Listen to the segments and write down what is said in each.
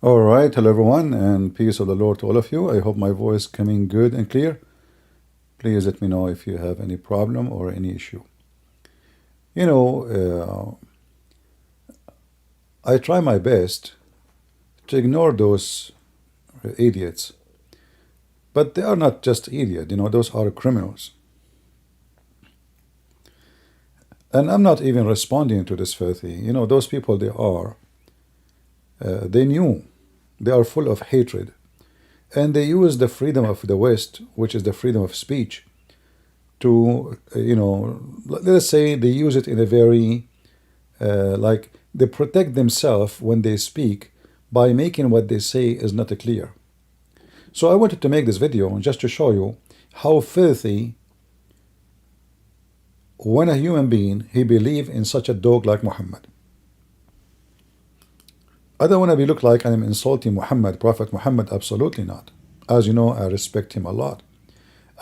All right, hello everyone, and peace of the Lord to all of you. I hope my voice coming good and clear. Please let me know if you have any problem or any issue. You know, I try my best to ignore those idiots, but they are not just idiots. Those are criminals. And I'm not even responding to this filthy. Those people, they knew, they are full of hatred. And they use the freedom of the West, which is the freedom of speech, to, let's say they use it in a very, like, they protect themselves when they speak by making what they say is not clear. So I wanted to make this video just to show you how filthy when a human being, he believe in such a dog like Muhammad. I don't want to be look like I'm insulting Muhammad, Prophet Muhammad, absolutely not. As you know, I respect him a lot.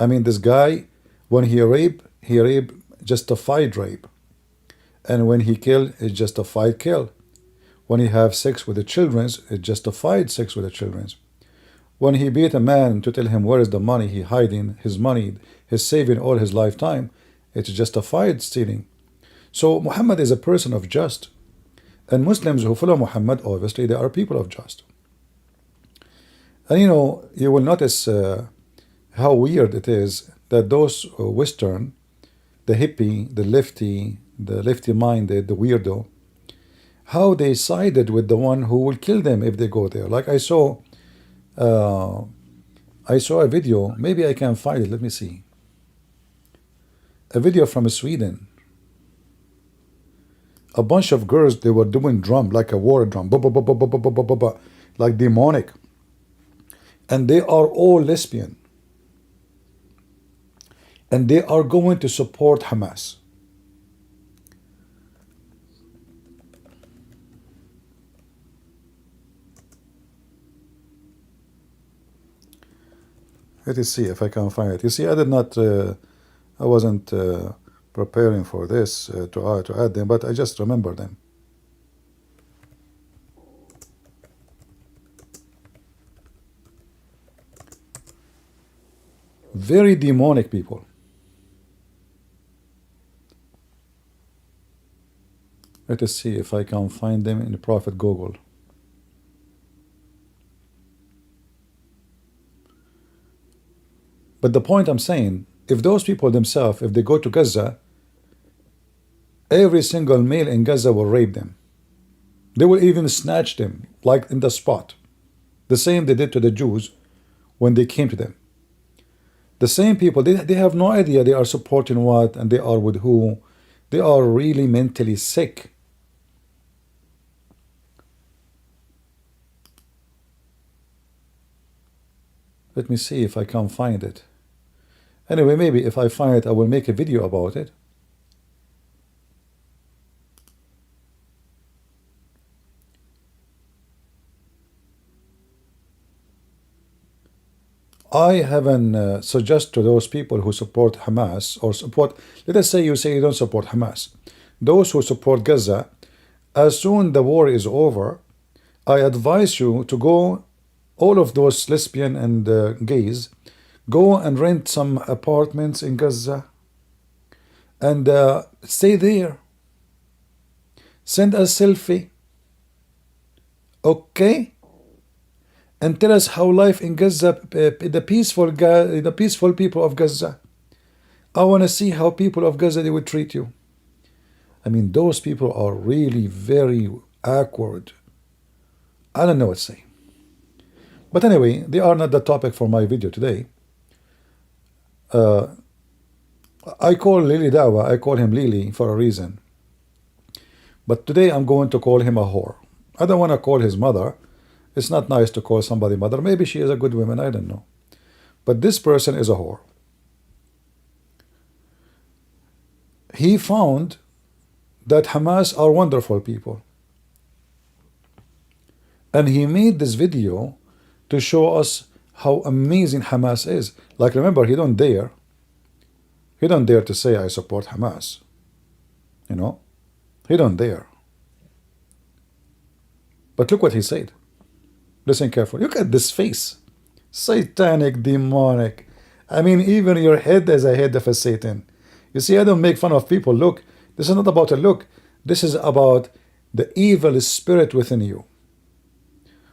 I mean, this guy, when he rape justified rape. And when he kill, it's justified kill. When he have sex with the children, it's justified sex with the children. When he beat a man to tell him where is the money, he hiding his money, he's saving all his lifetime, it's justified stealing. So Muhammad is a person of just. And Muslims who follow Muhammad, obviously, they are people of just. And you will notice how weird it is that those Western, the hippie, the lefty-minded, the weirdo, how they sided with the one who will kill them if they go there. Like I saw a video, maybe I can find it, let me see. A video from Sweden. A bunch of girls, they were doing drum, like a war drum, like demonic. And they are all lesbian. And they are going to support Hamas. Let us see if I can find it. You see, I did not, I wasn't preparing for this to add them, but I just remember them. Very demonic people. Let us see if I can find them in the Prophet Google. But the point I'm saying, if those people themselves, if they go to Gaza, every single male in Gaza will rape them. They will even snatch them, like in the spot. The same they did to the Jews when they came to them. The same people, they have no idea they are supporting what and they are with who. They are really mentally sick. Let me see if I can find it. Anyway, maybe if I find it, I will make a video about it. I haven't suggest to those people who support Hamas or support, let us say you don't support Hamas. Those who support Gaza, as soon the war is over, I advise you to go, all of those lesbian and gays, go and rent some apartments in Gaza and stay there. Send a selfie. Okay? And tell us how life in Gaza, the peaceful people of Gaza. I want to see how people of Gaza, they will treat you. I mean, those people are really very awkward. I don't know what to say. But anyway, they are not the topic for my video today. I call Lily Dawa, I call him Lily for a reason. But today I'm going to call him a whore. I don't want to call his mother. It's not nice to call somebody mother. Maybe she is a good woman, I don't know. But this person is a whore. He found that Hamas are wonderful people. And he made this video to show us how amazing Hamas is. Like, remember, he don't dare to say I support Hamas. He don't dare. But look what he said. Listen carefully. Look at this face. Satanic, demonic. I mean, even your head is a head of a Satan. You see, I don't make fun of people. Look, this is not about a look. This is about the evil spirit within you.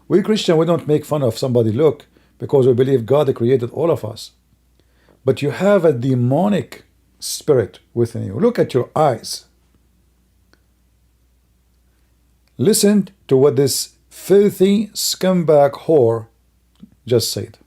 We Christian, we don't make fun of somebody look because we believe God created all of us. But you have a demonic spirit within you. Look at your eyes. Listen to what this filthy scumbag whore just said.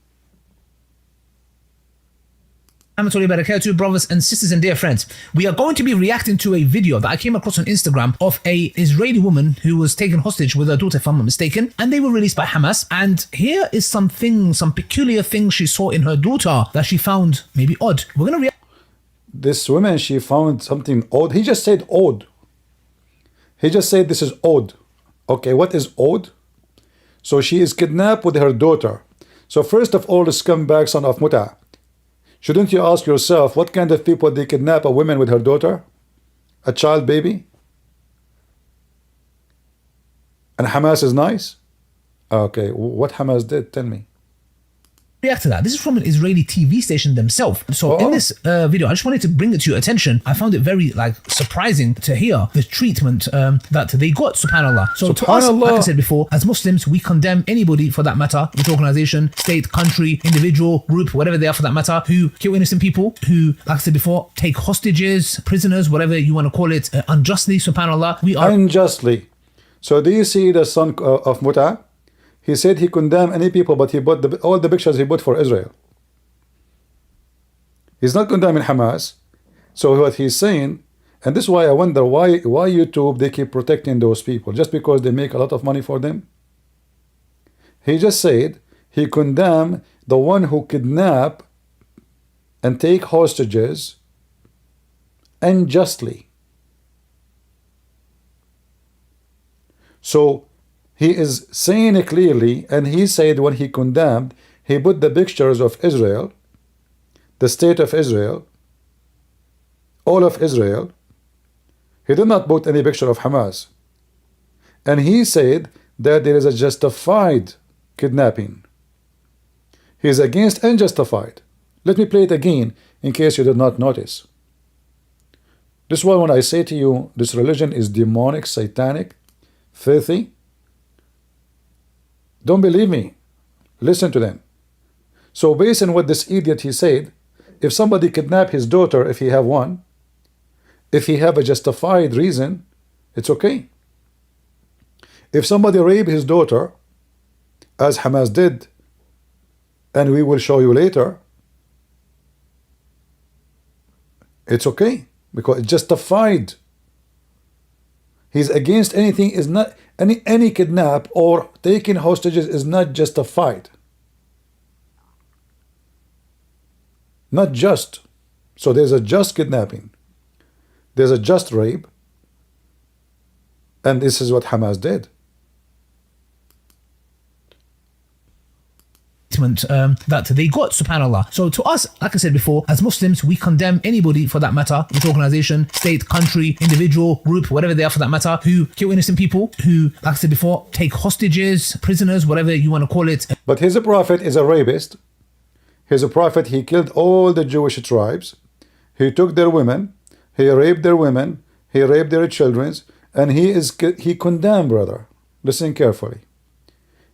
Barakatuh, brothers and sisters and dear friends. We are going to be reacting to a video that I came across on Instagram of a Israeli woman who was taken hostage with her daughter, if I'm not mistaken, and they were released by Hamas. And here is some peculiar things she saw in her daughter that she found maybe odd. We're going to react. This woman, she found something odd. He just said odd. He just said this is odd. Okay, what is odd? So she is kidnapped with her daughter. So first of all, the scumbag son of Muta. Shouldn't you ask yourself what kind of people they kidnap a woman with her daughter? A child baby? And Hamas is nice? Okay, what Hamas did, tell me. React to that. This is from an Israeli TV station themselves. So in this video, I just wanted to bring it to your attention. I found it very surprising to hear the treatment that they got, subhanAllah. So to us, like I said before, as Muslims, we condemn anybody for that matter, which organization, state, country, individual, group, whatever they are for that matter, who kill innocent people, who, like I said before, take hostages, prisoners, whatever you want to call it, unjustly, subhanAllah. We are unjustly. So do you see the son of Muta? He said he condemned any people, but he put all the pictures he put for Israel. He's not condemning Hamas. So what he's saying, and this is why I wonder why YouTube, they keep protecting those people, just because they make a lot of money for them. He just said he condemned the one who kidnap and take hostages unjustly. So he is saying it clearly, and he said when he condemned, he put the pictures of Israel, the state of Israel, all of Israel. He did not put any picture of Hamas. And he said that there is a justified kidnapping. He is against unjustified. Let me play it again in case you did not notice. This is why when I say to you, this religion is demonic, satanic, filthy, don't believe me. Listen to them. So based on what this idiot he said, if somebody kidnap his daughter, if he have one, if he have a justified reason, it's okay. If somebody rape his daughter, as Hamas did, and we will show you later, it's okay because it's justified. He's against anything, is not any kidnap or taking hostages is not justified. Not just. So there's a just kidnapping. There's a just rape. And this is what Hamas did. That they got, subhanAllah. So to us, like I said before, as Muslims, we condemn anybody for that matter, which organization, state, country, individual, group, whatever they are for that matter, who kill innocent people, who, like I said before, take hostages, prisoners, whatever you want to call it. But his prophet is a rapist. His prophet, he killed all the Jewish tribes. He took their women, he raped their women, he raped their children, and he condemned, brother. Listen carefully.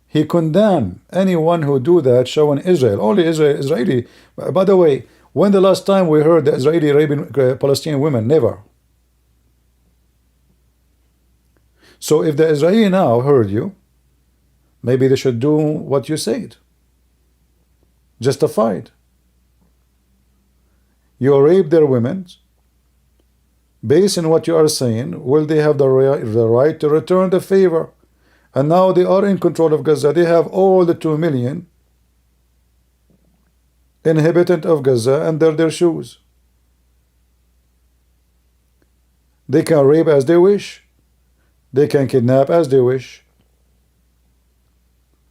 He condemned anyone who do that, showing Israel. Only Israeli. By the way, when the last time we heard the Israeli raping Palestinian women? Never. So if the Israeli now heard you, maybe they should do what you said. Justified. You rape their women. Based on what you are saying, will they have the right to return the favor? And now they are in control of Gaza. They have all the 2 million inhabitants of Gaza under their shoes. They can rape as they wish. They can kidnap as they wish.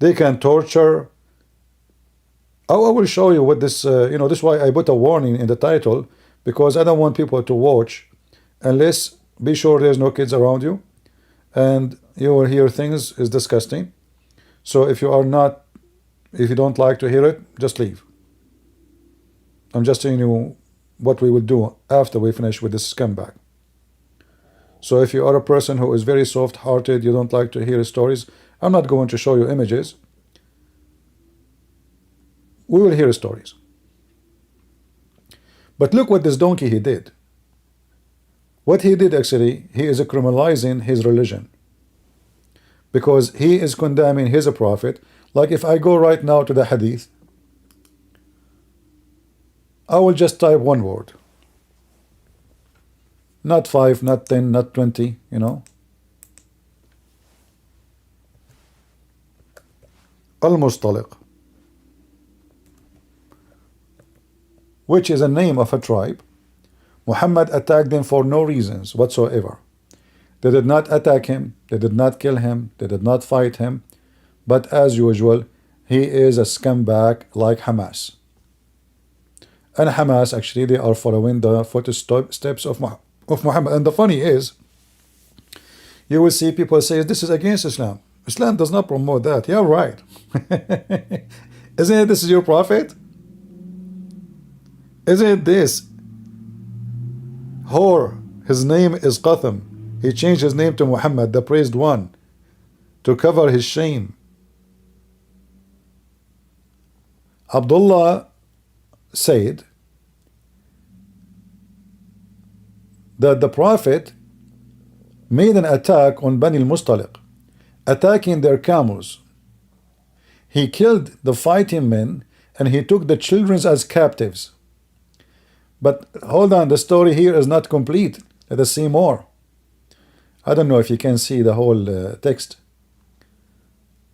They can torture. I will show you what this, this is why I put a warning in the title, because I don't want people to watch unless be sure there's no kids around you. And you will hear things is disgusting. So if you don't like to hear it, just leave. I'm just telling you what we will do after we finish with this scumbag. So if you are a person who is very soft-hearted, you don't like to hear stories, I'm not going to show you images. We will hear stories. But look what this donkey he did. What he did actually, he is criminalizing his religion. Because he is condemning his prophet. Like if I go right now to the hadith, I will just type one word. Not 5, not 10, not 20, you know. Al-Mustaliq, which is a name of a tribe. Muhammad attacked them for no reasons whatsoever. They did not attack him, they did not kill him, they did not fight him. But as usual, he is a scumbag like Hamas. And Hamas, actually, they are following the footsteps of Muhammad. And the funny is, you will see people say, this is against Islam. Islam does not promote that. Yeah, right. Isn't it this is your prophet? Isn't this whore? His name is Qatham. He changed his name to Muhammad, the praised one, to cover his shame. Abdullah said that the Prophet made an attack on Bani al-Mustaliq, attacking their camels. He killed the fighting men and he took the children as captives. But hold on, the story here is not complete. Let us see more. I don't know if you can see the whole text.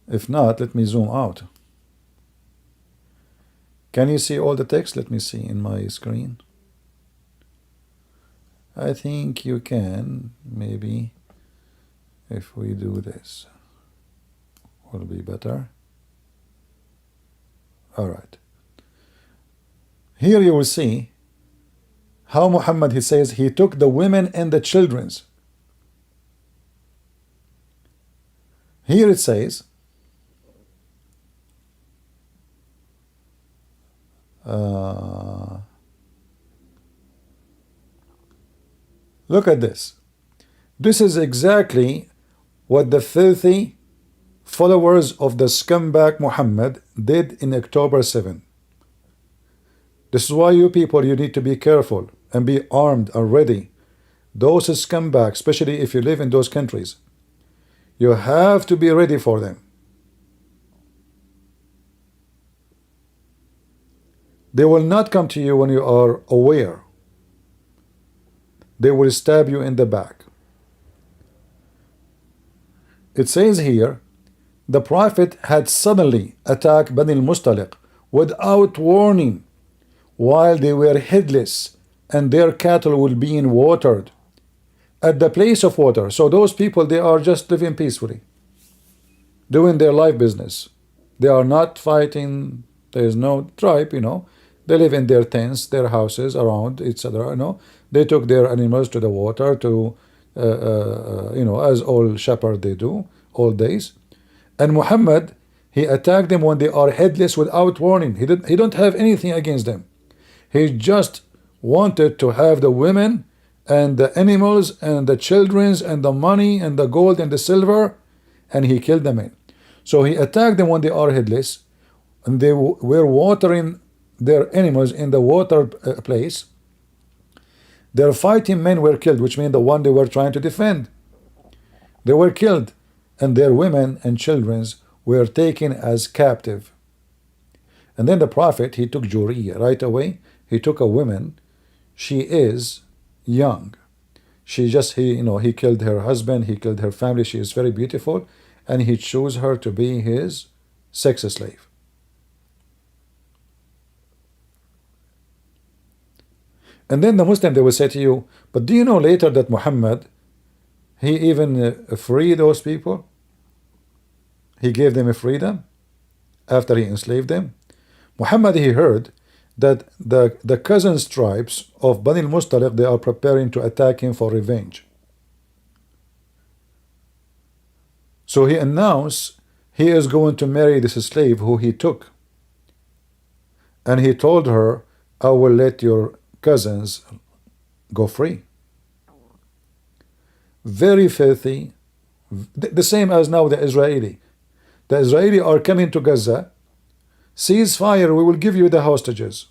If not, let me zoom out. Can you see all the text? Let me see in my screen. I think you can, maybe, if we do this. Will be better. Alright. Here you will see how Muhammad, he says, he took the women and the children's. Here it says, look at this. This is exactly what the filthy followers of the scumbag Muhammad did in October 7. This is why you people, you need to be careful and be armed and ready. Those scumbags, especially if you live in those countries, you have to be ready for them. They will not come to you when you are aware. They will stab you in the back. It says here, the Prophet had suddenly attacked Bani al-Mustaliq without warning, while they were headless and their cattle were being watered at the place of water. So those people, they are just living peacefully, doing their life business. They are not fighting. There is no tribe, you know. They live in their tents, their houses around, etc. You know, they took their animals to the water to, you know, as all shepherds they do all days. And Muhammad, he attacked them when they are headless without warning. He don't have anything against them. He just wanted to have the women and the animals and the children and the money and the gold and the silver, and he killed them in. So he attacked them when they are headless, and they were watering their animals in the water place. Their fighting men were killed, which means the one they were trying to defend. They were killed, and their women and children were taken as captive. And then the Prophet, he took Juriya right away. He took a woman. She is young. She just, he killed her husband. He killed her family. She is very beautiful. And he chose her to be his sex slave. And then the Muslim, they will say to you, but do you know later that Muhammad, he even freed those people? He gave them a freedom after he enslaved them. Muhammad, he heard that the cousin tribes of Bani al-Mustaliq, they are preparing to attack him for revenge. So he announced he is going to marry this slave who he took. And he told her, I will let your cousins go free. Very filthy. The same as now the Israeli. The Israeli are coming to Gaza. Ceasefire, we will give you the hostages.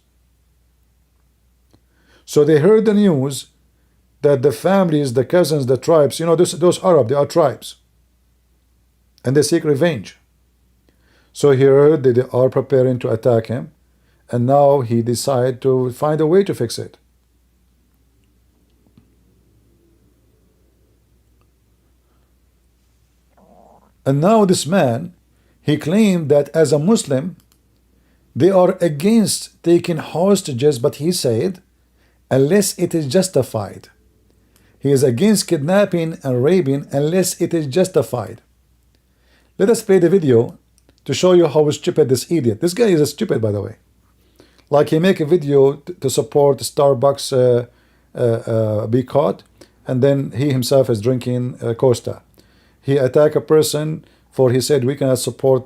So they heard the news that the families, the cousins, the tribes, those Arab, they are tribes. And they seek revenge. So he heard that they are preparing to attack him. And now he decided to find a way to fix it. And now this man, he claimed that as a Muslim, they are against taking hostages, but he said, unless it is justified. He is against kidnapping and raping unless it is justified. Let us play the video to show you how stupid this idiot. This guy is stupid, by the way. Like he make a video to support Starbucks boycott, and then he himself is drinking Costa. He attack a person for he said we cannot support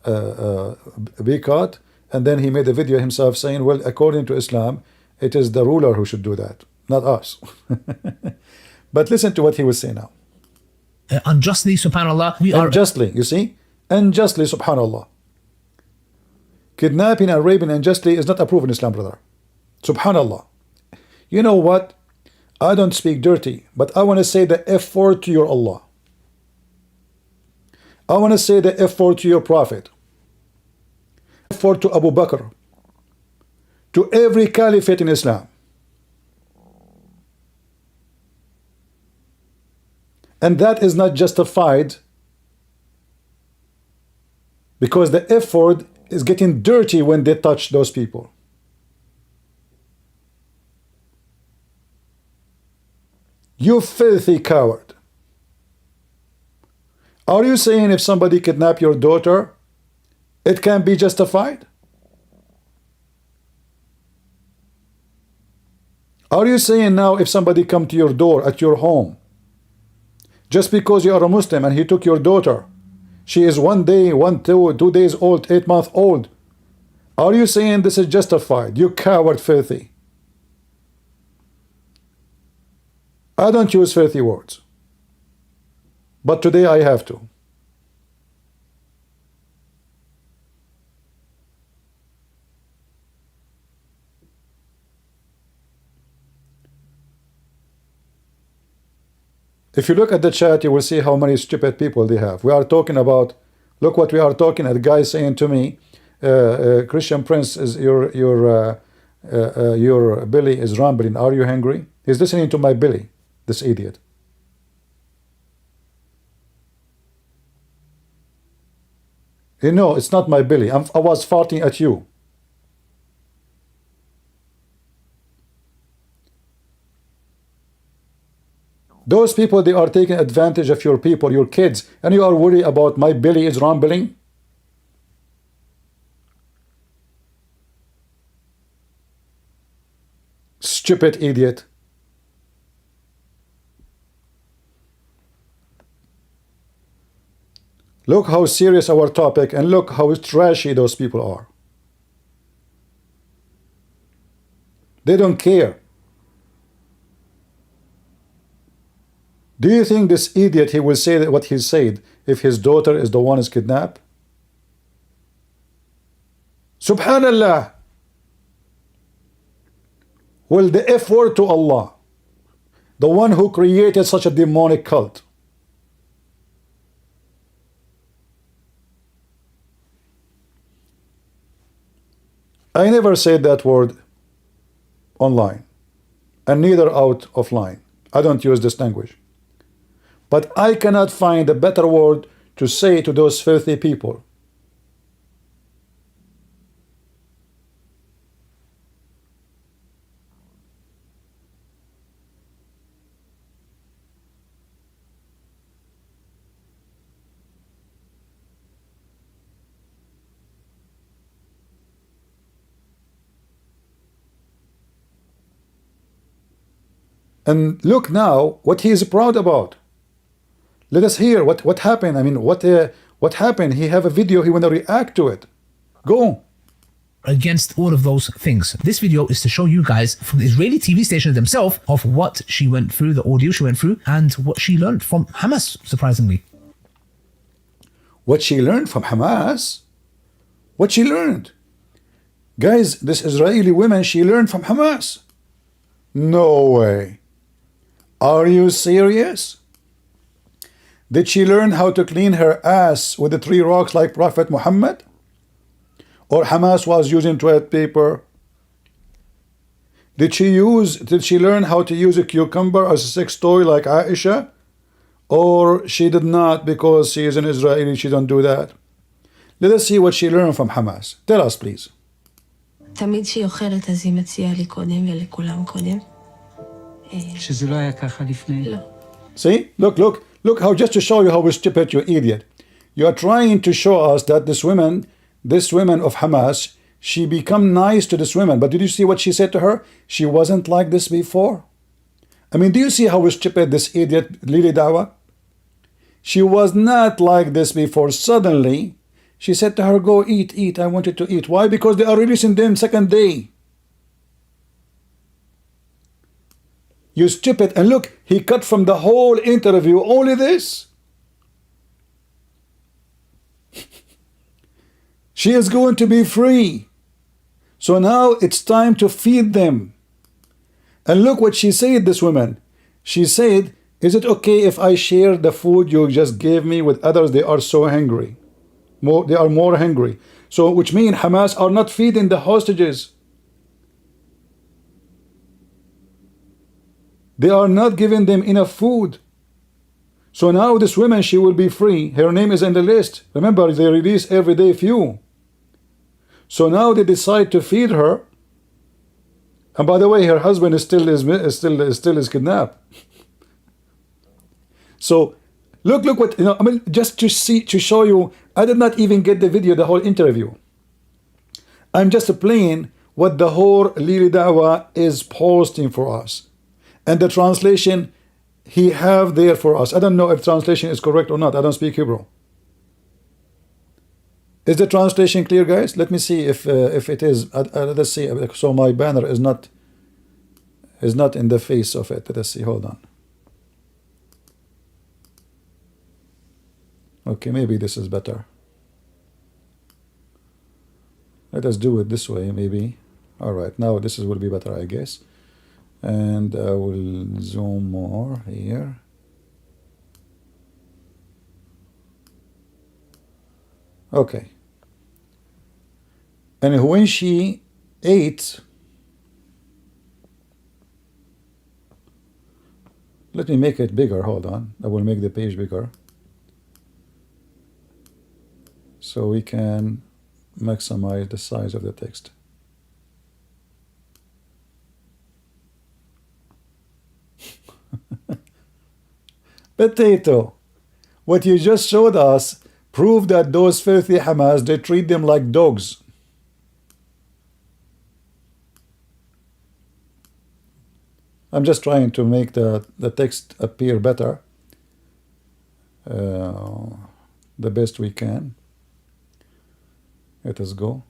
boycott, and then he made a video himself saying, well, according to Islam, it is the ruler who should do that, not us. But listen to what he will say now. Unjustly, subhanAllah, we are... Unjustly, you see? Unjustly, subhanAllah. Kidnapping and raping unjustly is not approved in Islam, brother. Subhanallah. You know what? I don't speak dirty, but I want to say the F word to your Allah. I want to say the F word to your Prophet. F word to Abu Bakr. To every caliphate in Islam. And that is not justified because the F word is getting dirty when they touch those people. You filthy coward. Are you saying if somebody kidnap your daughter, it can be justified? Are you saying now if somebody come to your door at your home, just because you are a Muslim and he took your daughter, she is 1 day, 2 days old, 8 months old, are you saying this is justified? You coward filthy. I don't use filthy words, but today I have to. If you look at the chat, you will see how many stupid people they have. We are talking about, look what we are talking at. A guy saying to me, Christian Prince, is your belly is rumbling. Are you hungry? He's listening to my belly, this idiot. You know, it's not my belly. I was farting at you. Those people, they are taking advantage of your people, your kids, and you are worried about my belly is rumbling. Stupid idiot. Look how serious our topic, and look how trashy those people are. They don't care. Do you think this idiot, he will say that what he said if his daughter is the one is kidnapped? Subhanallah. Well, the F word to Allah, the one who created such a demonic cult. I never said that word online, and neither out offline. I don't use this language. But I cannot find a better word to say to those filthy people. And look now what he is proud about. Let us hear what happened. I mean, what What happened? He have a video, he want to react to it. Go. Against all of those things. This video is to show you guys from the Israeli TV station themselves of what she went through, the audio she went through, and what she learned from Hamas, surprisingly. What she learned from Hamas? What she learned? Guys, this Israeli woman, she learned from Hamas. No way. Are you serious? Did she learn how to clean her ass with the 3 rocks like Prophet Muhammad? Or Hamas was using toilet paper? Did she learn how to use a cucumber as a sex toy like Aisha? Or she did not because she is an Israeli, she don't do that? Let us see what she learned from Hamas. Tell us, please. תמיד שהיא אוכלת אז היא מציעה לי קודם ולכולם קודם. שזה לא היה ככה לפני. לא. See? Look how, just to show you how stupid, you idiot. You are trying to show us that this woman of Hamas, she become nice to this woman. But did you see what she said to her? She wasn't like this before. I mean, do you see how stupid this idiot Lili Dawa? She was not like this before. Suddenly, she said to her, go eat, I wanted to eat. Why? Because they are releasing them second day. You stupid. And look, he cut from the whole interview only this. She is going to be free. So now it's time to feed them. And look what she said, this woman. She said, is it okay if I share the food you just gave me with others? They are so hungry. They are more hungry. So which means Hamas are not feeding the hostages. They are not giving them enough food. So now this woman, she will be free. Her name is in the list. Remember, they release every day few. So now they decide to feed her. And by the way, her husband is still kidnapped. So look what, I mean, just to show you, I did not even get the video, the whole interview. I'm just playing what the whole Lili Dawa is posting for us. And the translation he have there for us. I don't know if translation is correct or not. I don't speak Hebrew. Is the translation clear, guys? Let me see if it is. Let's see. So my banner is not in the face of it. Let's see. Hold on. Okay, maybe this is better. Let us do it this way, maybe. All right, now this will be better, I guess. And I will zoom more here. Okay. And when she ate, let me make it bigger. Hold on. I will make the page bigger so we can maximize the size of the text. Potato, what you just showed us proved that those filthy Hamas, they treat them like dogs. I'm just trying to make the text appear better, the best we can. Let us go.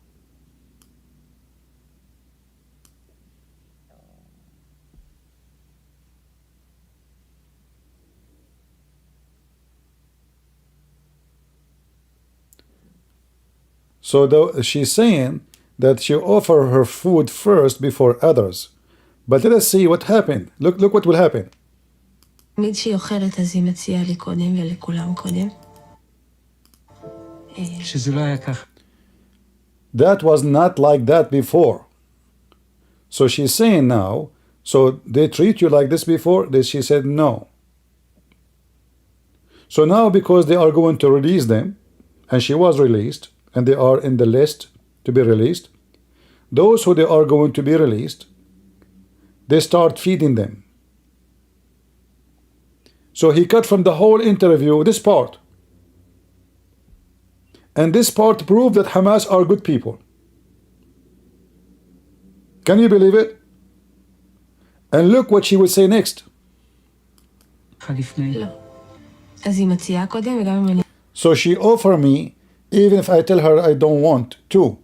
So she's saying that she offer her food first before others. But let us see what happened. Look what will happen. תמיד שהיא אוכלת אז היא מציעה לי קודם ולכולם קודם. שזה לא היה ככה. That was not like that before. So she's saying now, so they treat you like this before? She said no. So now because they are going to release them, and she was released, and they are in the list to be released, those who they are going to be released, they start feeding them. So he cut from the whole interview this part. And this part proved that Hamas are good people. Can you believe it? And look what she will say next. לא. אז היא מציעה קודם וגם אם אני... So she offered me, even if I tell her I don't want to.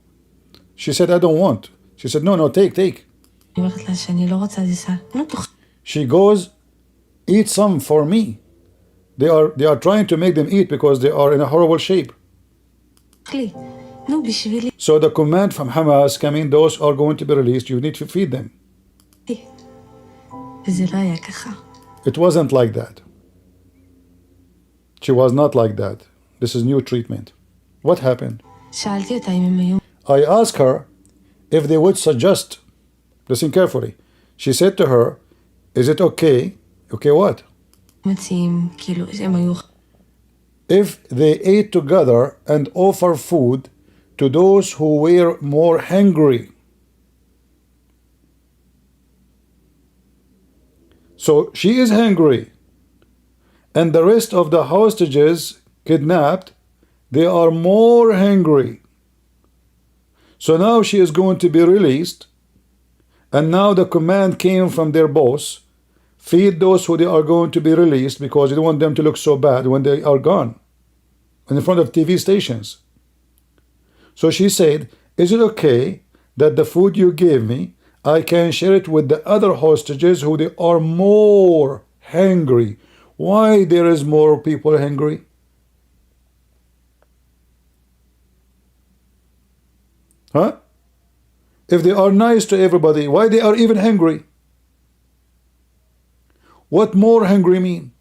She said, I don't want. She said, no, take. אני אומרת לה שאני לא רוצה זה סל. נו, She goes, eat some for me. They are trying to make them eat because they are in a horrible shape. תאכלי. נו, בשבילי. So the command from Hamas coming, those are going to be released, you need to feed them. וזה לא היה ככה. It wasn't like that. She was not like that. This is new treatment. What happened? שאלתי אותה אם הם היו I asked her if they would suggest, listen carefully. She said to her, is it okay? Okay, what? מציעים, כאילו, הם היו... If they ate together and offer food to those who were more hungry. So she is hungry, and the rest of the hostages kidnapped, they are more hungry. So now she is going to be released, and now the command came from their boss, feed those who they are going to be released because you don't want them to look so bad when they are gone in front of TV stations. So she said, is it okay that the food you gave me, I can share it with the other hostages who they are more hungry? Why there is more people hungry? Huh? If they are nice to everybody, why they are even hungry? What more hungry mean?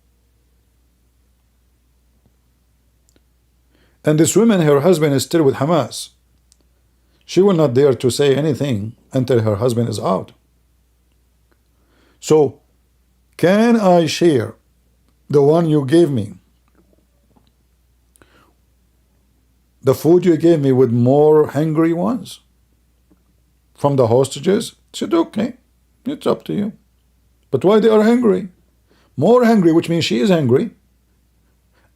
And this woman, her husband is still with Hamas. She will not dare to say anything until her husband is out. So, can I share the one you gave me, the food you gave me, with more hungry ones from the hostages? She said, okay, it's up to you. But why they are hungry? More hungry, which means she is hungry.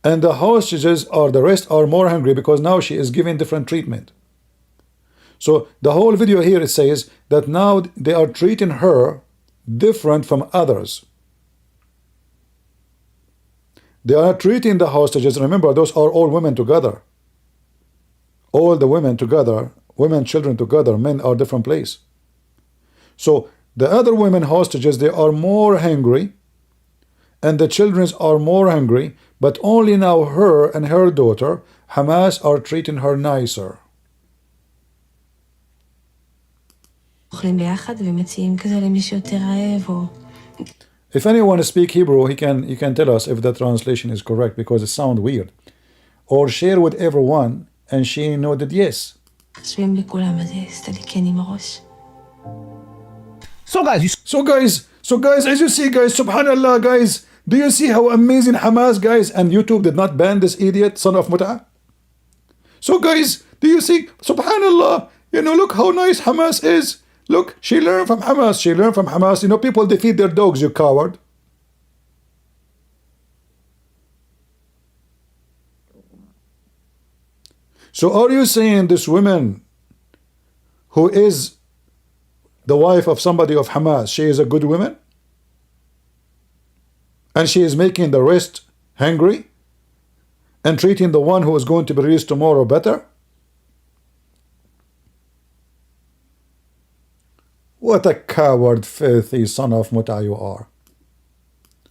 And the hostages, or the rest, are more hungry because now she is given different treatment. So the whole video here, it says that now they are treating her different from others. They are treating the hostages, remember, those are all women together. All the women together, women, children together, men are different place. So the other women hostages, they are more hungry, and the children are more hungry, but only now her and her daughter, Hamas, are treating her nicer. אוכלים ביחד ומציעים כזה למי שיותר רעב או... If anyone speak Hebrew, he can tell us if the translation is correct, because it sounds weird. Or share with everyone, and she nodded yes. חושבים לכולם, אז עשתה לי כן עם הראש. So guys, So guys, as you see, guys, subhanallah, guys, do you see how amazing Hamas, guys, and YouTube did not ban this idiot, son of Mut'ah? So guys, do you see, subhanallah, you know, look how nice Hamas is. Look, she learned from Hamas, You know, people defeat their dogs, you coward. So are you saying this woman who is the wife of somebody of Hamas, she is a good woman? And she is making the rest hungry? And treating the one who is going to be released tomorrow better? What a coward, filthy son of Mut'ah you are.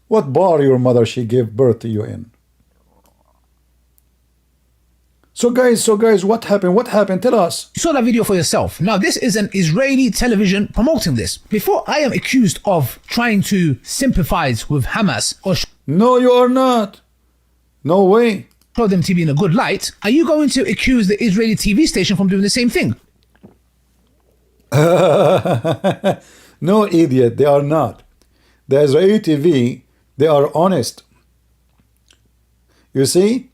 What bar your mother she gave birth to you in? So guys, what happened? What happened? Tell us. you saw that video for yourself. Now, this is an Israeli television promoting this. Before I am accused of trying to sympathize with Hamas or No, you are not. No way. show them to be in a good light, are you going to accuse the Israeli TV station from doing the same thing? No, idiot, they are not. The Israeli TV, they are honest. You see,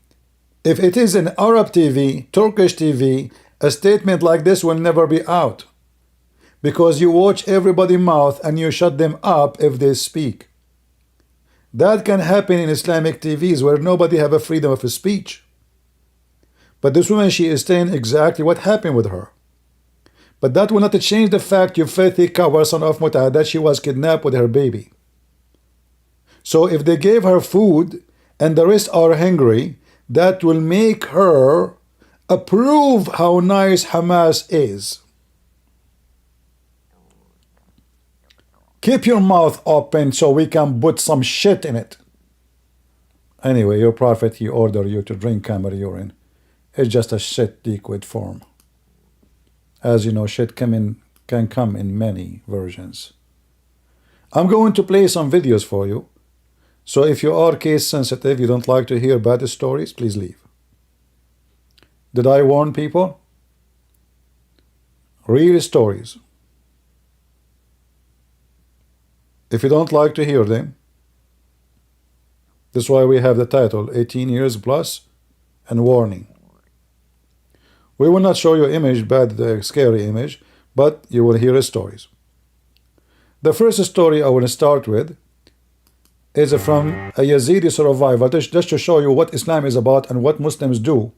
if it is an Arab TV, Turkish TV, a statement like this will never be out. Because you watch everybody's mouth and you shut them up if they speak. That can happen in Islamic TVs where nobody have a freedom of speech. But this woman, she is saying exactly what happened with her. But that will not change the fact, you filthy coward son of Mut'ah, that she was kidnapped with her baby. So if they gave her food and the rest are hungry, that will make her approve how nice Hamas is. Keep your mouth open so we can put some shit in it. Anyway, your prophet, he ordered you to drink camel urine. It's just a shit liquid form. As you know, shit can come in many versions. I'm going to play some videos for you. So if you are case sensitive, you don't like to hear bad stories, please leave. Did I warn people? Real stories. If you don't like to hear them, that's why we have the title 18 years plus and warning. We will not show you image, bad, scary image, but you will hear stories. The first story I will start with is from a Yazidi survivor, just to show you what Islam is about and what Muslims do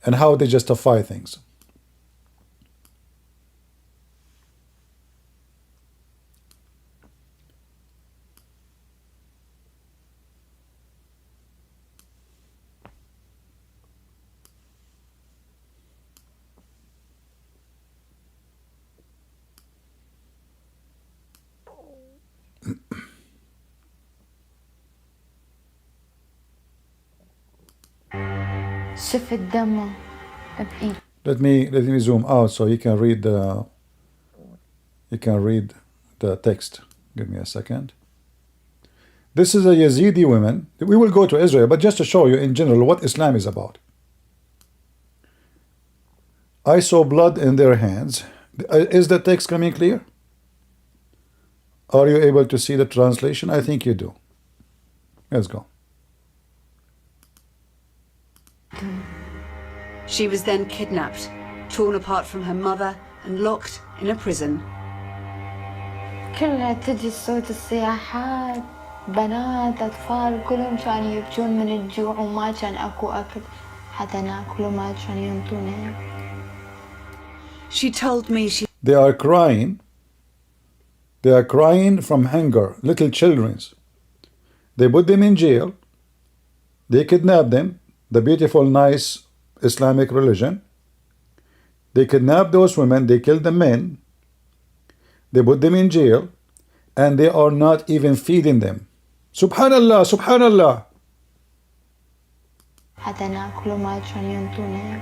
and how they justify things. شفت دمه بإيد. Let me zoom out so you can read the text. Give me a second. This is a Yazidi woman. We will go to Israel, but just to show you in general what Islam is about. I saw blood in their hands. Is the text coming clear? Are you able to see the translation? I think you do. Let's go. She was then kidnapped, torn apart from her mother and locked in a prison. كلها تجي صوت الصياحات، بنات أطفال كلهم كانوا يبكون من الجوع وما كان أكو أكل حتى ناكل وما كانوا ينطونا. She told me she They are crying. They are crying from hunger, little children. They put them in jail. They kidnap them, the beautiful, nice Islamic religion. They kidnap those women, they kill the men, they put them in jail, and they are not even feeding them. Subhanallah, Subhanallah. حتى ناكل وما كانوا ينطونا.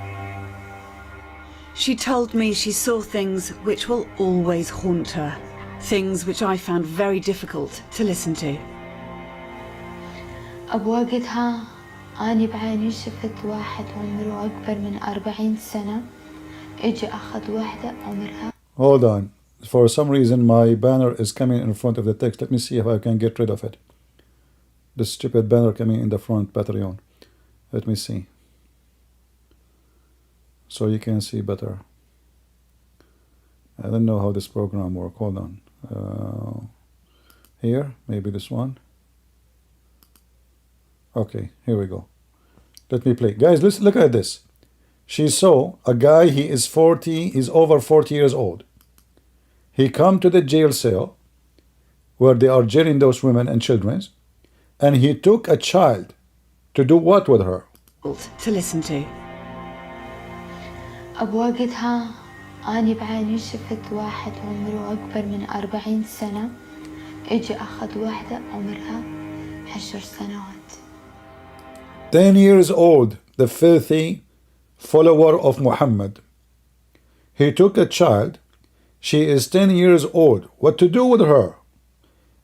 She told me she saw things which will always haunt her, things which I found very difficult to listen to. بوقتها أنا بعيني شفت واحد عمره أكبر من 40 سنة إجي أخذ واحدة عمرها. Hold on. For some reason my banner is coming in front of the text. Let me see if I can get rid of it. The stupid banner coming in the front, Patreon. Let me see. So you can see better. I don't know how this program works. Hold on. Here, maybe this one. Okay, here we go. Let me play. Guys, let's look at this. She saw a guy, he is 40, he's over 40 years old. He come to the jail cell where they are jailing those women and children, and he took a child to do what with her? To listen to. بوقتها أنا بعيني شفت واحد عمره أكبر من 40 سنة إجي أخذ واحدة عمرها 10 سنوات. 10 years old, the filthy follower of Muhammad. He took a child. She is 10 years old. What to do with her?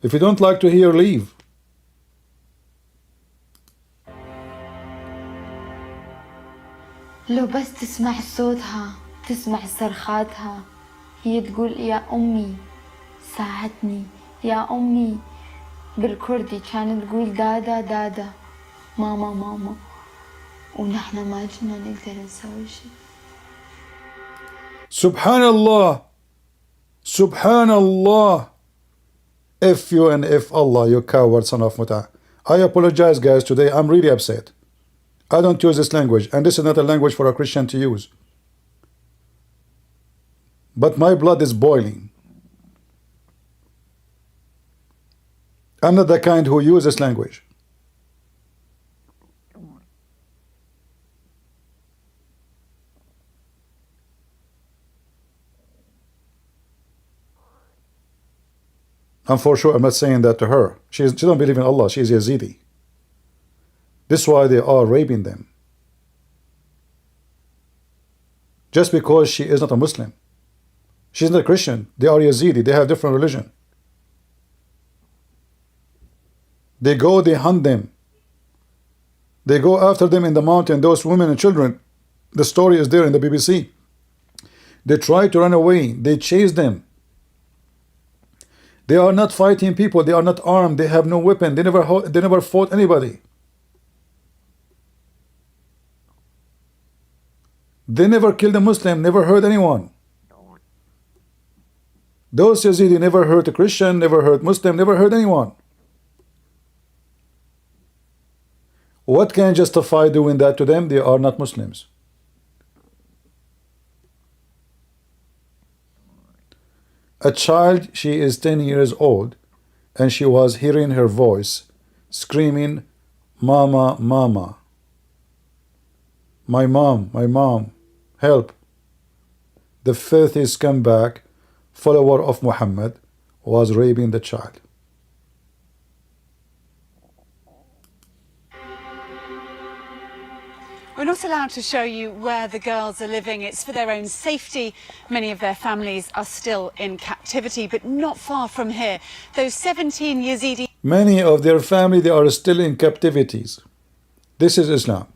If you don't like to hear, leave. لو بس تسمع صوتها تسمع صرخاتها هي تقول يا أمي ساعدني يا أمي بالكردي كانت تقول دادا دادا ماما ماما ونحن ما كنا نقدر نسوي شيء. Subhanallah. Subhanallah. If you and if Allah, you coward son of Muta. I apologize, guys. Today I'm really upset. I don't use this language, and this is not a language for a Christian to use. But my blood is boiling. I'm not the kind who uses language. And for sure, I'm not saying that to her. She don't believe in Allah. She is Yazidi. This is why they are raping them. Just because she is not a Muslim. She's not a Christian. They are Yazidi. They have different religion. They go, they hunt them. They go after them in the mountain, those women and children. The story is there in the BBC. They try to run away. They chase them. They are not fighting people. They are not armed. They have no weapon. They never fought anybody. They never killed a Muslim, never hurt anyone. Those Yazidi never hurt a Christian, never hurt Muslim, never hurt anyone. What can justify doing that to them? They are not Muslims. A child, she is 10 years old, and she was hearing her voice screaming, "Mama, mama. My mom, help." The filthy scumbag, follower of Muhammad, was raping the child. We're not allowed to show you where the girls are living. It's for their own safety. Many of their families are still in captivity, but not far from here. Those 17 Yazidi... Many of their family, they are still in captivities. This is Islam.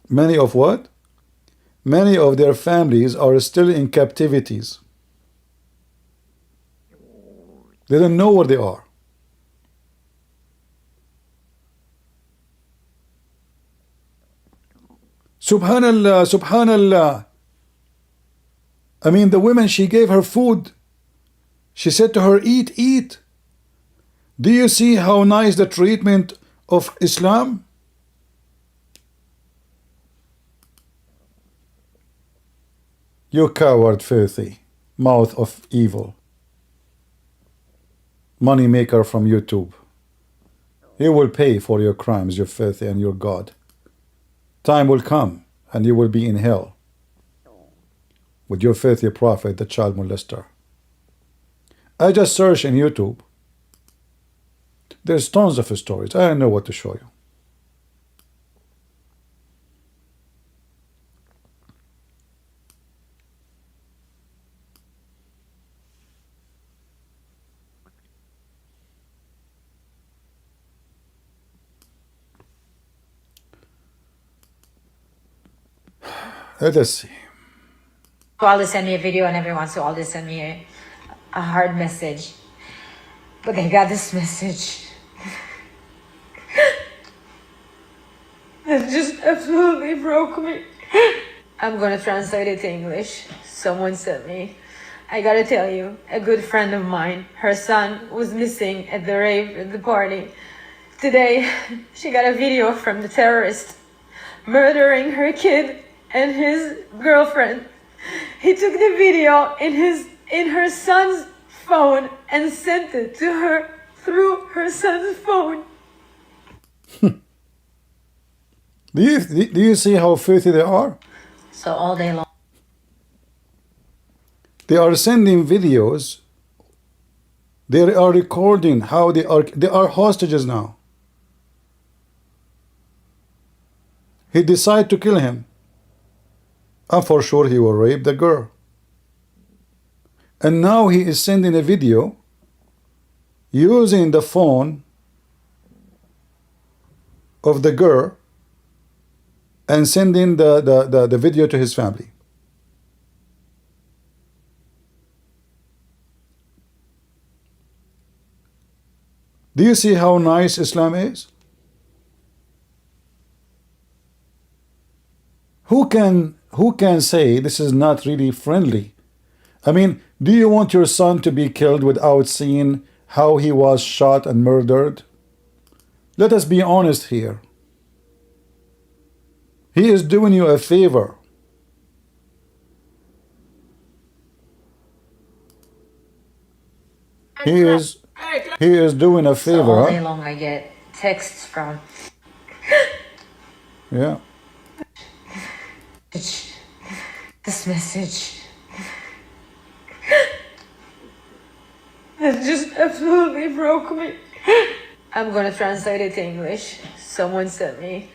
Many of what? Many of their families are still in captivities. They don't know where they are. Subhanallah, Subhanallah. I mean, the women, she gave her food. She said to her, eat, eat. Do you see how nice the treatment of Islam? You coward, filthy, mouth of evil. Money maker from YouTube. You will pay for your crimes, you filthy, and your God. Time will come, and you will be in hell with your filthy prophet, the child molester. I just searched in YouTube. There's tons of stories. I don't know what to show you. Let us see. Always send me a video, and every once in a while they send me a hard message. But they got this message. It just absolutely broke me. I'm gonna translate it to English. Someone sent me. I gotta tell you, a good friend of mine, her son was missing at the rave at the party. Today, she got a video from the terrorist murdering her kid and his girlfriend. He took the video in her son's phone and sent it to her through her son's phone. Do you see how filthy they are? So all day long. They are sending videos. They are recording how they are hostages now. He decided to kill him. And for sure he will rape the girl. And now he is sending a video using the phone of the girl and sending the video to his family. Do you see how nice Islam is? Who can say this is not really friendly? I mean, do you want your son to be killed without seeing how he was shot and murdered? Let us be honest here. He is doing you a favor. He is doing a favor. So all Huh? day long I get texts from Yeah. this this message. It just absolutely broke me. I'm gonna translate it to English. Someone sent me.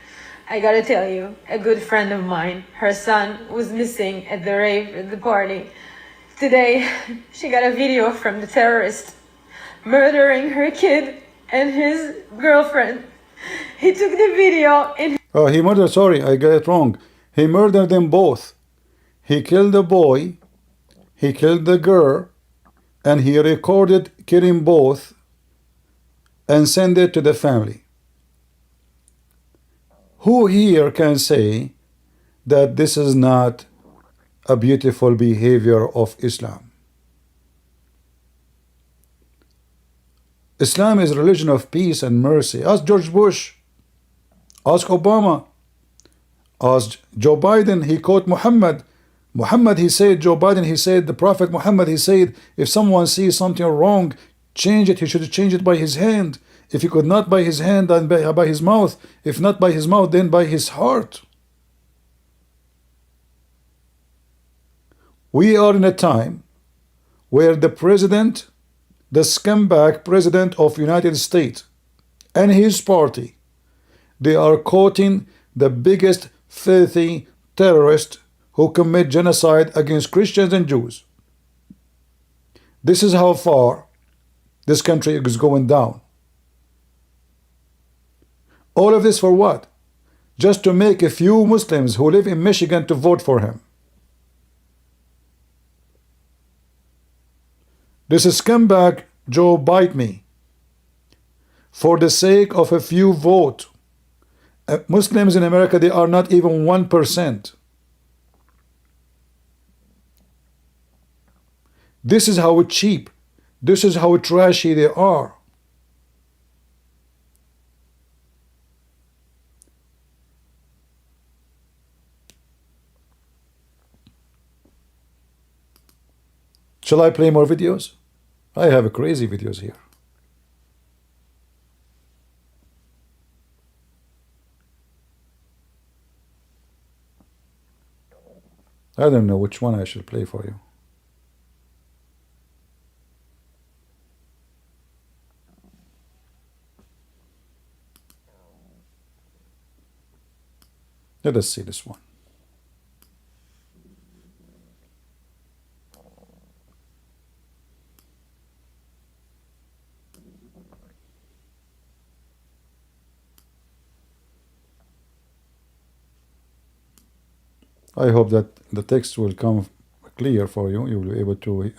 I gotta tell you, a good friend of mine, her son was missing at the rave at the party. Today, she got a video from the terrorist murdering her kid and his girlfriend. He took the video in... Oh, he murdered, sorry, I got it wrong. He murdered them both. He killed the boy, he killed the girl, and he recorded killing both and sent it to the family. Who here can say that this is not a beautiful behavior of Islam? Islam is a religion of peace and mercy. Ask George Bush, ask Obama, ask Joe Biden. He quote Muhammad. Muhammad, he said, Joe Biden, he said, the Prophet Muhammad, he said, if someone sees something wrong, change it. He should change it by his hand. If he could not by his hand, then by his mouth. If not by his mouth, then by his heart. We are in a time where the president, the scumbag president of United States and his party, they are quoting the biggest filthy terrorist who commit genocide against Christians and Jews. This is how far this country is going down. All of this for what? Just to make a few Muslims who live in Michigan to vote for him. This is scumbag Joe Bite me. For the sake of a few votes. Muslims in America, they are not even 1%. This is how cheap, this is how trashy they are. Shall I play more videos? I have crazy videos here. I don't know which one I should play for you. Let us see this one. I hope that the text will come clear for you. You will be able to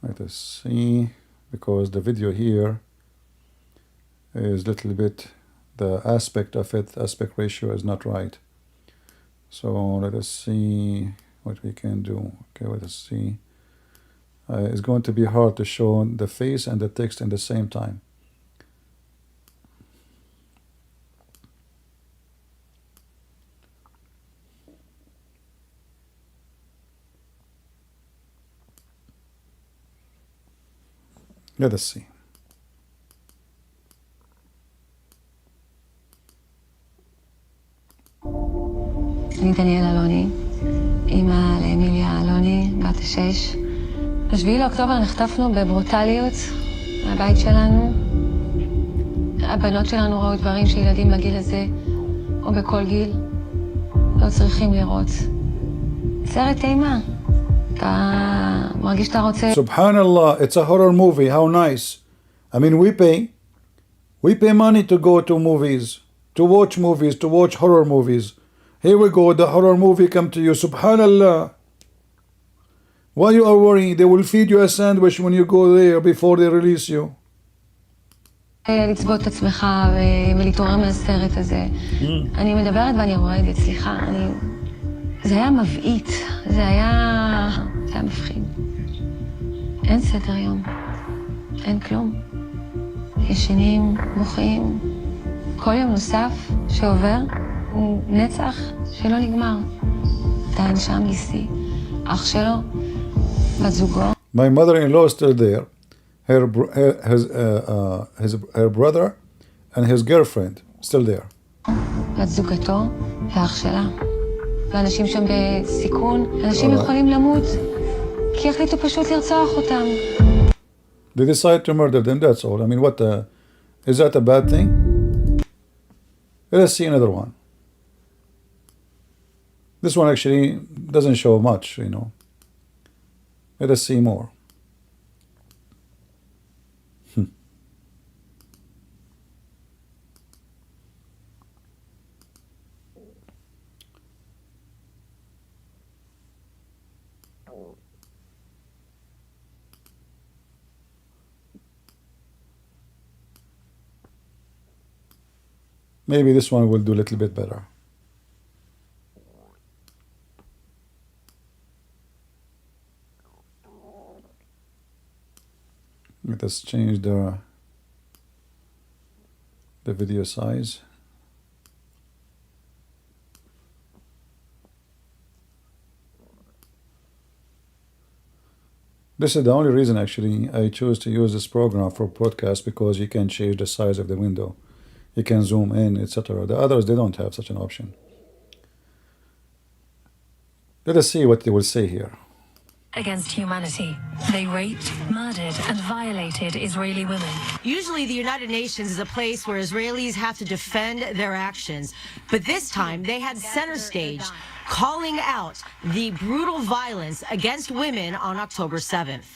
let us see, because the video here is a little bit, the aspect of it, aspect ratio is not right. So let us see what we can do. Okay, let us see. It's going to be hard to show the face and the text at the same time. Let us see. אני דניאל אלוני, אימא לאמיליה אלוני, בת 6. ב7 לאוקטובר נחטפנו בברוטליות מהבית שלנו. הבנות שלנו ראו דברים שילדים בגיל הזה, או בכל גיל, לא צריכים לראות. סרט אימה. אתה מרגיש שאתה רוצה... Subhanallah, it's a horror movie. How nice. I mean, we pay money to go to movies, to watch movies, to watch horror movies. Here we go, the horror movie come to you. Subhanallah. Why you are worrying? They will feed you a sandwich when you go there before they release you. לצבות את עצמך ולהתעורר מהסרט הזה. אני מדברת ואני רועדת, סליחה, זה היה מבעית, זה היה מפחיד. אין סדר יום, אין כלום. ישנים, מוחים. כל יום נוסף שעובר הוא נצח שלא נגמר. עדיין שם גיסי, אח שלו, בת זוגו. My mother-in-law is still there. Her brother and his girlfriend still there. בת זוגתו ואח שלה. ואנשים שם בסיכון. אנשים יכולים למות, כי החליטו פשוט לרצוח אותם. They decide to murder them, that's all. I mean, is that a bad thing? Let us see another one. This one actually doesn't show much, you know. Let us see more. Maybe this one will do a little bit better. Let us change the video size. This is the only reason actually I chose to use this program for podcast, because you can change the size of the window. You can zoom in, etc. The others, they don't have such an option. Let us see what they will say here. Against humanity. They raped, murdered, and violated Israeli women. Usually the United Nations is a place where Israelis have to defend their actions. But this time they had center stage, calling out the brutal violence against women on October 7th.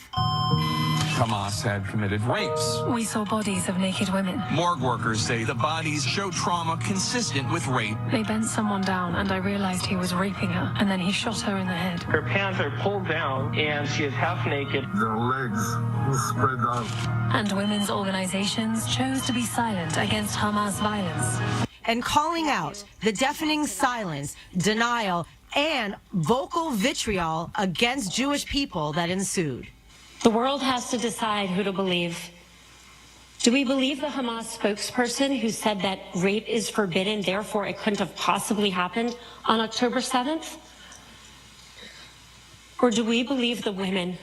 Hamas had committed rapes. We saw bodies of naked women. Morgue workers say the bodies show trauma consistent with rape. They bent someone down and I realized he was raping her, and then he shot her in the head. Her pants are pulled down and she is half naked. Their legs were spread out. And women's organizations chose to be silent against Hamas violence. And calling out the deafening silence, denial, and vocal vitriol against Jewish people that ensued. The world has to decide who to believe. Do we believe the Hamas spokesperson who said that rape is forbidden, therefore it couldn't have possibly happened on October 7th? Or do we believe the women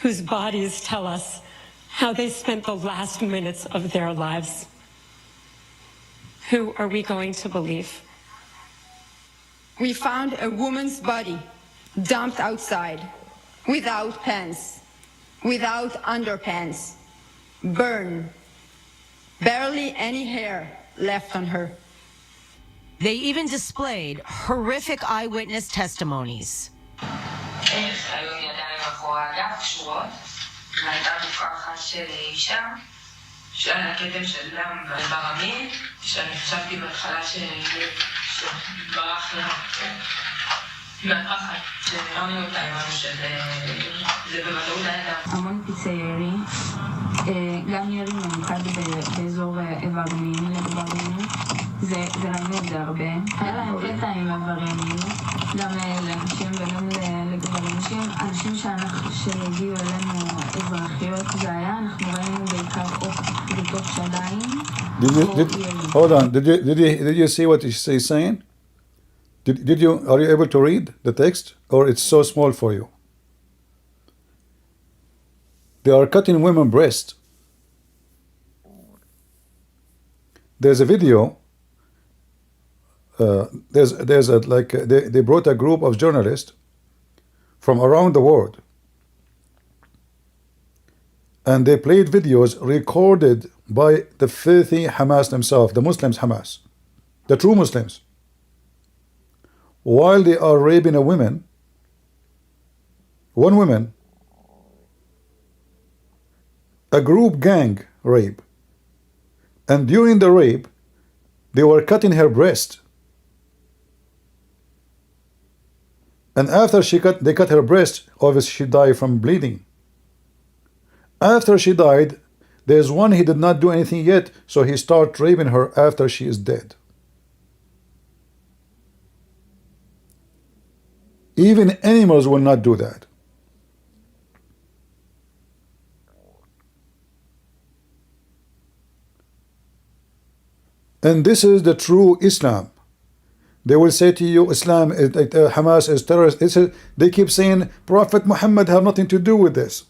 whose bodies tell us how they spent the last minutes of their lives? Who are we going to believe? We found a woman's body dumped outside, without pants, without underpants, burned, barely any hair left on her. They even displayed horrific eyewitness testimonies. שעל הכתם של דם ברמי, שאני חשבתי בהתחלה שברח לה מהפחד, שראינו אותה, אמרנו שזה בוודאות היה דם. המון פצעי ירי, גם ירי ממוקד באזור איבר מין לגברים, זה ראינו את זה הרבה. היה להם קטע עם איברים מין, גם לנשים וגם לגברים. אנשים שהגיעו אלינו אזרחיות, זה היה, אנחנו ראינו בעיקר אוף בתוך שדיים. Hold on, did you see what he's saying? Are you able to read the text, or it's so small for you? They are cutting women's breasts. There's a video. They brought a group of journalists from around the world, and they played videos recorded by the filthy Hamas themselves, the Muslims Hamas, the true Muslims, while they are raping one woman, a group gang rape, and during the rape they were cutting her breast, and after they cut her breast, obviously she died from bleeding. After she died, there's one, he did not do anything yet, so he started raping her after she is dead. Even animals will not do that. And this is the true Islam. They will say to you, Islam, Hamas is terrorist. They keep saying, Prophet Muhammad have nothing to do with this.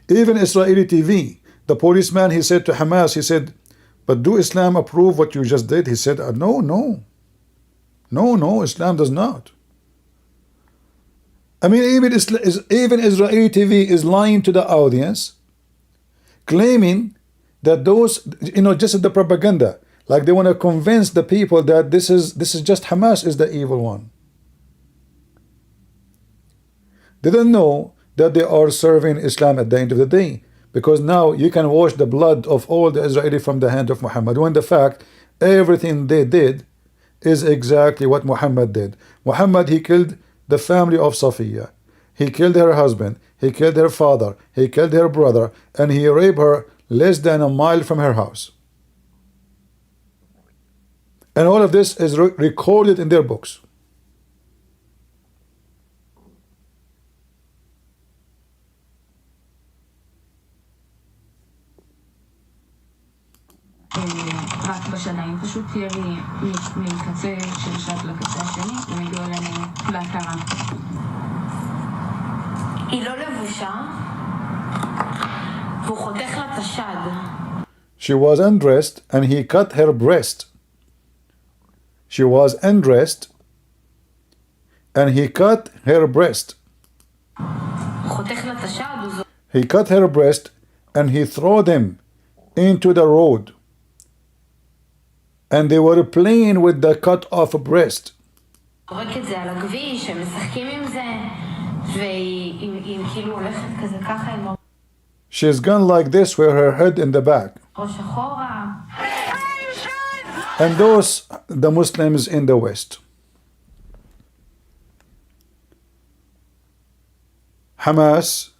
Even Israeli TV, the policeman, he said to Hamas, he said, But do Islam approve what you just did? He said, no, no. No, no, Islam does not. I mean, even Israeli TV is lying to the audience, claiming that those, just the propaganda, like they want to convince the people that this is just Hamas is the evil one. They don't know that they are serving Islam at the end of the day, because now you can wash the blood of all the Israeli from the hand of Muhammad, when the fact everything they did is exactly what Muhammad did. Muhammad, he killed the family of Safiya. He killed her husband. He killed her father. He killed her brother. And he raped her less than a mile from her house. And all of this is recorded in their books. רק בשנאים, פשוט ירי מקצה של שט לקצה השני, והם הגיעו אלינו בהכרה. היא לא לבושה, והוא חותך לה את השד. She was undressed and he cut her breast. She was undressed and he cut her breast. הוא חותך לה את השד. He cut her breast and he threw them into the road. And they were playing with the cut off breast. זורק את זה על הכביש, הם משחקים עם זה, והיא כאילו הולכת כזה ככה עם She's gone like this with her head in the back. ראש אחורה. And those, the Muslims in the West. Hamas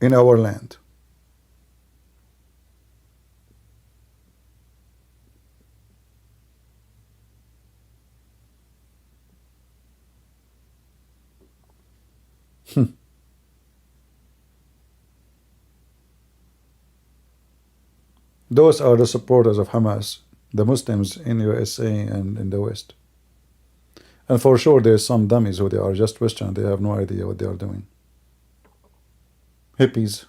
in our land. Those are the supporters of Hamas, the Muslims in USA and in the West. And for sure there's some dummies who they are just Western, they have no idea what they are doing. Hippies.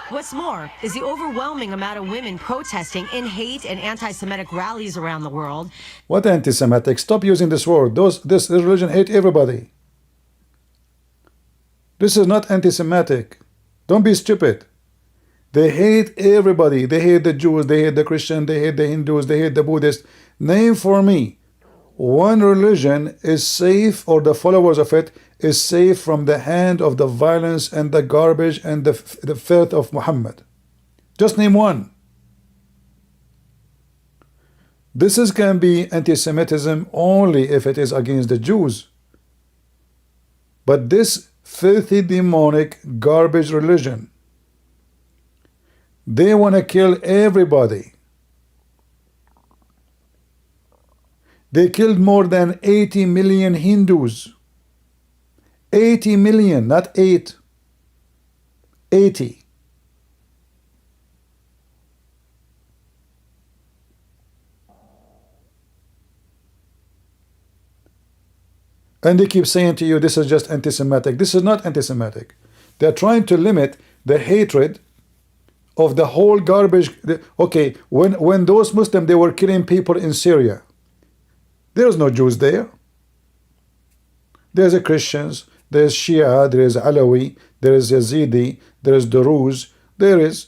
What's more is the overwhelming amount of women protesting in hate and anti-Semitic rallies around the world. What anti-Semitic? Stop using this word. This religion hate everybody. This is not anti-Semitic. Don't be stupid. They hate everybody. They hate the Jews, they hate the Christians, they hate the Hindus, they hate the Buddhists. Name for me one religion is safe, or the followers of it is safe from the hand of the violence and the garbage and the filth of Muhammad. Just name one. This can be anti-Semitism only if it is against the Jews. But this filthy, demonic, garbage religion, they want to kill everybody. They killed more than 80 million Hindus. 80 million, not 8. 80. And they keep saying to you, this is just anti-Semitic. This is not anti-Semitic. They're trying to limit the hatred of the whole garbage. Okay, when those Muslims, they were killing people in Syria, there's no Jews there. There's a Christians, there's Shia, there is Alawi, there is Yazidi, there is Druze, there is,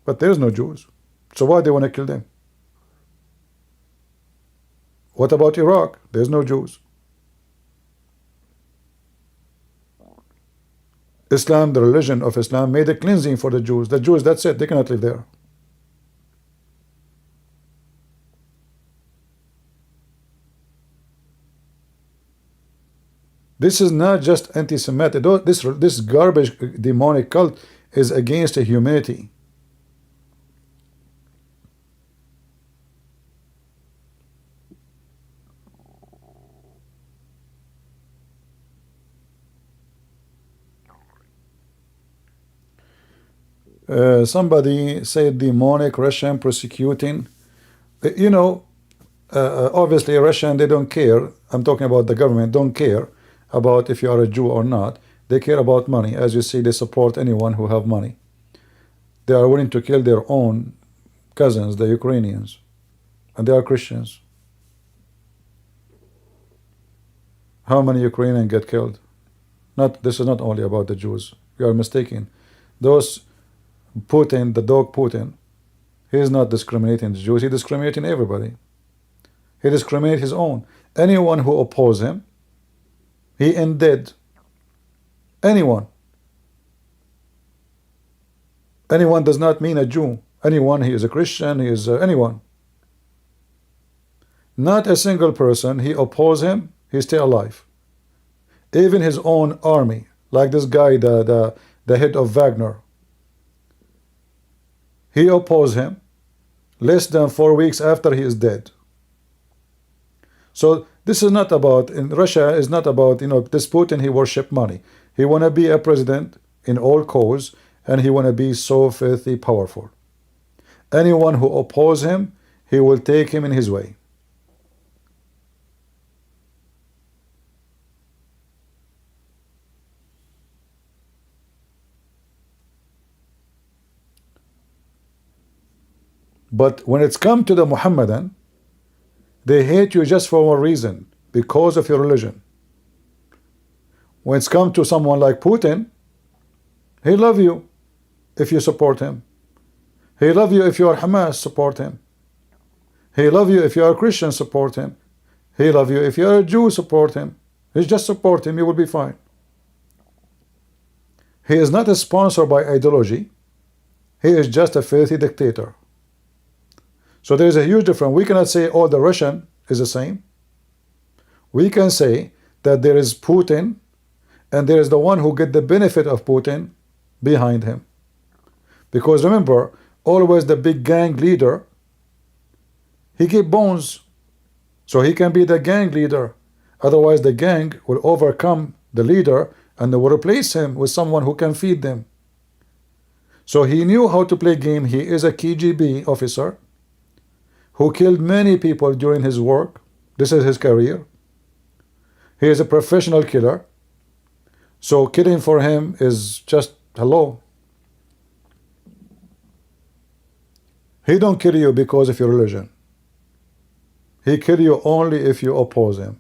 but there's no Jews. So why they want to kill them? What about Iraq? There's no Jews. Islam, the religion of Islam, made a cleansing for the Jews. The Jews, that's it, they cannot live there. This is not just anti-Semitic. This garbage demonic cult is against humanity. Somebody said demonic Russian prosecuting. Obviously Russian, they don't care. I'm talking about the government, don't care about if you are a Jew or not. They care about money. As you see, they support anyone who have money. They are willing to kill their own cousins, the Ukrainians, and they are Christians. How many Ukrainians get killed? This is not only about the Jews. You are mistaken. Those Putin, the dog Putin, he is not discriminating the Jews. He is discriminating everybody. He discriminates his own. Anyone who opposes him, he indeed. Anyone. Anyone does not mean a Jew. Anyone, he is a Christian, he is anyone. Not a single person, he opposes him, he's still alive. Even his own army, like this guy, the head of Wagner, he opposed him less than 4 weeks after he is dead. So this is not about, in Russia is not about, this Putin, he worship money. He want to be a president in all cause, and he want to be so filthy powerful. Anyone who opposes him, he will take him in his way. But when it's come to the Muhammadan, they hate you just for one reason, because of your religion. When it's come to someone like Putin, he love you if you support him. He love you if you are Hamas, support him. He love you if you are a Christian, support him. He love you if you are a Jew, support him. He just support him, you will be fine. He is not a sponsor by ideology. He is just a filthy dictator. So there is a huge difference. We cannot say all the Russian is the same. We can say that there is Putin, and there is the one who get the benefit of Putin behind him. Because remember, always the big gang leader, he give bones, so he can be the gang leader. Otherwise the gang will overcome the leader, and they will replace him with someone who can feed them. So he knew how to play game. He is a KGB officer who killed many people during his work. This is his career. He is a professional killer. So killing for him is just hello. He don't kill you because of your religion. He kill you only if you oppose him.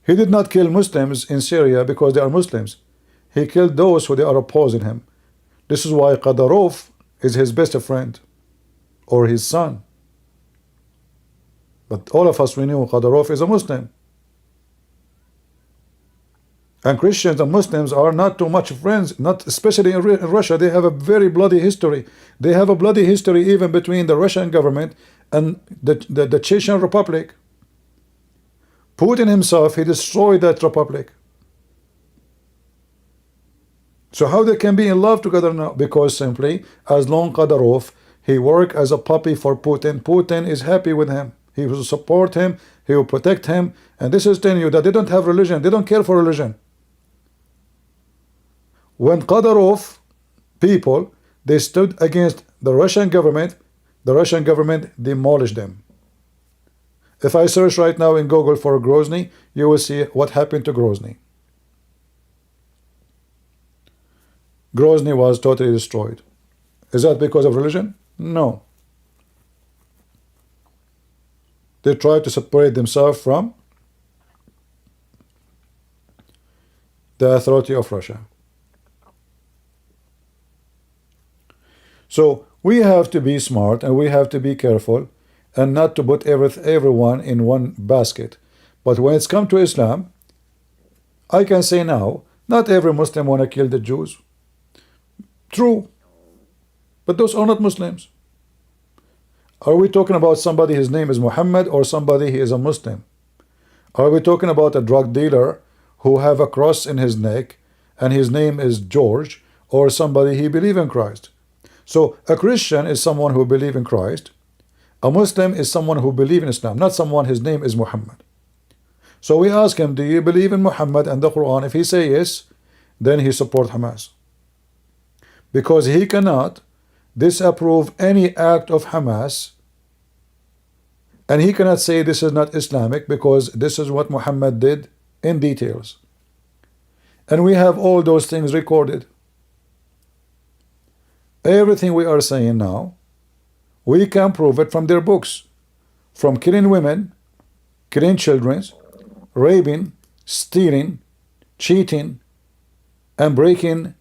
He did not kill Muslims in Syria because they are Muslims. He killed those who they are opposing him. This is why Qadarov is his best friend, or his son. But all of us, we knew Qadarov is a Muslim. And Christians and Muslims are not too much friends, not especially in Russia. They have a very bloody history. They have a bloody history even between the Russian government and the Chechen Republic. Putin himself, he destroyed that republic. So how they can be in love together now? Because simply, as long Qadarov, he worked as a puppy for Putin. Putin is happy with him. He will support him. He will protect him. And this is telling you that they don't have religion. They don't care for religion. When Qadarov people, they stood against the Russian government demolished them. If I search right now in Google for Grozny, you will see what happened to Grozny. Grozny was totally destroyed. Is that because of religion? No. They tried to separate themselves from the authority of Russia. So we have to be smart and we have to be careful and not to put everyone in one basket. But when it's come to Islam, I can say now, not every Muslim want to kill the Jews. True. But those are not Muslims. Are we talking about somebody, his name is Muhammad, or somebody, he is a Muslim? Are we talking about a drug dealer who have a cross in his neck and his name is George, or somebody he believe in Christ? So a Christian is someone who believe in Christ. A Muslim is someone who believe in Islam, not someone his name is Muhammad. So we ask him, do you believe in Muhammad and the Quran? If he say yes, then he support Hamas. Because he cannot disapprove any act of Hamas, and he cannot say this is not Islamic because this is what Muhammad did in details. And we have all those things recorded. Everything we are saying now, we can prove it from their books. From killing women, killing children, raping, stealing, cheating, and breaking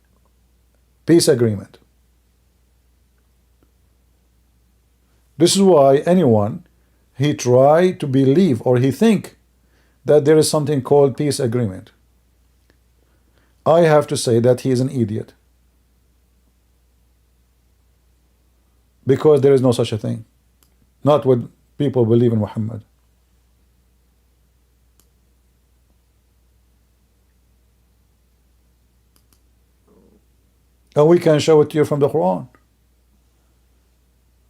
peace agreement. This is why anyone, he try to believe or he think that there is something called peace agreement, I have to say that he is an idiot. Because there is no such a thing. Not when people believe in Muhammad. And we can show it to you from the Quran.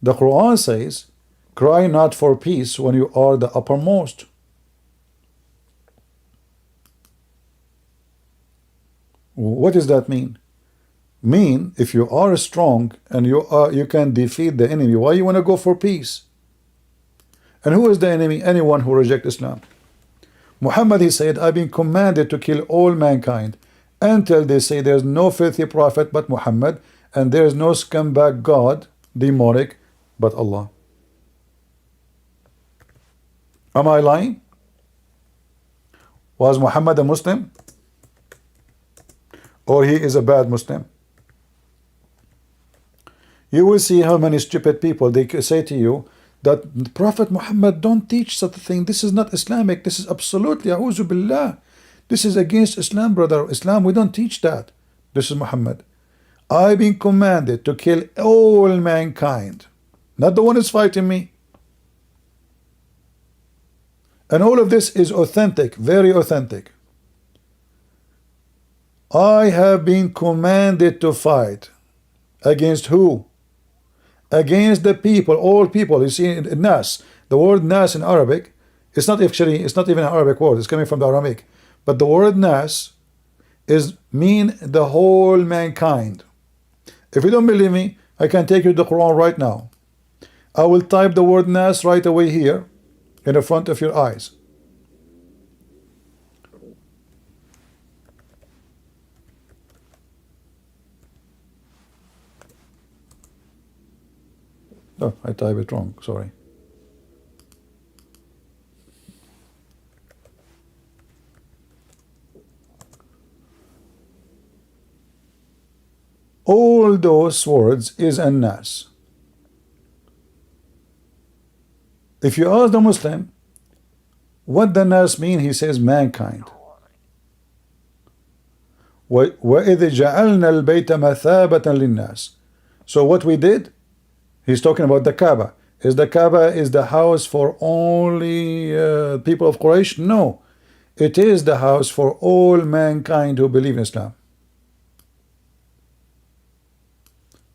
The Quran says, cry not for peace when you are the uppermost. What does that mean? Mean, if you are strong and you can defeat the enemy, why you want to go for peace? And who is the enemy? Anyone who rejects Islam. Muhammad, he said, I've been commanded to kill all mankind until they say there's no filthy prophet but Muhammad, and there's no scumbag God, demonic, but Allah. Am I lying? Was Muhammad a Muslim? Or he is a bad Muslim? You will see how many stupid people, they say to you that Prophet Muhammad don't teach such a thing. This is not Islamic. This is absolutely, a'udhu billah. This is against Islam, brother. Islam, we don't teach that. This is Muhammad. I've been commanded to kill all mankind. Not the one who's fighting me. And all of this is authentic, very authentic. I have been commanded to fight. Against who? Against the people, all people. You see, Nas, the word Nas in Arabic, it's not even an Arabic word, it's coming from the Aramaic. But the word Nas mean the whole mankind. If you don't believe me, I can take you to the Quran right now. I will type the word Nas right away here in the front of your eyes. Oh, I typed it wrong, sorry. All those words is an nas. If you ask the Muslim, what the nas mean? He says mankind. وَإِذْ جَعَلْنَا الْبَيْتَ مَثَابَةً لِلنَّاسِ. So what we did, he's talking about the Kaaba. Is the Kaaba is the house for only people of Quraysh? No. It is the house for all mankind who believe in Islam.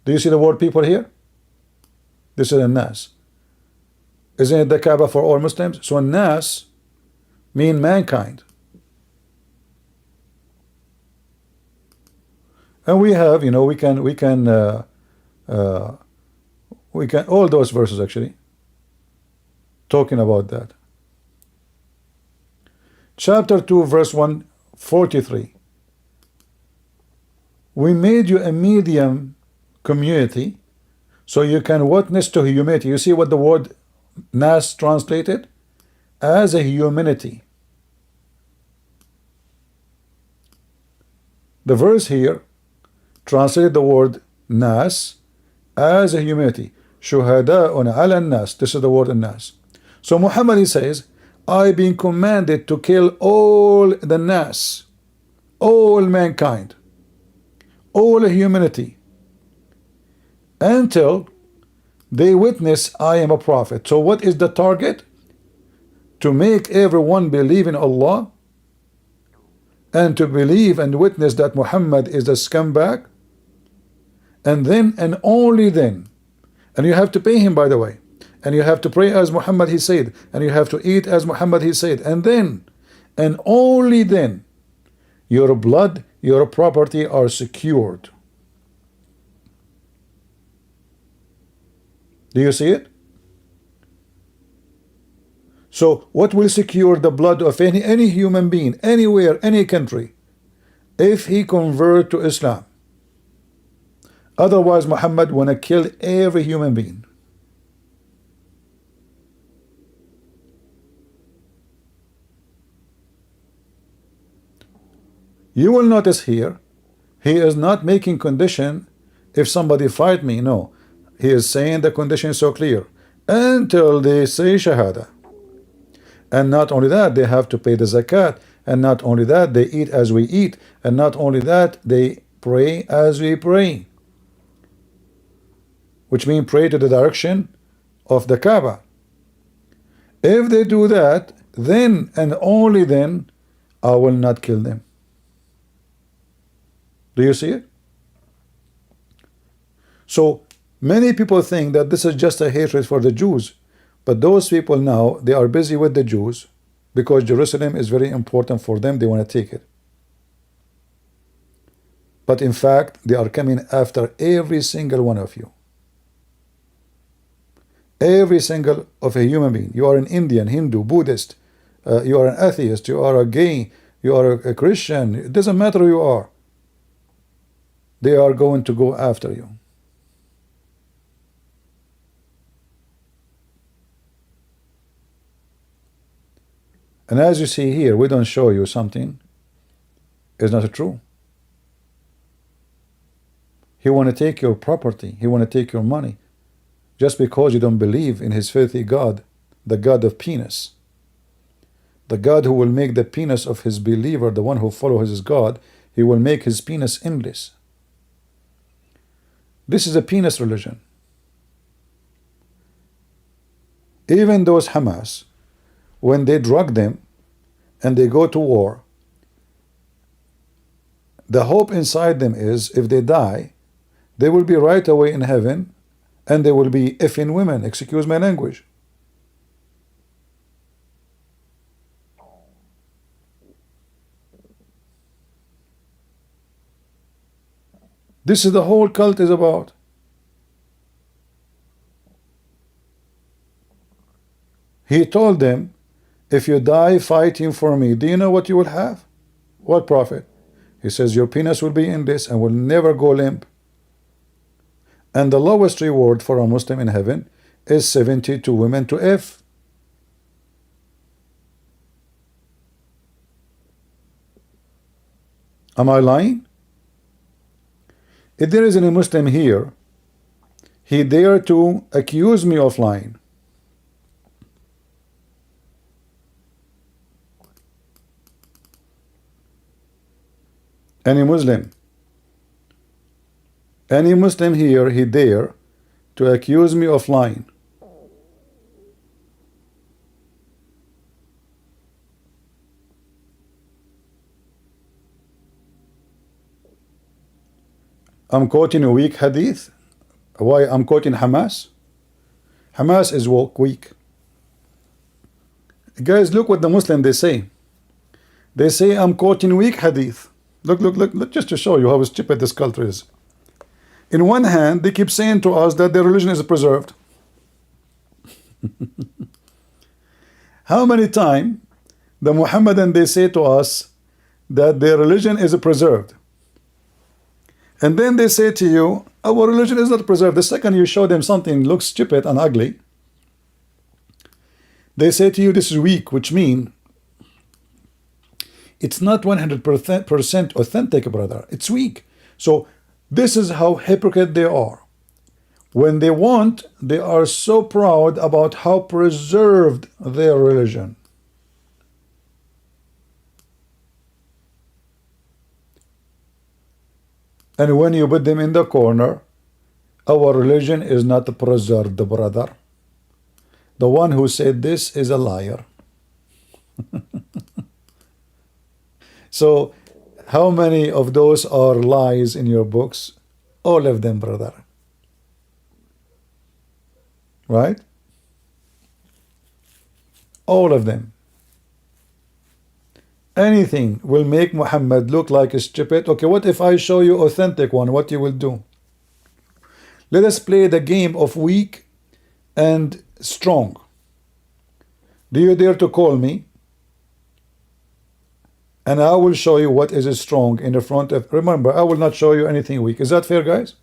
Do you see the word people here? This is a nas. Isn't it the Kaaba for all Muslims? So nas mean mankind. And we have, you know, we can all those verses actually talking about that. Chapter 2 verse 143. We made you a medium community so you can witness to humanity. You see what the word nas translated? As a humanity. The verse here translated the word nas as a humanity. Shuhada'un ala nas. This is the word nas. So Muhammad, he says, I've been commanded to kill all the nas, all mankind, all humanity, until they witness I am a prophet. So what is the target? To make everyone believe in Allah and to believe and witness that Muhammad is a scumbag. And then and only then, and you have to pay him, by the way, and you have to pray as Muhammad he said, and you have to eat as Muhammad he said, and then and only then your blood, your property are secured. Do you see it? So what will secure the blood of any human being, anywhere, any country? if he convert to Islam. Otherwise, Muhammad wanna kill every human being. You will notice here, he is not making condition if somebody fight me. No, he is saying the condition is so clear until they say Shahada. And not only that, they have to pay the zakat. And not only that, they eat as we eat. And not only that, they pray as we pray. Which means pray to the direction of the Kaaba. If they do that, then and only then I will not kill them. Do you see it? So many people think that this is just a hatred for the Jews. But those people now, they are busy with the Jews because Jerusalem is very important for them. They want to take it. But in fact, they are coming after every single one of you. Every single of a human being. You are an Indian, Hindu, Buddhist. You are an atheist. You are a gay. You are a Christian. It doesn't matter who you are. They are going to go after you. And as you see here, we don't show you something is not true. He want to take your property. He want to take your money. Just because you don't believe in his filthy God, the God of penis. The God who will make the penis of his believer, the one who follows his God, he will make his penis endless. This is a penis religion. Even those Hamas, when they drug them and they go to war, the hope inside them is if they die, they will be right away in heaven and they will be effing women, excuse my language. This is the whole cult is about. He told them, if you die fighting for me, do you know what you will have? What profit? He says, your penis will be in this and will never go limp. And the lowest reward for a Muslim in heaven is 72 women to F. Am I lying? If there is any Muslim here, he dare to accuse me of lying. Any Muslim here, he dare to accuse me of lying. I'm quoting a weak hadith. Why I'm quoting Hamas? Hamas is weak. Guys, look what the Muslim they say. They say I'm quoting weak hadith. Look, just to show you how stupid this culture is. In one hand, they keep saying to us that their religion is preserved. How many times the Muhammadan they say to us that their religion is preserved? And then they say to you, our religion is not preserved. The second you show them something looks stupid and ugly, they say to you this is weak, which means it's not 100% authentic, brother. It's weak. So this is how hypocrite they are. When they want, they are so proud about how preserved their religion. And when you put them in the corner, our religion is not preserved, brother. The one who said this is a liar. So, how many of those are lies in your books? All of them, brother. Right? All of them. Anything will make Muhammad look like a stupid. Okay, what if I show you authentic one? What you will do? Let us play the game of weak and strong. Do you dare to call me? and I will show you what is strong in the front of. Remember, I will not show you anything weak. Is that fair, guys?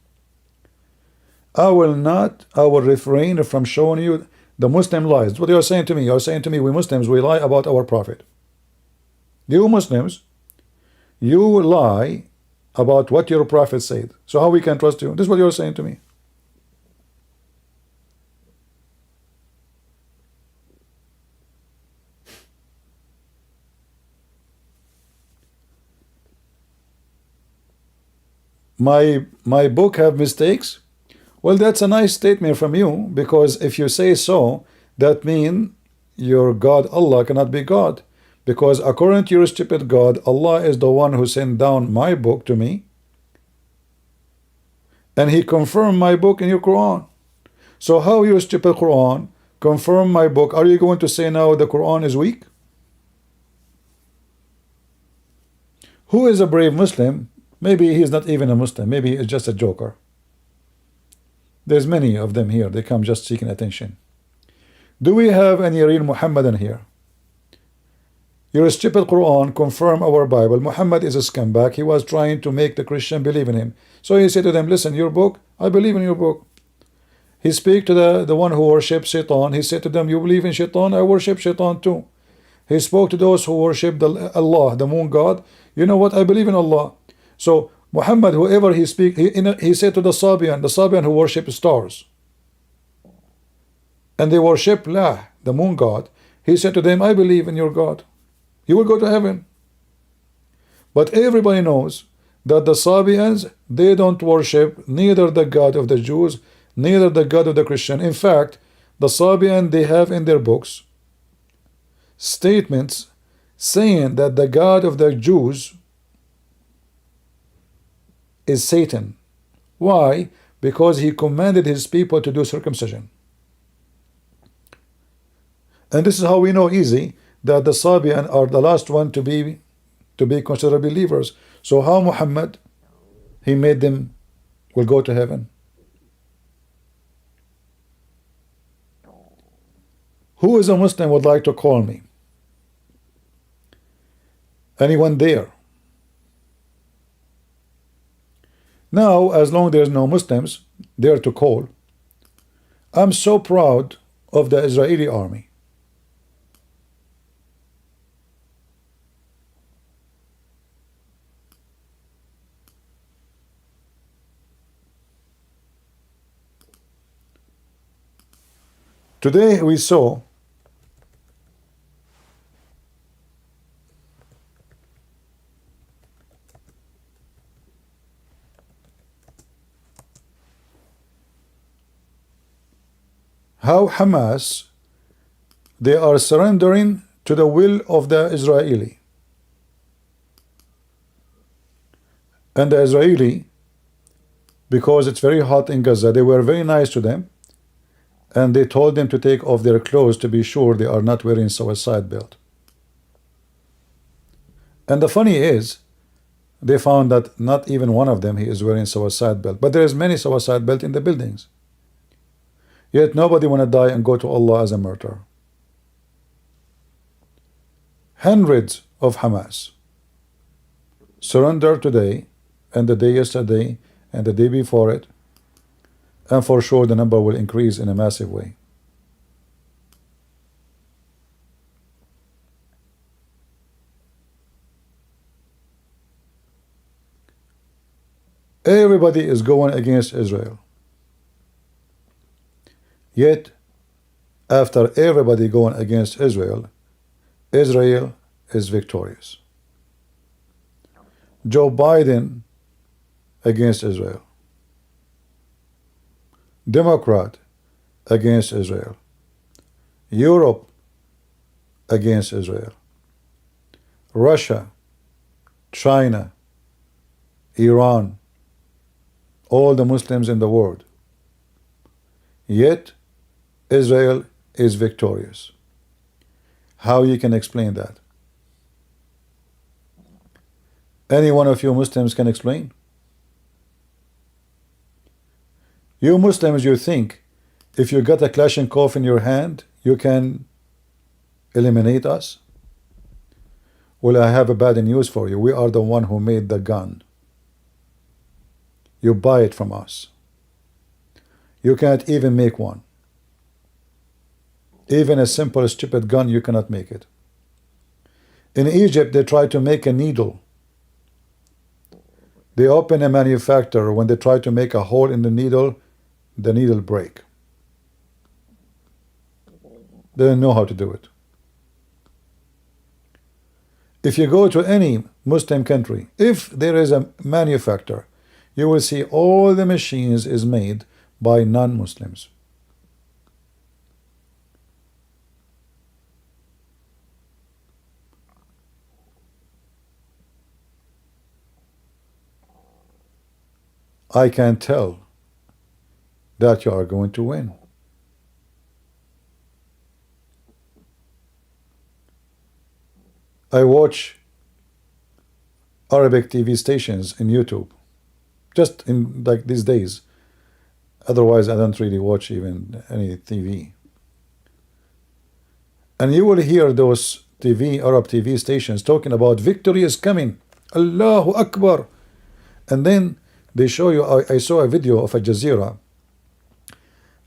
I will refrain from showing you the Muslim lies. What you are saying to me? You are saying to me, we Muslims, we lie about our Prophet. You Muslims, you lie about what your Prophet said. So how we can trust you? This is what you are saying to me. My book have mistakes? Well, that's a nice statement from you, because if you say so, that means your God Allah cannot be God, because according to your stupid God, Allah is the one who sent down my book to me, and he confirmed my book in your Quran. So how your stupid Quran confirm my book? Are you going to say now the Quran is weak? Who is a brave Muslim? Maybe he's not even a Muslim. Maybe he's just a joker. There's many of them here. They come just seeking attention. Do we have any real Muhammadan here? Your stupid Quran confirm our Bible. Muhammad is a scumbag. He was trying to make the Christian believe in him. So he said to them, listen, your book, I believe in your book. He speak to the one who worships Shaitan. He said to them, you believe in Shaitan? I worship Shaitan too. He spoke to those who worship Allah, the moon god. You know what? I believe in Allah. So Muhammad, whoever he speak, he said to the Sabian who worship stars, and they worship Lah, the moon god. He said to them, I believe in your God. You will go to heaven. But everybody knows that the Sabians, they don't worship neither the God of the Jews, neither the God of the Christian. In fact, the Sabian, they have in their books statements saying that the God of the Jews is Satan. Why? Because he commanded his people to do circumcision. And this is how we know easy that the Sabian are the last one to be considered believers. So how Muhammad, he made them will go to heaven? Who is a Muslim would like to call me? Anyone there? Now, as long as there's no Muslims there to call, I'm so proud of the Israeli army. Today we saw how Hamas, they are surrendering to the will of the Israeli. And the Israeli, because it's very hot in Gaza, they were very nice to them, and they told them to take off their clothes to be sure they are not wearing suicide belt. And the funny is, they found that not even one of them he is wearing suicide belt, but there is many suicide belt in the buildings. Yet nobody want to die and go to Allah as a martyr. Hundreds of Hamas surrendered today, and the day yesterday, and the day before it, and for sure the number will increase in a massive way. Everybody is going against Israel. Yet, after everybody going against Israel, Israel is victorious. Joe Biden against Israel. Democrat against Israel. Europe against Israel. Russia, China, Iran, all the Muslims in the world. Yet, Israel is victorious. How you can explain that? Any one of you Muslims can explain? You Muslims, you think if you got a Kalashnikov in your hand, you can eliminate us? Well, I have a bad news for you. We are the one who made the gun. You buy it from us. You can't even make one. Even a simple stupid gun, you cannot make it. In Egypt, they try to make a needle. They open a manufacturer. When they try to make a hole in the needle break. They don't know how to do it. If you go to any Muslim country, if there is a manufacturer, you will see all the machines is made by non-Muslims. I can tell that you are going to win. I watch Arabic TV stations in YouTube, just in like these days. Otherwise, I don't really watch even any TV. And you will hear those Arab TV stations talking about victory is coming. Allahu Akbar. And then they show you, I saw a video of a Jazeera.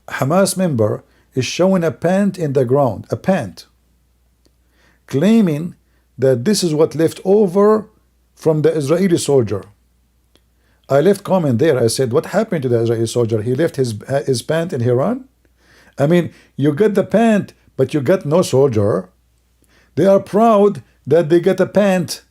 Hamas member is showing a pant in the ground, a pant, claiming that this is what left over from the Israeli soldier. I left comment there. I said, what happened to the Israeli soldier? He left his pant in Iran? I mean, you got the pant, but you got no soldier. They are proud that they get a pant.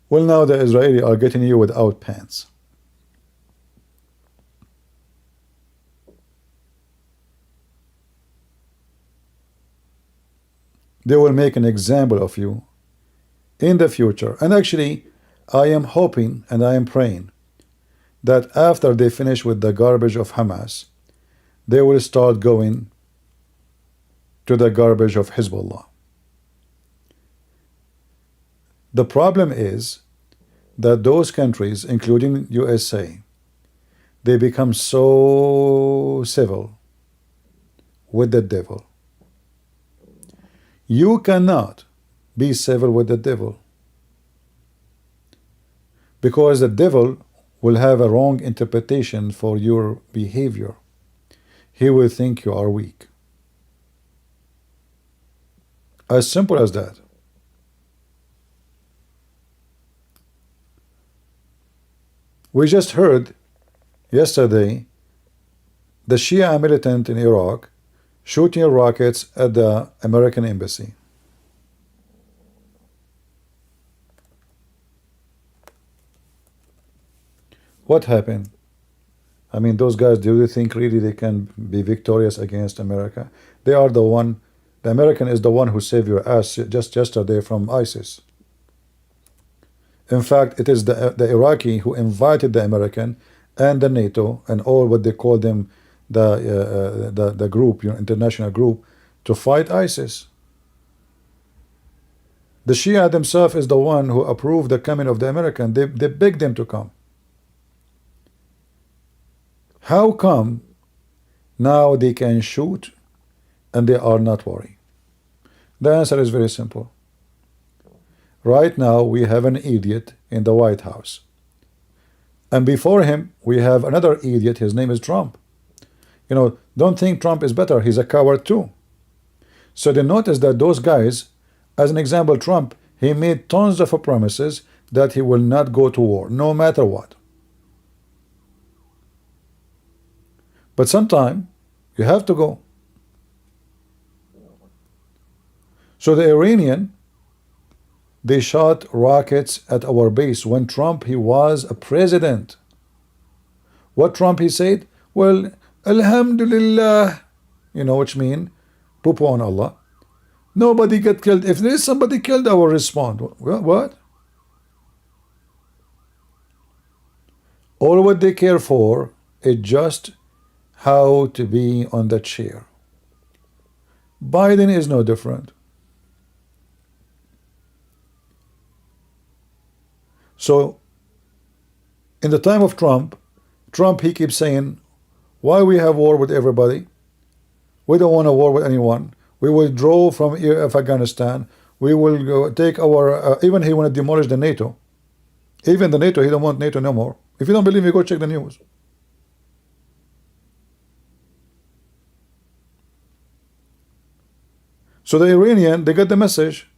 Well, now the Israeli are getting you without pants. They will make an example of you in the future. And actually, I am hoping and I am praying that after they finish with the garbage of Hamas, they will start going to the garbage of Hezbollah. The problem is that those countries, including USA, they become so civil with the devil. You cannot be civil with the devil, because the devil will have a wrong interpretation for your behavior. He will think you are weak. As simple as that. We just heard yesterday the Shia militant in Iraq shooting rockets at the American embassy. What happened? I mean, those guys, do they think really they can be victorious against America? They are the one, the American is the one who saved your ass just yesterday from ISIS. In fact, it is the Iraqi who invited the American and the NATO and all what they call them, the group, international group, to fight ISIS. The Shia themselves is the one who approved the coming of the American. They begged them to come. How come now they can shoot and they are not worried? The answer is very simple. Right now we have an idiot in the White House. And before him we have another idiot, his name is Trump. You know, don't think Trump is better, he's a coward too. So they notice that those guys, as an example, Trump, he made tons of promises that he will not go to war, no matter what. But sometime you have to go. So the Iranian, they shot rockets at our base when Trump, he was a president. What Trump, he said? Well, Alhamdulillah, you know which mean, poo-poo on Allah. Nobody get killed. If there is somebody killed, I will respond. What? All what they care for is just how to be on the chair. Biden is no different. So in the time of Trump, he keeps saying, why we have war with everybody? We don't want a war with anyone. We will withdraw from Afghanistan. We will go take our, even he want to demolish the NATO. Even the NATO, he don't want NATO no more. If you don't believe me, go check the news. So the Iranian, they got the message.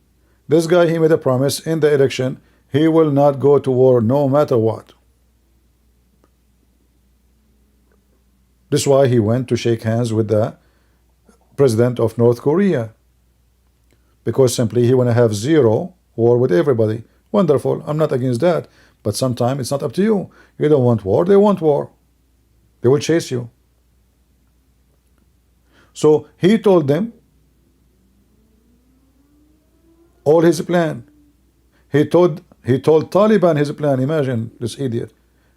This guy, he made a promise in the election. He will not go to war no matter what. This is why he went to shake hands with the president of North Korea. Because simply he want to have zero war with everybody. Wonderful. I'm not against that. But sometimes it's not up to you. You don't want war. They want war. They will chase you. So he told them all his plan. He told Taliban his plan. Imagine this idiot.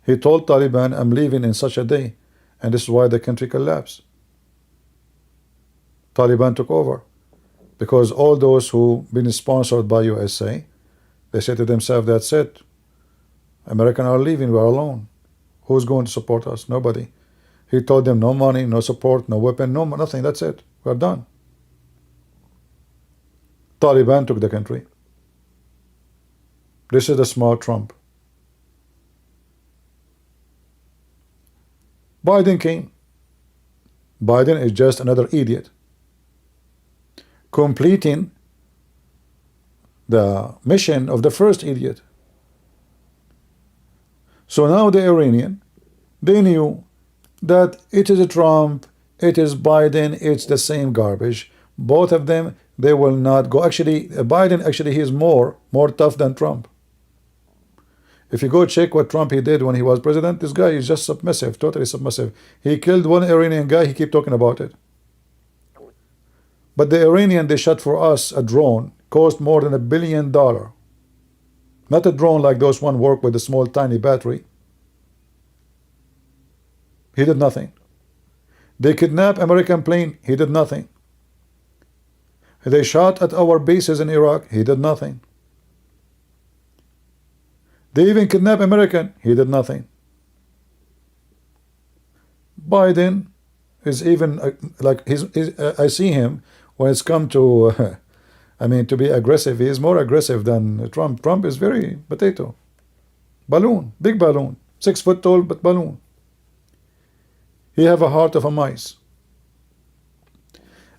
He told Taliban, I'm leaving in such a day. And this is why the country collapsed. Taliban took over. Because all those who been sponsored by USA, they said to themselves, that's it. Americans are leaving, we're alone. Who's going to support us? Nobody. He told them no money, no support, no weapon, no nothing. That's it. We're done. Taliban took the country. This is the smart Trump. Biden came. Biden is just another idiot, completing the mission of the first idiot. So now the Iranian, they knew that it is a Trump, it is Biden, it's the same garbage. Both of them, they will not go. Actually, Biden, actually, he is more tough than Trump. If you go check what Trump he did when he was president, this guy is just submissive, totally submissive. He killed one Iranian guy, he keep talking about it. But the Iranian, they shot for us a drone, cost more than $1 billion. Not a drone like those one work with a small tiny battery. He did nothing. They kidnapped American plane, he did nothing. They shot at our bases in Iraq, he did nothing. They even kidnapped American, he did nothing. Biden is even like I see him when it's come to I mean, to be aggressive, he is more aggressive than Trump. Trump is very potato. Balloon, big balloon, 6 foot tall, but balloon. He have a heart of a mice.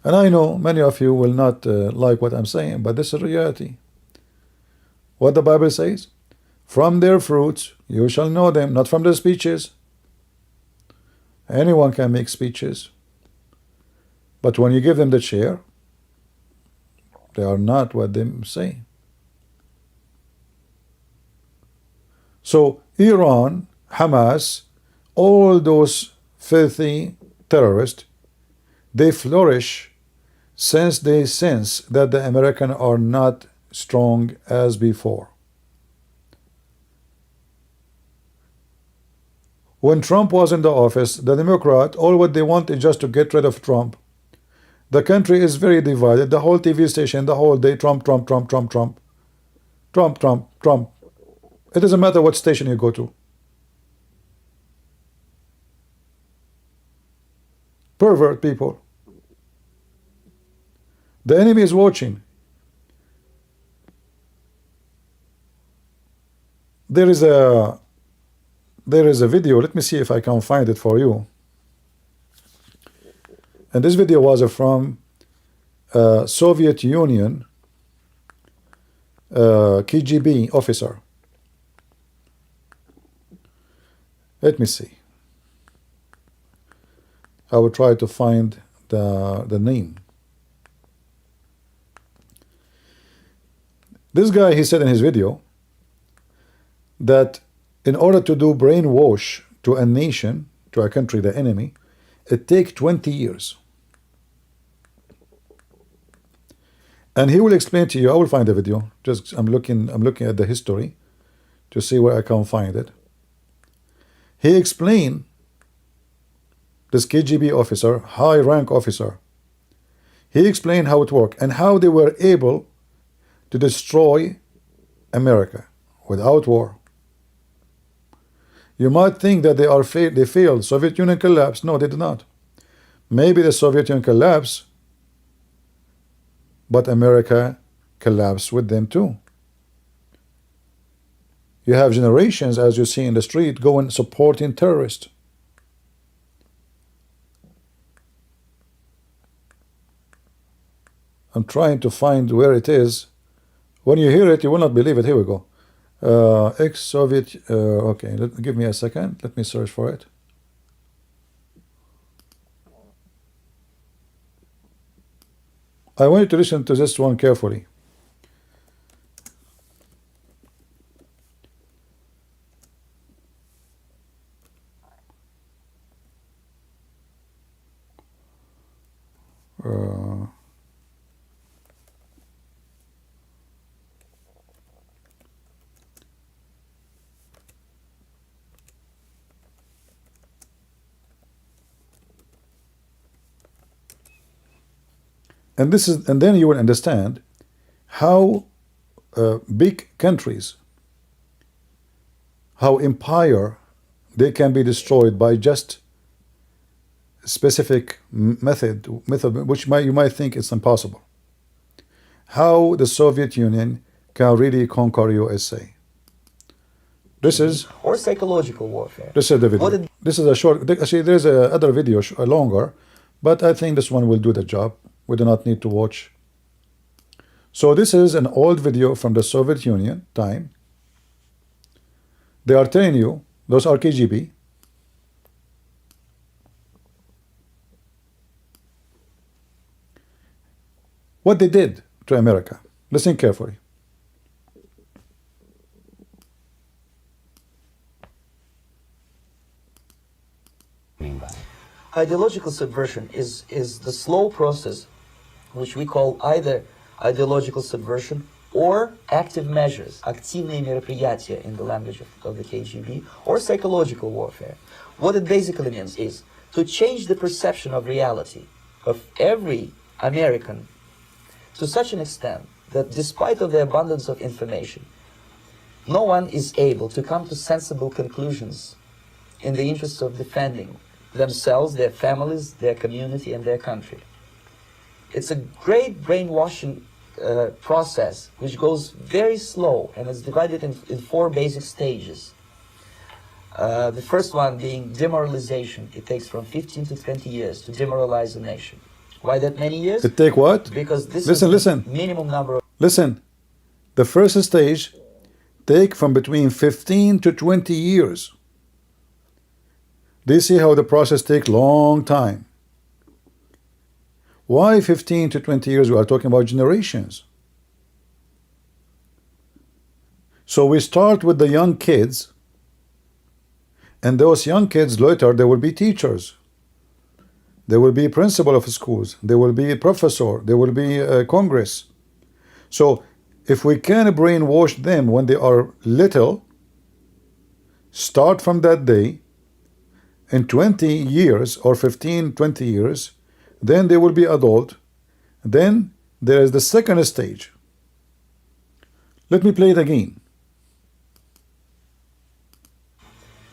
And I know many of you will not like what I'm saying, but this is reality. What the Bible says, from their fruits you shall know them, not from their speeches. Anyone can make speeches. But when you give them the chair, they are not what they say. So Iran, Hamas, all those filthy terrorists, they flourish since they sense that the Americans are not strong as before. When Trump was in the office, the Democrat, all what they want is just to get rid of Trump. The country is very divided. The whole TV station, the whole day, Trump, Trump, Trump, Trump, Trump. Trump, Trump, Trump. It doesn't matter what station you go to. Pervert people. The enemy is watching. There is a video. Let me see if I can find it for you. And this video was from Soviet Union KGB officer. Let me see. I will try to find the name. This guy, he said in his video that in order to do brainwash to a nation, to a country, the enemy, it takes 20 years. And he will explain to you. I will find the video. Just I'm looking at the history to see where I can find it. He explained, this KGB officer, high rank officer, he explained how it worked and how they were able to destroy America without war. You might think that they failed. Soviet Union collapsed. No, they did not. Maybe the Soviet Union collapsed, but America collapsed with them too. You have generations, as you see in the street, going supporting terrorists. I'm trying to find where it is. When you hear it, you will not believe it. Here we go. Ex-Soviet. Okay, give me a second. Let me search for it. I want you to listen to this one carefully. And then you will understand how big countries, how empire, they can be destroyed by just specific method which you might think it's impossible. How the Soviet Union can really conquer USA. This is or psychological warfare. This is the video. This is a short. Actually, there's a other video longer, but I think this one will do the job. We do not need to watch. So this is an old video from the Soviet Union time. They are telling you, those are KGB. What they did to America. Listen carefully. Ideological subversion is the slow process which we call either ideological subversion or active measures, активные мероприятия in the language of the KGB, or psychological warfare. What it basically means is to change the perception of reality of every American to such an extent that despite of the abundance of information, no one is able to come to sensible conclusions in the interest of defending themselves, their families, their community, and their country. It's a great brainwashing process which goes very slow and is divided in 4 basic stages. The first one being demoralization. It takes from 15 to 20 years to demoralize a nation. Why that many years? It take what? Because this listen. is minimum number of... Listen. The first stage take from between 15 to 20 years. Do you see how the process takes long time? Why 15 to 20 years? We are talking about generations. So we start with the young kids, and those young kids later, they will be teachers. They will be principal of schools. They will be a professor. They will be a Congress. So if we can brainwash them when they are little, start from that day, in 20 years or 15, 20 years, then they will be adult. Then there is the second stage. Let me play it again.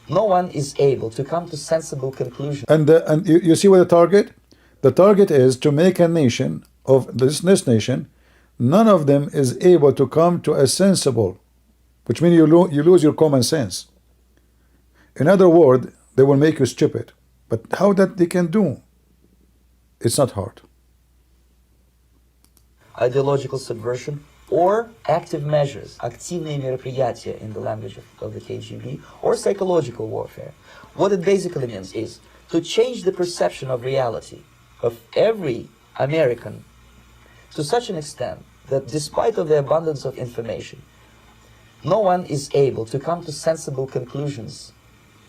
No one is able to come to sensible conclusions. And you see what the target? The target is to make a nation of this nation, none of them is able to come to a sensible, which means you lose your common sense. In other words, they will make you stupid. But how that they can do? It's not hard. Ideological subversion or active measures, активные мероприятия in the language of the KGB, or psychological warfare. What it basically means is to change the perception of reality of every American to such an extent that despite of the abundance of information, no one is able to come to sensible conclusions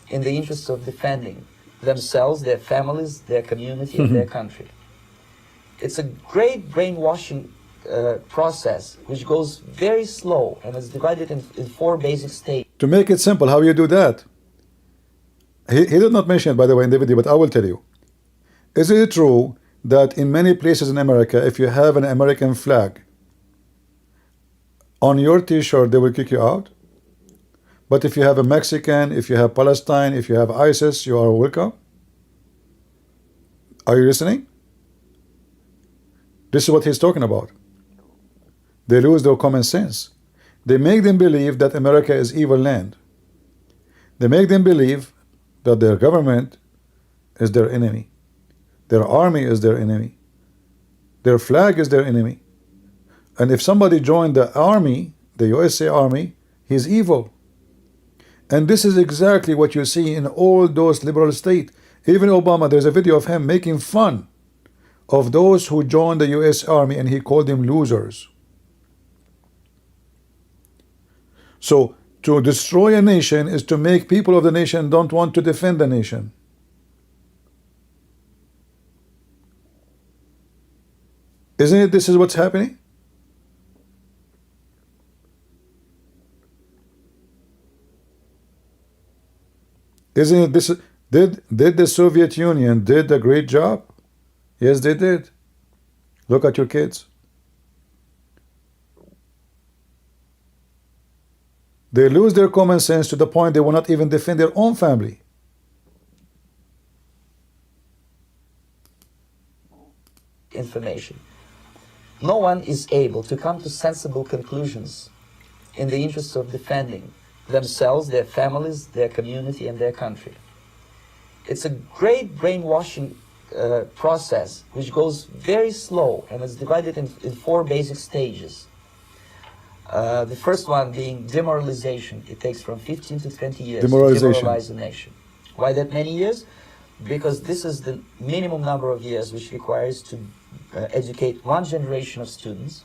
in the interest of defending themselves, their families, their community, and their country. It's a great brainwashing process which goes very slow and is divided in 4 basic stages. To make it simple, how you do that? He did not mention it, by the way, in the video, but I will tell you. Is it true that in many places in America, if you have an American flag on your t-shirt, they will kick you out? But if you have a Mexican, if you have Palestine, if you have ISIS, you are welcome. Are you listening? This is what he's talking about. They lose their common sense. They make them believe that America is evil land. They make them believe that their government is their enemy. Their army is their enemy. Their flag is their enemy. And if somebody joined the army, the USA Army, he's evil. And this is exactly what you see in all those liberal states. Even Obama, there's a video of him making fun of those who joined the US Army, and he called them losers. So to destroy a nation is to make people of the nation don't want to defend the nation. Isn't it this is what's happening? Isn't it this? Did the Soviet Union did a great job? Yes, they did. Look at your kids. They lose their common sense to the point they will not even defend their own family. Information. No one is able to come to sensible conclusions in the interest of defending themselves, their families, their community, and their country. It's a great brainwashing process which goes very slow and is divided in 4 basic stages. The first one being demoralization. It takes from 15 to 20 years to demoralize a nation. Why that many years? Because this is the minimum number of years which requires to educate one generation of students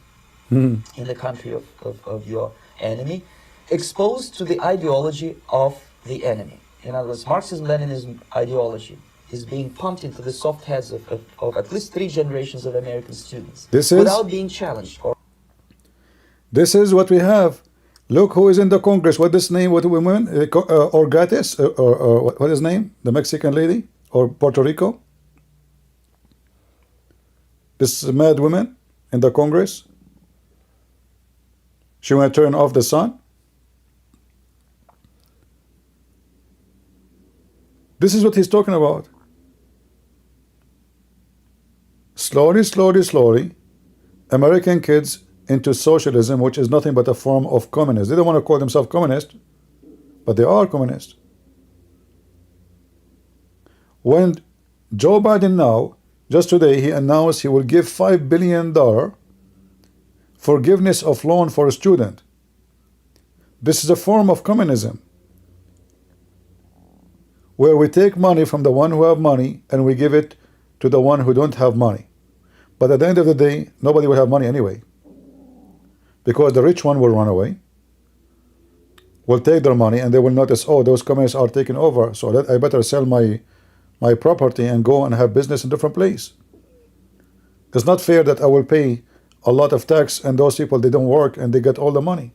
in the country of your enemy, exposed to the ideology of the enemy. In other words, Marxism-Leninism ideology is being pumped into the soft heads of at least 3 generations of American students without being challenged. This is what we have. Look who is in the Congress. What is his name? What woman? Orgatis? Or what is his name? The Mexican lady? Or Puerto Rico? This mad woman in the Congress. She want to turn off the sun. This is what he's talking about. Slowly, American kids into socialism, which is nothing but a form of communism. They don't want to call themselves communist, but they are communist. When Joe Biden now, just today, he announced he will give $5 billion forgiveness of loan for a student. This is a form of communism, where we take money from the one who have money and we give it to the one who don't have money. But at the end of the day, nobody will have money anyway, because the rich one will run away, will take their money, and they will notice, oh, those communists are taking over, so I better sell my property and go and have business in a different place. It's not fair that I will pay a lot of tax and those people, they don't work and they get all the money.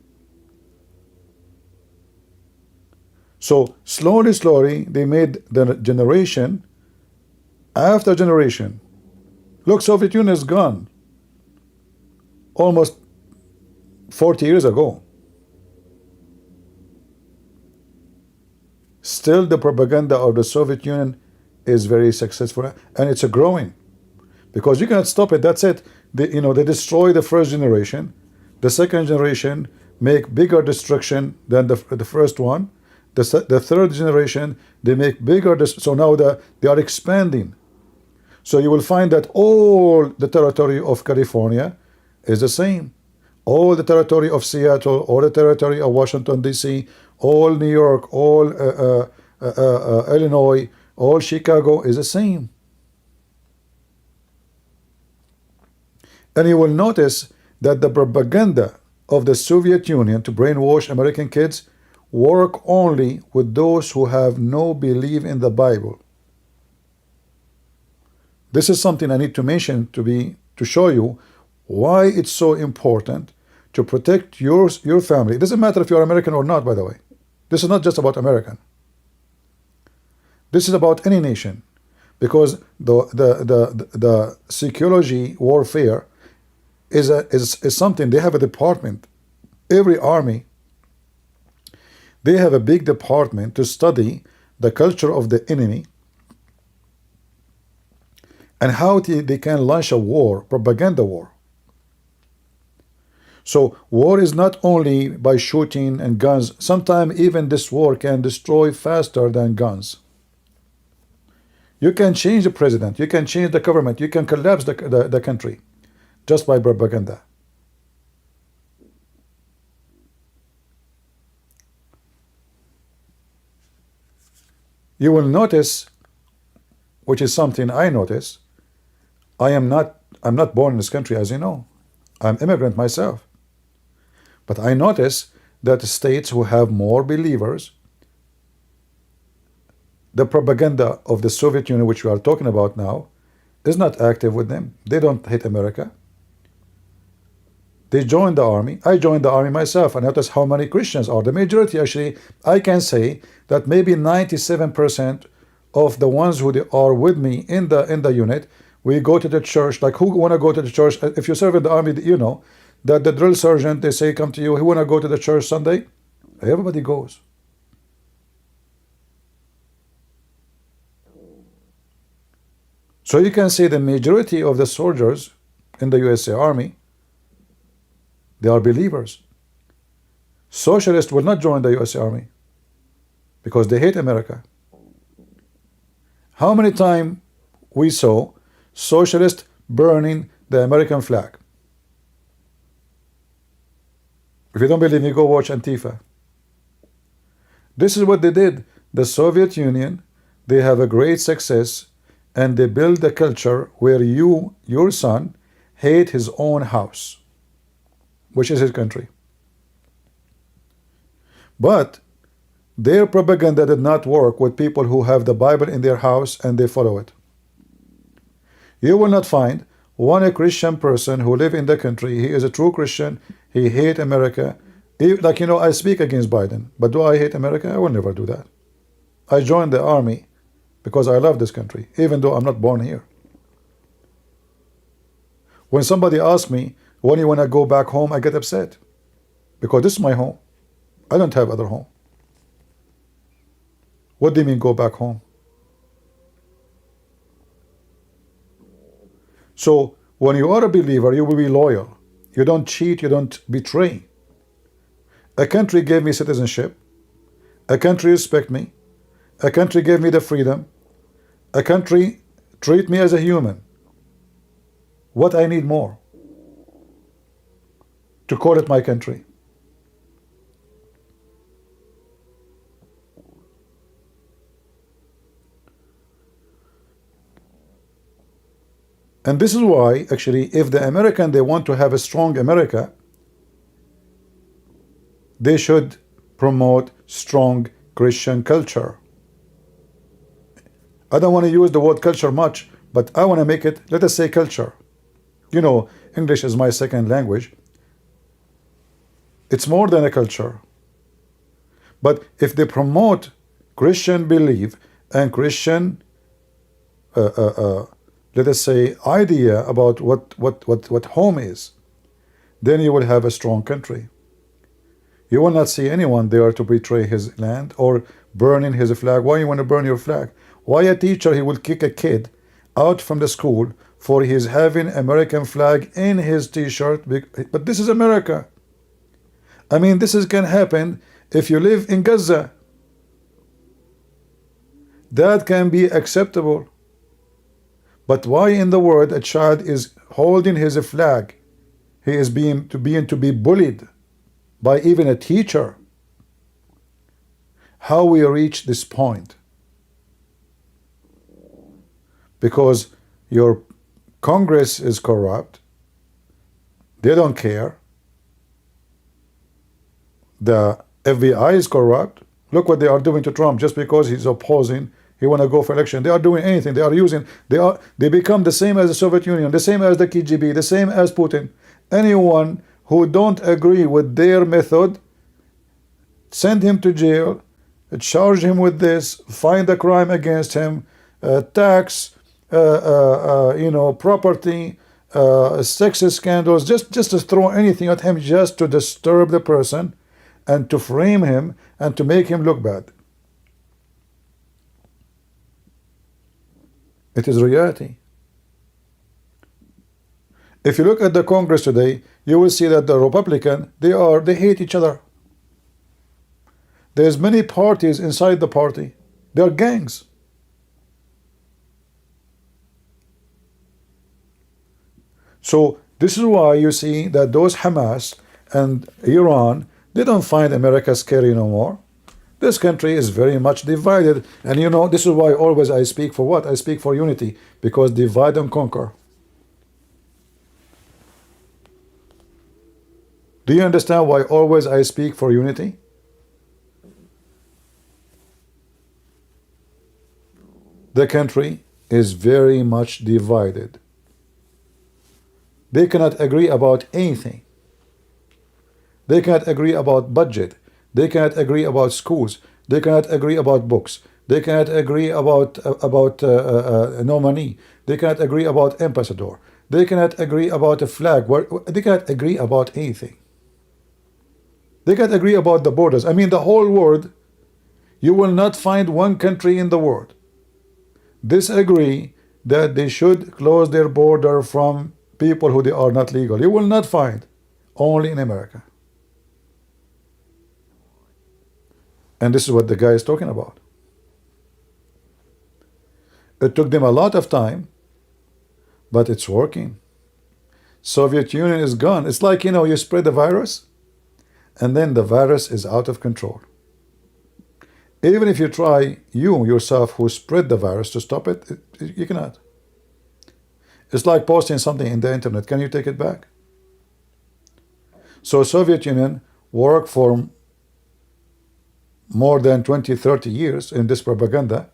So slowly, they made the generation after generation. Look, Soviet Union is gone almost 40 years ago. Still, the propaganda of the Soviet Union is very successful, and it's a growing, because you cannot stop it. That's it. They destroy the first generation. The second generation make bigger destruction than the first one. The third generation, they make bigger. So now they are expanding. So you will find that all the territory of California is the same. All the territory of Seattle, all the territory of Washington, D.C., all New York, all Illinois, all Chicago is the same. And you will notice that the propaganda of the Soviet Union to brainwash American kids work only with those who have no belief in the Bible. This is something I need to mention to show you why it's so important to protect your family. It doesn't matter if you're American or not, by the way. This is not just about American. This is about any nation, because the psychology warfare is something. They have a department. Every army, They have a big department to study the culture of the enemy and how they can launch a war, propaganda war. So war is not only by shooting and guns. Sometimes even this war can destroy faster than guns. You can change the president, you can change the government, you can collapse the country just by propaganda. You will notice, which is something I notice, I'm not born in this country, as you know. I'm immigrant myself. But I notice that states who have more believers, the propaganda of the Soviet Union, which we are talking about now, is not active with them. They don't hate America. They joined the army. I joined the army myself. And notice how many Christians are. The majority, actually, I can say that maybe 97% of the ones who are with me in the unit, we go to the church. Like, who want to go to the church? If you serve in the army, you know that the drill sergeant, they say, come to you, who want to go to the church Sunday? Everybody goes. So you can say the majority of the soldiers in the USA Army, they are believers. Socialists will not join the USA Army because they hate America. How many times we saw socialists burning the American flag? If you don't believe me, go watch Antifa. This is what they did. The Soviet Union, they have a great success, and they build a culture where your son, hate his own house, which is his country. But their propaganda did not work with people who have the Bible in their house and they follow it. You will not find one Christian person who live in the country. He is a true Christian. He hate America. Like, you know, I speak against Biden, but do I hate America? I will never do that. I joined the army because I love this country, even though I'm not born here. When somebody asks me, when you want to go back home, I get upset because this is my home. I don't have other home. What do you mean go back home? So when you are a believer, you will be loyal. You don't cheat, you don't betray. A country gave me citizenship. A country respect me. A country gave me the freedom. A country treat me as a human. What I need more to call it my country? And this is why, actually, if the American, they want to have a strong America, they should promote strong Christian culture. I don't want to use the word culture much, but I want to make it, let us say culture. You know, English is my second language. It's more than a culture. But if they promote Christian belief and Christian, let us say, idea about what home is, then you will have a strong country. You will not see anyone there to betray his land or burning his flag. Why you want to burn your flag? Why a teacher, he will kick a kid out from the school for his having American flag in his t-shirt? But this is America. I mean, this can happen if you live in Gaza. That can be acceptable. But why in the world a child is holding his flag? He is being to be bullied by even a teacher. How we reach this point? Because your Congress is corrupt. They don't care. The FBI is corrupt. Look what they are doing to Trump just because he's opposing. He want to go for election. They are doing anything. They become the same as the Soviet Union, the same as the KGB, the same as Putin. Anyone who don't agree with their method, send him to jail, charge him with this, find a crime against him, tax, property, sex scandals, just to throw anything at him just to disturb the person and to frame him and to make him look bad. It is reality. If you look at the Congress today, you will see that the Republican, they hate each other. There's many parties inside the party. They are gangs. So this is why you see that those Hamas and Iran, they don't find America scary no more. This country is very much divided. And you know, this is why always I speak for what? I speak for unity, because divide and conquer. Do you understand why always I speak for unity? The country is very much divided. They cannot agree about anything. They cannot agree about budget. They cannot agree about schools. They cannot agree about books. They cannot agree about no money. They cannot agree about ambassador. They cannot agree about a flag. They cannot agree about anything. They cannot agree about the borders. I mean, the whole world, you will not find one country in the world disagree that they should close their border from people who they are not legal. You will not find, only in America. And this is what the guy is talking about. It took them a lot of time, but it's working. Soviet Union is gone. It's like, you know, you spread the virus, and then the virus is out of control. Even if you try, you yourself who spread the virus, to stop it, you cannot. It's like posting something in the internet. Can you take it back? So Soviet Union worked for more than 20, 30 years in this propaganda,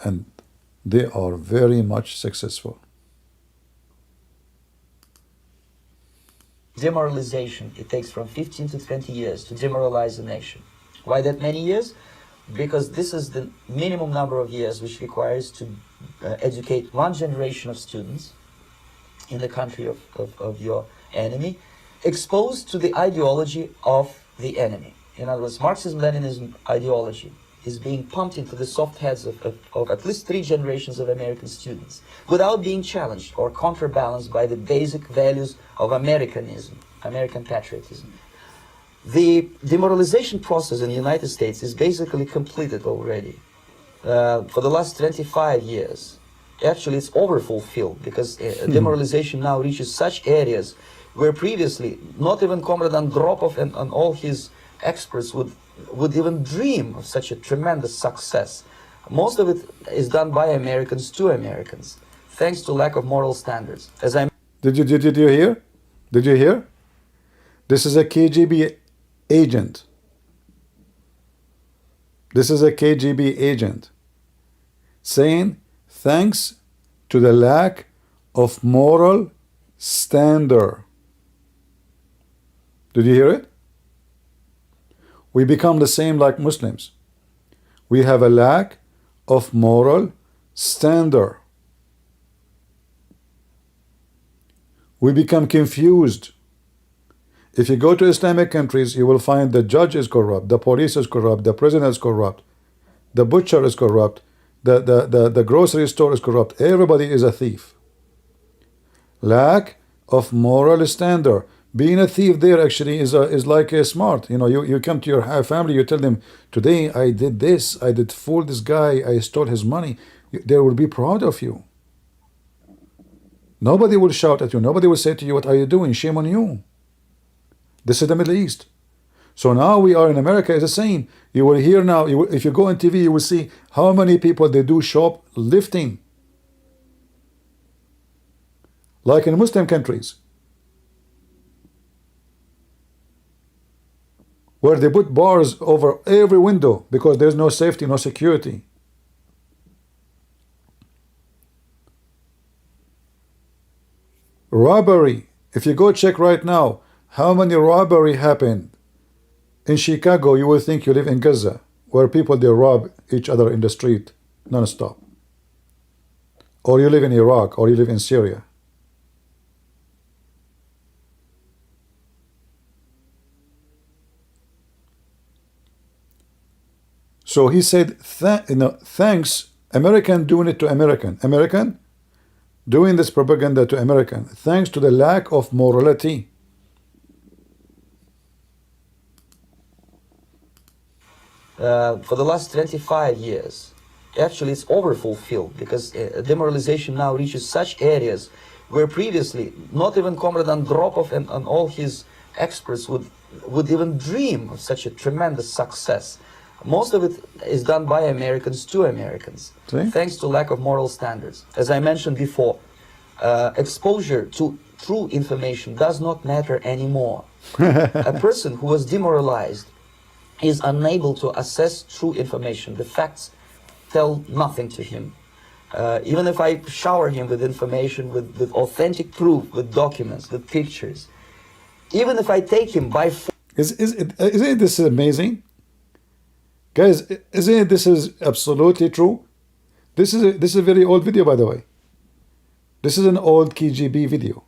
and they are very much successful. Demoralization, it takes from 15 to 20 years to demoralize a nation. Why that many years? Because this is the minimum number of years which requires to educate one generation of students in the country of your enemy, exposed to the ideology of the enemy. In other words, Marxism-Leninism ideology is being pumped into the soft heads of at least 3 generations of American students without being challenged or counterbalanced by the basic values of Americanism, American patriotism. The demoralization process in the United States is basically completed already. For the last 25 years, actually it's overfulfilled, because demoralization now reaches such areas where previously not even Comrade Andropov and all his experts would even dream of such a tremendous success. Most of it is done by Americans to Americans, thanks to lack of moral standards. Did you hear? Did you hear? This is a KGB agent. This is a KGB agent saying, thanks to the lack of moral standard. Did you hear it? We become the same like Muslims. We have a lack of moral standard. We become confused. If you go to Islamic countries, you will find the judge is corrupt, the police is corrupt, the president is corrupt, the butcher is corrupt, the grocery store is corrupt. Everybody is a thief. Lack of moral standard. Being a thief there actually is like a smart. You know, you come to your family, you tell them, today I did this, I did fool this guy, I stole his money. They will be proud of you. Nobody will shout at you. Nobody will say to you, what are you doing? Shame on you. This is the Middle East. So now we are in America, it's the same. You will hear now, if you go on TV, you will see how many people they do shoplifting. Like in Muslim countries, where they put bars over every window because there's no safety, no security. Robbery. If you go check right now, how many robbery happened in Chicago, you will think you live in Gaza, where people they rob each other in the street non-stop. Or you live in Iraq, or you live in Syria. So he said, thanks, American doing it to American doing this propaganda to American, thanks to the lack of morality. For the last 25 years, actually it's overfulfilled because demoralization now reaches such areas where previously not even Comrade Andropov and all his experts would even dream of such a tremendous success. Most of it is done by Americans to Americans, thanks to lack of moral standards. As I mentioned before, exposure to true information does not matter anymore. A person who was demoralized is unable to assess true information. The facts tell nothing to him. Even if I shower him with information, with authentic proof, with documents, with pictures, even if I take him by force. Isn't this amazing? Guys, isn't this is absolutely true? This is a very old video, by the way. This is an old KGB video.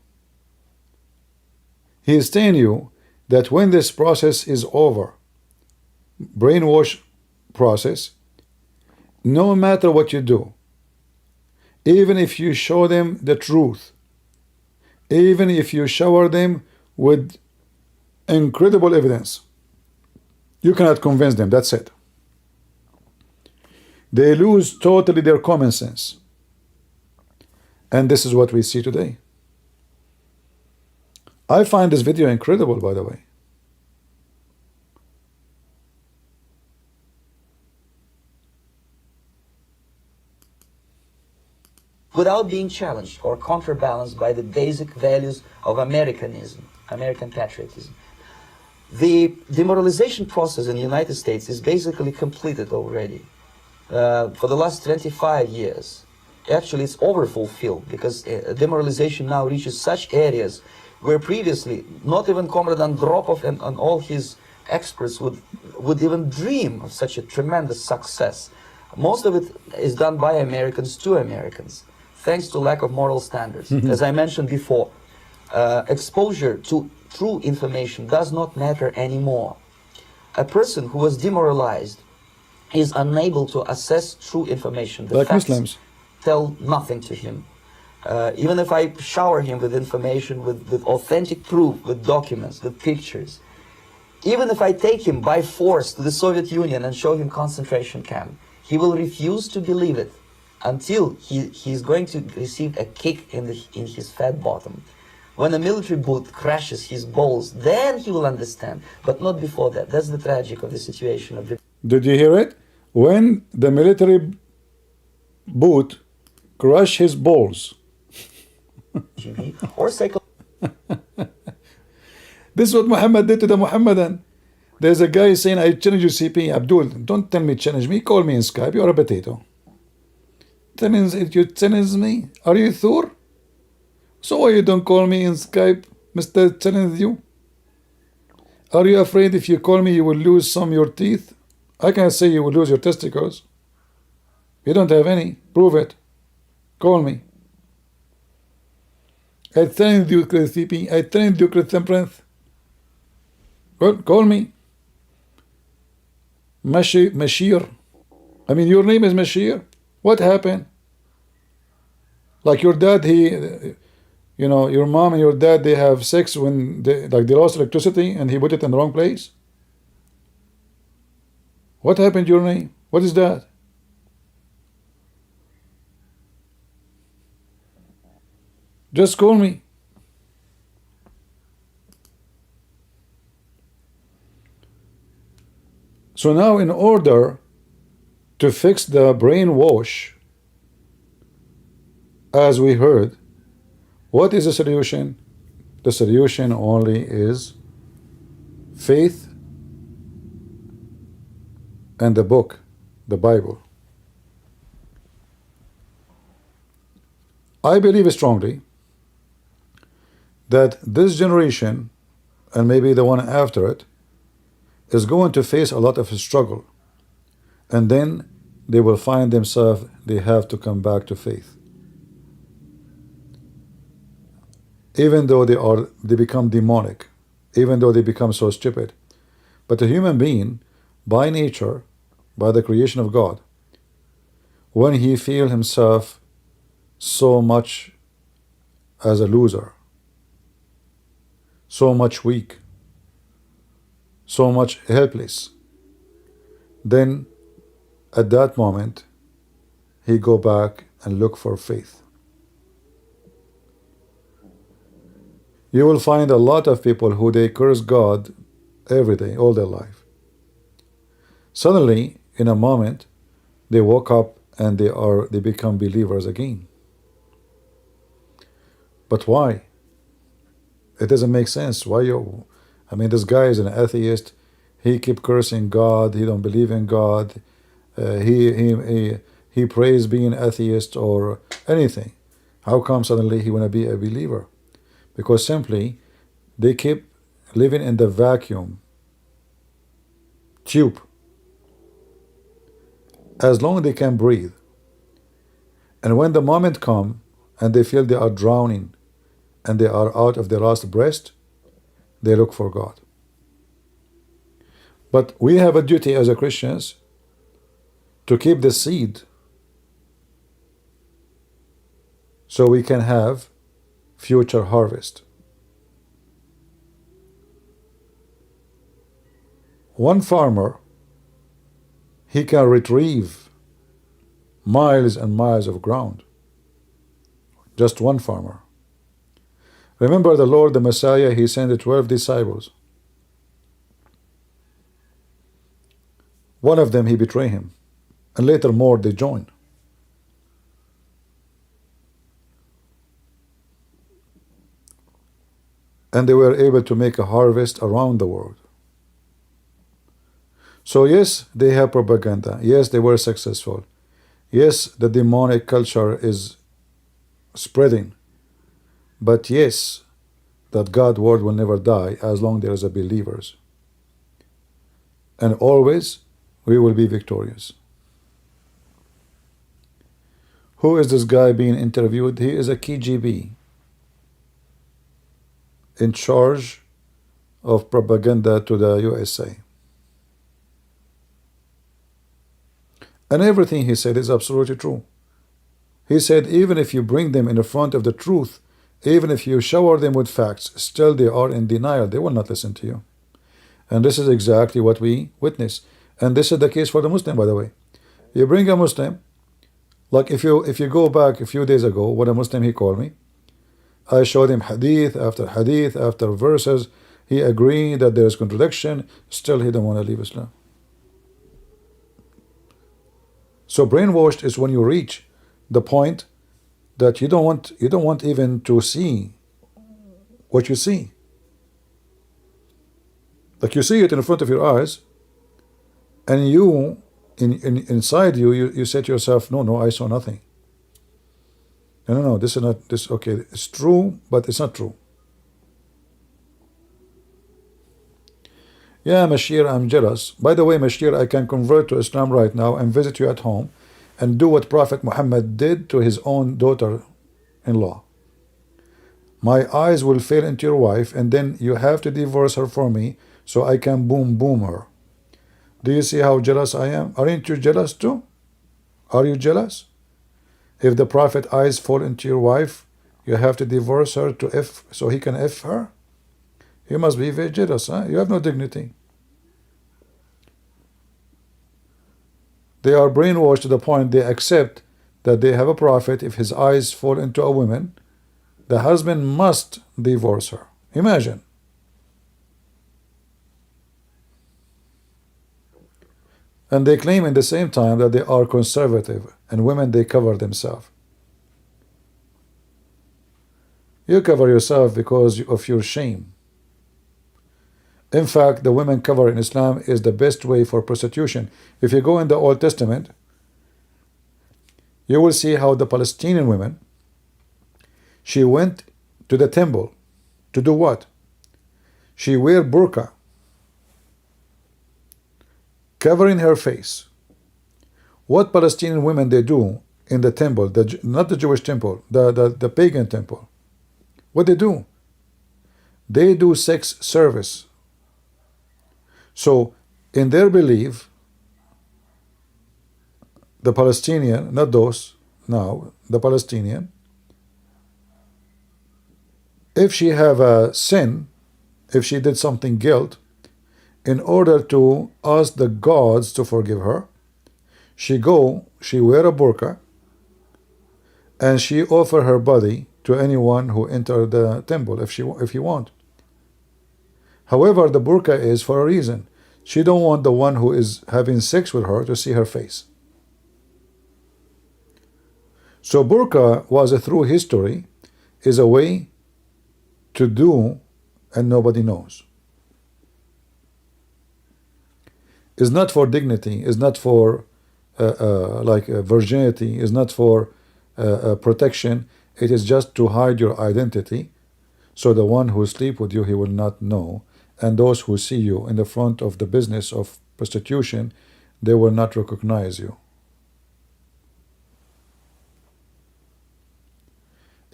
He is telling you that when this process is over, brainwash process, no matter what you do, even if you show them the truth, even if you shower them with incredible evidence, you cannot convince them. That's it. They lose totally their common sense. And this is what we see today. I find this video incredible, by the way. Without being challenged or counterbalanced by the basic values of Americanism, American patriotism. The demoralization process in the United States is basically completed already. For the last 25 years, actually it's overfulfilled because demoralization now reaches such areas where previously not even Comrade Andropov and all his experts would even dream of such a tremendous success. Most of it is done by Americans to Americans, thanks to lack of moral standards. As I mentioned before, exposure to true information does not matter anymore. A person who was demoralized is unable to assess true information. The like facts Muslims tell nothing to him. Even if I shower him with information, with authentic proof, with documents, with pictures, even if I take him by force to the Soviet Union and show him concentration camp, he will refuse to believe it until he's going to receive a kick in his fat bottom. When a military boot crashes his balls, then he will understand, but not before that. That's the tragic of the situation of the... Did you hear it? When the military boot crush his balls. or psycho. This is what Muhammad did to the Muhammadan. There's a guy saying, I challenge you, CP. Abdul, don't tell me challenge me. Call me in Skype. You're a potato. You challenge me? Are you Thor? So why you don't call me in Skype, Mr. Challenge you? Are you afraid if you call me you will lose some of your teeth? I can't say you will lose your testicles. You don't have any. Prove it. Call me. I trained you, CP. I trained you, Temperance. Well, call me. Mashir. I mean, your name is Mashir. What happened? Like your dad, your mom and your dad, they have sex when they lost electricity and he put it in the wrong place. What happened to your name? What is that? Just call me. So now, in order to fix the brainwash, as we heard, what is the solution? The solution only is faith and the book, the Bible. I believe strongly that this generation, and maybe the one after it, is going to face a lot of struggle. And then they will find themselves, they have to come back to faith. Even though they become demonic, even though they become so stupid. But a human being, by nature, by the creation of God, when he feels himself so much as a loser, so much weak, so much helpless, then at that moment he go back and look for faith. You will find a lot of people who they curse God every day, all their life. Suddenly, in a moment, they woke up and they become believers again. But why? It doesn't make sense. This guy is an atheist. He keep cursing God. He don't believe in God. He prays being atheist or anything. How come suddenly he wanna be a believer? Because simply they keep living in the vacuum tube as long as they can breathe. And when the moment comes and they feel they are drowning and they are out of their last breath, they look for God. But we have a duty as a Christians to keep the seed so we can have future harvest. One farmer, he can retrieve miles and miles of ground. Just one farmer. Remember the Lord, the Messiah, he sent 12 disciples. One of them, he betrayed him. And later more, they joined. And they were able to make a harvest around the world. So yes, they have propaganda. Yes, they were successful. Yes, the demonic culture is spreading. But yes, that God's word will never die as long there is a believers. And always we will be victorious. Who is this guy being interviewed? He is a KGB in charge of propaganda to the USA. And everything he said is absolutely true. He said even if you bring them in the front of the truth, even if you shower them with facts, still they are in denial. They will not listen to you. And this is exactly what we witness. And this is the case for the Muslim, by the way. You bring a Muslim, like if you go back a few days ago, when a Muslim, he called me, I showed him hadith after verses. He agreed that there is contradiction. Still, he don't want to leave Islam. So brainwashed is when you reach the point that you don't want even to see what you see. Like you see it in front of your eyes, and you inside you say to yourself, no, I saw nothing. No, this is not this. Okay, it's true, but it's not true. Yeah, Mashir, I'm jealous. By the way, Mashir, I can convert to Islam right now and visit you at home and do what Prophet Muhammad did to his own daughter-in-law. My eyes will fail into your wife, and then you have to divorce her for me so I can boom her. Do you see how jealous I am? Aren't you jealous too? Are you jealous? If the Prophet eyes fall into your wife, you have to divorce her to F so he can F her? You must be very jealous, huh? You have no dignity. They are brainwashed to the point they accept that they have a prophet. If his eyes fall into a woman, the husband must divorce her. Imagine. And they claim in the same time that they are conservative, and women, they cover themselves. You cover yourself because of your shame. In fact, the women cover in Islam is the best way for prostitution. If you go in the Old Testament, you will see how the Palestinian women, she went to the temple to do what? She wear burqa, covering her face. What Palestinian women they do in the temple, not the Jewish temple, the pagan temple? What they do? They do sex service. So in their belief, the Palestinian, not those now, the Palestinian, if she have a sin, if she did something guilt, in order to ask the gods to forgive her, she wear a burqa, and she offer her body to anyone who enter the temple if he want. However, the burqa is for a reason. She don't want the one who is having sex with her to see her face. So burqa was through history is a way to do and nobody knows. It's not for dignity, it's not for virginity, it's not for protection. It is just to hide your identity, so the one who sleep with you, he will not know, and those who see you in the front of the business of prostitution, they will not recognize you.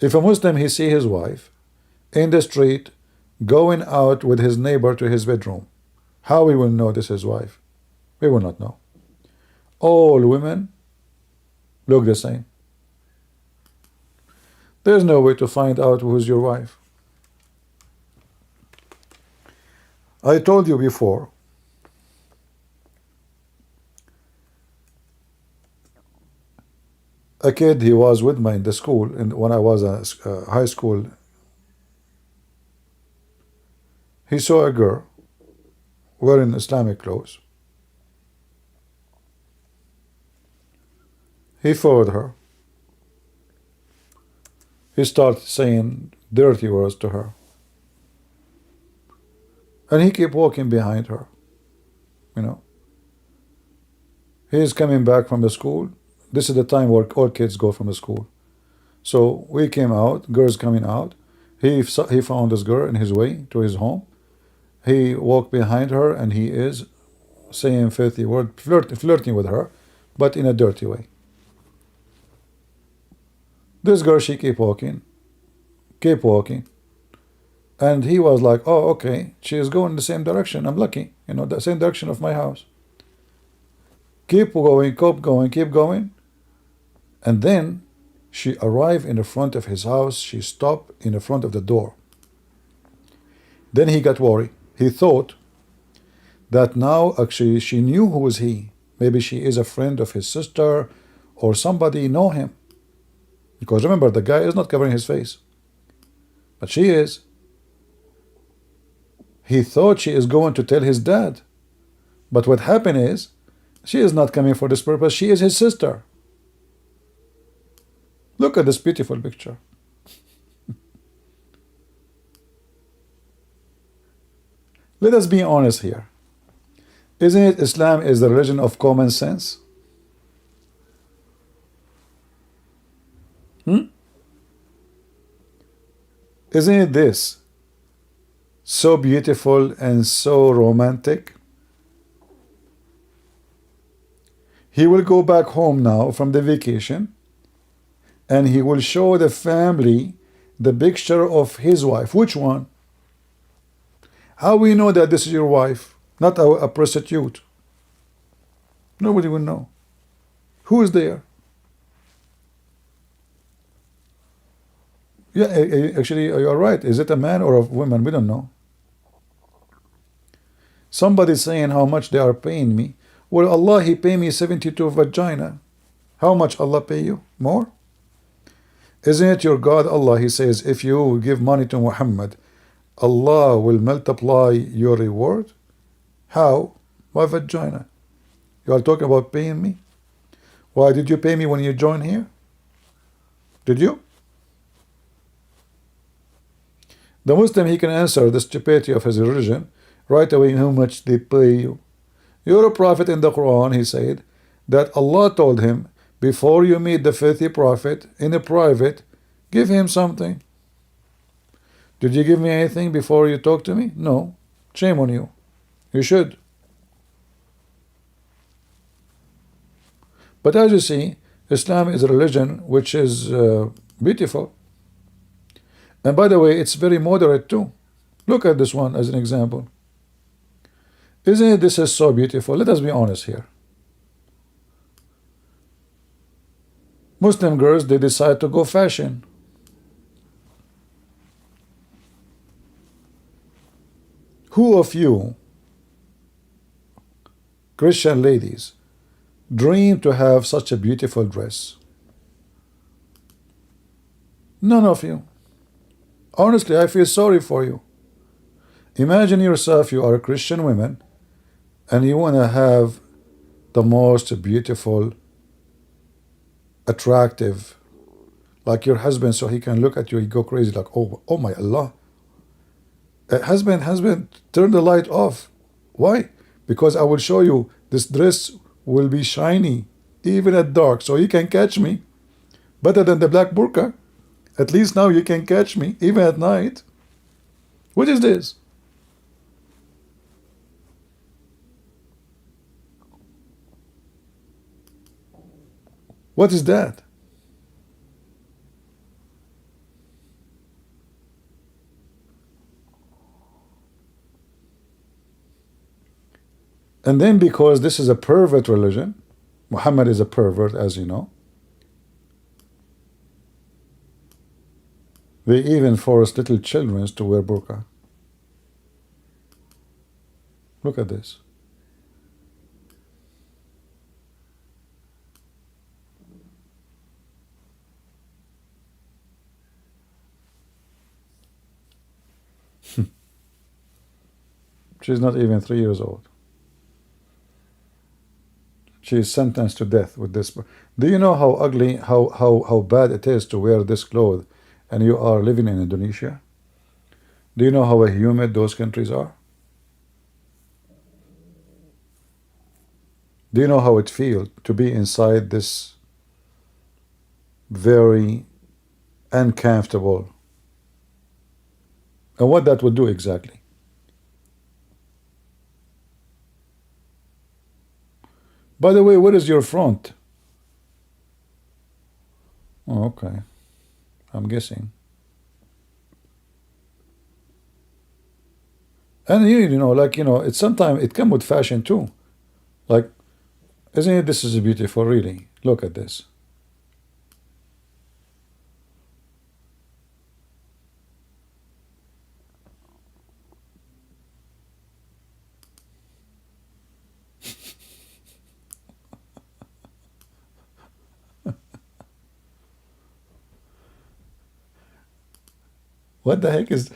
If a Muslim, he see his wife in the street going out with his neighbor to his bedroom, how he will know this is his wife? We will not know. All women look the same. There's no way to find out who's your wife. I told you before, a kid, he was with me in the school, and when I was a high school, he saw a girl wearing Islamic clothes. He followed her. He started saying dirty words to her. And he kept walking behind her. You know. He is coming back from the school. This is the time where all kids go from the school. So we came out, girls coming out. He found this girl in his way to his home. He walked behind her and he is saying filthy words, flirting with her, but in a dirty way. This girl, she kept walking. And he was like, oh, okay, she is going the same direction. I'm lucky, you know, the same direction of my house. Keep going. And then she arrived in the front of his house. She stopped in the front of the door. Then he got worried. He thought that now actually she knew who was he. Maybe she is a friend of his sister or somebody know him. Because remember, the guy is not covering his face. But she is. He thought she is going to tell his dad. But what happened is, she is not coming for this purpose. She is his sister. Look at this beautiful picture. Let us be honest here. Isn't it Islam is the religion of common sense? Isn't it this so beautiful and so romantic? He will go back home now from the vacation and he will show the family the picture of his wife. Which one? How we know that this is your wife, not a prostitute? Nobody will know. Who is there? Yeah, actually, you're right. Is it a man or a woman? We don't know. Somebody's saying how much they are paying me. Well, Allah, He pay me 72 vagina. How much Allah pay you? More? Isn't it your God, Allah? He says, if you give money to Muhammad, Allah will multiply your reward. How? By vagina. You are talking about paying me? Why did you pay me when you joined here? Did you? The Muslim, he can answer the stupidity of his religion right away, how much they pay you. Your prophet in the Quran, he said that Allah told him, before you meet the filthy prophet in a private, give him something. Did you give me anything before you talk to me? No. Shame on you. You should. But as you see, Islam is a religion which is beautiful. And by the way, it's very moderate too. Look at this one as an example. Isn't it this is so beautiful? Let us be honest here. Muslim girls, they decide to go fashion. Who of you, Christian ladies, dream to have such a beautiful dress? None of you. Honestly, I feel sorry for you. Imagine yourself, you are a Christian woman, and you want to have the most beautiful, attractive, like your husband, so he can look at you, he go crazy, like, oh my Allah. Husband, turn the light off. Why? Because I will show you this dress will be shiny, even at dark, so you can catch me. Better than the black burqa. At least now you can catch me, even at night. What is this? What is that? And then because this is a pervert religion, Muhammad is a pervert, as you know, they even force little children to wear burqa. Look at this. She's not even 3 years old. She is sentenced to death with this. Do you know how ugly, how bad it is to wear this clothes and you are living in Indonesia? Do you know how humid those countries are? Do you know how it feels to be inside this very uncomfortable? And what that would do exactly? By the way, where is your front? Oh, okay. I'm guessing. And you know, like, you know, it's sometimes it comes with fashion too. Like, isn't it? This is beautiful, really. Look at this. What the heck is?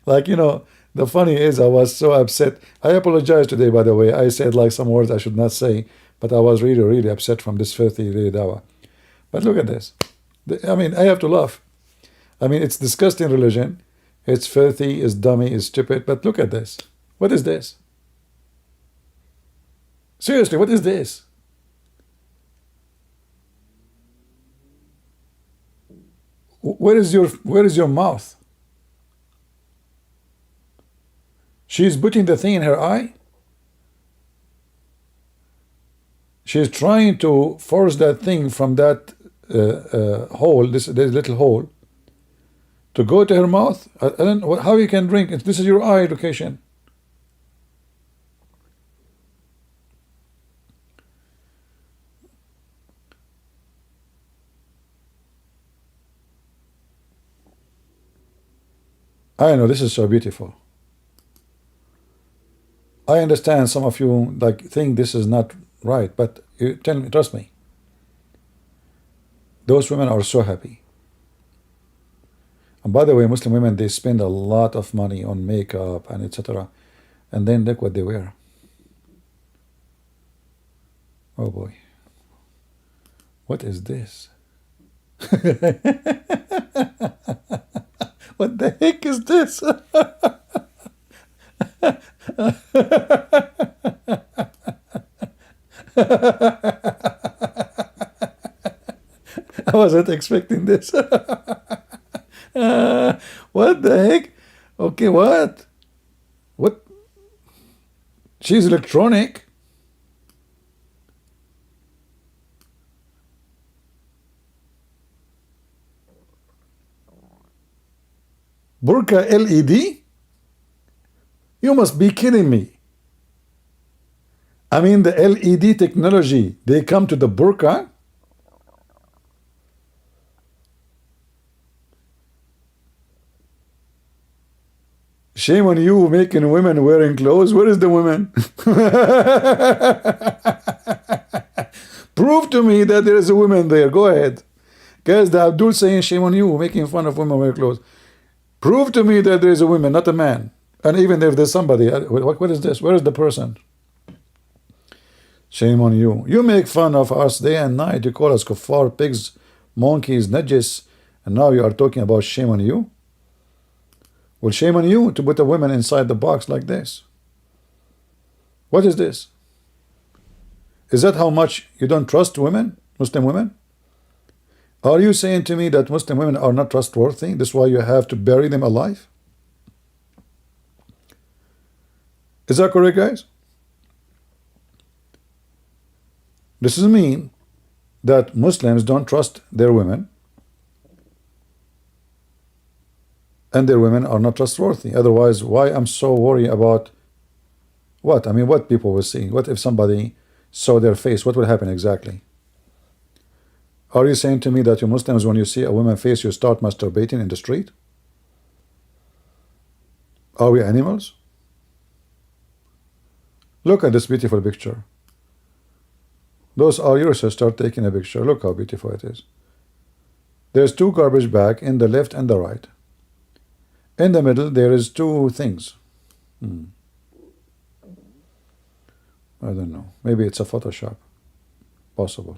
Like, you know, the funny is I was so upset. I apologize today, by the way. I said like some words I should not say, but I was really, really upset from this filthy dawah. But look at this. I mean, I have to laugh. I mean, it's disgusting religion. It's filthy, it's dummy, it's stupid. But look at this. What is this? Seriously, what is this? Where is your mouth? She's putting the thing in her eye. She's trying to force that thing from that hole, this little hole, to go to her mouth. I don't know how you can drink. This is your eye education. I know, this is so beautiful. I understand some of you like think this is not right, but you tell me, trust me, those women are so happy. And by the way, Muslim women, they spend a lot of money on makeup and etc. And then look what they wear. Oh boy. What is this? What the heck is this? I wasn't expecting this. What the heck? Okay, what? What? She's electronic. Burqa LED? You must be kidding me. I mean, the LED technology, they come to the burqa. Shame on you making women wearing clothes. Where is the women? Prove to me that there is a woman there. Go ahead. Guys, the Abdul saying shame on you making fun of women wearing clothes. Prove to me that there is a woman, not a man. And even if there's somebody, what is this? Where is the person? Shame on you. You make fun of us day and night. You call us kuffar, pigs, monkeys, najis, and now you are talking about shame on you? Well, shame on you to put a woman inside the box like this. What is this? Is that how much you don't trust women, Muslim women? Are you saying to me that Muslim women are not trustworthy? That's why you have to bury them alive? Is that correct, guys? This doesn't mean that Muslims don't trust their women and their women are not trustworthy. Otherwise, why I'm so worried about what? I mean, what people will see. What if somebody saw their face? What will happen exactly? Are you saying to me that you Muslims, when you see a woman's face, you start masturbating in the street? Are we animals? Look at this beautiful picture. Those are yours, so start taking a picture. Look how beautiful it is. There's two garbage bags in the left and the right. In the middle, there is two things. I don't know. Maybe it's a Photoshop. Possible.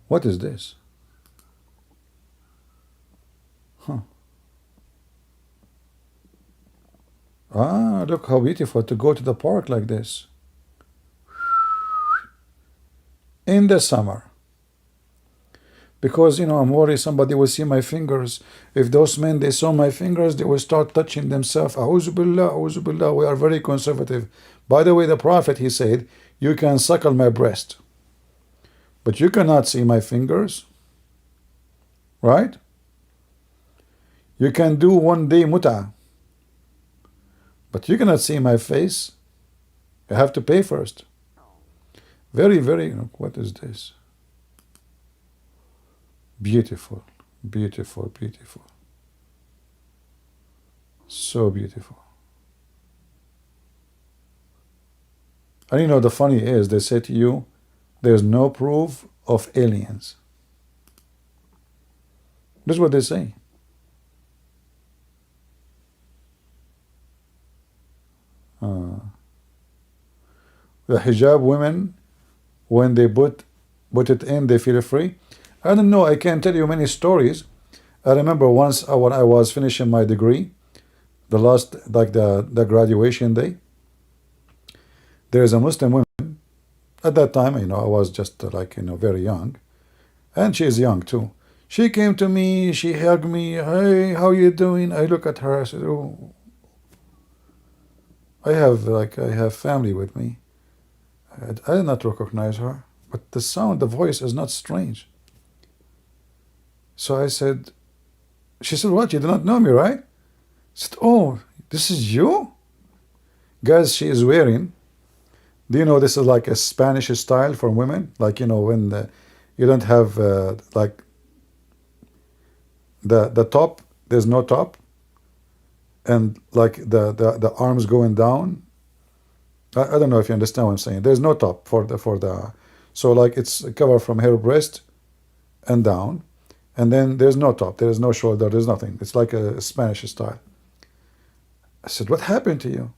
What is this? Ah, look how beautiful to go to the park like this. In the summer. Because, I'm worried somebody will see my fingers. If those men, they saw my fingers, they will start touching themselves. A'udhu billah, a'udhu billah. We are very conservative. By the way, the Prophet, he said, you can suckle my breast, but you cannot see my fingers. Right? You can do one day mut'ah, but you cannot see my face. You have to pay first. Very, very, what is this? Beautiful, beautiful, beautiful. So beautiful. And the funny is, they say to you, there's no proof of aliens. This is what they say. The hijab women, when they put it in, they feel free. I don't know, I can tell you many stories. I remember once when I was finishing my degree, the last, the graduation day, there is a Muslim woman. At that time, I was just very young. And she is young too. She came to me, she hugged me. Hey, how you doing? I look at her, I said, oh, I have family with me. I did not recognize her, but the sound, the voice is not strange. So I said, she said, what, you do not know me, right? I said, oh, this is you? Guys, she is wearing, do you know this is like a Spanish style for women? When you don't have the top, there's no top, and the arms going down. I don't know if you understand what I'm saying. There's no top for the so it's covered from her breast and down, and then there's no top, there is no shoulder, there's nothing. It's like a Spanish style. I said, what happened to you?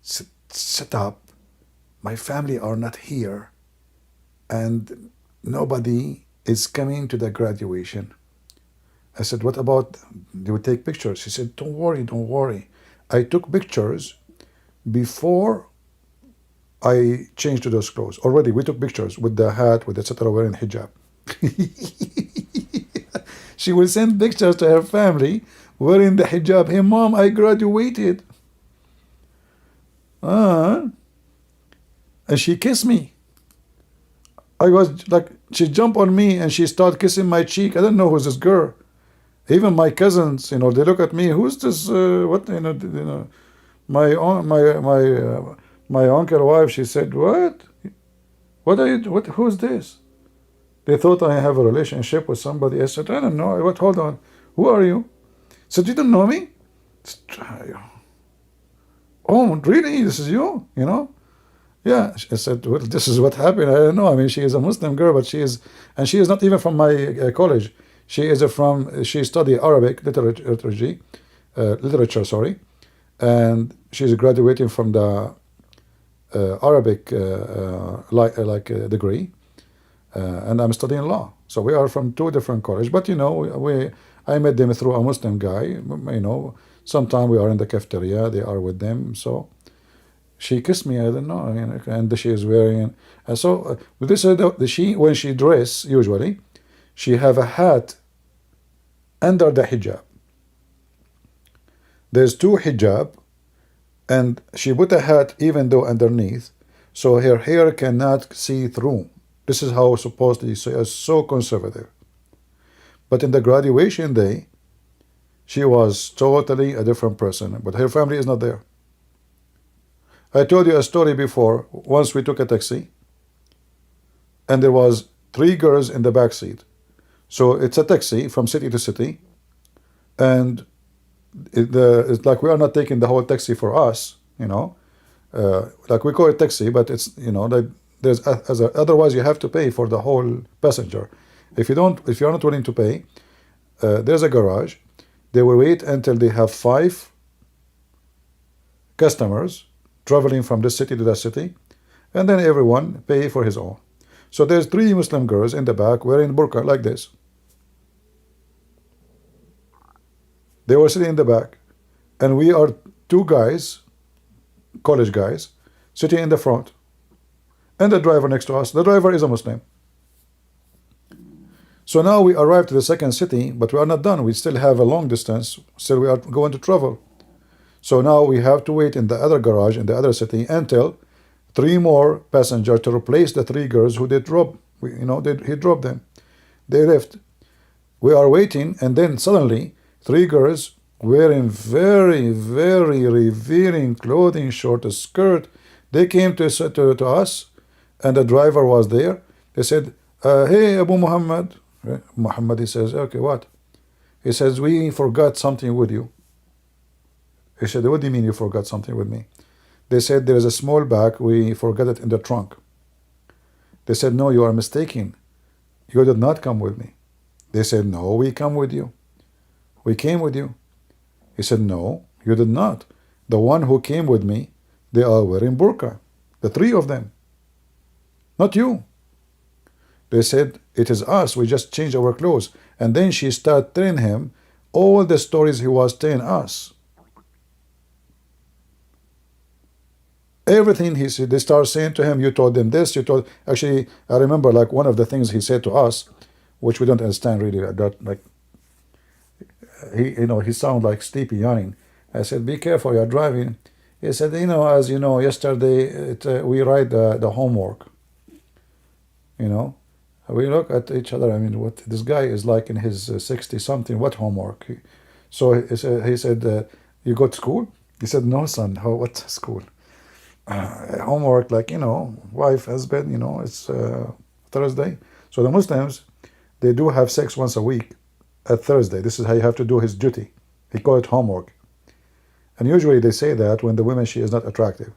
Shut up. My family are not here, and nobody is coming to the graduation. I said, what about, do we take pictures? She said, don't worry. I took pictures before I changed to those clothes. Already, we took pictures with the hat, with etc., wearing hijab. She will send pictures to her family wearing the hijab. Hey, mom, I graduated. And she kissed me. I was she jumped on me and she started kissing my cheek. I don't know who's this girl. Even my cousins, they look at me. Who's this? my uncle wife, she said, what? What are you? What? Who's this? They thought I have a relationship with somebody. I said, I don't know. What? Hold on. Who are you? I said, you don't know me? Oh, really? This is you? You know? Yeah. I said, well, this is what happened. I don't know. I mean, she is a Muslim girl, but she is not even from my college. She studied Arabic literature, sorry, and she's graduating from the Arabic degree, and I'm studying law. So we are from two different colleges, but I met them through a Muslim guy. Sometime we are in the cafeteria, they are with them. So she kissed me, I don't know, and she is wearing. And so this is when she dress usually, she have a hat under the hijab. There's two hijab, and she put a hat even though underneath, so her hair cannot see through. This is how supposedly she is so conservative. But in the graduation day, she was totally a different person, but her family is not there. I told you a story before. Once we took a taxi, and there was 3 girls in the back seat. So it's a taxi from city to city, and it's like we are not taking the whole taxi for us, like we call it taxi, but it's like otherwise you have to pay for the whole passenger. If you're not willing to pay, there's a garage. They will wait until they have 5 customers traveling from this city to that city, and then everyone pay for his own. So there's 3 Muslim girls in the back wearing burqa like this. They were sitting in the back, and we are 2 guys, college guys, sitting in the front, and the driver next to us. The driver is a Muslim. So now we arrived to the second city, but we are not done. We still have a long distance. Still we are going to travel. So now we have to wait in the other garage in the other city until 3 more passengers to replace the 3 girls who did drop. He dropped them. They left. We are waiting, and then suddenly 3 girls wearing very, very revealing clothing, short skirt. They came to us, and the driver was there. They said, hey, Abu Muhammad. Muhammad, he says, okay, what? He says, we forgot something with you. He said, what do you mean you forgot something with me? They said, there is a small bag. We forgot it in the trunk. They said, no, you are mistaken. You did not come with me. They said, no, we come with you. We came with you. He said, no, you did not. The one who came with me, they are wearing burqa. The 3 of them. Not you. They said, it is us. We just changed our clothes. And then she started telling him all the stories he was telling us. Everything he said, they start saying to him, you told them this, you told. Actually, I remember like one of the things he said to us, which we don't understand really. He sounded like sleepy, yawning. I said, be careful, you're driving. He said, as you know, yesterday we write the homework. We look at each other. I mean, what this guy is like in his 60-something. What homework? So he said, you go to school? He said, no, son. What school? Homework, like, wife, husband, it's Thursday. So the Muslims, they do have sex once a week at Thursday. This is how you have to do his duty. He call it homework. And usually they say that when the woman, she is not attractive.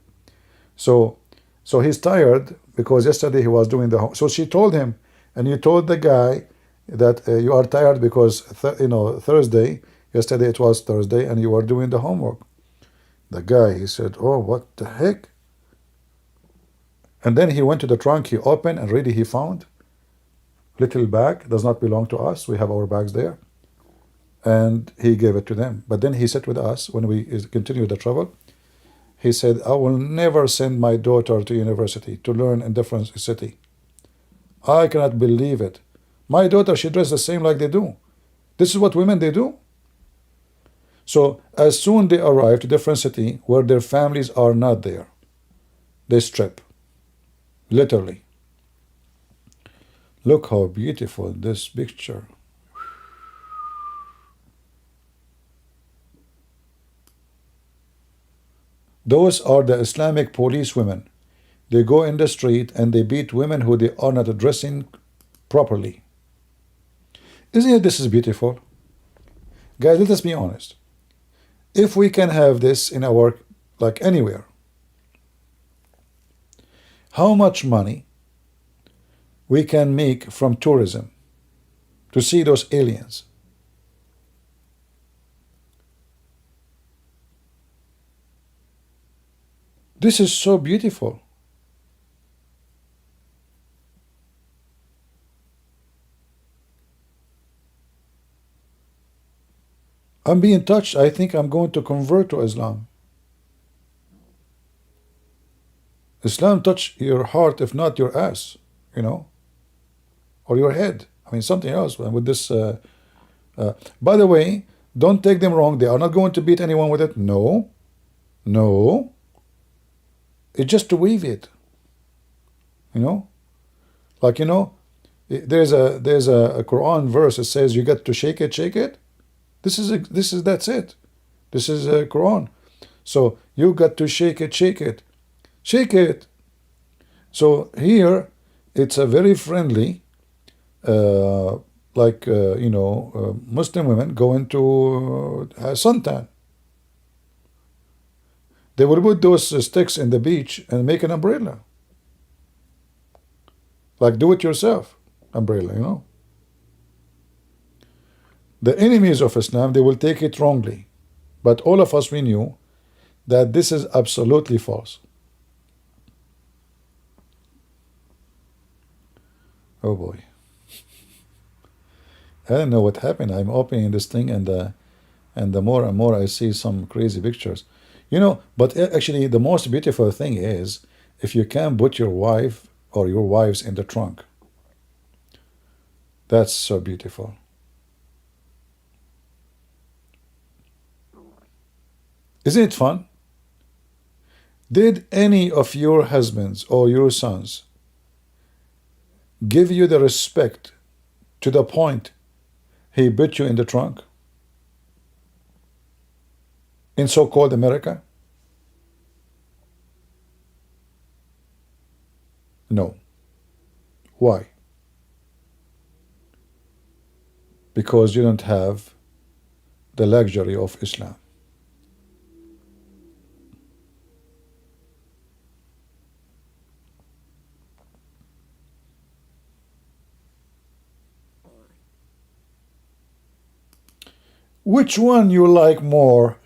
So he's tired because yesterday he was doing the home. So she told him, and you told the guy that you are tired because, Thursday, yesterday it was Thursday, and you were doing the homework. The guy, he said, oh, what the heck? And then he went to the trunk, he opened, and really he found little bag, does not belong to us. We have our bags there. And he gave it to them. But then he sat with us when we continued the travel. He said, I will never send my daughter to university to learn in different city. I cannot believe it. My daughter, she dressed the same like they do. This is what women, they do. So as soon they arrive to different city where their families are not there, they strip. Literally. Look how beautiful this picture. Those are the Islamic police women. They go in the street and they beat women who they are not addressing properly. Isn't it this is beautiful? Guys, let us be honest. If we can have this in our, like anywhere, how much money we can make from tourism to see those aliens? This is so beautiful. I'm being touched. I think I'm going to convert to Islam. Islam touch your heart, if not your ass, you know, or your head. I mean, something else with this. By the way, don't take them wrong. They are not going to beat anyone with it. No, no. It's just to weave it. You know, like there's a Quran verse that says you get to shake it, shake it. That's it. This is a Quran. So you got to shake it, shake it, shake it. So here it's a very friendly, Muslim women going to suntan. They will put those sticks in the beach and make an umbrella. Like do it yourself umbrella, you know. The enemies of Islam, they will take it wrongly. But all of us, we knew that this is absolutely false. Oh boy. I don't know what happened. I'm opening this thing and the more and more I see some crazy pictures. You know, but actually the most beautiful thing is if you can put your wife or your wives in the trunk. That's so beautiful. Isn't it fun? Did any of your husbands or your sons give you the respect to the point he put you in the trunk? In so-called America? No. Why? Because you don't have the luxury of Islam. Which one you like more?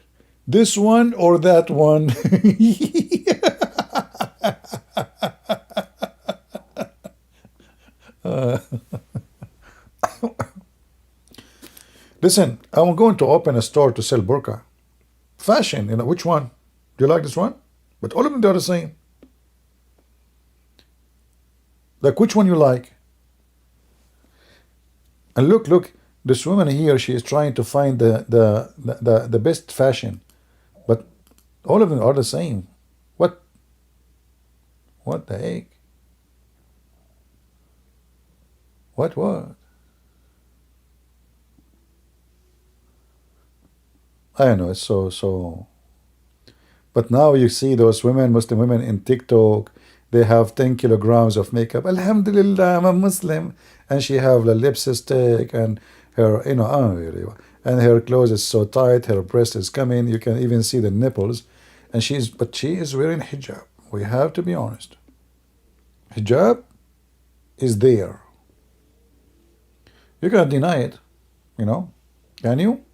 This one or that one? Listen, I'm going to open a store to sell burqa. Fashion, which one? Do you like this one? But all of them are the same. Like which one you like? And look, this woman here, she is trying to find the best fashion. But all of them are the same. What the heck? What? I don't know, it's so. But now you see those women, Muslim women in TikTok, they have 10 kilograms of makeup. Alhamdulillah, I'm a Muslim. And she have the lipstick and her, and her clothes is so tight, her breast is coming, you can even see the nipples. And she is wearing hijab. We have to be honest. Hijab is there. You can't deny it, can you?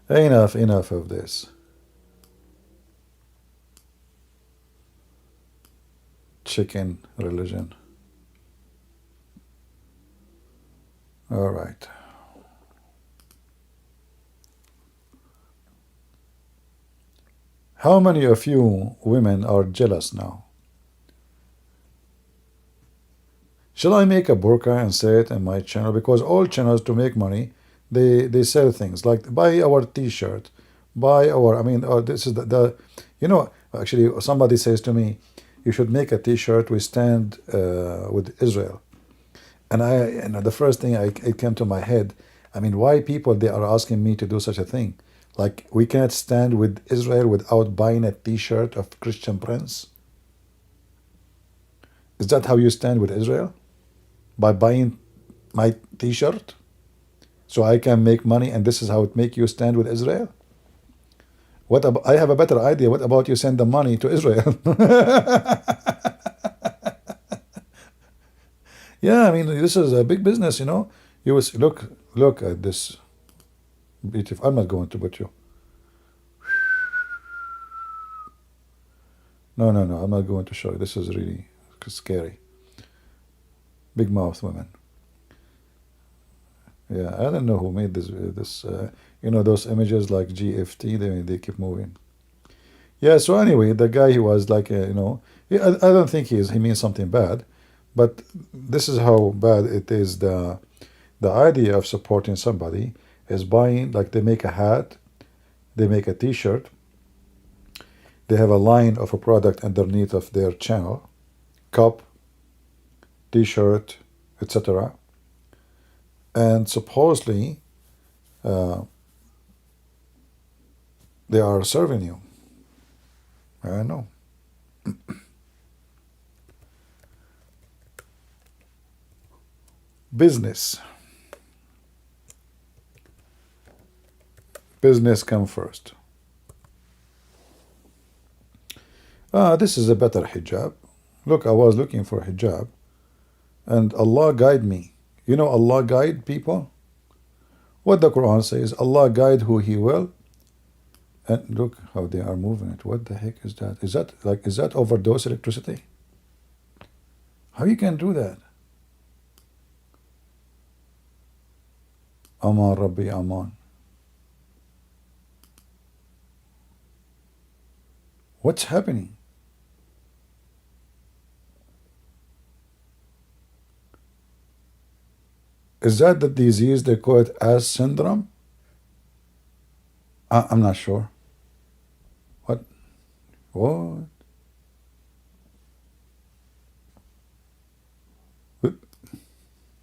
Enough of this. Chicken religion. All right. How many of you women are jealous now? Shall I make a burqa and say it in my channel? Because all channels to make money, they sell things like buy our t-shirt, this is actually somebody says to me, you should make a t-shirt, we stand with Israel. And the first thing it came to my head, why people, they are asking me to do such a thing? Like we can't stand with Israel without buying a T-shirt of Christian Prince. Is that how you stand with Israel? By buying my T-shirt? So I can make money, and this is how it make you stand with Israel? What about, I have a better idea. What about you send the money to Israel? Yeah, I mean, this is a big business, you know. You was look at this beautiful. I'm not going to put you. No, no, no. I'm not going to show you. This is really scary. Big mouth women. Yeah, I don't know who made this. You know, those images like GFT. They keep moving. Yeah. So anyway, the guy, he was like, you know, I don't think he means something bad, but this is how bad it is. The idea of supporting somebody is buying, like they make a hat, they make a T-shirt, they have a line of a product underneath of their channel, cup, T-shirt, etc. And supposedly they are serving you. I know. Business. Business come first. This is a better hijab. Look, I was looking for hijab, and Allah guide me. You know Allah guide people? What the Quran says, Allah guide who He will. And look how they are moving it. What the heck is that? Is that overdose electricity? How you can do that? Aman Rabbi Aman. What's happening? Is that the disease they call it as syndrome? I'm not sure. What? What?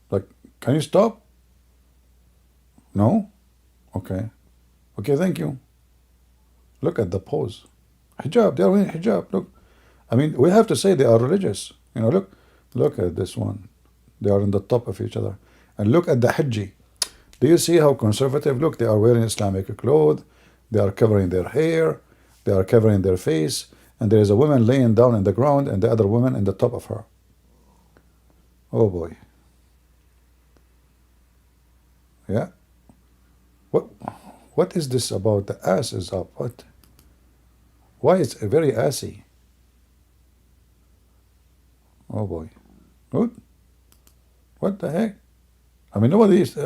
Like, can you stop? No? Okay. Okay, thank you. Look at the pose. Hijab, they are wearing hijab. Look. I mean, we have to say they are religious. You know, look at this one. They are on the top of each other. And look at the Hajji. Do you see how conservative? Look, they are wearing Islamic clothes. They are covering their hair. They are covering their face. And there is a woman laying down in the ground and the other woman in the top of her. Oh boy. Yeah. What is this about? The ass is up. What? Why is it very assy? Oh boy. What the heck? I mean, nobody is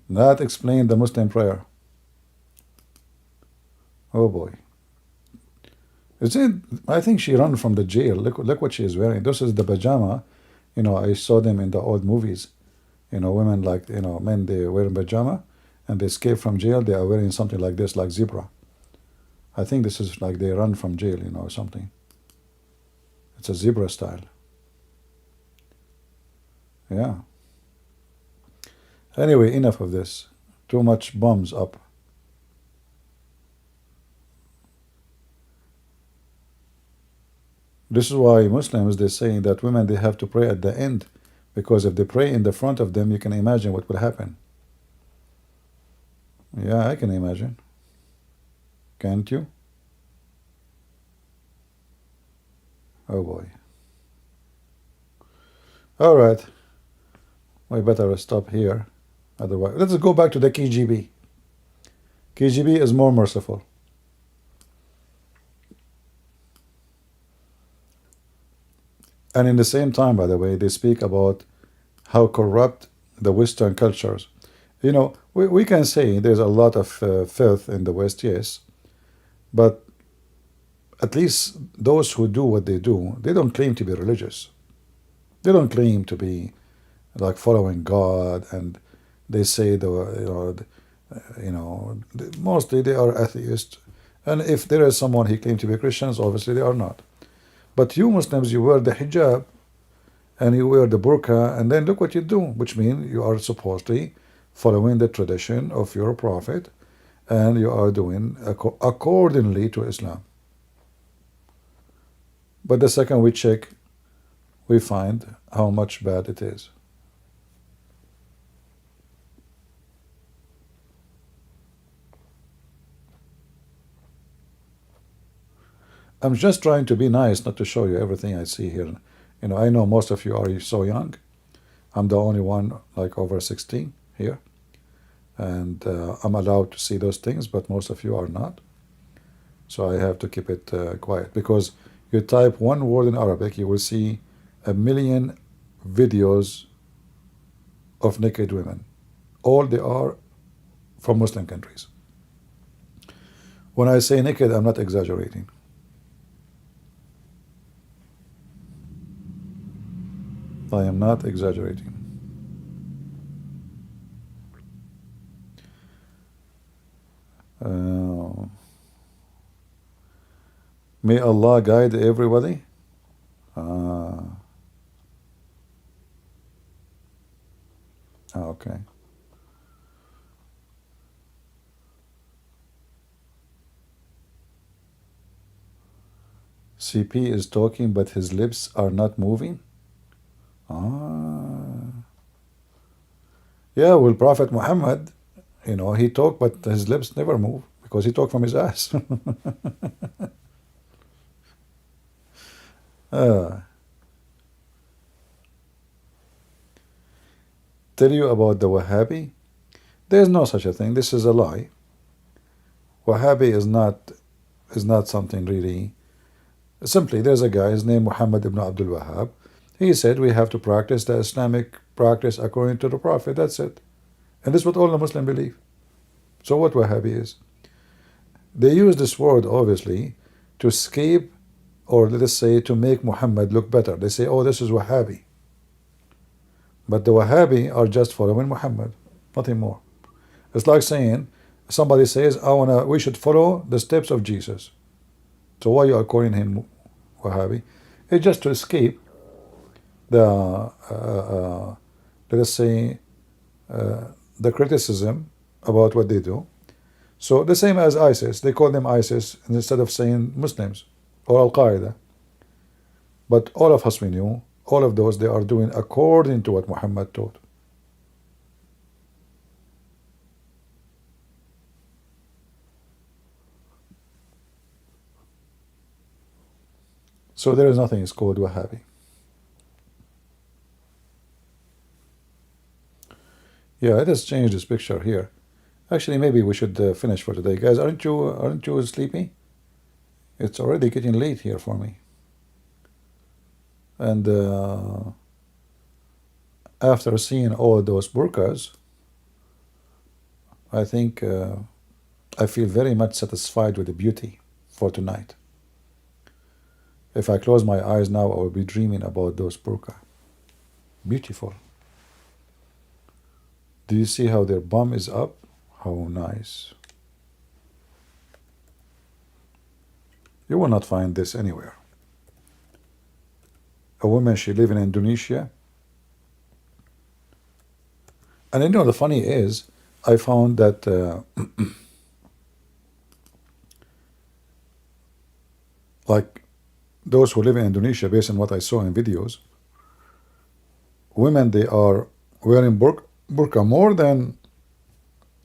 not explain the Muslim prayer. Oh boy. I think she ran from the jail. Look what she is wearing. This is the pajama. You know, I saw them in the old movies. You know, women like, you know, men, they wear pajama and they escape from jail. They are wearing something like this, like zebra. I think this is like they run from jail, you know, or something. It's a zebra style. Yeah. Anyway, enough of this. Too much bombs up. This is why Muslims, they're saying that women, they have to pray at the end, because if they pray in the front of them, you can imagine what will happen. Yeah, I can imagine. Can't you? Oh boy. All right. We better stop here. Otherwise, let's go back to the KGB. KGB is more merciful. And in the same time, by the way, they speak about how corrupt the Western cultures. You know, we can say there's a lot of filth in the West, yes, but at least those who do what they do, they don't claim to be religious. They don't claim to be like following God, and they say mostly they are atheists. And if there is someone who claims to be Christians, obviously they are not. But you Muslims, you wear the hijab and you wear the burqa, and then look what you do, which means you are supposedly following the tradition of your prophet, and you are doing accordingly to Islam. But the second we check, we find how much bad it is. I'm just trying to be nice, not to show you everything I see here. I know most of you are so young. I'm the only one like over 16 here. And I'm allowed to see those things, but most of you are not. So I have to keep it quiet. Because you type one word in Arabic, you will see 1 million videos of naked women. All they are from Muslim countries. When I say naked, I'm not exaggerating. I am not exaggerating. May Allah guide everybody. Okay. CP is talking, but his lips are not moving. Yeah, well, Prophet Muhammad, he talked, but his lips never move because he talked from his ass. Tell you about the Wahhabi? There's no such a thing. This is a lie. Wahhabi is not something really. Simply, there's a guy, his name Muhammad ibn Abdul Wahhab. He said we have to practice the Islamic practice according to the Prophet. That's it. And this is what all the Muslims believe. So what Wahhabi is? They use this word, obviously, to escape, or let us say, to make Muhammad look better. They say, oh, this is Wahhabi. But the Wahhabi are just following Muhammad, nothing more. It's like saying, somebody says, we should follow the steps of Jesus. So why you are calling him Wahhabi? It's just to escape the, let us say, the criticism about what they do. So the same as ISIS, they call them ISIS instead of saying Muslims or Al-Qaeda. But all of us we knew, all of those, they are doing according to what Muhammad taught. So there is nothing is called Wahhabi. Yeah, let us change this picture here. Actually, maybe we should finish for today, guys. Aren't you sleepy? It's already getting late here for me. And after seeing all those burqas, I think I feel very much satisfied with the beauty for tonight. If I close my eyes now, I will be dreaming about those burqa. Beautiful. Do you see how their bum is up? How nice. You will not find this anywhere. A woman, she lives in Indonesia. And the funny is, I found that like those who live in Indonesia, based on what I saw in videos, women, they are wearing burqa more than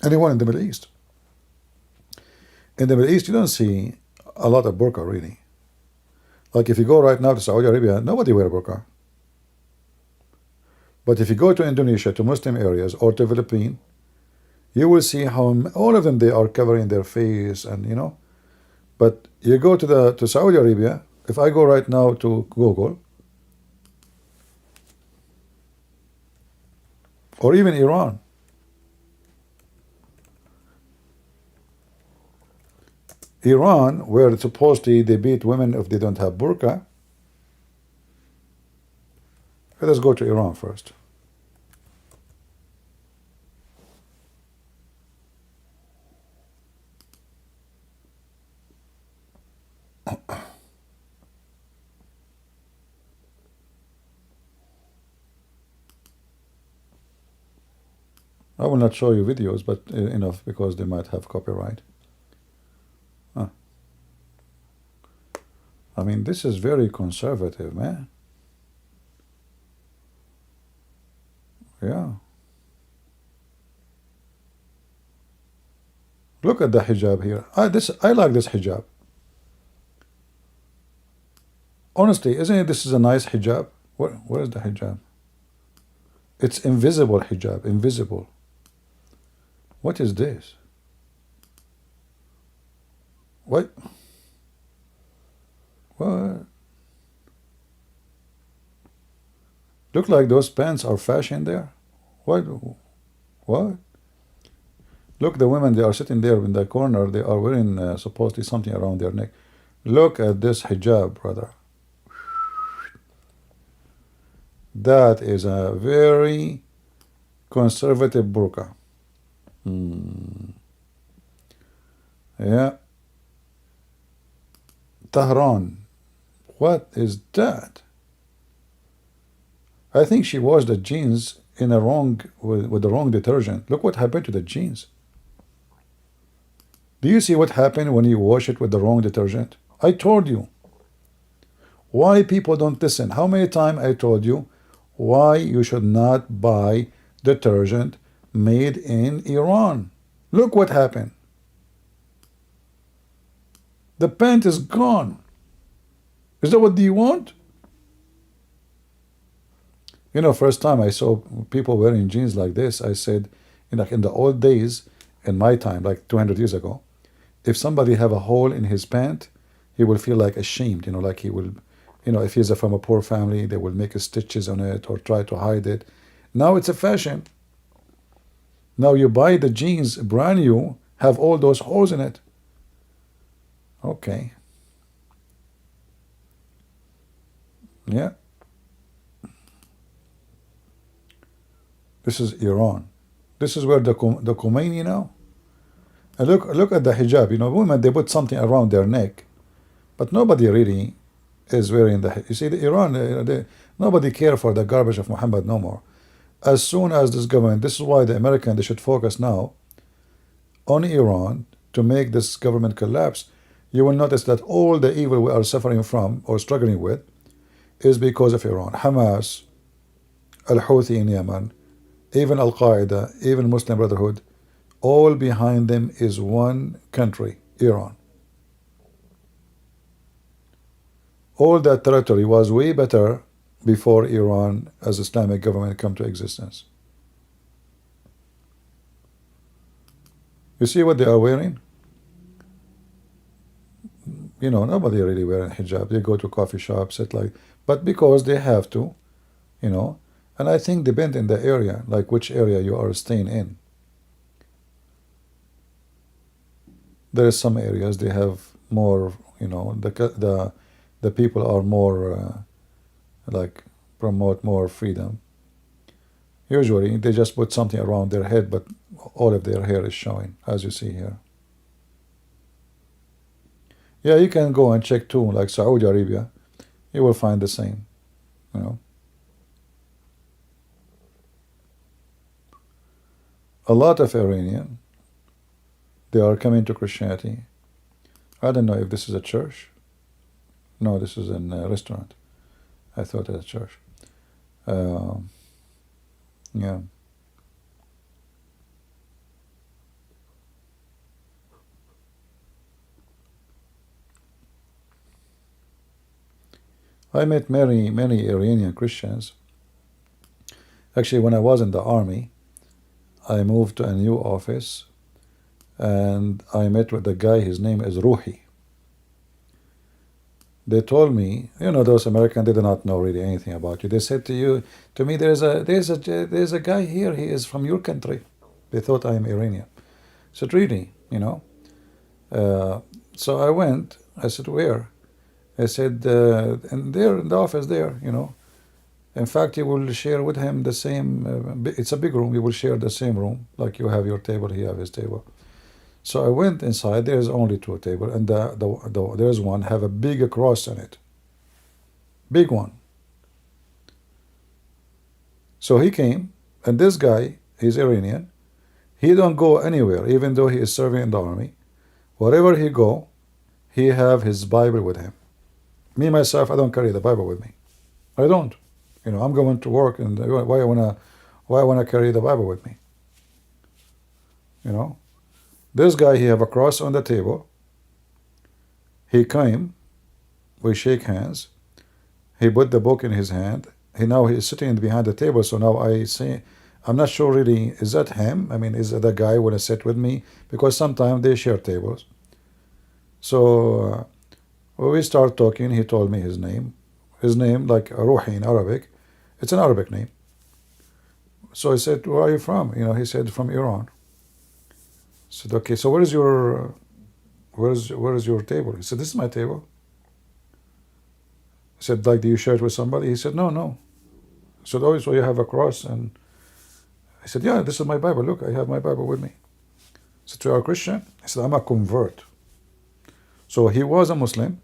anyone in the Middle East. In the Middle East, you don't see a lot of burqa, really. Like if you go right now to Saudi Arabia, nobody wears burqa. But if you go to Indonesia, to Muslim areas, or to Philippines, you will see how all of them, they are covering their face, and But you go to Saudi Arabia, if I go right now to Google, or even Iran, where supposedly they beat women if they don't have burqa. Let us go to Iran first. I will not show you videos, but enough because they might have copyright. I mean, this is very conservative, man. Yeah. Look at the hijab here. I like this hijab. Honestly, isn't it? This is a nice hijab. Where is the hijab? It's invisible hijab. Invisible. What is this? What? What? Look like those pants are fashion there. What? What? Look, the women, they are sitting there in the corner. They are wearing supposedly something around their neck. Look at this hijab, brother. That is a very conservative burqa. Yeah. Tehran. What is that? I think she washed the jeans with the wrong detergent. Look what happened to the jeans. Do you see what happened when you wash it with the wrong detergent? I told you. Why people don't listen? How many times I told you why you should not buy detergent made in Iran? Look what happened. The pant is gone. Is that what you want? You know, first time I saw people wearing jeans like this, I said, like in the old days, in my time, like 200 years ago, if somebody have a hole in his pant, he will feel like ashamed, like he will, if he's from a poor family, they will make stitches on it or try to hide it. Now it's a fashion. Now you buy the jeans brand new, have all those holes in it. Okay. Yeah. This is Iran. This is where the Khomeini now. And look at the hijab. Women, they put something around their neck, but nobody really is wearing the. You see, the Iran, nobody care for the garbage of Muhammad no more. As soon as this government, this is why the American, they should focus now on Iran to make this government collapse. You will notice that all the evil we are suffering from or struggling with is because of Iran. Hamas, Al-Houthi in Yemen, even Al-Qaeda, even Muslim Brotherhood, all behind them is one country, Iran. All that territory was way better before Iran as Islamic government come to existence. You see what they are wearing? Nobody really wearing hijab. They go to coffee shops, but because they have to, and I think depend in the area, like which area you are staying in. There is some areas they have more, the people are more promote more freedom. Usually they just put something around their head, but all of their hair is showing, as you see here. Yeah, you can go and check too, like Saudi Arabia, you will find the same, A lot of Iranian, they are coming to Christianity. I don't know if this is a church. No, this is a restaurant. I thought it was a church. Yeah. I met many Iranian Christians. Actually, when I was in the army, I moved to a new office and I met with a guy, his name is Ruhi. They told me, those Americans, they do not know really anything about you. They said to me, there's a guy here, he is from your country. They thought I am Iranian. I said, really, So I went, I said, where? I said, and there in the office there, In fact, you will share with him the same, it's a big room, you will share the same room, like you have your table, he have his table. So I went inside, there's only 2 tables, and there's one, have a big cross on it. Big one. So he came, and this guy, he's Iranian, He don't go anywhere, even though he is serving in the army. Wherever he go, he have his Bible with him. Me myself, I don't carry the Bible with me. I don't. I'm going to work, and why I wanna carry the Bible with me? This guy, he have a cross on the table. He came, we shake hands. He put the book in his hand. Now he is sitting behind the table. So now I say, I'm not sure really, is that him? I mean, is that the guy want to sit with me? Because sometimes they share tables. So when we start talking, he told me his name. His name, like Ruhi in Arabic, it's an Arabic name. So I said, where are you from? He said, from Iran. I said, okay, so where is your table? He said, this is my table. I said, like, do you share it with somebody? He said, no. I said, oh, so you have a cross? And I said, yeah, this is my Bible. Look, I have my Bible with me. I said, you are a Christian? He said, I'm a convert. So he was a Muslim.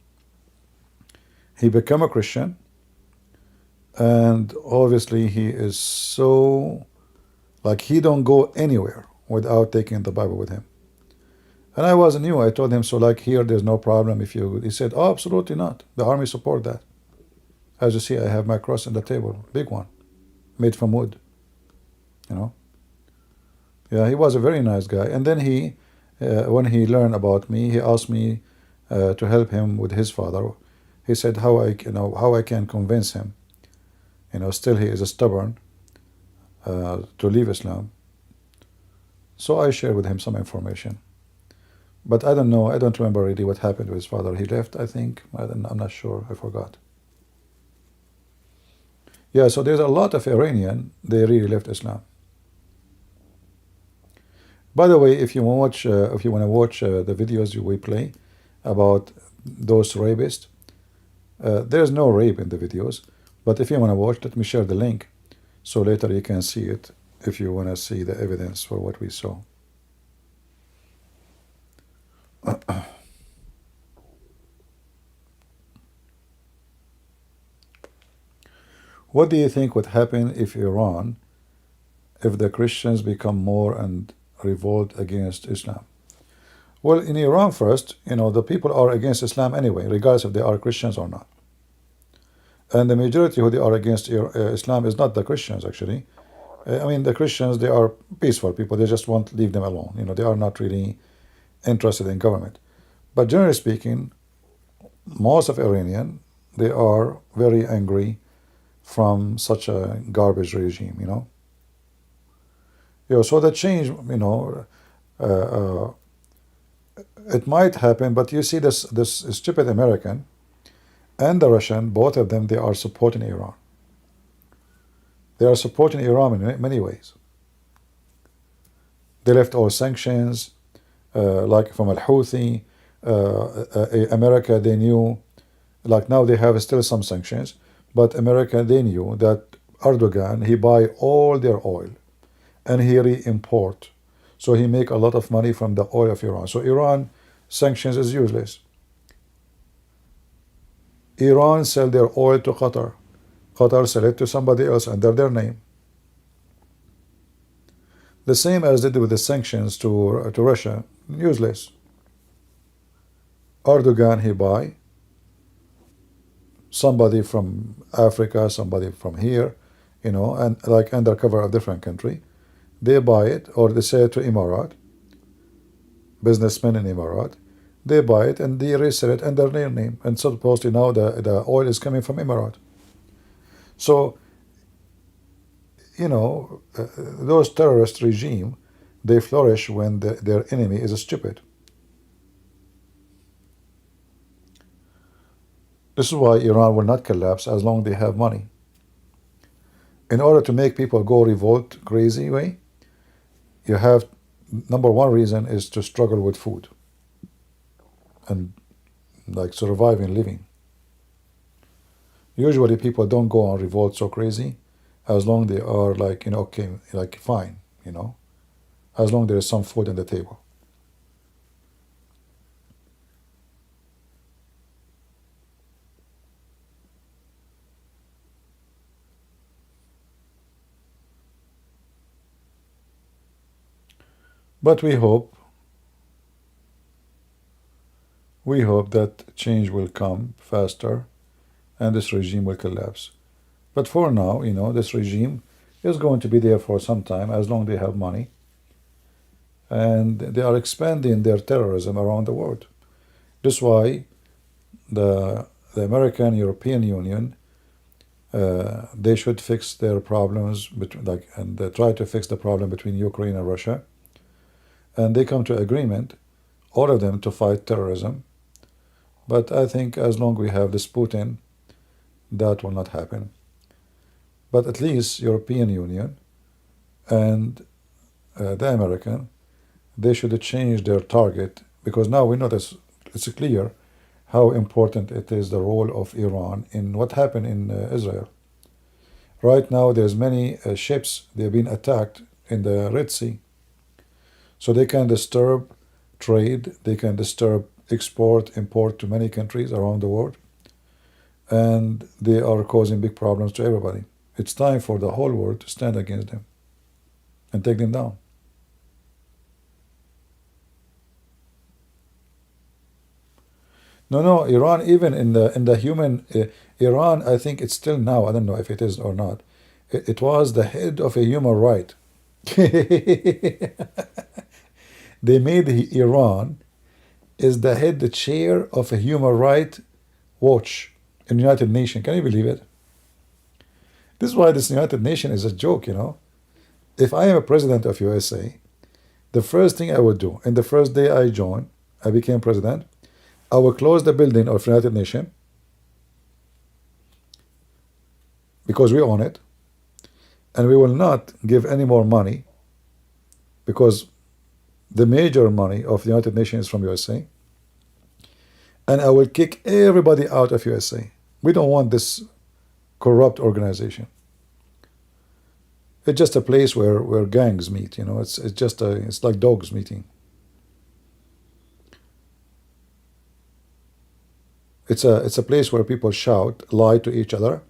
He became a Christian. And obviously he is so, like, he don't go anywhere without taking the Bible with him. And I wasn't new. I told him, so like here, there's no problem if you, he said, oh, absolutely not. The army support that. As you see, I have my cross on the table, big one, made from wood. Yeah, he was a very nice guy. And then he, when he learned about me, he asked me to help him with his father. He said how I can convince him. Still he is stubborn to leave Islam. So I shared with him some information. But I don't know. I don't remember really what happened with his father. He left, I think. I'm not sure. I forgot. Yeah, so there's a lot of Iranian, they really left Islam. By the way, if you want to watch the videos we play about those rapists, there's no rape in the videos. But if you want to watch, let me share the link, so later you can see it if you want to see the evidence for what we saw. What do you think would happen if the Christians become more and revolt against Islam? Well, in Iran first, the people are against Islam anyway, regardless if they are Christians or not. And the majority who they are against Islam is not the Christians, actually. I mean, the Christians, they are peaceful people. They just want to leave them alone. They are not really interested in government. But generally speaking, most of Iranian, they are very angry from such a garbage regime, so the change, it might happen, but you see this stupid American and the Russian, both of them, they are supporting Iran. They are supporting Iran in many ways. They left all sanctions, like from Al-Houthi, America, they knew, like now they have still some sanctions, but America, they knew that Erdogan, he buy all their oil and he re-import. So he make a lot of money from the oil of Iran. So Iran sanctions is useless. Iran sell their oil to Qatar. Qatar sell it to somebody else under their name. The same as they did with the sanctions to Russia, useless. Erdogan, he buy somebody from Africa, somebody from here, and like under cover of different country. They buy it, or they sell it to Emirat, businessmen in Emirat. They buy it and they resell it under their name. And supposedly now the oil is coming from Emirat. So, those terrorist regime, they flourish when their enemy is stupid. This is why Iran will not collapse as long as they have money. In order to make people go revolt crazy way, you have, number one reason is to struggle with food and like surviving living. Usually people don't go on revolt so crazy as long as they are like, okay, like fine, as long as there is some food on the table. But we hope that change will come faster and this regime will collapse. But for now, this regime is going to be there for some time, as long as they have money. And they are expanding their terrorism around the world. That's why the American European Union, they should fix their problems and they try to fix the problem between Ukraine and Russia. And they come to agreement, all of them, to fight terrorism. But I think as long as we have this Putin, that will not happen. But at least European Union and the American, they should change their target, because now we know this, it's clear how important it is, the role of Iran in what happened in Israel. Right now there's many ships, they've been attacked in the Red Sea. So they can disturb trade, they can disturb export, import to many countries around the world. And they are causing big problems to everybody. It's time for the whole world to stand against them and take them down. No, Iran, even in the human, Iran, I think it's still now, I don't know if it is or not, it was the head of a human right. They made Iran is the head, the chair of a human right watch in the United Nations. Can you believe it? This is why this United Nations is a joke, If I am a president of USA, the first thing I would do, in the first day I became president, I will close the building of United Nations because we own it, and we will not give any more money because the major money of the United Nations is from USA, and I will kick everybody out of USA. We don't want this corrupt organization. It's just a place where gangs meet, it's like dogs meeting. It's a place where people shout, lie to each other.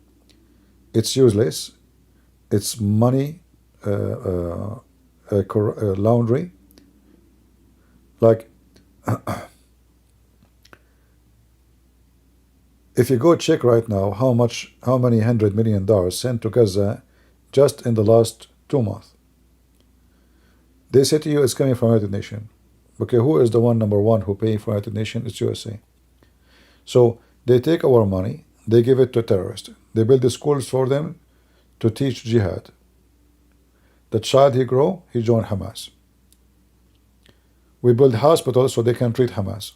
It's useless. It's money laundry. Like, if you go check right now how many $100 million sent to Gaza just in the last 2 months. They say to you it's coming from United Nations. Okay, who is the number one who pay for United Nations? It's USA. So they take our money, they give it to terrorists. They build the schools for them to teach jihad. The child he grow, he join Hamas. We build hospitals so they can treat Hamas.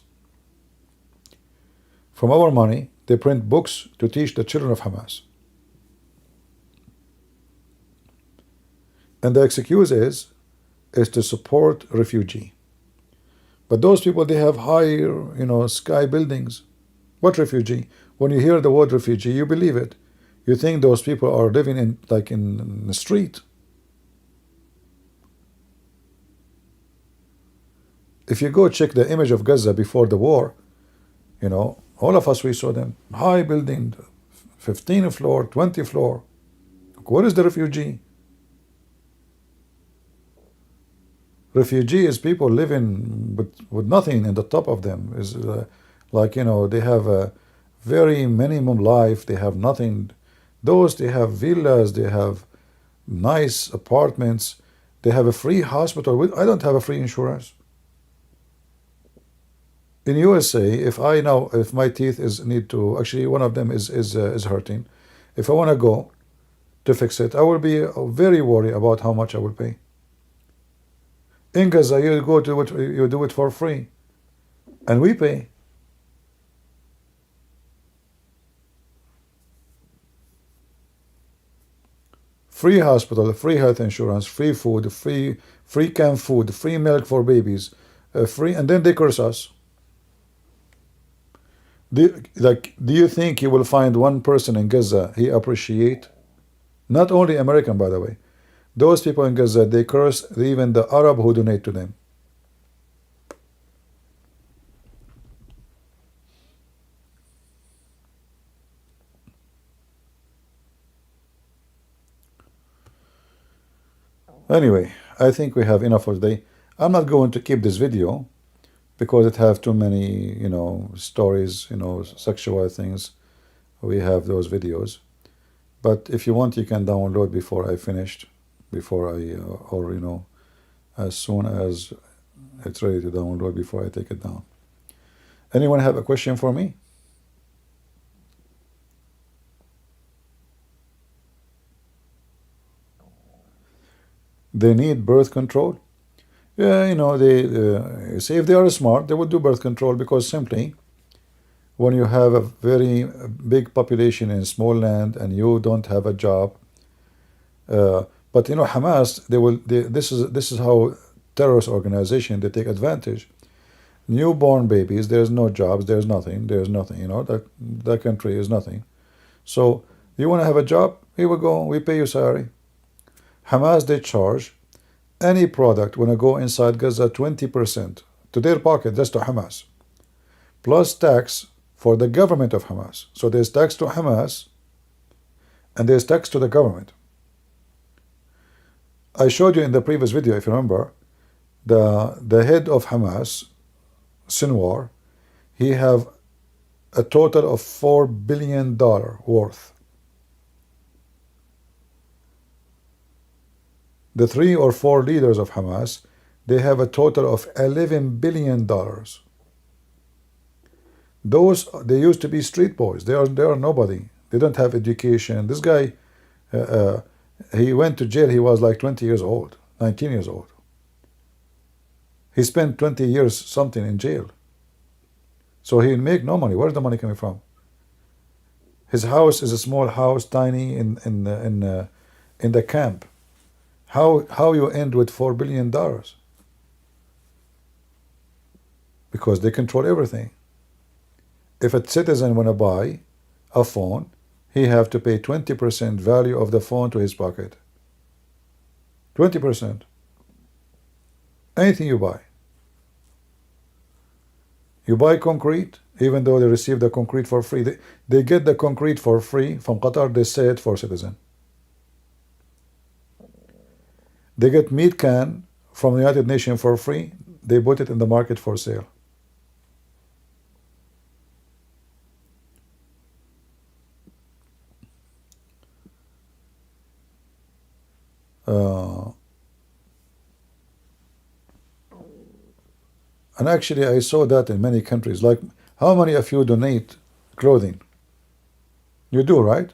From our money, they print books to teach the children of Hamas. And the excuse is to support refugee. But those people, they have high, sky buildings. What refugee? When you hear the word refugee, you believe it. You think those people are living in the street. If you go check the image of Gaza before the war, all of us, we saw them. High building, 15 floor, 20 floor. What is the refugee? Refugee is people living with nothing in the top of them. Is they have a very minimum life. They have nothing. Those, they have villas. They have nice apartments. They have a free hospital. I don't have a free insurance. In USA, if my teeth actually one of them is hurting, if I want to go to fix it, I will be very worried about how much I will pay. In Gaza, you do it for free, and we pay. Free hospital, free health insurance, free food, free canned food, free milk for babies, free, and then they curse us. Do you think you will find one person in Gaza he appreciate? Not only American, by the way. Those people in Gaza, they curse even the Arab who donate to them. Anyway, I think we have enough for today. I'm not going to keep this video because it have too many, stories, sexual things. We have those videos. But if you want, you can download before I finished, or as soon as it's ready to download before I take it down. Anyone have a question for me? They need birth control. Yeah, they say if they are smart, they would do birth control because simply, when you have a very big population in small land and you don't have a job, but Hamas, this is how terrorist organization they take advantage. Newborn babies, there's no jobs, there's nothing. That country is nothing. So you want to have a job? Here we go. We pay you salary. Hamas, they charge any product when I go inside Gaza 20% to their pocket, just to Hamas, plus tax for the government of Hamas. So there's tax to Hamas and there's tax to the government. I showed you in the previous video, if you remember, the head of Hamas, Sinwar, he have a total of $4 billion worth. The 3 or 4 leaders of Hamas, they have a total of $11 billion. Those, they used to be street boys. They are nobody. They don't have education. This guy, he went to jail. He was like 20 years old, 19 years old. He spent 20 years something in jail. So he make no money. Where's the money coming from? His house is a small house, tiny in the camp. How you end with $4 billion? Because they control everything. If a citizen want to buy a phone, he have to pay 20% value of the phone to his pocket. 20%. Anything you buy. You buy concrete, even though they receive the concrete for free. They get the concrete for free from Qatar. They sell it for citizen. They get meat can from the United Nations for free. They put it in the market for sale. And actually, I saw that in many countries. Like, how many of you donate clothing? You do, right?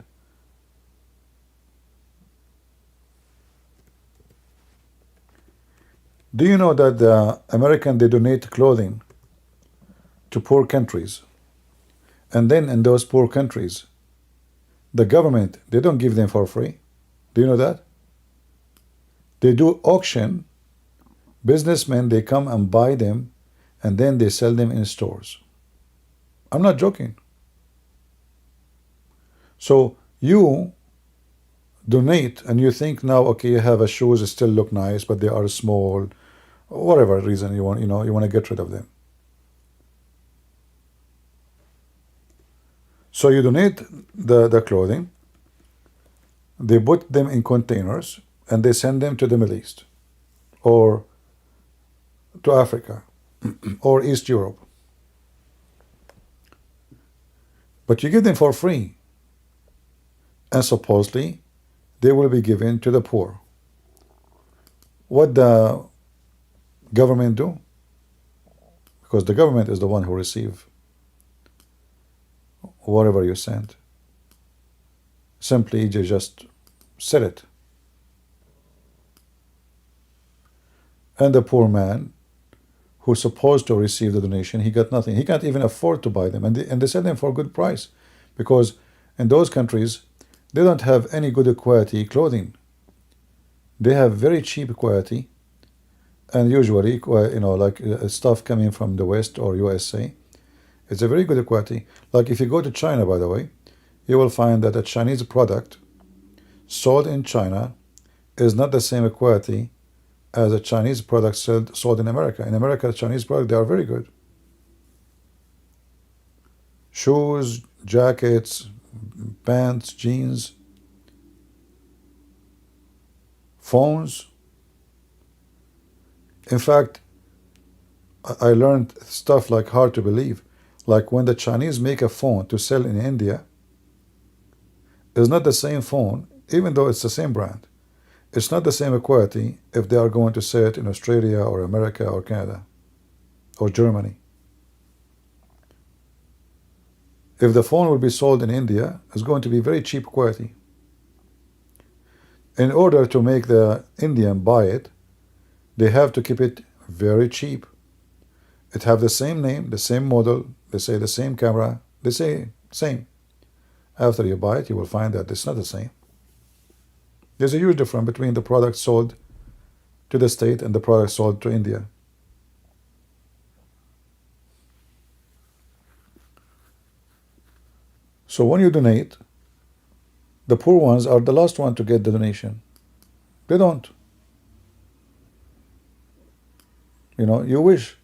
Do you know that the American, they donate clothing to poor countries? And then in those poor countries, the government, they don't give them for free. Do you know that? They do auction. Businessmen, they come and buy them, and then they sell them in stores. I'm not joking. So you donate and you think now, okay, you have a shoes that still look nice, but they are small, whatever reason you want, you want to get rid of them. So you donate the clothing, they put them in containers, and they send them to the Middle East, or to Africa, or East Europe. But you give them for free, and supposedly they will be given to the poor. What the government do? Because the government is the one who receive whatever you send. Simply they just sell it. And the poor man who's supposed to receive the donation, he got nothing. He can't even afford to buy them. And they sell them for a good price. Because in those countries, they don't have any good quality clothing. They have very cheap quality. And usually, like stuff coming from the West or USA, it's a very good quality. Like if you go to China, by the way, you will find that a Chinese product sold in China is not the same quality as a Chinese product sold in America. In America, Chinese products, they are very good. Shoes, jackets, pants, jeans, phones. In fact, I learned stuff like hard to believe. Like when the Chinese make a phone to sell in India, it's not the same phone, even though it's the same brand. It's not the same quality if they are going to sell it in Australia or America or Canada or Germany. If the phone will be sold in India, it's going to be very cheap quality. In order to make the Indian buy it, they have to keep it very cheap. It have the same name, the same model, they say the same camera, they say same. After you buy it, you will find that it's not the same. There's a huge difference between the product sold to the state and the product sold to India. So when you donate, the poor ones are the last one to get the donation. They don't. You know, you wish.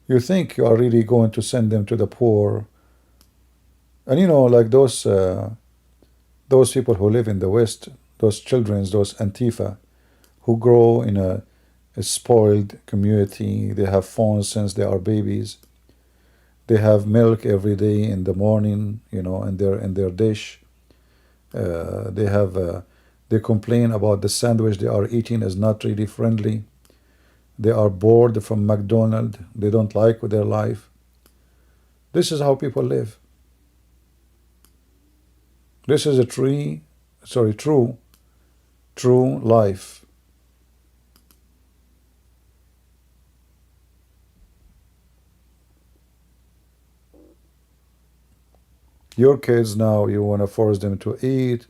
You think you are really going to send them to the poor. And you know, like those people who live in the West, those children, those Antifa, who grow in a spoiled community. They have phones since they are babies. They have milk every day in the morning, you know, in their dish. They complain about the sandwich they are eating is not really friendly. They are bored from McDonald's. They don't like their life. This is how people live. This is a true life. Your kids now, you want to force them to eat.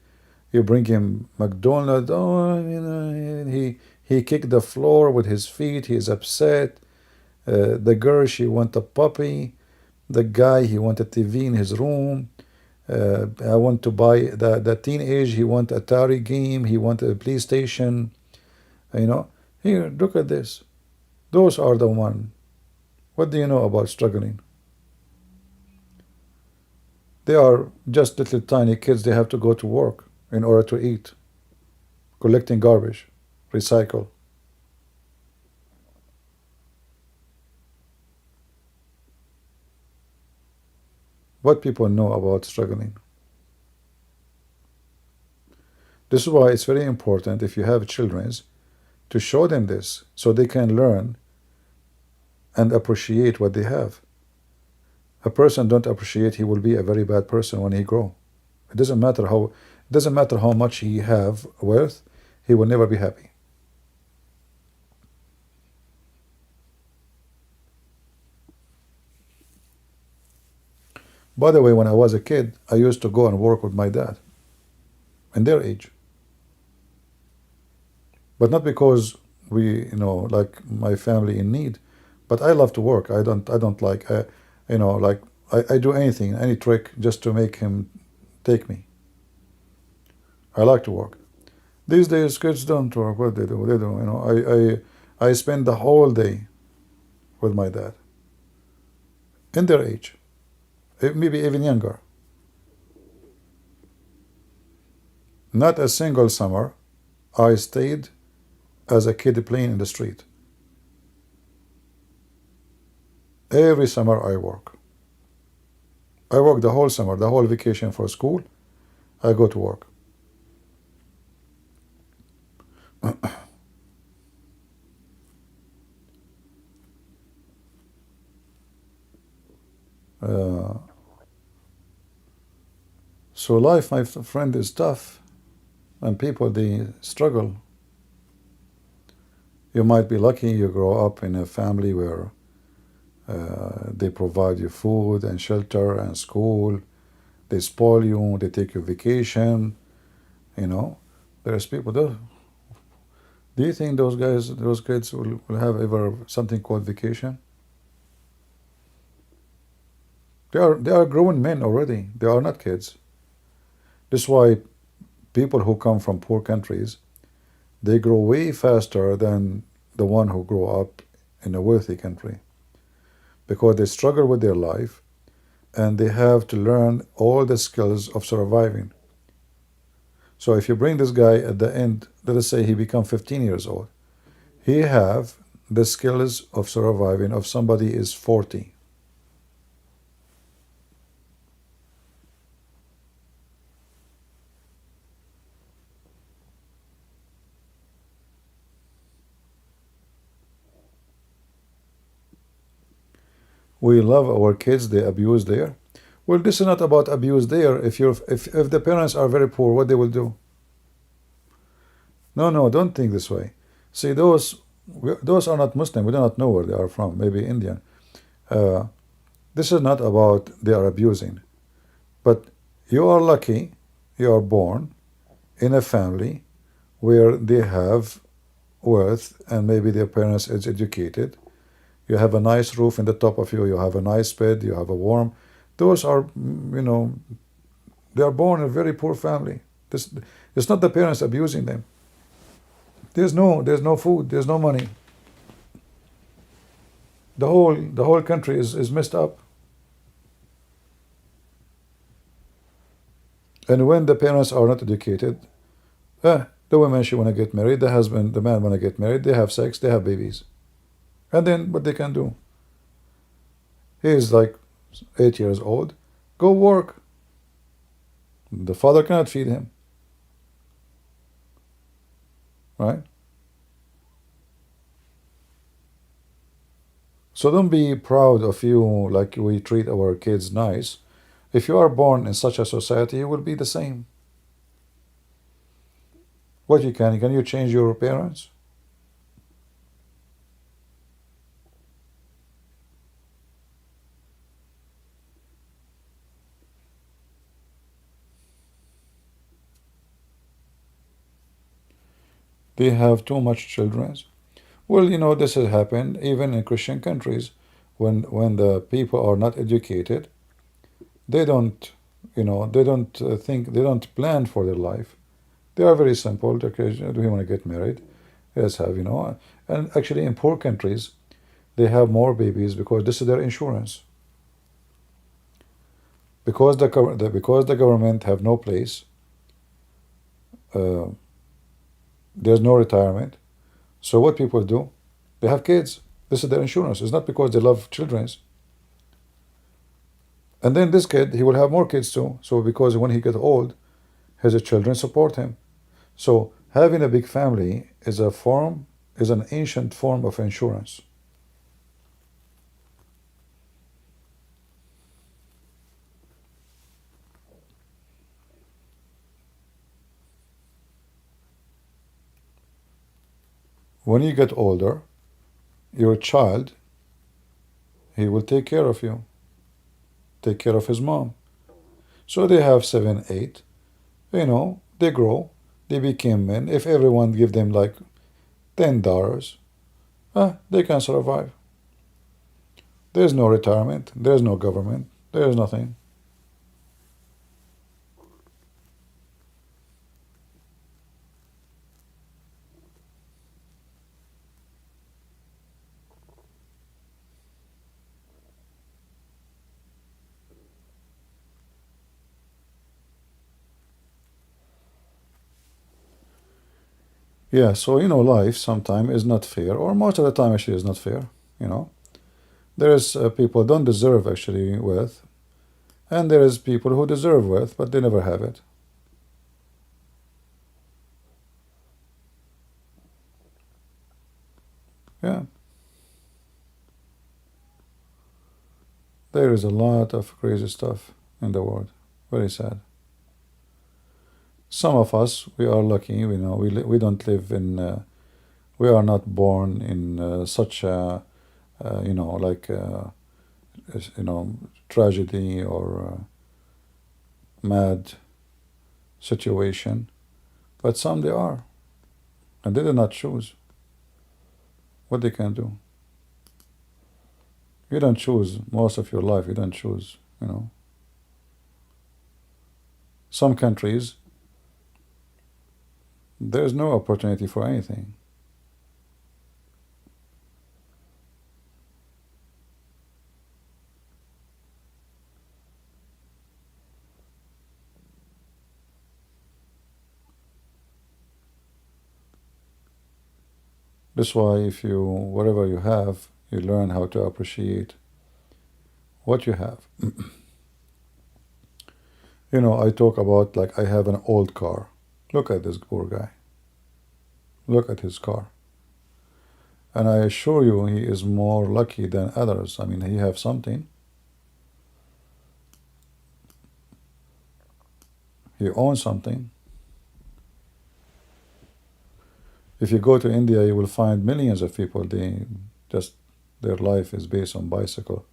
You bring him McDonald's. Oh, you know, he kicked the floor with his feet. He is upset. The girl, she want a puppy. The guy, he want a TV in his room. I want to buy the teenage. He want Atari game. He want a PlayStation. You know, here, look at this. Those are the one. What do you know about struggling? They are just little tiny kids. They have to go to work in order to eat, collecting garbage, recycle. What people know about struggling. This is why it's very important if you have children to show them this so they can learn and appreciate what they have. A person don't appreciate, he will be a very bad person when he grow. It doesn't matter how much he have wealth, he will never be happy. By the way, when I was a kid, I used to go and work with my dad in their age. But not because we, you know, like my family in need, but I love to work. I don't like, you know, like I do anything, any trick just to make him take me. I like to work. These days, kids don't work. What they do, you know. I spend the whole day with my dad. In their age, maybe even younger. Not a single summer I stayed as a kid playing in the street. Every summer I work. I work the whole summer, the whole vacation for school. I go to work. So life, my friend, is tough, and people, they struggle. You might be lucky you grow up in a family where they provide you food and shelter and school. They spoil you, they take you vacation, you know. There's people, do you think those kids will have ever something called vacation? They are grown men already. They are not kids. This is why people who come from poor countries, they grow way faster than the one who grow up in a wealthy country, because they struggle with their life and they have to learn all the skills of surviving. So if you bring this guy at the end, let us say he become 15 years old, he have the skills of surviving of somebody is 40. We love our kids, they abuse there. Well, this is not about abuse there. If the parents are very poor, what they will do? No, don't think this way. See, those are not Muslim. We do not know where they are from. Maybe Indian. This is not about they are abusing, but you are lucky. You are born in a family where they have wealth and maybe their parents is educated. You have a nice roof in the top of you. You have a nice bed. You have a warm. Those are, they are born in a very poor family. It's not the parents abusing them. There's no food. There's no money. The whole country is messed up. And when the parents are not educated, the woman, she want to get married. The man want to get married. They have sex. They have babies. And then what they can do? He is like 8 years old. Go work. The father cannot feed him. Right? So don't be proud of you like we treat our kids nice. If you are born in such a society, you will be the same. What you can you change your parents? They have too much children. Well, this has happened even in Christian countries. When the people are not educated, they don't, they don't think, they don't plan for their life. They are very simple. Okay, do you want to get married? Yes, and actually in poor countries, they have more babies because this is their insurance. Because the government have no place, there's no retirement. So what people do, they have kids. This is their insurance. It's not because they love children. And then this kid, he will have more kids too. So because when he gets old, his children support him. So having a big family is an ancient form of insurance. When you get older, your child, he will take care of you, take care of his mom. So they have 7, 8, they grow, they became men. If everyone give them like $10, they can survive. There's no retirement, there's no government, there's nothing. Yeah, so life sometimes is not fair, or most of the time actually is not fair. There is people don't deserve actually wealth, and there is people who deserve wealth but they never have it. Yeah, there is a lot of crazy stuff in the world. Very sad. Some of us, we are lucky. We don't live in. We are not born in such a, tragedy or mad situation. But some they are, and they did not choose. What they can do? You don't choose most of your life. You don't choose. Some countries, there's no opportunity for anything. That's why if you, whatever you have, you learn how to appreciate what you have. You know, I talk about like I have an old car. Look at this poor guy. Look at his car. And I assure you he is more lucky than others. I mean, he have something. He owns something. If you go to India, you will find millions of people, they just, their life is based on bicycle.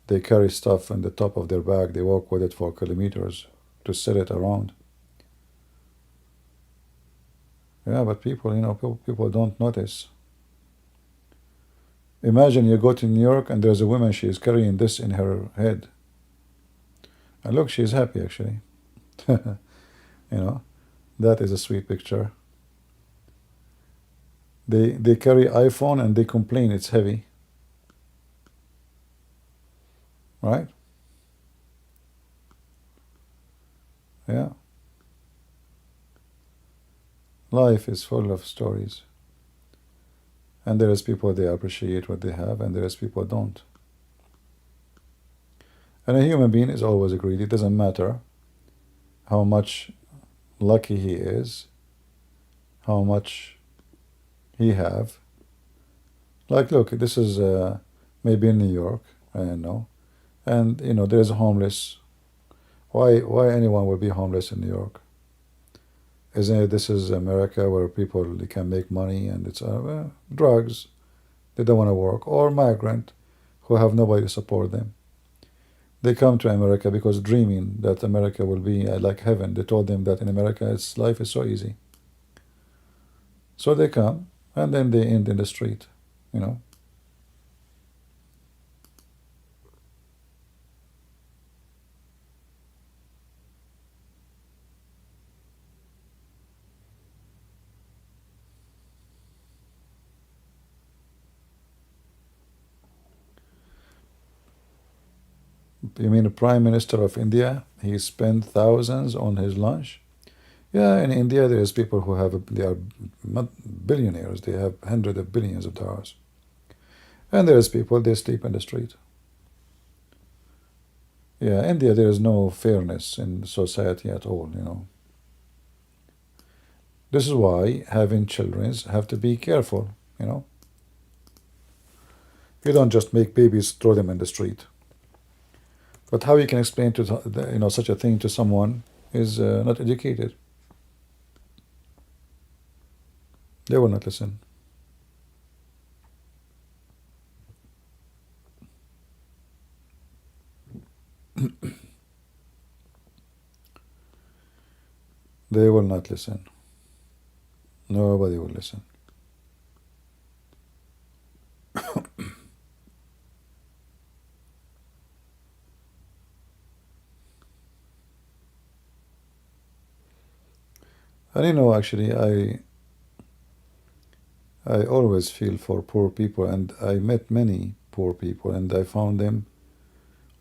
They carry stuff on the top of their bag. They walk with it for kilometers to sell it around. Yeah, but people, you know, people don't notice. Imagine you go to New York and there's a woman, she is carrying this in her head. And look, she's happy actually. You know, that is a sweet picture. They carry iPhone and they complain it's heavy. Right? Yeah. Life is full of stories. And there is people, they appreciate what they have, and there is people don't. And a human being is always greedy. It doesn't matter how much lucky he is, how much he have. Like, look, this is maybe in New York, I don't know. And, you know, there's a homeless. Why anyone would be homeless in New York? Isn't it, this is America where people, they can make money and it's drugs, they don't want to work, or migrant who have nobody to support them. They come to America because dreaming that America will be like heaven. They told them that in America life is so easy. So they come and then they end in the street, you know. You mean the Prime Minister of India? He spent thousands on his lunch? Yeah, in India there's people who they are billionaires. They have hundreds of billions of dollars. And there's people, they sleep in the street. Yeah, India, there is no fairness in society at all, you know. This is why having children have to be careful, you know. You don't just make babies, throw them in the street. But how you can explain to such a thing to someone is not educated. They will not listen. They will not listen. Nobody will listen. And you know, actually, I always feel for poor people, and I met many poor people, and I found them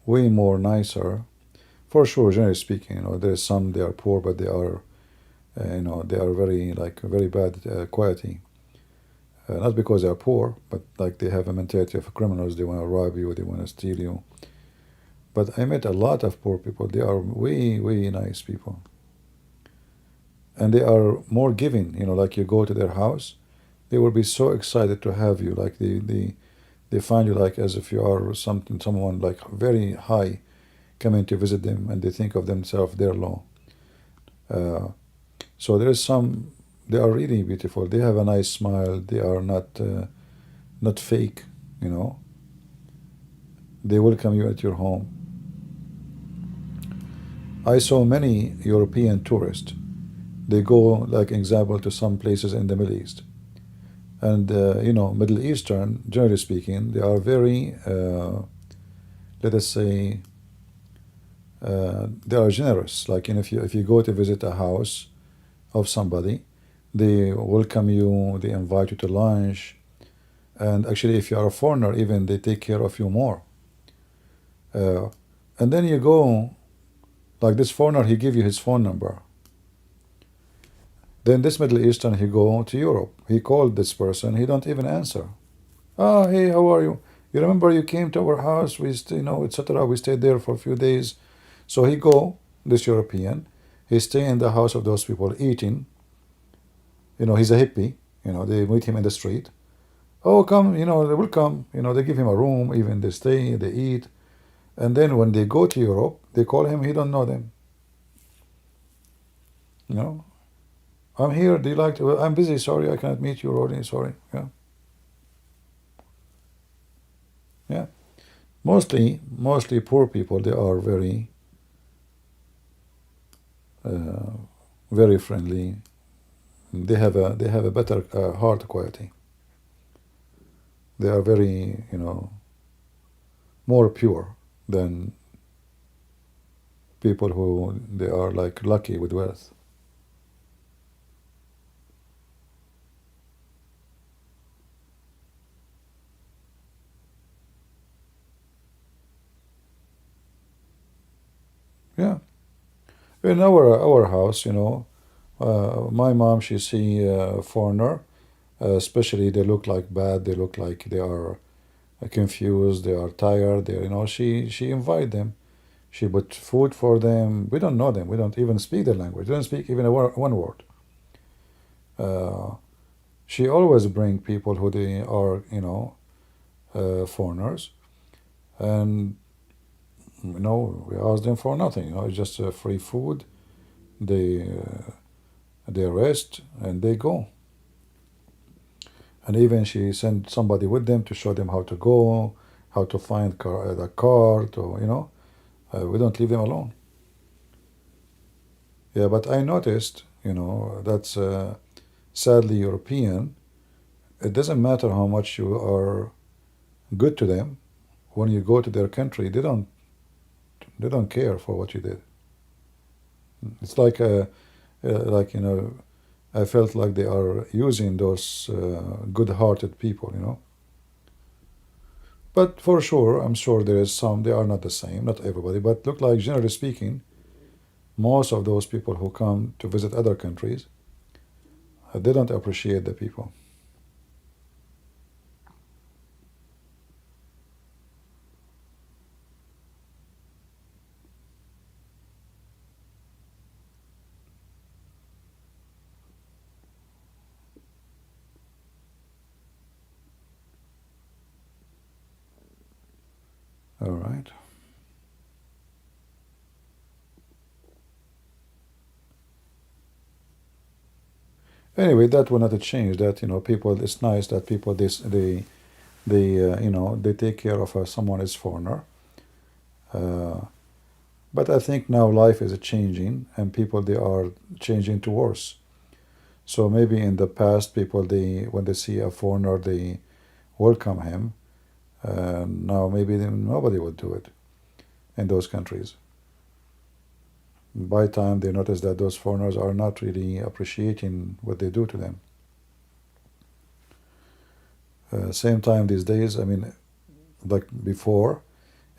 way more nicer. For sure, generally speaking, you know, there's some, they are poor, but they are, they are very bad quality. Not because they are poor, but like they have a mentality of criminals. They want to rob you, they want to steal you. But I met a lot of poor people. They are way, way nice people. And they are more giving, you know, like you go to their house, they will be so excited to have you. Like they find you like as if you are someone like very high coming to visit them, and they think of themselves their low. So there is some, they are really beautiful. They have a nice smile. They are not fake, you know. They welcome you at your home. I saw many European tourists. They go, like example, to some places in the Middle East. And, Middle Eastern, generally speaking, they are very, let us say, they are generous. Like, if you go to visit a house of somebody, they welcome you, they invite you to lunch. And actually, if you are a foreigner, even they take care of you more. And then you go, like this foreigner, he give you his phone number. Then this Middle Eastern, he go to Europe. He called this person. He don't even answer. Ah, hey, how are you? You remember you came to our house? We, etc. We stayed there for a few days. So he go, this European, he stay in the house of those people eating. He's a hippie. They meet him in the street. Oh, come, they will come. They give him a room, even they stay, they eat. And then when they go to Europe, they call him, he don't know them. I'm here, do you like to, I'm busy, sorry, I cannot meet you, Rodney, sorry. Yeah. Mostly poor people, they are very, very friendly. They have a better heart quality. They are very, more pure than people who they are like lucky with wealth. Yeah. In our house, my mom, she see a foreigner, especially they look like bad, they look like they are confused, they are tired, she invite them. She put food for them. We don't know them. We don't even speak their language. We don't speak even one word. She always bring people who they are, foreigners, and we ask them for nothing. It's just free food. They rest and they go. And even she sent somebody with them to show them how to go, how to find the car. We don't leave them alone. Yeah, but I noticed, that's sadly European. It doesn't matter how much you are good to them. When you go to their country, they don't care for what you did. It's like I felt like they are using those good-hearted people. But for sure, I'm sure there is some. They are not the same, not everybody. But look like generally speaking, most of those people who come to visit other countries, they don't appreciate the people. All right. Anyway, that will not change. That people. It's nice that people they take care of someone is foreigner. But I think now life is changing, and people they are changing to worse. So maybe in the past, people when they see a foreigner, they welcome him. Now maybe nobody would do it in those countries. By time they notice that those foreigners are not really appreciating what they do to them. Same time these days, I mean, like before,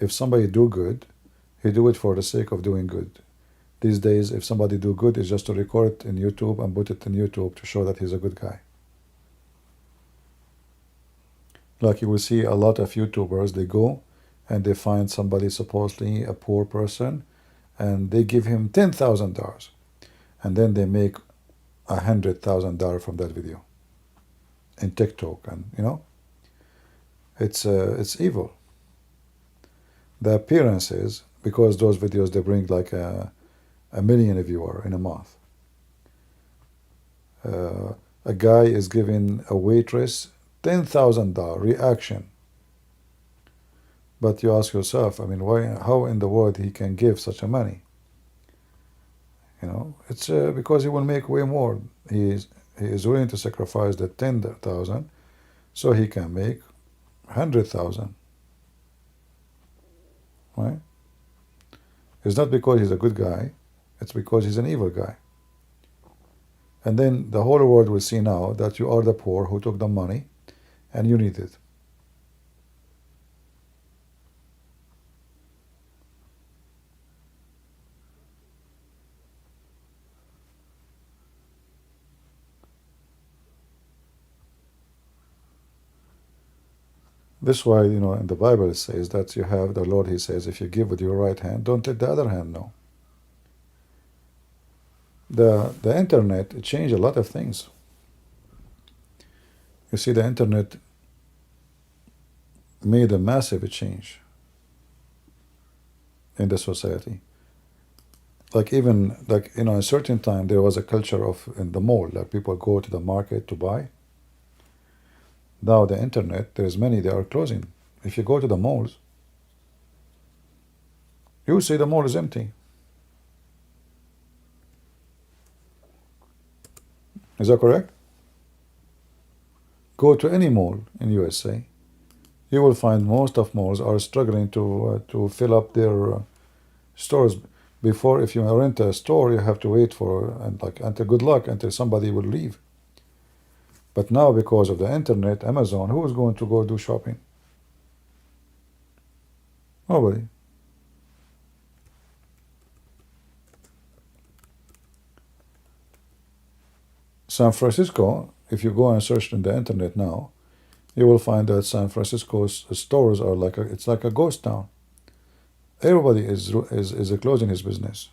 if somebody do good, he do it for the sake of doing good. These days, if somebody do good, it's just to record it in YouTube and put it in YouTube to show that he's a good guy. Like you will see a lot of YouTubers, they go and they find somebody supposedly a poor person and they give him $10,000 and then they make $100,000 from that video in TikTok, and it's evil. The appearance is because those videos they bring like a million viewer in a month. A guy is giving a waitress $10,000 reaction. But you ask yourself, I mean, how in the world he can give such a money? It's because he will make way more. He is willing to sacrifice the 10,000 so he can make 100,000. Right? It's not because he's a good guy, it's because he's an evil guy. And then the whole world will see now that you are the poor who took the money and you need it. This is why, in the Bible it says that you have the Lord, he says, if you give with your right hand, don't let the other hand know. The internet, it changed a lot of things. You see, the internet made a massive change in the society. Like even a certain time there was a culture of in the mall, like people go to the market to buy. Now the internet, there's many, they are closing. If you go to the malls, you see the mall is empty. Is that correct? Go to any mall in USA, you will find most of malls are struggling to fill up their stores. Before, if you rent a store, you have to wait until good luck until somebody will leave. But now, because of the internet, Amazon, who is going to go do shopping? Nobody. San Francisco, if you go and search in the internet now, you will find that San Francisco's stores are it's like a ghost town. Everybody is closing his business.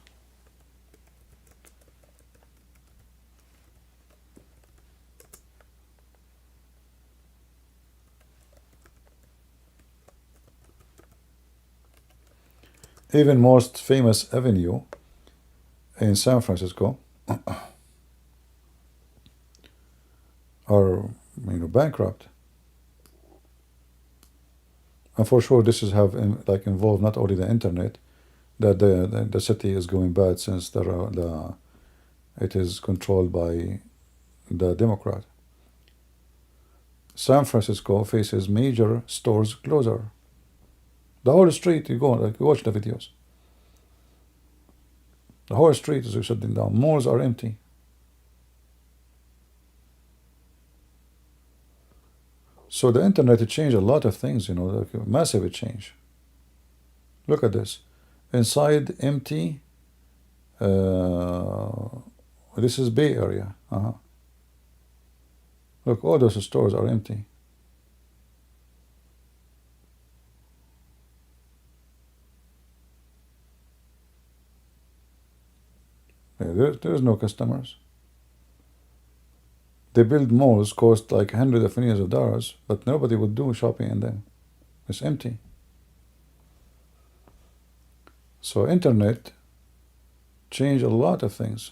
Even most famous avenue in San Francisco are bankrupt. And for sure, this is involved not only the internet, that the city is going bad since it is controlled by the Democrat. San Francisco faces major stores closure. The whole street, you watch the videos. The whole street is shutting down. Malls are empty. So the internet changed a lot of things, massive change. Look at this. Inside, empty. This is Bay Area. Look, all those stores are empty. There's no customers. They build malls, cost like hundreds of millions of dollars, but nobody would do shopping in them. It's empty. So internet changed a lot of things.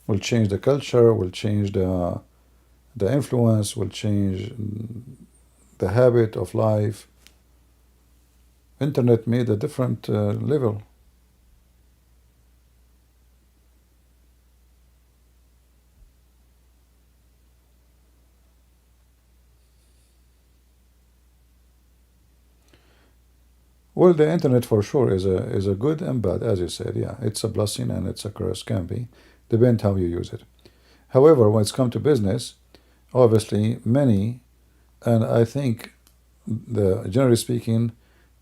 Will change the culture, will change the influence, will change the habit of life. Internet made a different level. Well, the internet for sure is a good and bad, as you said. Yeah, it's a blessing and it's a curse, can be. Depends how you use it. However, when it's come to business, obviously many, and I think generally speaking,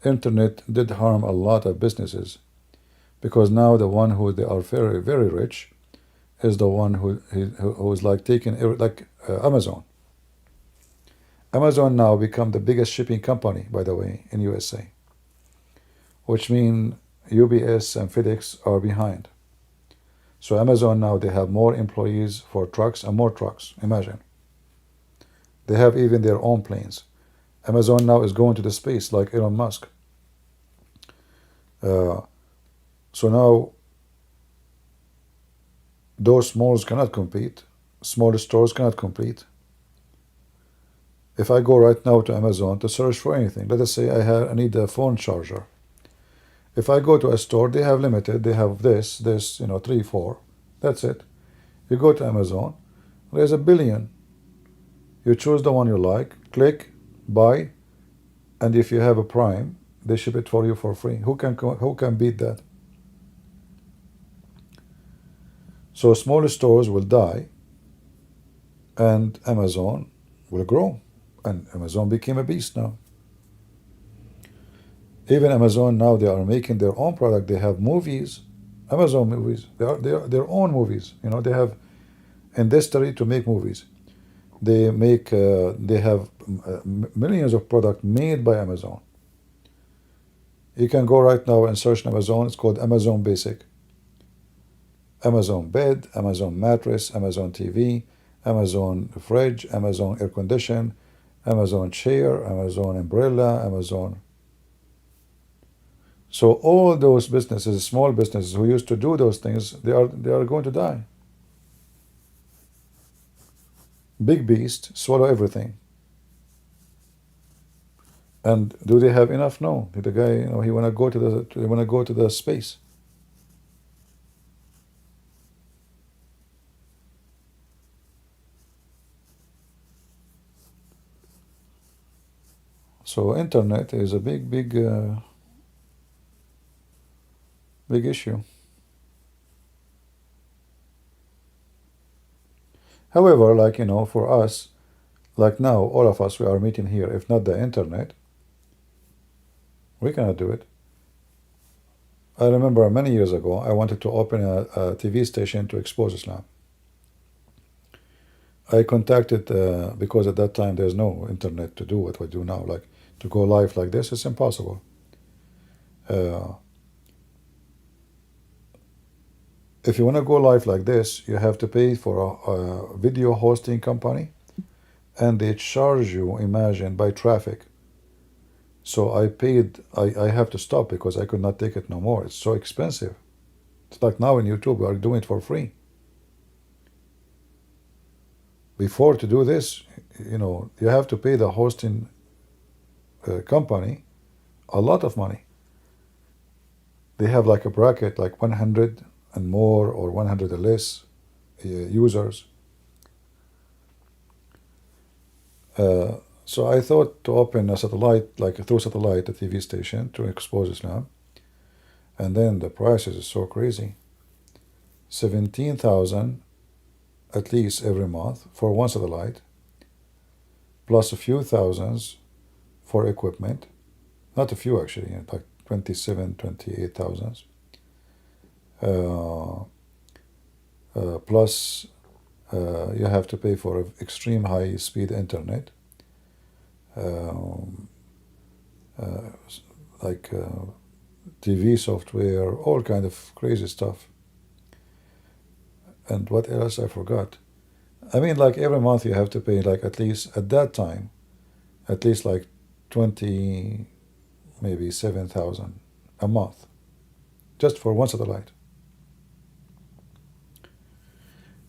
internet did harm a lot of businesses, because now the one who they are very, very rich is the one who is taking Amazon. Amazon now become the biggest shipping company, by the way, in USA, which means UPS and FedEx are behind. So Amazon now, they have more employees for trucks and more trucks. Imagine. They have even their own planes. Amazon now is going to the space like Elon Musk. So now those malls cannot compete. Smaller stores cannot compete. If I go right now to Amazon to search for anything, let us say I need a phone charger. If I go to a store, they have limited. They have this, 3, 4. That's it. You go to Amazon, there's a billion. You choose the one you like, click, buy, and if you have a Prime, they ship it for you for free. Who can beat that? So smaller stores will die, and Amazon will grow, and Amazon became a beast now. Even Amazon now, they are making their own product. They have movies, Amazon movies. They are their own movies. They have industry to make movies. They make, they have millions of products made by Amazon. You can go right now and search on Amazon. It's called Amazon Basic. Amazon bed, Amazon mattress, Amazon TV, Amazon fridge, Amazon air condition, Amazon chair, Amazon umbrella, Amazon. So all those businesses, small businesses who used to do those things, they are going to die. Big beast swallow everything. And do they have enough? No. The guy, he wanna go to the space. So internet is a big issue. However, for us, like now, all of us, we are meeting here. If not the internet, we cannot do it. I remember many years ago, I wanted to open a TV station to expose Islam. I contacted, because at that time there's no internet to do what we do now, like to go live like this, it's impossible. If you want to go live like this, you have to pay for a video hosting company, and they charge you, imagine, by traffic. So I have to stop because I could not take it no more. It's so expensive. It's like now in YouTube, we are doing it for free. Before, to do this, you have to pay the hosting company a lot of money. They have like a bracket, like 100 and more or 100 or less users. So I thought to open a satellite, like through satellite, a TV station to expose Islam. And then the prices is so crazy. 17,000 at least every month for one satellite, plus a few thousands for equipment. Not a few actually, like 27, 28,000. Plus you have to pay for extreme high speed internet. Like TV software, all kind of crazy stuff. And what else I forgot? I mean, like every month you have to pay, like at least at that time, at least like 20, maybe 7,000 a month, just for one satellite.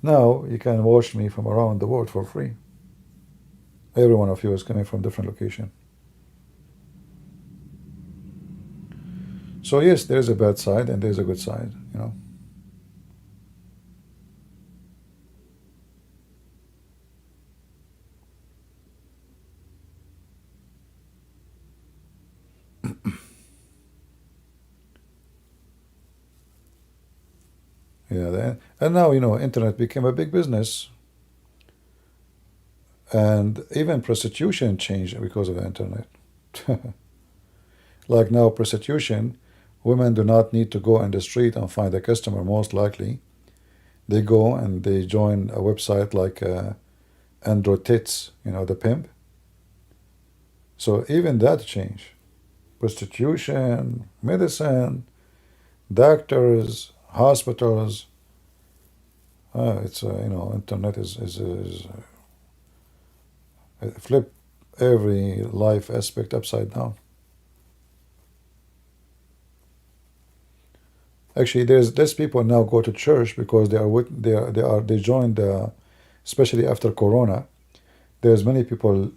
Now you can watch me from around the world for free. Every one of you is coming from different location. So yes, there is a bad side and there is a good side, Yeah, and now, internet became a big business. And even prostitution changed because of the internet. Like now, prostitution, women do not need to go in the street and find a customer, most likely. They go and they join a website like Andro Tits, the pimp. So even that changed. Prostitution, medicine, doctors, hospitals. It's internet is flip every life aspect upside down. Actually, there's people now go to church because they joined, especially after Corona. There's many people.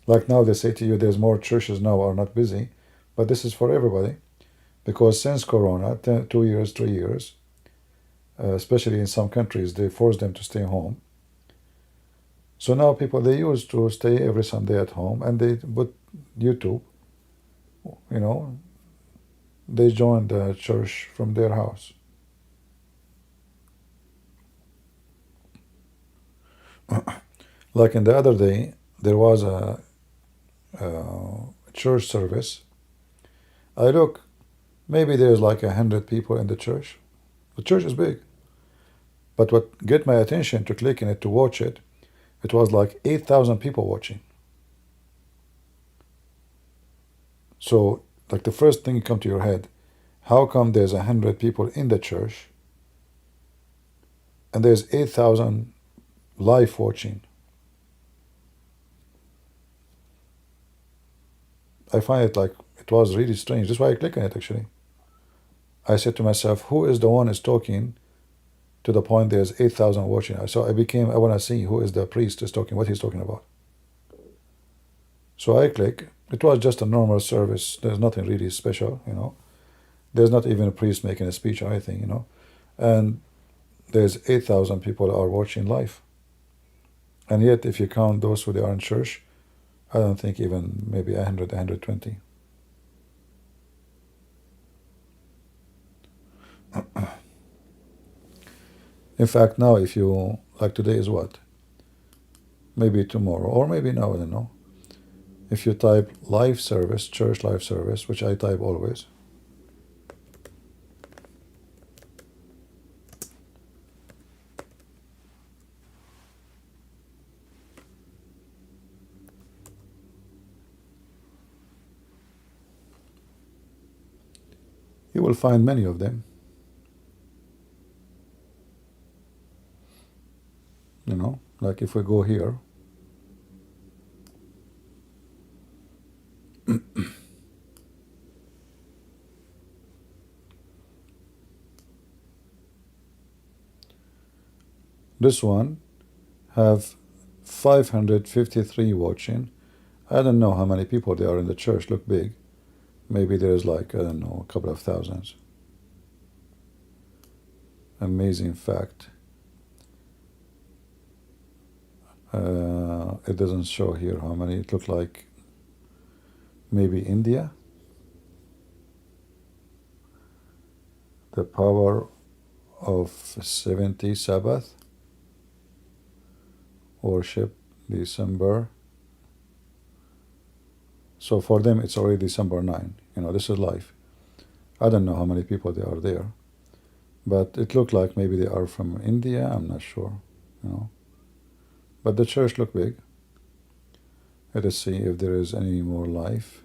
Like now, they say to you, there's more churches now are not busy, but this is for everybody, because since Corona, 2 years, 3 years, especially in some countries, they force them to stay home. So now people, they used to stay every Sunday at home, and they put YouTube, they join the church from their house. Like in the other day, there was a church service. I look, maybe there's like 100 people in the church. The church is big. But what get my attention to click in it to watch it, it was like 8,000 people watching. So, like, the first thing come to your head, how come there's 100 people in the church and there's 8,000 live watching? I find it like, it was really strange. That's why I click on it, actually. I said to myself, who is the one is talking to the point there's 8,000 watching? So I want to see who is the priest is talking, what he's talking about. So I click. It was just a normal service. There's nothing really special, you know. There's not even a priest making a speech or anything, you know. And there's 8,000 people are watching live. And yet, if you count those who are in church, I don't think even maybe 100, 120. In fact, now if you, like today is what? Maybe tomorrow, or maybe now, I don't know. If you type live service, church live service, which I type always, you will find many of them. You know, like if we go here, this one have 553 watching. I don't know how many people there are in the church. Look big. Maybe there's like, I don't know, a couple of thousands. Amazing fact. It doesn't show here how many. It looked like maybe India. The power of 70 Sabbath. Worship December. So for them, it's already December 9. You know, this is live. I don't know how many people they are there. But it looked like maybe they are from India. I'm not sure, you know. But the church looked big. Let us see if there is any more live.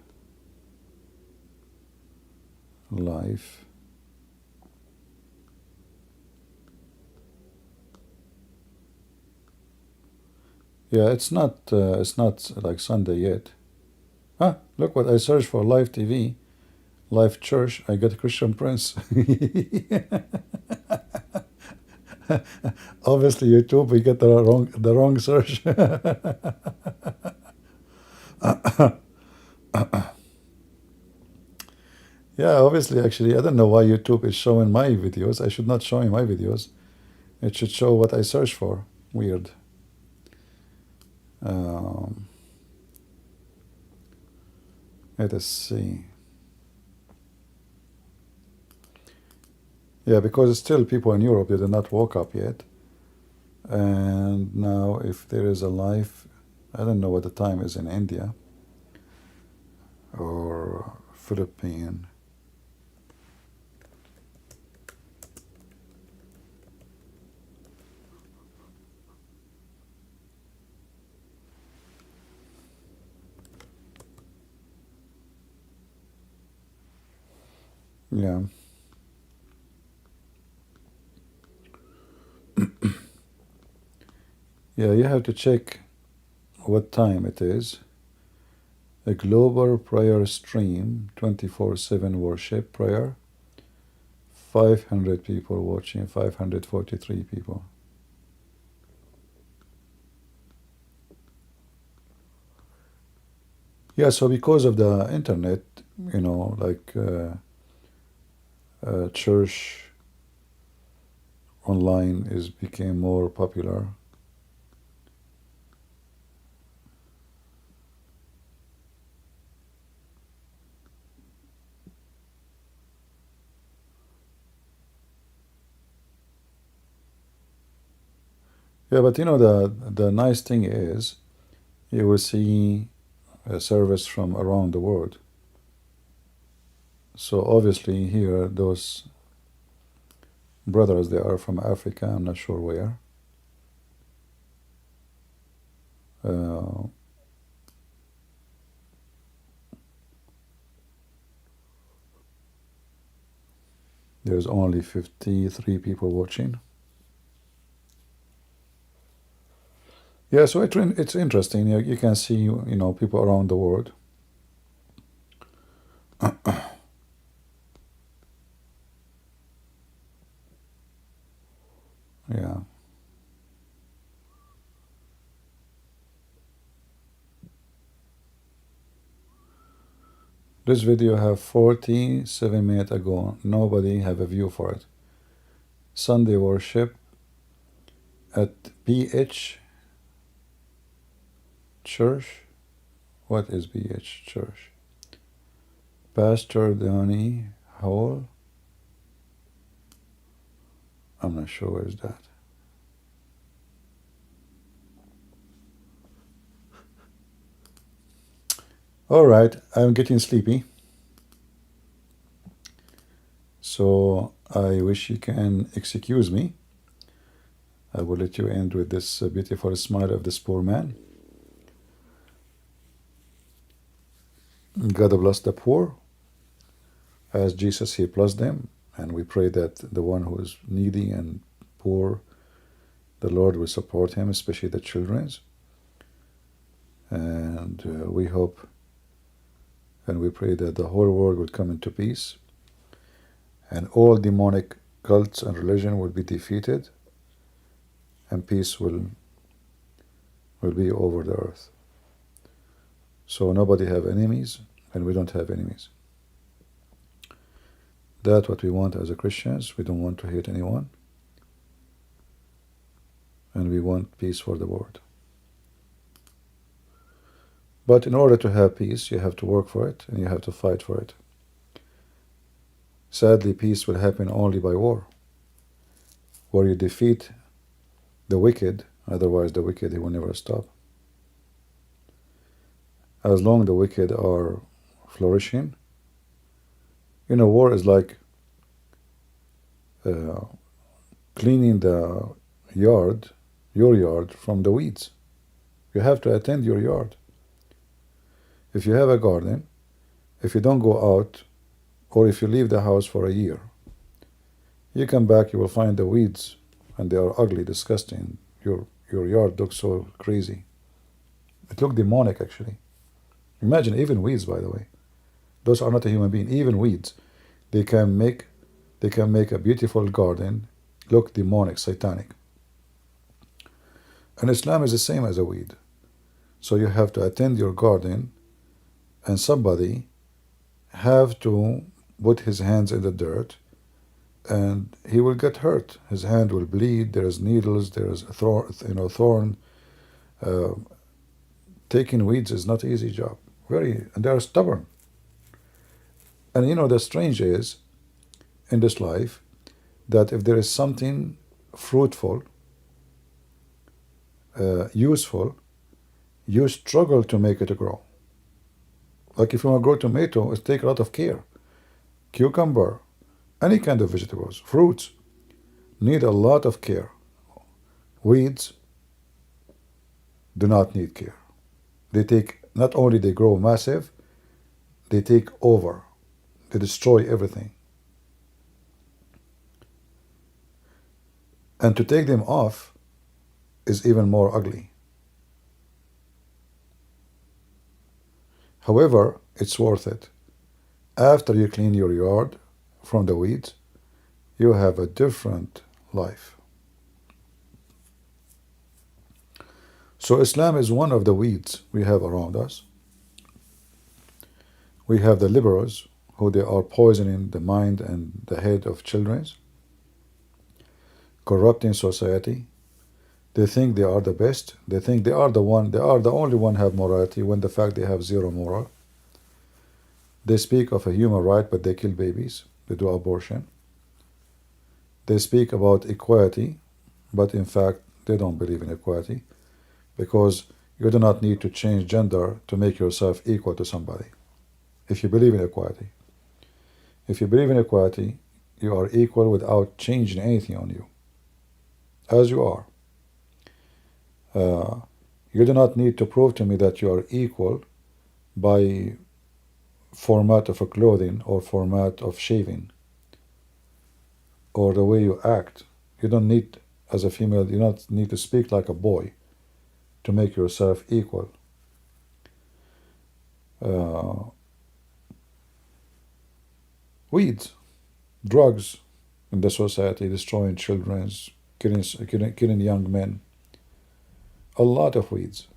Live. Yeah, it's not like Sunday yet. Ah, look what I searched for: live TV, live church. I got Christian Prince. Obviously, YouTube, we get the wrong search. Yeah, obviously, actually, I don't know why YouTube is showing my videos. I should not show my videos. It should show what I search for. Weird. Let us see. Yeah, because still people in Europe, they did not woke up yet. And now if there is a live, I don't know what the time is in India or Philippine. Yeah. Yeah, you have to check what time it is. A global prayer stream, 24/7 worship prayer. 500 people watching, 543 people. Yeah, so because of the internet, you know, like church online became more popular. Yeah, but you know, the nice thing is you will see a service from around the world. So obviously here, those brothers, they are from Africa, I'm not sure where. Uh, there's only 53 people watching. Yeah, so it's interesting. You can see, people around the world. Yeah. This video have 47 minutes ago. Nobody have a view for it. Sunday worship at BH Church. What is BH Church? Pastor Donnie Howell. I'm not sure where is that. All right, I'm getting sleepy. So I wish you can excuse me. I will let you end with this beautiful smile of this poor man. God bless the poor. As Jesus, He blessed them. And we pray that the one who is needy and poor, the Lord will support him, especially the children. And we hope and we pray that the whole world will come into peace and all demonic cults and religion will be defeated and peace will be over the earth. So nobody have enemies and we don't have enemies. That's what we want as a Christians. We don't want to hate anyone. And we want peace for the world. But in order to have peace, you have to work for it and you have to fight for it. Sadly, peace will happen only by war, where you defeat the wicked, otherwise the wicked, he will never stop. As long the wicked are flourishing, war is like cleaning the yard, your yard, from the weeds. You have to attend your yard. If you have a garden, if you don't go out, or if you leave the house for a year, you come back, you will find the weeds, and they are ugly, disgusting. Your yard looks so crazy. It looked demonic, actually. Imagine, even weeds, by the way. Those are not a human being. Even weeds, they can make a beautiful garden look demonic, satanic. And Islam is the same as a weed. So you have to attend your garden, and somebody have to put his hands in the dirt, and he will get hurt. His hand will bleed. There is needles. There is a thorn. Taking weeds is not an easy job. And they are stubborn. And the strange is, in this life, that if there is something fruitful, useful, you struggle to make it grow. Like if you want to grow tomato, it takes a lot of care. Cucumber, any kind of vegetables, fruits, need a lot of care. Weeds do not need care. Not only they grow massive, they take over. They destroy everything. And to take them off is even more ugly. However, it's worth it. After you clean your yard from the weeds, you have a different life. So Islam is one of the weeds we have around us. We have the liberals, who they are poisoning the mind and the head of children, corrupting society. They think they are the best. They think they are the only one have morality, when the fact they have zero moral. They speak of a human right, but they kill babies. They do abortion. They speak about equality, but in fact, they don't believe in equality, because you do not need to change gender to make yourself equal to somebody, if you believe in equality. If you believe in equality, you are equal without changing anything on you, as you are. You do not need to prove to me that you are equal by format of a clothing or format of shaving or the way you act. You don't need, as a female, you don't need to speak like a boy to make yourself equal. Weeds, drugs in the society, destroying children, killing young men. A lot of weeds.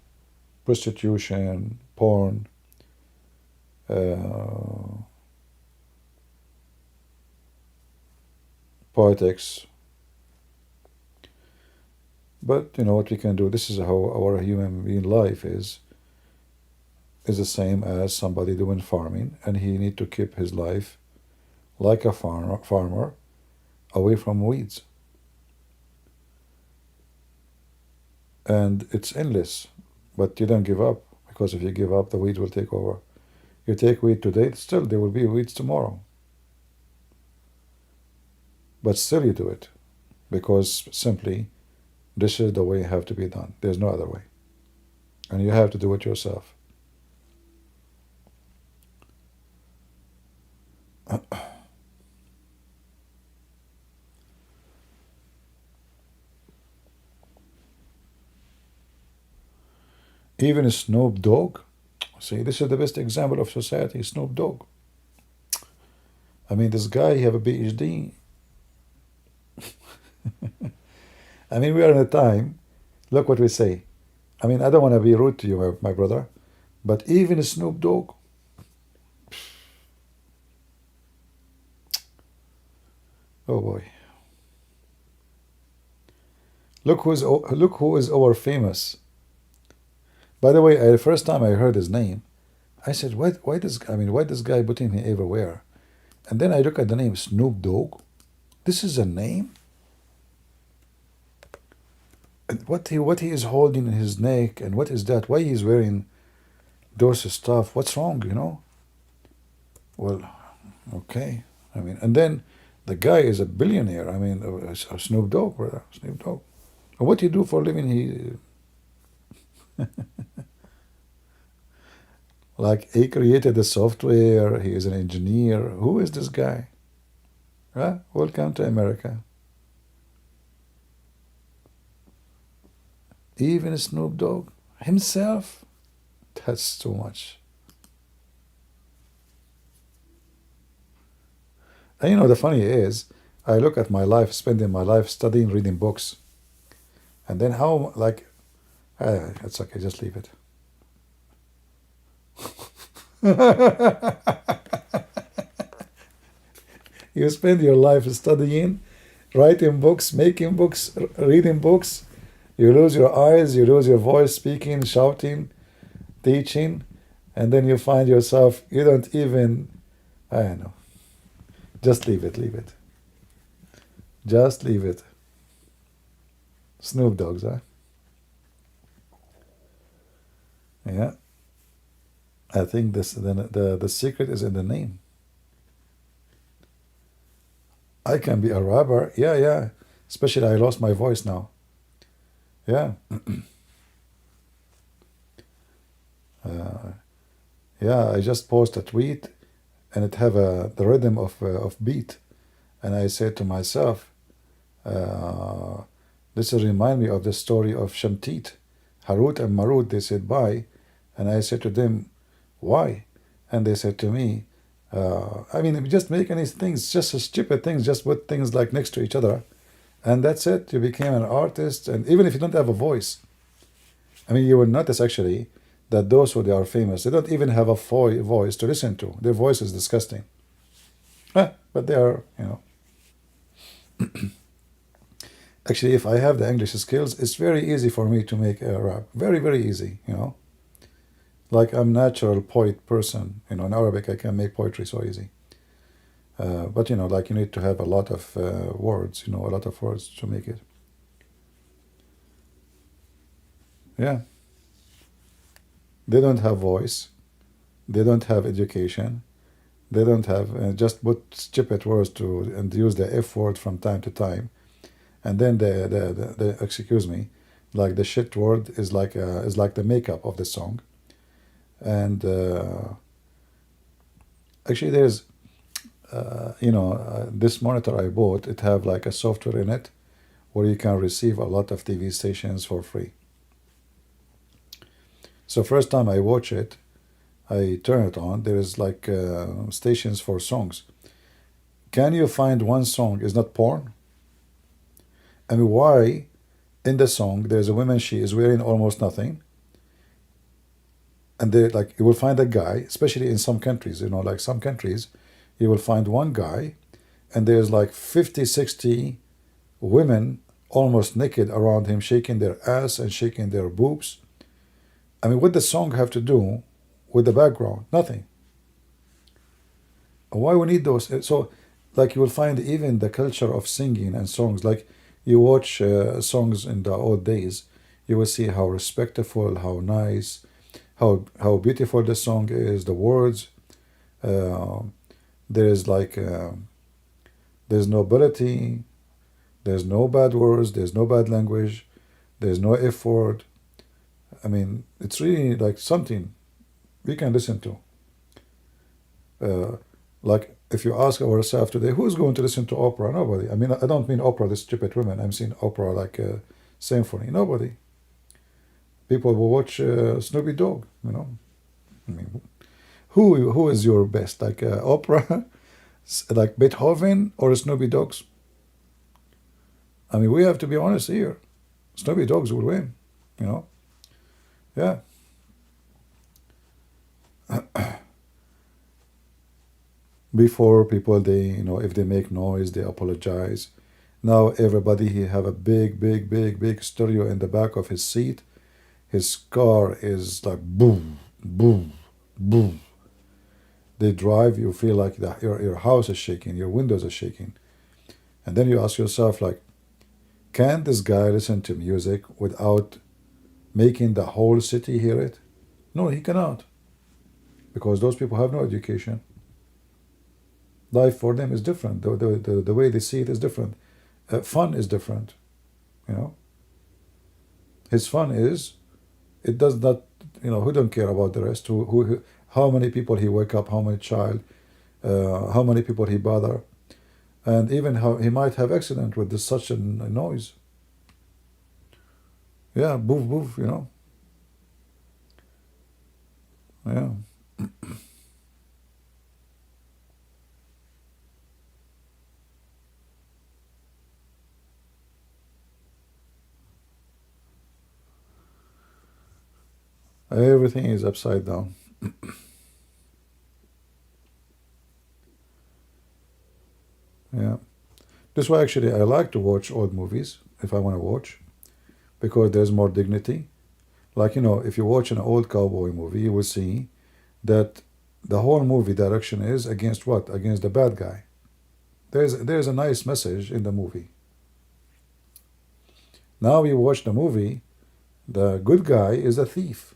Prostitution, porn, politics. But you know what we can do. This is how our human being life is the same as somebody doing farming, and he need to keep his life like a farmer away from weeds. And it's endless, but you don't give up, because if you give up, the weeds will take over. You take weed today, still there will be weeds tomorrow. But still you do it, because simply this is the way it have to be done. There's no other way. And you have to do it yourself. Even Snoop Dogg, see, this is the best example of society, Snoop Dogg. I mean, this guy, he have a PhD. I mean, we are in a time, look what we say. I mean, I don't want to be rude to you, my brother, but even Snoop Dogg, oh boy. Look who is our famous. By the way, the first time I heard his name, I said, why this guy putting him everywhere? And then I look at the name Snoop Dogg. This is a name? And what he is holding in his neck, and what is that? Why he's wearing those stuff? What's wrong, you know? Well, okay. I mean, and then the guy is a billionaire. I mean, Snoop Dogg, brother, Snoop Dogg. And what he do for a living? He like he created the software. He is an engineer. Who is this guy? Huh? Welcome to America. Even Snoop Dogg himself. That's too much. And you know, the funny is, I look at my life, spending my life studying, reading books. And then how, like, it's okay, just leave it. You spend your life studying, writing books, making books, reading books. You lose your eyes, you lose your voice, speaking, shouting, teaching, and then you find yourself, you don't even, I don't know. Just leave it, leave it. Just leave it. Snoop Dogg's, huh? Yeah. I think the secret is in the name. I can be a rapper. Yeah. Especially I lost my voice now. Yeah. Yeah, I just post a tweet and it have the rhythm of beat. And I said to myself, this will remind me of the story of Shamtit. Harut and Marut, they said bye. And I said to them, why? And they said to me, I mean, just make any things, just stupid things, just put things like next to each other. And that's it. You became an artist. And even if you don't have a voice, I mean, you will notice actually that those who they are famous, they don't even have a voice to listen to. Their voice is disgusting. But they are, you know. Actually, if I have the English skills, it's very easy for me to make a rap. Very, very easy, you know. Like I'm natural poet person. You know, in Arabic, I can make poetry so easy. But, you know, like you need to have a lot of words, you know, a lot of words to make it. Yeah. They don't have voice. They don't have education. They don't have, just put stupid words and use the F word from time to time. And then excuse me, Like the shit word is like the makeup of the song. And actually, there's this monitor I bought. It have like a software in it where you can receive a lot of TV stations for free. So first time I watch it, I turn it on. There is like stations for songs. Can you find one song is not porn? I mean, why in the song there's a woman, she is wearing almost nothing, and they like you will find a guy, especially in some countries, like some countries, you will find one guy, and there's like 50, 60 women almost naked around him, shaking their ass and shaking their boobs. I mean, what does the song have to do with the background? Nothing. Why we need those? So, like you will find even the culture of singing and songs, like you watch songs in the old days, you will see how respectful, how nice, how beautiful the song is, the words. There is like, there's nobility, there's no bad words, there's no bad language, there's no F word. I mean, it's really like something we can listen to. Like if you ask ourselves today, who's going to listen to opera? Nobody. I mean, I don't mean opera, the stupid women. I'm saying opera like a symphony. Nobody. People will watch Snoopy Dog, I mean, who is your best? Like opera, like Beethoven or Snoopy Dogs? I mean, we have to be honest here. Snoopy Dogs will win, Yeah. Before people, they, if they make noise, they apologize. Now everybody, he have a big, big, big, big stereo in the back of his seat. His car is like boom, boom, boom. They drive, you feel like your house is shaking, your windows are shaking. And then you ask yourself, like, can this guy listen to music without making the whole city hear it? No, he cannot. Because those people have no education. Life for them is different. The way they see it is different. Fun is different. His fun is, it does not, who don't care about the rest? How many people he wake up, how many child, how many people he bother, and even how he might have accident with such a noise. Yeah, boof, boof, Yeah. Everything is upside down. Yeah. That's why actually I like to watch old movies if I want to watch, because there's more dignity. Like, if you watch an old cowboy movie, you will see that the whole movie direction is against what? Against the bad guy. There's a nice message in the movie. Now you watch the movie, the good guy is a thief.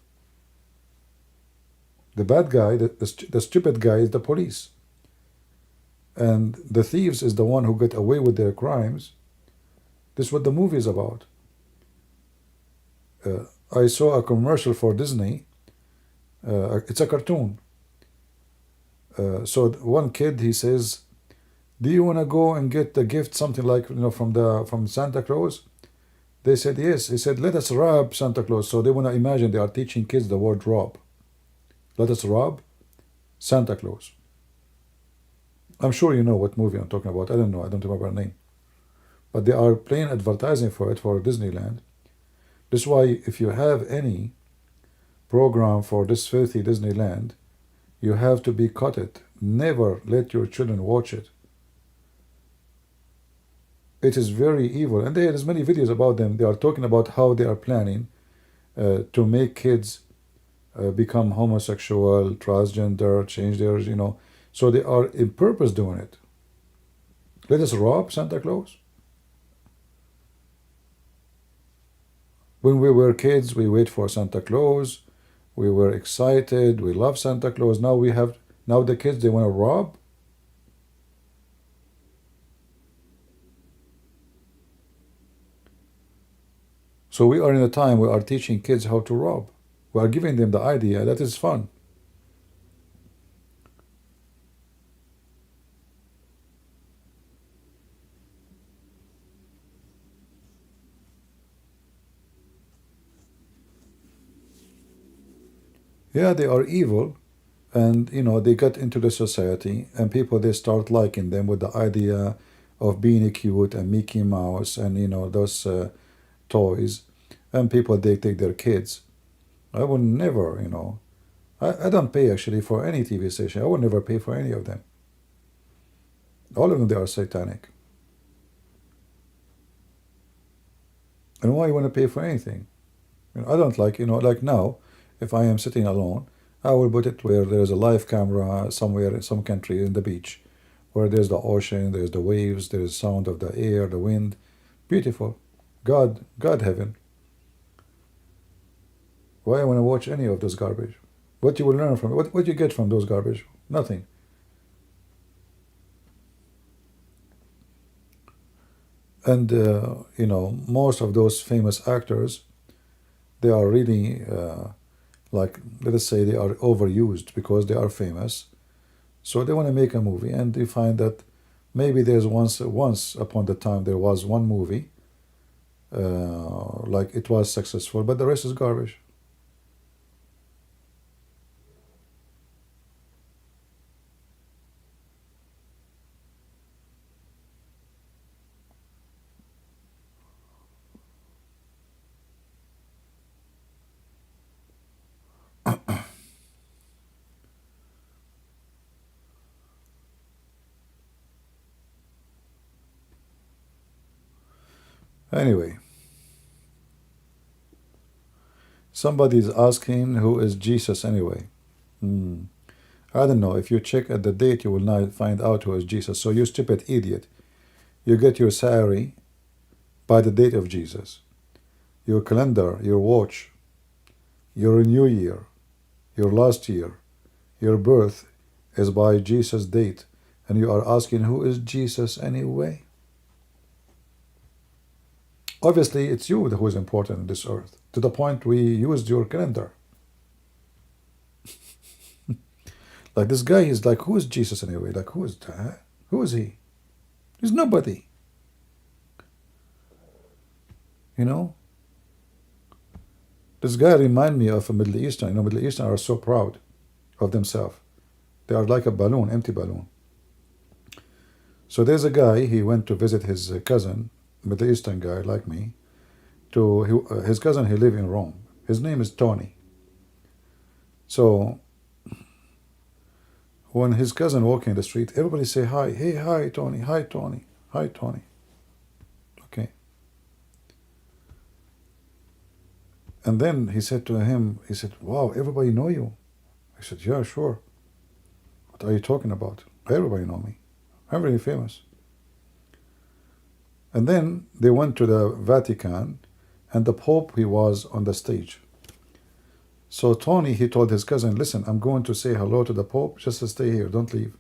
The bad guy, the stupid guy is the police. And the thieves is the one who get away with their crimes. This is what the movie is about. I saw a commercial for Disney. It's a cartoon. So one kid, he says, do you want to go and get the gift, something like, from Santa Claus? They said, yes. He said, let us rob Santa Claus. So they want to imagine they are teaching kids the word rob. Let us rob Santa Claus. I'm sure you know what movie I'm talking about. I don't know. I don't remember the name. But they are playing advertising for it for Disneyland. That's why if you have any program for this filthy Disneyland, you have to be cut it. Never let your children watch it. It is very evil. And there's many videos about them. They are talking about how they are planning to make kids become homosexual, transgender, change their, So they are in purpose doing it. Let us rob Santa Claus. When we were kids, we wait for Santa Claus. We were excited. We love Santa Claus. Now the kids, they want to rob. So we are in a time we are teaching kids how to rob. We are giving them the idea that is fun. Yeah, they are evil, and they get into the society, and people, they start liking them with the idea of being cute and Mickey Mouse and those toys, and people, they take their kids. I would never, I don't pay actually for any TV station. I would never pay for any of them. All of them, they are satanic. And why you want to pay for anything? I don't like, like now, if I am sitting alone, I will put it where there's a live camera somewhere in some country in the beach, where there's the ocean, there's the waves, there's sound of the air, the wind. Beautiful. God heaven. Why I want to watch any of those garbage? What you will learn from it? What you get from those garbage? Nothing. And most of those famous actors, they are really like, let us say, they are overused because they are famous. So they want to make a movie, and they find that maybe there's once upon the time there was one movie, like it was successful, but the rest is garbage. Anyway, somebody is asking, who is Jesus anyway? I don't know. If you check at the date, you will not find out who is Jesus. So you stupid idiot. You get your salary by the date of Jesus. Your calendar, your watch, your new year, your last year, your birth is by Jesus' date. And you are asking, who is Jesus anyway? Obviously, it's you who is important in this earth, to the point we used your calendar. Like this guy is like, who is Jesus anyway? Like, who is that? Who is he? He's nobody. This guy remind me of a Middle Eastern. Middle Eastern are so proud of themselves. They are like a balloon, empty balloon. So there's a guy, he went to visit his cousin, Middle Eastern guy like me. His cousin, he live in Rome. His name is Tony. So when his cousin walking the street, everybody say hi. Hey, hi, Tony. Hi, Tony. Hi, Tony. Okay. And then he said to him, he said, wow, everybody know you. I said, yeah, sure. What are you talking about? Everybody know me. I'm very famous. And then they went to the Vatican, and the Pope, he was on the stage. So Tony, he told his cousin, listen, I'm going to say hello to the Pope, just stay here, don't leave.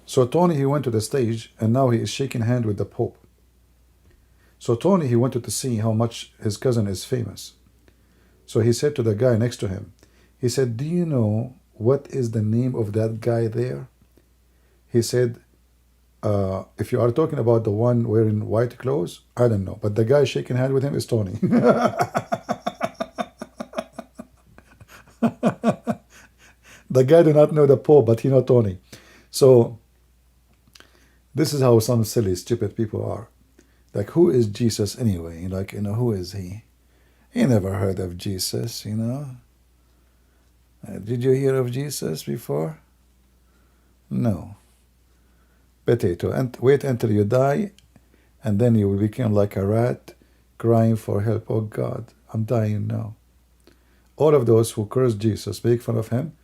So Tony, he went to the stage, and now he is shaking hand with the Pope. So Tony, he wanted to see how much his cousin is famous. So he said to the guy next to him, he said, do you know what is the name of that guy there? He said, if you are talking about the one wearing white clothes, I don't know. But the guy shaking hand with him is Tony. The guy do not know the Pope, but he know Tony. So this is how some silly, stupid people are. Like, who is Jesus anyway? Like, who is he? He never heard of Jesus, Did you hear of Jesus before? No. Potato. And wait until you die, and then you will become like a rat crying for help. Oh God, I'm dying now. All of those who curse Jesus, make fun of him,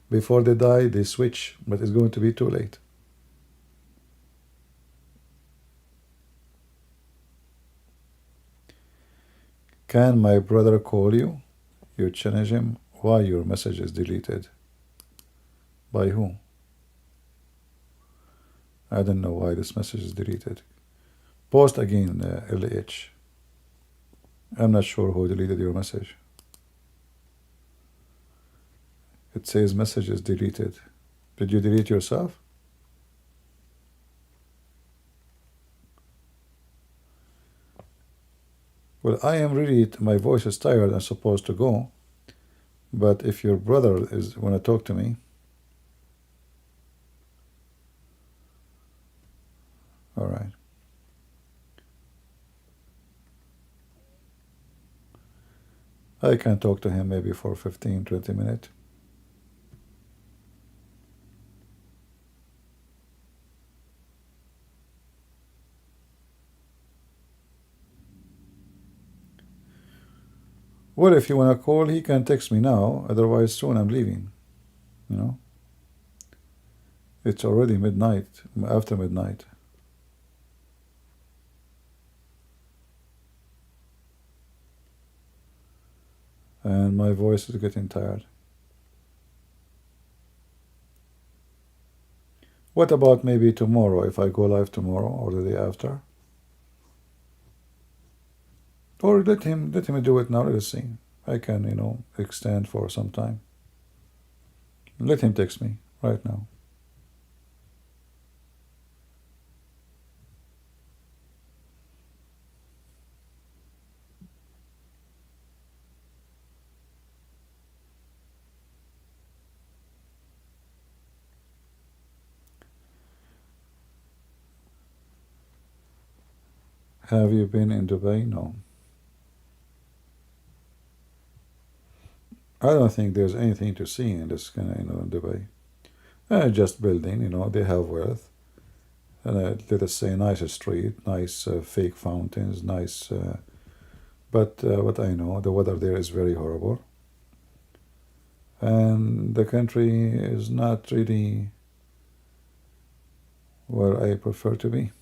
before they die, they switch, but it's going to be too late. Can my brother call you? You challenge him. Why your message is deleted? By who? I don't know why this message is deleted. Post again, LH. I'm not sure who deleted your message. It says message is deleted. Did you delete yourself? Well, I am really, my voice is tired. I'm supposed to go. But if your brother is want to talk to me, all right. I can talk to him maybe for 15, 20 minutes. Well, if you want to call, he can text me now. Otherwise, soon I'm leaving. You know? It's already midnight, after midnight. And my voice is getting tired. What about maybe tomorrow, if I go live tomorrow or the day after? Or let him do it now. Let's see. I can, extend for some time. Let him text me right now. Have you been in Dubai? No. I don't think there's anything to see in this kind of, in Dubai. Just building, they have wealth. And let us say nice street, nice fake fountains, nice. But what I know, the weather there is very horrible. And the country is not really where I prefer to be.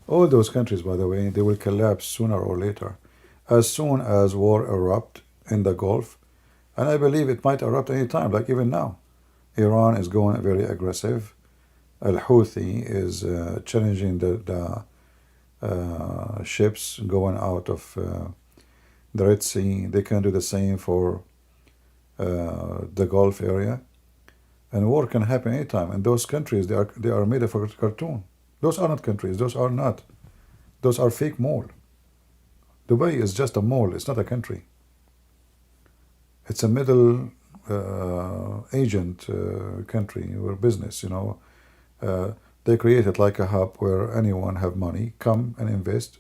All those countries, by the way, they will collapse sooner or later. As soon as war erupt in the Gulf, and I believe it might erupt any time, like even now. Iran is going very aggressive. Al-Houthi is challenging the ships going out of the Red Sea. They can do the same for the Gulf area. And war can happen anytime. And those countries, they are made of a cartoon. Those are not countries. Those are not. Those are fake mall. Dubai is just a mall. It's not a country. It's a middle agent country or business, they create it like a hub where anyone have money, come and invest.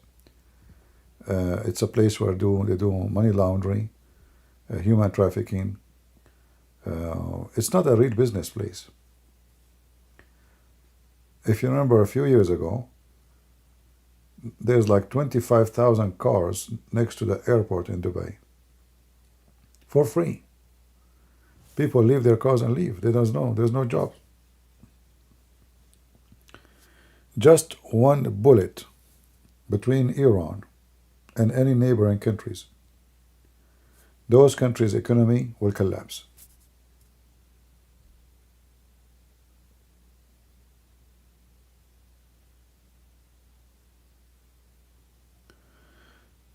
It's a place where they do money laundering, human trafficking. It's not a real business place. If you remember a few years ago, there's like 25,000 cars next to the airport in Dubai. For free. People leave their cars and leave. They don't know. There's no job. Just one bullet between Iran and any neighboring countries. Those countries' economy will collapse.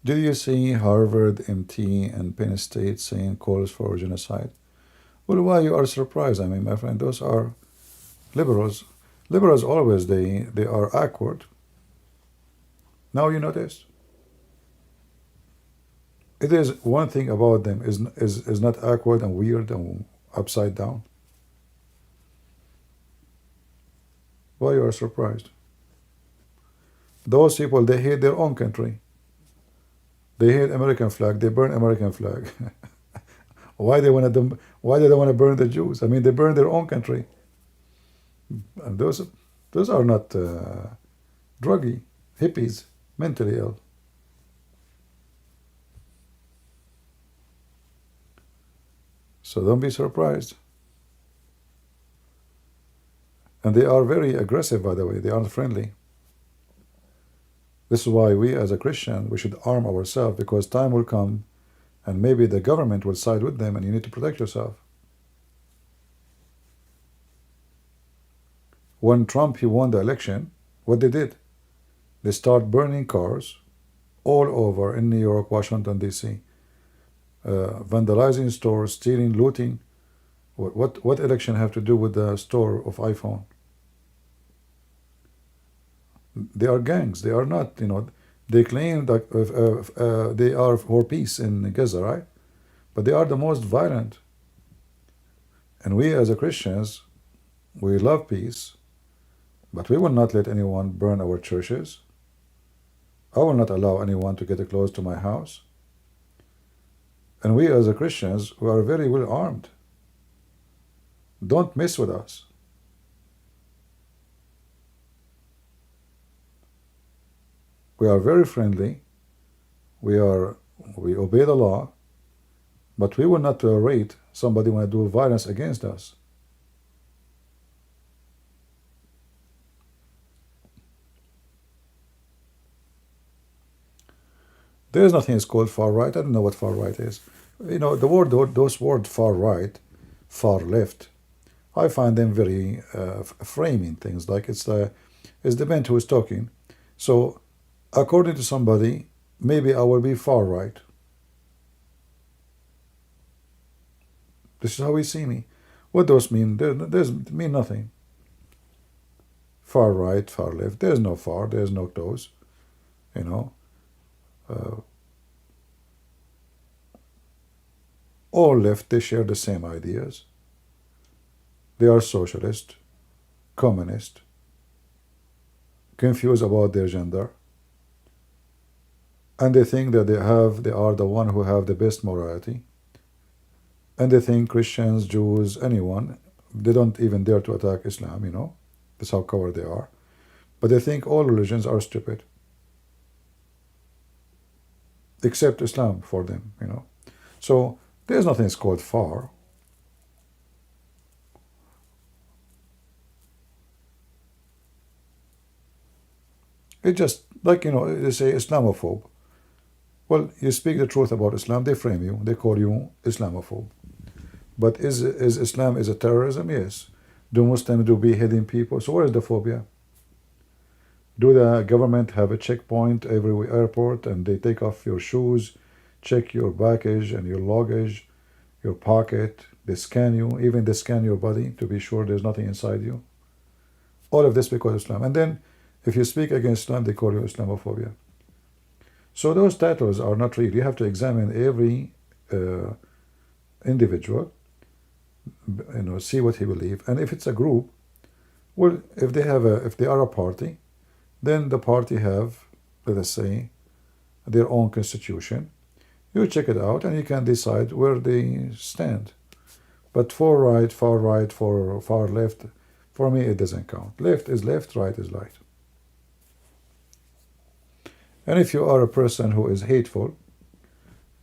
Did you see Harvard, MT, and Penn State saying calls for genocide? Well, why you are surprised? I mean, my friend, those are liberals. Liberals always, they are awkward. Now you notice. It is one thing about them is not awkward and weird and upside down. Why you are surprised? Those people, they hate their own country. They hate American flag. They burn American flag. Why do they want to burn the Jews? I mean, they burn their own country. And those are not druggy, hippies, mentally ill. So don't be surprised. And they are very aggressive, by the way. They aren't friendly. This is why we as a Christian, we should arm ourselves, because time will come and maybe the government will side with them and you need to protect yourself. When Trump, he won the election, what they did? They start burning cars all over in New York, Washington, D.C., vandalizing stores, stealing, looting. What election have to do with the store of iPhone? They are gangs. They are not, they claim that they are for peace in Gaza, right? But they are the most violent. And we as a Christians, we love peace, but we will not let anyone burn our churches. I will not allow anyone to get close to my house. And we as a Christians, we are very well armed. Don't mess with us. We are very friendly. We obey the law, but we will not tolerate somebody want to do violence against us. There is nothing is called far right. I don't know what far right is. Those words far right, far left, I find them very framing things. Like it's depends who is talking. So, according to somebody, maybe I will be far right. This is how he see me. What those mean? There's mean nothing. Far right, far left. There's no far. There's no close. All left, they share the same ideas. They are socialist, communist, confused about their gender, and they think that they are the one who have the best morality. And they think Christians, Jews, anyone, they don't even dare to attack Islam, That's how coward they are. But they think all religions are stupid, except Islam for them, So there's nothing that's called far. It's just like, they say Islamophobe. Well, you speak the truth about Islam, they frame you, they call you Islamophobe. But is Islam a terrorism? Yes. Do Muslims do beheading people? So where is the phobia? Do the government have a checkpoint every airport and they take off your shoes, check your baggage and your luggage, your pocket, they scan you, even they scan your body to be sure there's nothing inside you? All of this because of Islam. And then if you speak against Islam, they call you Islamophobia. So those titles are not real. You have to examine every individual, see what he believes. And if it's a group, well, if they are a party, then the party have, let us say, their own constitution. You check it out and you can decide where they stand. But far right, for far left, for me it doesn't count. Left is left, right is right. And if you are a person who is hateful,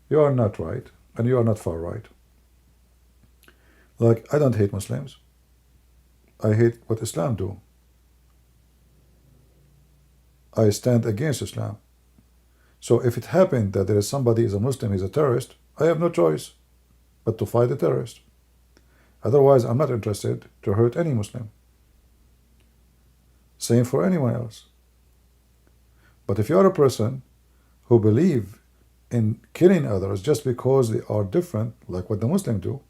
you are not right, and you are not far right. Like, I don't hate Muslims. I hate what Islam do. I stand against Islam. So if it happened that there is somebody is a Muslim, he's a terrorist, I have no choice but to fight the terrorist. Otherwise, I'm not interested to hurt any Muslim. Same for anyone else. But if you are a person who believe in killing others just because they are different, like what the Muslims do,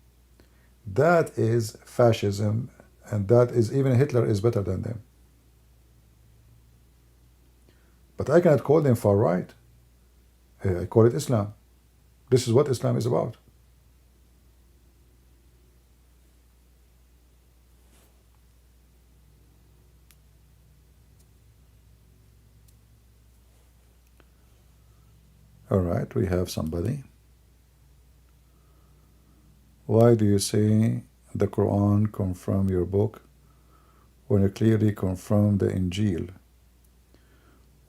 that is fascism, and that is, even Hitler is better than them. But I cannot call them far right. I call it Islam. This is what Islam is about. All right, we have somebody. Why do you say the Quran confirm your book when you clearly confirm the Injil?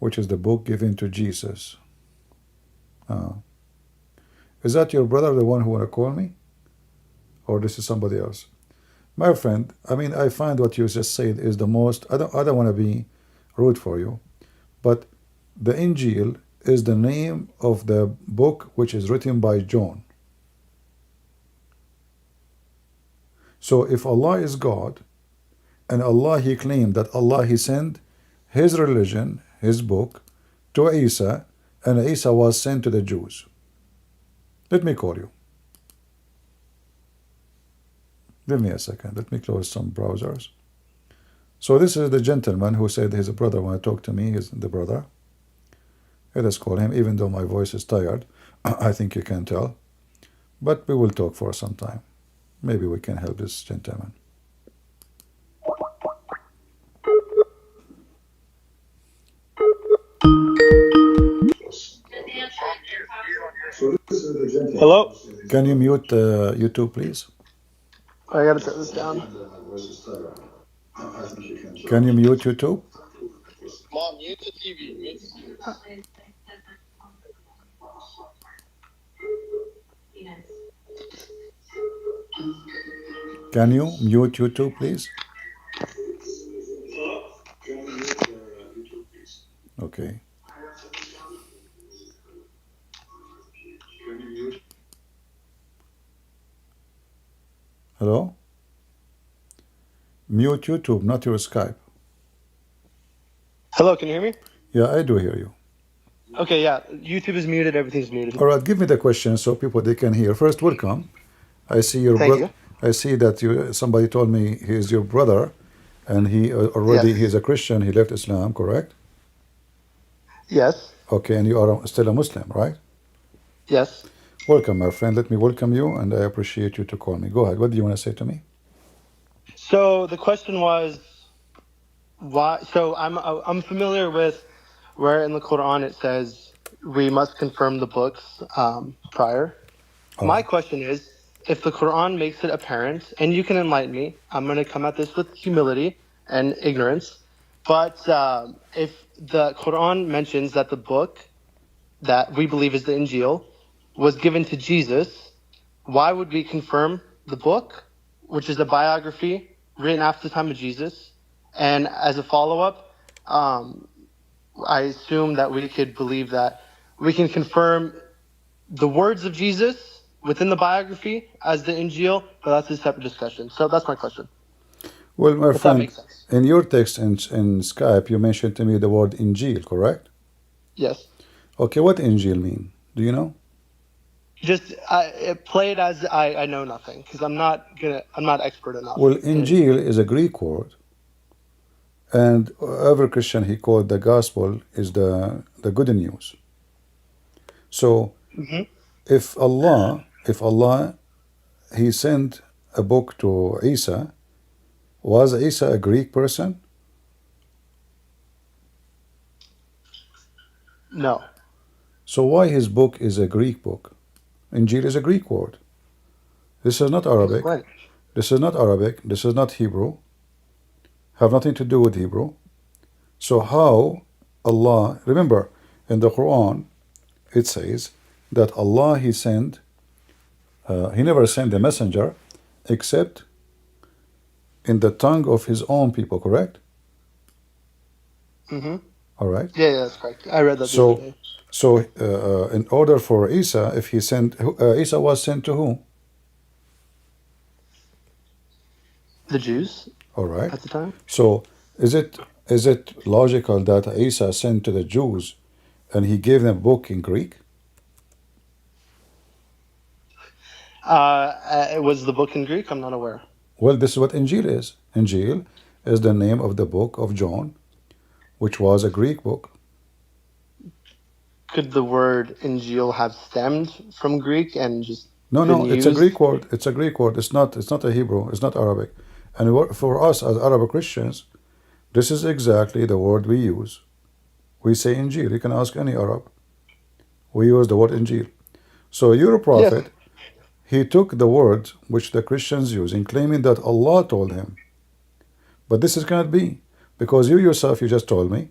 which is the book given to Jesus. Is that your brother, the one who want to call me? Or this is somebody else? My friend, I mean, I find what you just said is the most, I don't want to be rude for you, but the Injil is the name of the book which is written by John. So if Allah is God, and Allah, He claimed that Allah, He sent His religion, His book, to Isa, and Isa was sent to the Jews. Let me call you. Give me a second. Let me close some browsers. So this is the gentleman who said his brother want to talk to me. He's the brother. Let us call him, even though my voice is tired. I think you can tell. But we will talk for some time. Maybe we can help this gentleman. Hello? Can you mute YouTube, please? I gotta turn this down. Can you mute YouTube? Mom, mute the TV. Mute the TV. Can you mute YouTube, please? Okay. Hello? Mute YouTube, not your Skype. Hello, can you hear me? Yeah, I do hear you. Okay, yeah. YouTube is muted, everything's muted. All right, give me the question so people they can hear. First, welcome. I see your Thank brother. you. I see that you. Somebody told me he is your brother, and he already Yes. he's a Christian. He left Islam, correct? Yes. Okay, and you are still a Muslim, right? Yes. Welcome, my friend. Let me welcome you, and I appreciate you to call me. Go ahead. What do you want to say to me? So the question was, why? So I'm familiar with where in the Quran it says we must confirm the books prior. My question is, if the Quran makes it apparent, and you can enlighten me, I'm going to come at this with humility and ignorance, but if the Quran mentions that the book that we believe is the Injil was given to Jesus, why would we confirm the book, which is a biography written after the time of Jesus? And as a follow-up, I assume that we could believe that we can confirm the words of Jesus within the biography as the Injil, but that's a separate discussion. So that's my question. Well, my If that friend, makes sense. in your text in Skype, you mentioned to me the word Injil, correct? Yes. Okay, what Injil mean? Do you know? Just play it as I know nothing, because I'm not expert enough. Well, Injil is a Greek word, and every Christian he called the gospel is the good news. So, if Allah he sent a book to Isa, was Isa a Greek person? No. So why his book is a Greek book? Injil is a Greek word. This is not Arabic. Explain. This is not Arabic. This is not Hebrew. Have nothing to do with Hebrew. So how Allah, remember, in the Quran, it says that Allah, He sent, He never sent a messenger except in the tongue of His own people, correct? Mm-hmm. All right. Yeah, that's correct. I read that the other day. So, in order for Isa, if he sent, Isa was sent to who? The Jews. All right. At the time. So, is it logical that Isa sent to the Jews, and he gave them a book in Greek? Was the book in Greek? I'm not aware. Well, this is what Injil is. Injil is the name of the book of John, which was a Greek book. Could the word Injil have stemmed from Greek and just No, been it's a used? Greek word. It's a Greek word. It's not a Hebrew. It's not Arabic. And for us as Arab Christians, this is exactly the word we use. We say Injil. You can ask any Arab. We use the word Injil. So your prophet, he took the word which the Christians use in claiming that Allah told him. But this is cannot be, because you yourself, you just told me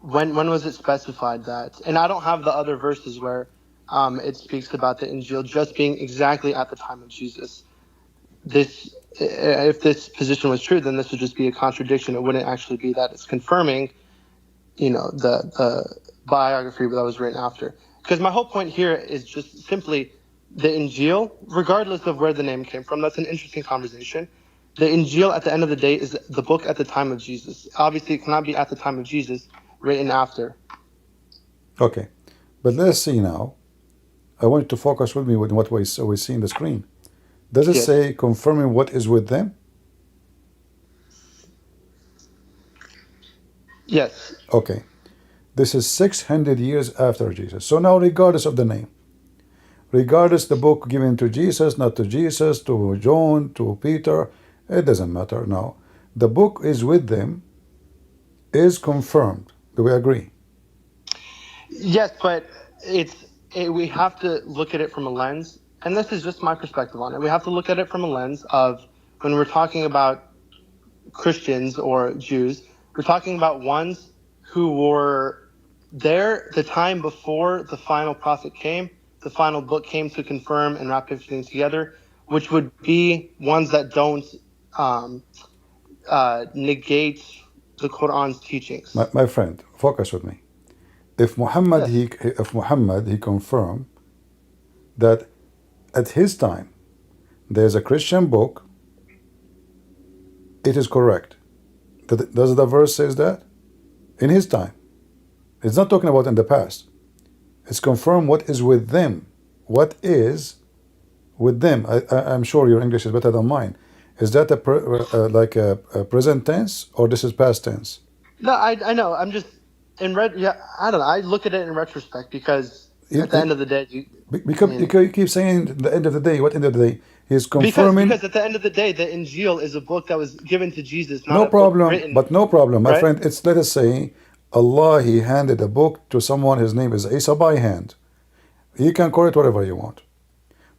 when was it specified that? And I don't have the other verses where it speaks about the Injil just being exactly at the time of Jesus. This, if this position was true, then this would just be a contradiction. It wouldn't actually be that. It's confirming, the biography that was written after. Because my whole point here is just simply the Injil, regardless of where the name came from. That's an interesting conversation. The Injil, at the end of the day, is the book at the time of Jesus. Obviously, it cannot be at the time of Jesus, written after. Okay, but let's see now. I want you to focus with me with what we see in the screen. Does it say confirming what is with them? Yes. Okay. This is 600 years after Jesus. So now, regardless of the name, regardless the book given to Jesus, not to Jesus, to John, to Peter, it doesn't matter now. The book is with them, is confirmed. Do we agree? Yes, but we have to look at it from a lens, and this is just my perspective on it. We have to look at it from a lens of when we're talking about Christians or Jews, we're talking about ones who were there the time before the final prophet came, the final book came to confirm and wrap everything together, which would be ones that don't negate the Quran's teachings. My friend, focus with me. If Muhammad, he confirmed that at his time there's a Christian book, it is correct. Does the verse says that? In his time. It's not talking about in the past. It's confirmed what is with them. What is with them? I'm sure your English is better than mine. Is that like a present tense, or this is past tense? No, I know. I'm just I don't know. I look at it in retrospect because at the end of the day, you keep saying the end of the day. What end of the day? He's confirming. Because at the end of the day, the Injil is a book that was given to Jesus. Not No a problem, book written, but no problem, my right? friend. It's, let us say, Allah, He handed a book to someone. His name is Isa by hand. You can call it whatever you want.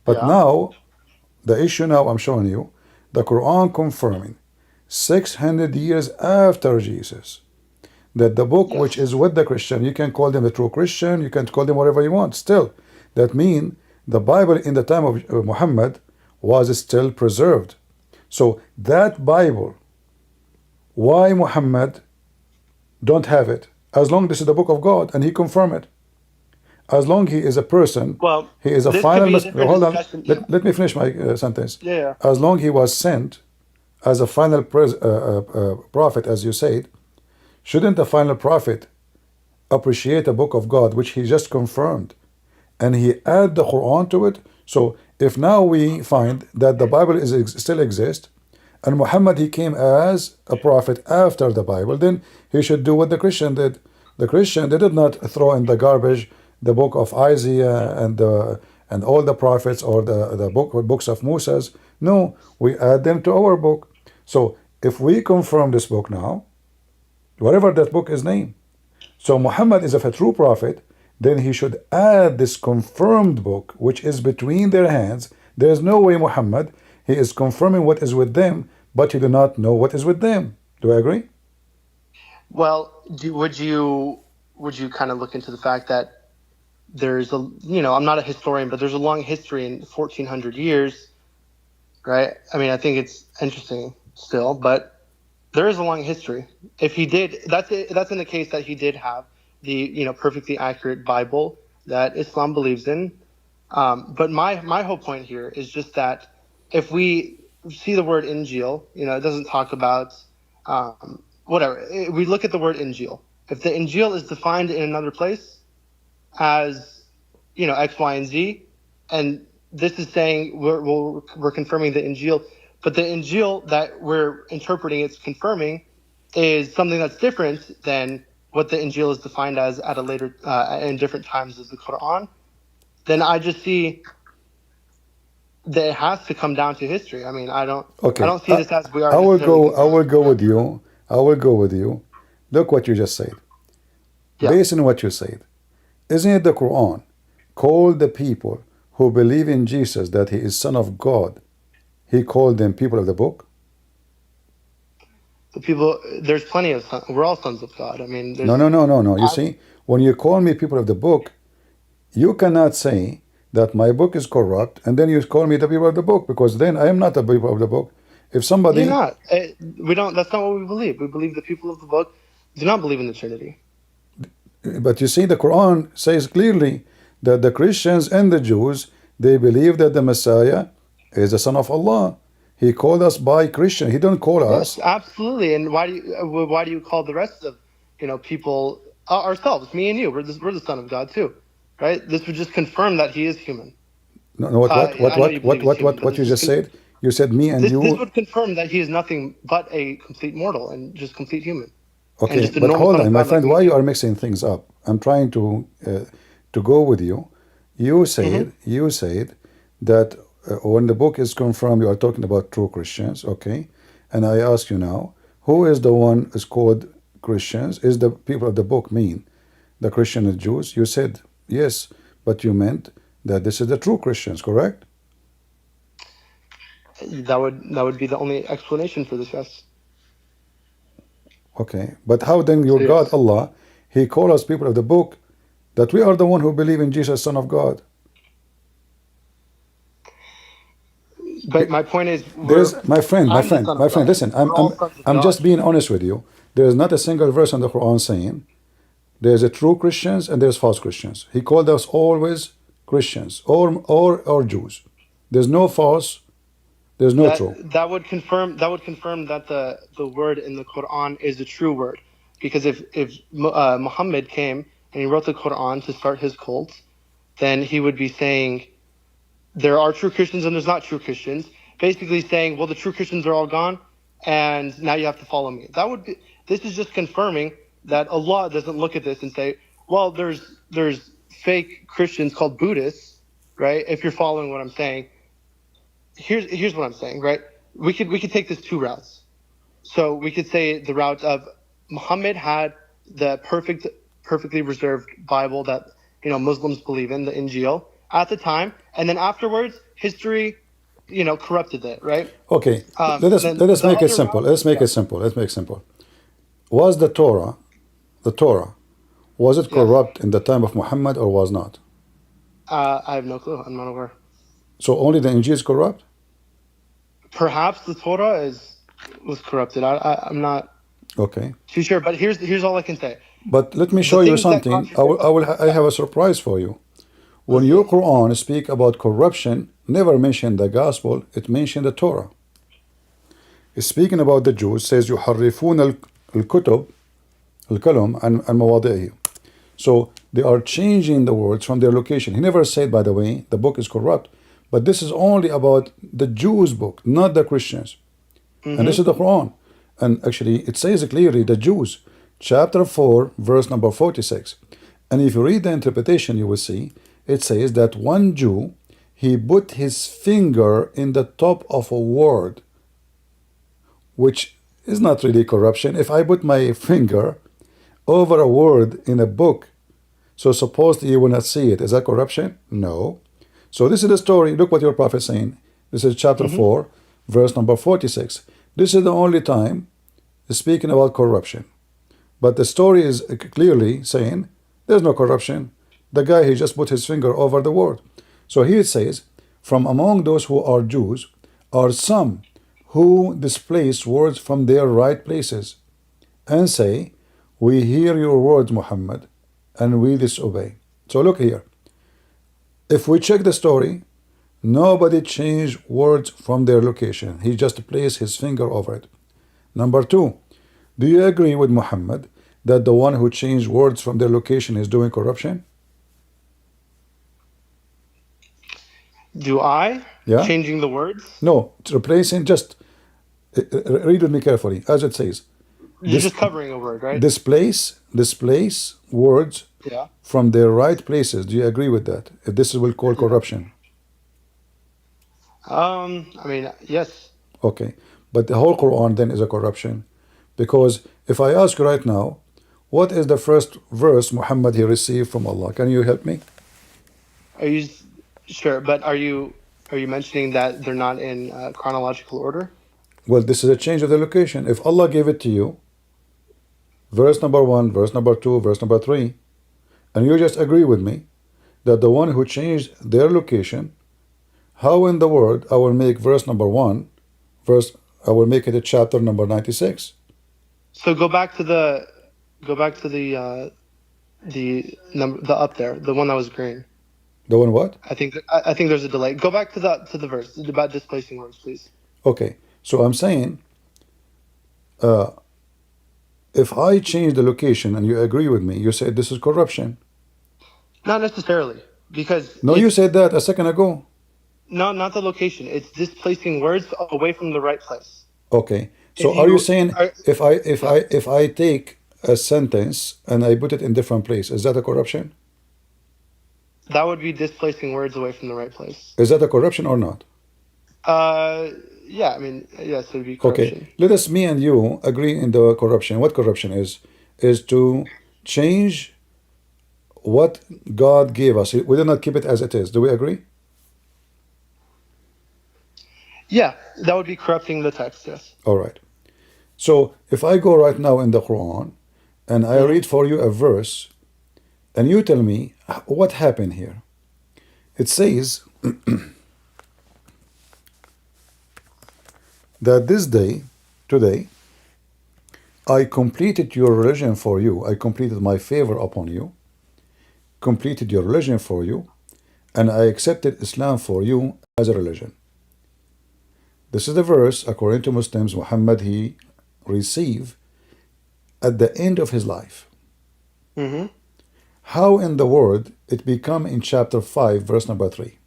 But now, the issue now I'm showing you, the Quran confirming 600 years after Jesus that the book which is with the Christian, you can call them a true Christian, you can call them whatever you want. Still, that means the Bible in the time of Muhammad was still preserved. So that Bible, why Muhammad don't have it? As long as this is the book of God and he confirmed it. As long he is a person, he is a final. Hold on, let me finish my sentence. Yeah. As long he was sent as a final prophet, as you said, shouldn't the final prophet appreciate the book of God, which he just confirmed, and he add the Quran to it? So if now we find that the Bible still exists, and Muhammad, he came as a prophet after the Bible, then he should do what the Christian did. The Christian, they did not throw in the garbage the book of Isaiah and all the prophets, or the books of Moses. No, we add them to our book. So if we confirm this book now, whatever that book is named, so Muhammad is a true prophet, then he should add this confirmed book, which is between their hands. There is no way Muhammad, he is confirming what is with them, but he do not know what is with them. Do I agree? Well, would you kind of look into the fact that there's I'm not a historian, but there's a long history in 1400 years, right? I mean, I think it's interesting still, but there is a long history. If he did, that's in the case that he did have the perfectly accurate Bible that Islam believes in. But my whole point here is just that if we see the word Injil, it doesn't talk about whatever. We look at the word Injil. If the Injil is defined in another place as X, Y, and Z, and this is saying we're confirming the Injil, but the Injil that we're interpreting, it's confirming, is something that's different than what the Injil is defined as at a later in different times of the Quran, then I just see that it has to come down to history. I mean, I don't see this as we are. I will go with you. I will go with you. Look what you just said. Based on what you said, isn't it the Quran called the people who believe in Jesus that he is Son of God? He called them people of the book. The people, there's plenty of sons. We're all sons of God. I mean, No, there's. no, no, no, no. You see, when you call me people of the book, you cannot say that my book is corrupt, and then you call me the people of the book, because then I am not the people of the book. If You're somebody, not. We don't. That's not what we believe. We believe the people of the book do not believe in the Trinity. but you see, the Quran says clearly that the Christians and the Jews, they believe that the Messiah is the Son of Allah. He called us by Christian. He didn't call us. Yes, absolutely. And why do you call the rest of people ourselves, me and you? We're the Son of God too, right? This would just confirm that He is human. No, no, I know you believe he's human, but what you just said? You said me and this you. would confirm that He is nothing but a complete mortal and just complete human. And Okay, just a but normal hold Son of on, my God like friend. me Why and you you. are mixing things up? I'm trying to go with you. You said that when the book is confirmed, you are talking about true Christians. Okay, and I ask you now, who is the one is called Christians? Is the people of the book mean the Christian and Jews? You said yes, but you meant that this is the true Christians, correct? That would be the only explanation for this, yes. Okay, but how then your So God yes. Allah, He called us people of the book, that we are the one who believe in Jesus, Son of God. But my point is, There's I'm the Son of my friend. God. Listen, We're all sons of I'm God. just being honest with you. There is not a single verse in the Quran saying there's a true Christians and there's false Christians. He called us always Christians or Jews. There's no false. There's no true. That would confirm that the word in the Quran is a true word, because if Muhammad came and he wrote the Quran to start his cult, then he would be saying there are true Christians and there's not true Christians. Basically saying, well, the true Christians are all gone, and now you have to follow me. This is just confirming that Allah doesn't look at this and say, well, there's fake Christians called Buddhists, right? If you're following what I'm saying. Here's what I'm saying, right? We could take this two routes. So we could say the route of Muhammad had the perfectly reserved Bible that Muslims believe in, the Injil, at the time, and then afterwards history, corrupted it, right? Okay, Then let us the make it other simple. route, Let's make yeah. it simple. Let's make it simple. Was the Torah, was it Yes. corrupt in the time of Muhammad or was not? I have no clue. I'm not aware. So only the Injil is corrupt? Perhaps the Torah was corrupted. I'm not Okay. too sure, but here's all I can say. But let me The show you things that something. I have a surprise for you. When your Quran speak about corruption, never mention the gospel, it mentioned the Torah. Speaking about the Jews, says يحرفون الكتب الكلم عن مواضعه. So they are changing the words from their location. He never said, by the way, the book is corrupt. But this is only about the Jews' book, not the Christians. And this is the Quran. And actually, it says clearly, the Jews, chapter 4, verse number 46. And if you read the interpretation, you will see, it says that one Jew, he put his finger in the top of a word, which is not really corruption. If I put my finger over a word in a book, so supposedly you will not see it, is that corruption? No. So this is the story. Look what your prophet is saying. This is chapter 4, verse number 46. This is the only time speaking about corruption. But the story is clearly saying there's no corruption. The guy, he just put his finger over the word. So here it says, from among those who are Jews are some who displace words from their right places and say, we hear your words, Muhammad, and we disobey. So look here. If we check the story, nobody changed words from their location. He just placed his finger over it. Number two, do you agree with Muhammad that the one who changed words from their location is doing corruption? Do I? Yeah? Changing the words? No, it's replacing, just read with me carefully, as it says. You're just covering a word, right? Displace words Yeah. from their right places. Do you agree with that? If this is what we call corruption. I mean, yes. Okay. But the whole Quran then is a corruption. Because if I ask you right now, what is the first verse Muhammad he received from Allah? Can you help me? Are you sure? But are you mentioning that they're not in chronological order? Well, this is a change of the location. If Allah gave it to you, verse number 1, verse number 2, verse number 3, and you just agree with me that the one who changed their location, how in the world I will make verse number 1, I will make it a chapter number 96. So go back to the number, the up there, the one that was green. The one what? I think there's a delay. Go back to the verse about displacing words, please. Okay, so I'm saying, if I change the location and you agree with me, you say this is corruption. Not necessarily, because no, you said that a second ago. No, not the location. It's displacing words away from the right place. Okay, so are you saying if I take a sentence and I put it in different place, is that a corruption? That would be displacing words away from the right place. Is that a corruption or not? Yeah, I mean, yes, it would be corruption. Okay, let us, me and you, agree in the corruption. What corruption is to change what God gave us. We do not keep it as it is. Do we agree? Yeah, that would be corrupting the text, yes. All right. So if I go right now in the Quran and I read for you a verse and you tell me what happened here. It says that this day, today, I completed your religion for you. I completed my favor upon you, completed your religion for you, and I accepted Islam for you as a religion. This is the verse, according to Muslims, Muhammad, he received at the end of his life. Mm-hmm. How in the world it become in chapter 5, verse number 3?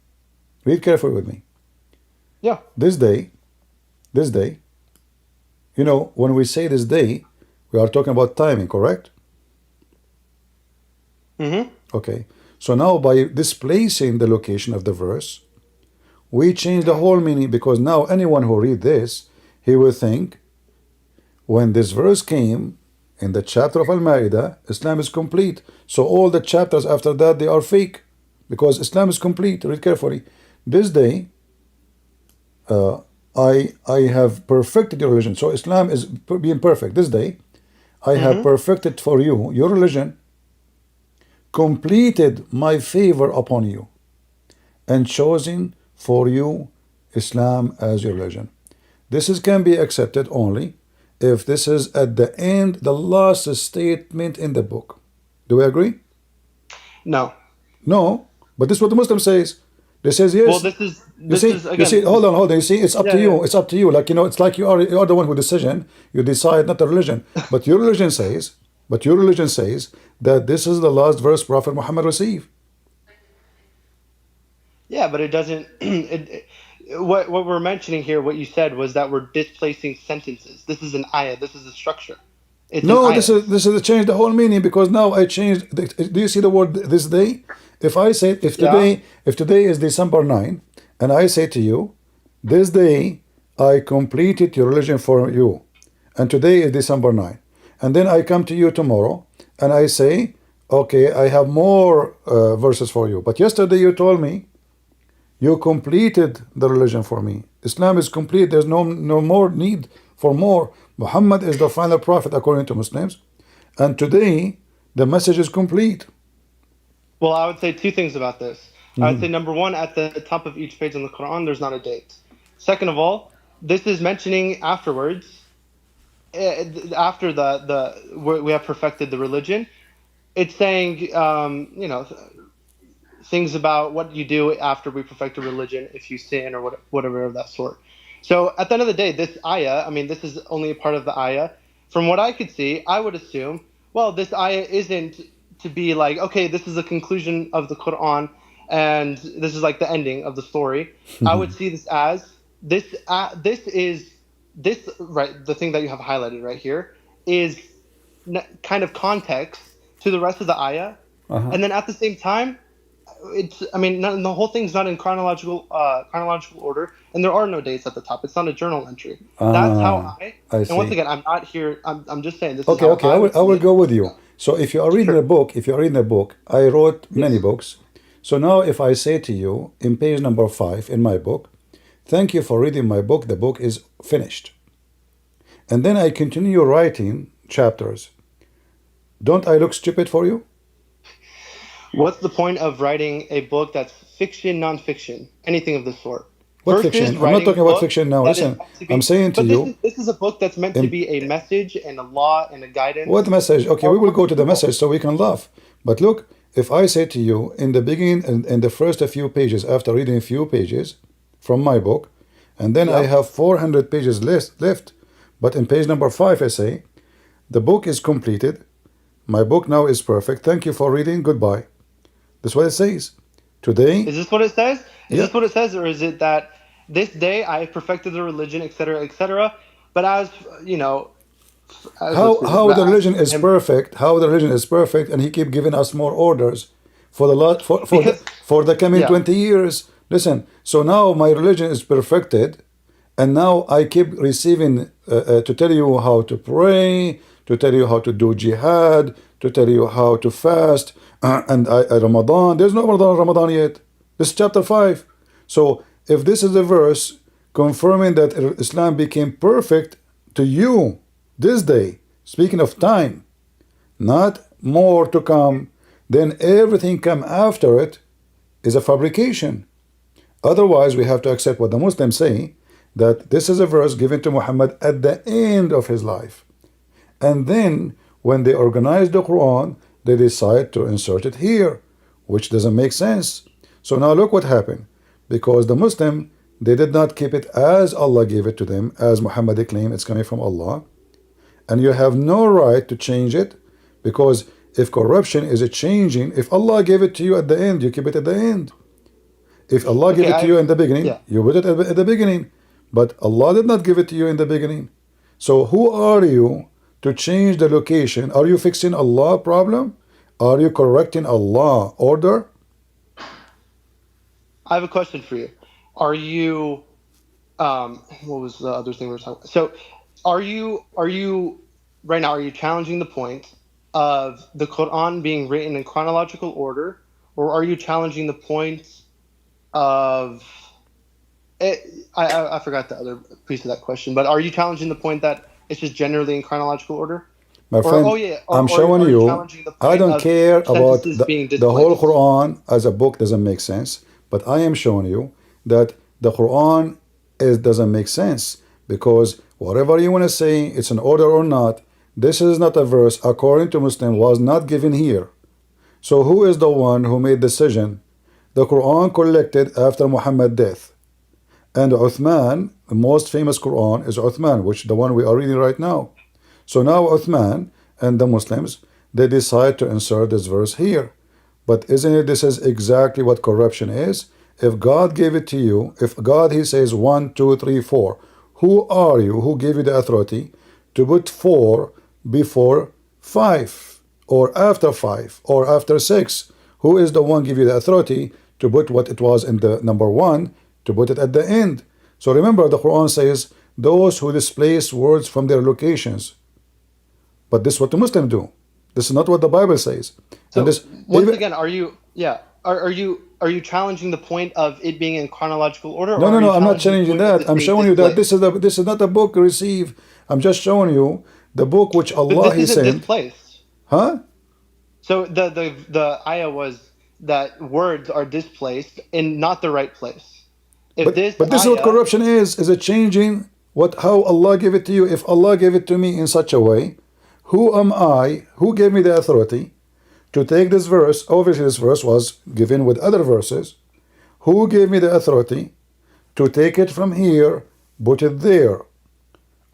Read carefully with me. Yeah. This day, you know, when we say this day, we are talking about timing, correct? Mm-hmm. Okay. So now by displacing the location of the verse, we change the whole meaning, because now anyone who read this, he will think, when this verse came in the chapter of Al-Ma'idah, Islam is complete. So all the chapters after that, they are fake, because Islam is complete. Read carefully. This day, I have perfected your religion. So Islam is being perfect. This day, I have perfected for you your religion, completed my favor upon you, and chosen for you Islam as your religion. This can be accepted only if this is at the end, the last statement in the book. Do we agree? No. No, but this is what the Muslim says. They says yes. Well, this is again. You see, hold on. You see, it's up to you. It's up to you. Like, you know, it's like you are the one with decision. You decide, not the religion. But your religion says that this is the last verse Prophet Muhammad received. Yeah, but it doesn't. What we're mentioning here, what you said was that we're displacing sentences. This is an ayah. This is a structure. This is a change the whole meaning, because now I changed. Do you see the word this day? If I say if today is December 9, and I say to you, this day I completed your religion for you, and today is December 9, and then I come to you tomorrow and I say, okay, I have more verses for you, but yesterday you told me you completed the religion for me. Islam is complete. There's no more need for more. Muhammad is the final prophet according to Muslims, and today the message is complete. Well, I would say two things about this. I would say, number one, at the top of each page in the Quran, there's not a date. Second of all, this is mentioning afterwards, after we have perfected the religion. It's saying, things about what you do after we perfect a religion, if you sin or whatever of that sort. So at the end of the day, this ayah, I mean, this is only a part of the ayah. From what I could see, I would assume, well, this ayah isn't to be like, okay, this is the conclusion of the Quran and this is like the ending of the story. I would see this as the thing that you have highlighted right here is kind of context to the rest of the ayah. And then at the same time, the whole thing's not in chronological order, and there are no dates at the top. It's not a journal entry. That's how I and see. once again, I'm not here. I'm just saying this. Okay, is okay. I will go with you. So if you are reading a book, I wrote many books. So now if I say to you in page number 5 in my book, thank you for reading my book. The book is finished. and then I continue writing chapters. Don't I look stupid for you? What's the point of writing a book that's fiction, non-fiction, anything of the sort? What Versus fiction? I'm not writing talking a about book fiction now. that is Listen, meant to I'm be. saying to But you, this is a book that's meant to be a message and a law and a guidance. what message? Okay, we will go to the message so we can laugh. But look, if I say to you in the beginning, in the first few pages, after reading a few pages from my book, and then I have 400 pages left, but in page number 5 I say, the book is completed. My book now is perfect. Thank you for reading. Goodbye. That's what it says. Today. Is this what it says? Is Yeah. this what it says, or is it that this day I have perfected the religion, etc., etc.? But as you know, How the religion is perfect? How the religion is perfect, and he keep giving us more orders for the last for the coming 20 years. Listen. So now my religion is perfected, and now I keep receiving to tell you how to pray, to tell you how to do jihad, to tell you how to fast, and Ramadan. There's no Ramadan yet. This is chapter 5. So if this is a verse confirming that Islam became perfect to you this day, speaking of time, not more to come, then everything come after it is a fabrication. Otherwise, we have to accept what the Muslims say, that this is a verse given to Muhammad at the end of his life. And then, when they organize the Quran, they decide to insert it here, which doesn't make sense. So now look what happened. Because the Muslim, they did not keep it as Allah gave it to them, as Muhammad claimed it's coming from Allah. And you have no right to change it, because if corruption is a changing, if Allah gave it to you at the end, you keep it at the end. If Allah gave it to you in the beginning, you put it at the beginning. But Allah did not give it to you in the beginning. So who are you to change the location? Are you fixing Allah problem? Are you correcting Allah order? I have a question for you. Are you what was the other thing we were talking about? So are you right now, are you challenging the point of the Quran being written in chronological order, or are you challenging the point of I forgot the other piece of that question, but are you challenging the point that it's just generally in chronological order? My friend, I'm showing you, I don't care about the whole Quran as a book doesn't make sense, but I am showing you that the Quran doesn't make sense, because whatever you want to say, it's in order or not, this is not a verse according to Muslim was not given here. So who is the one who made decision? The Quran collected after Muhammad's death. And Uthman, the most famous Quran is Uthman, which the one we are reading right now. So now Uthman and the Muslims, they decide to insert this verse here. But isn't it, this is exactly what corruption is? If God gave it to you, if God, he says 1, 2, 3, 4, who are you? Who gave you the authority to put 4 before 5 or after 5 or after 6? Who is the one give you the authority to put what it was in the number 1 to put it at the end? So remember, the Quran says those who displace words from their locations. But this is what the Muslims do. This is not what the Bible says. So and this, once again, are you challenging the point of it being in chronological order? No, I'm not challenging that. I'm showing you that this is not a book received. I'm just showing you the book which Allah He sent. Displaced. Huh? So the ayah was that words are displaced in not the right place. But this is what corruption is a changing how Allah gave it to you. If Allah gave it to me in such a way, who am I? Who gave me the authority to take this verse? Obviously, this verse was given with other verses. Who gave me the authority to take it from here, put it there?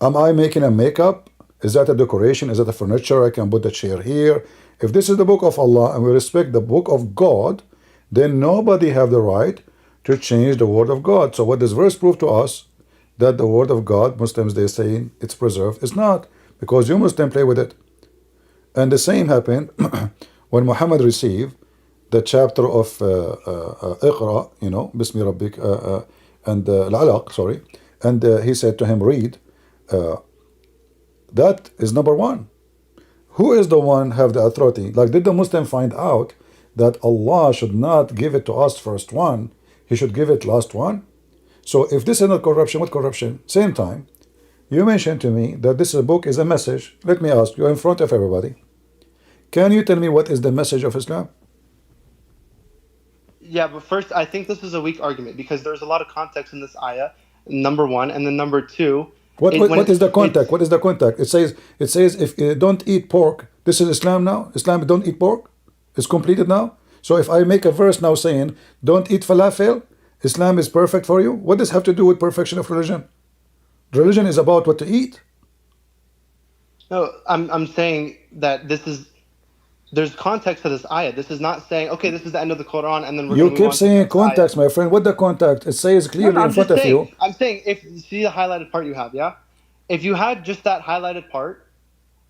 Am I making a makeup? Is that a decoration? Is that a furniture? I can put the chair here. If this is the book of Allah and we respect the book of God, then nobody have the right to change the word of God. So what this verse proved to us, that the word of God, Muslims, they say it's preserved. It's not, because you Muslims play with it. And the same happened when Muhammad received the chapter of Iqra, Bismi Rabbik, and Al-Alaq, sorry. And he said to him, read. That is number 1. Who is the one have the authority? Like, did the Muslim find out that Allah should not give it to us first one, he should give it last one? So if this is not corruption, what corruption? Same time, You mentioned to me that this book is a message. Let me ask you in front of everybody. Can you tell me what is the message of Islam? Yeah, but first, I think this is a weak argument because there's a lot of context in this ayah, number one, and then number two. What is the contact? What is the contact? It says if you don't eat pork, this is Islam now. Islam don't eat pork. It's completed now. So if I make a verse now saying don't eat falafel, Islam is perfect for you. What does this have to do with perfection of religion? Religion is about what to eat. No, I'm saying that there's context to this ayah. This is not saying, okay, this is the end of the Quran, and then we're You going to move keep on saying to the next context, ayah. my friend. What the contact? It says clearly No, in front of you. I'm saying if see the highlighted part you have, yeah. If you had just that highlighted part,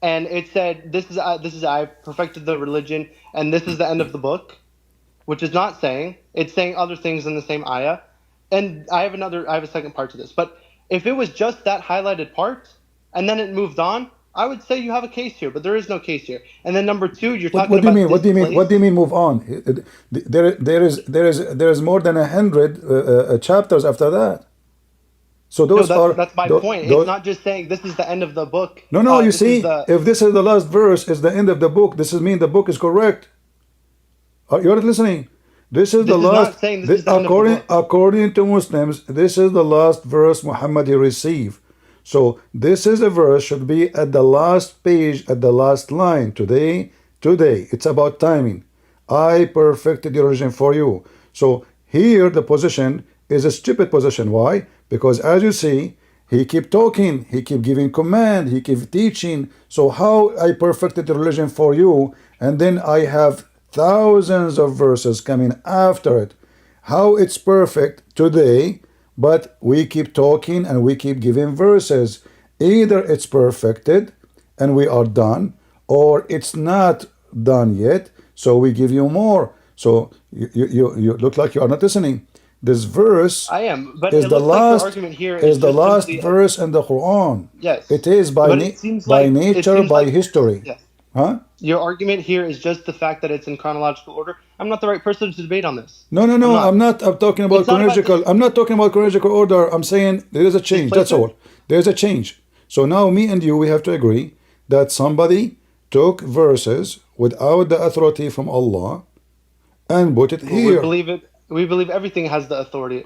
and it said this is I perfected the religion, and this is the end of the book, which is not saying it's saying other things in the same ayah, and I have a second part to this. But if it was just that highlighted part, and then it moved on, I would say you have a case here, but there is no case here. And then number two, you're talking What do you about mean? What do you mean? displaced. What do you mean? Move on. There is more than 100 chapters after that. So those That's my point. It's not just saying this is the end of the book. No. You This is see, the if this is the last verse, is the end of the book. This is mean the book is correct. You're not listening. This is the This is last. not saying this is the end of the book. According to Muslims, this is the last verse Muhammad he received. So this is a verse should be at the last page, at the last line. Today, it's about timing. I perfected the religion for you. So here the position is a stupid position. Why? Because as you see, he keep talking, he keep giving command, he keep teaching. So how I perfected the religion for you, and then I have thousands of verses coming after it. How it's perfect today, but we keep talking and we keep giving verses. Either it's perfected and we are done, or it's not done yet, so we give you more. So you look like you are not listening. This verse I am, but is it the looks like your last argument here is the just last simply verse in the Quran. Yes. It is But it seems by like nature, by history. Yes. Huh? Your argument here is just the fact that it's in chronological order. I'm not the right person to debate on this. No. I'm not. I'm talking about It's not about chronological. I'm not talking about chronological order. I'm saying there is a change. That's Displacement? all. There's a change. So now me and you, we have to agree that somebody took verses without the authority from Allah and put it We here. believe it. We believe everything has the authority,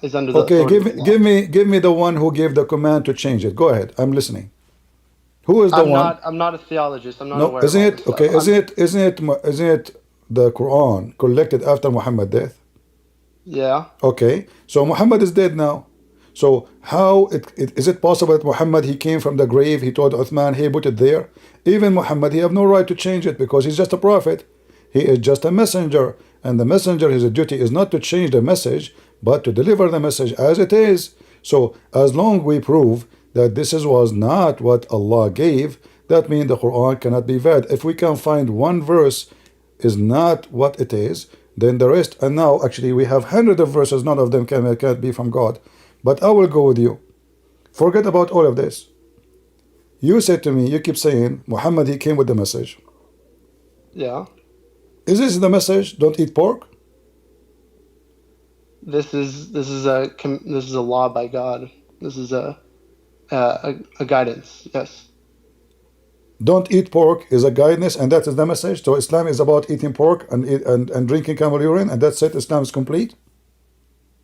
is under the Okay, authority of Allah. give me the one who gave the command to change it. Go ahead. I'm listening. Who is the one? I'm not a theologist. I'm not No, aware of isn't all it this okay? stuff. Isn't it the Quran collected after Muhammad's death? Yeah. Okay, so Muhammad is dead now. So how is it possible that Muhammad he came from the grave? He told Uthman, he put it there. Even Muhammad, he have no right to change it because he's just a prophet. He is just a messenger, and the messenger, his duty is not to change the message, but to deliver the message as it is. So as long we prove that this was not what Allah gave, that means the Quran cannot be valid. If we can find one verse is not what it is, then the rest, and now actually we have hundreds of verses, none of them can be from God. But I will go with you. Forget about all of this. You said to me, you keep saying, Muhammad, he came with the message. Yeah. Is this the message? Don't eat pork? This is a law by God. This is a guidance. Yes. Don't eat pork is a guidance, and that is the message. So Islam is about eating pork and drinking camel urine, and that's it. Islam is complete.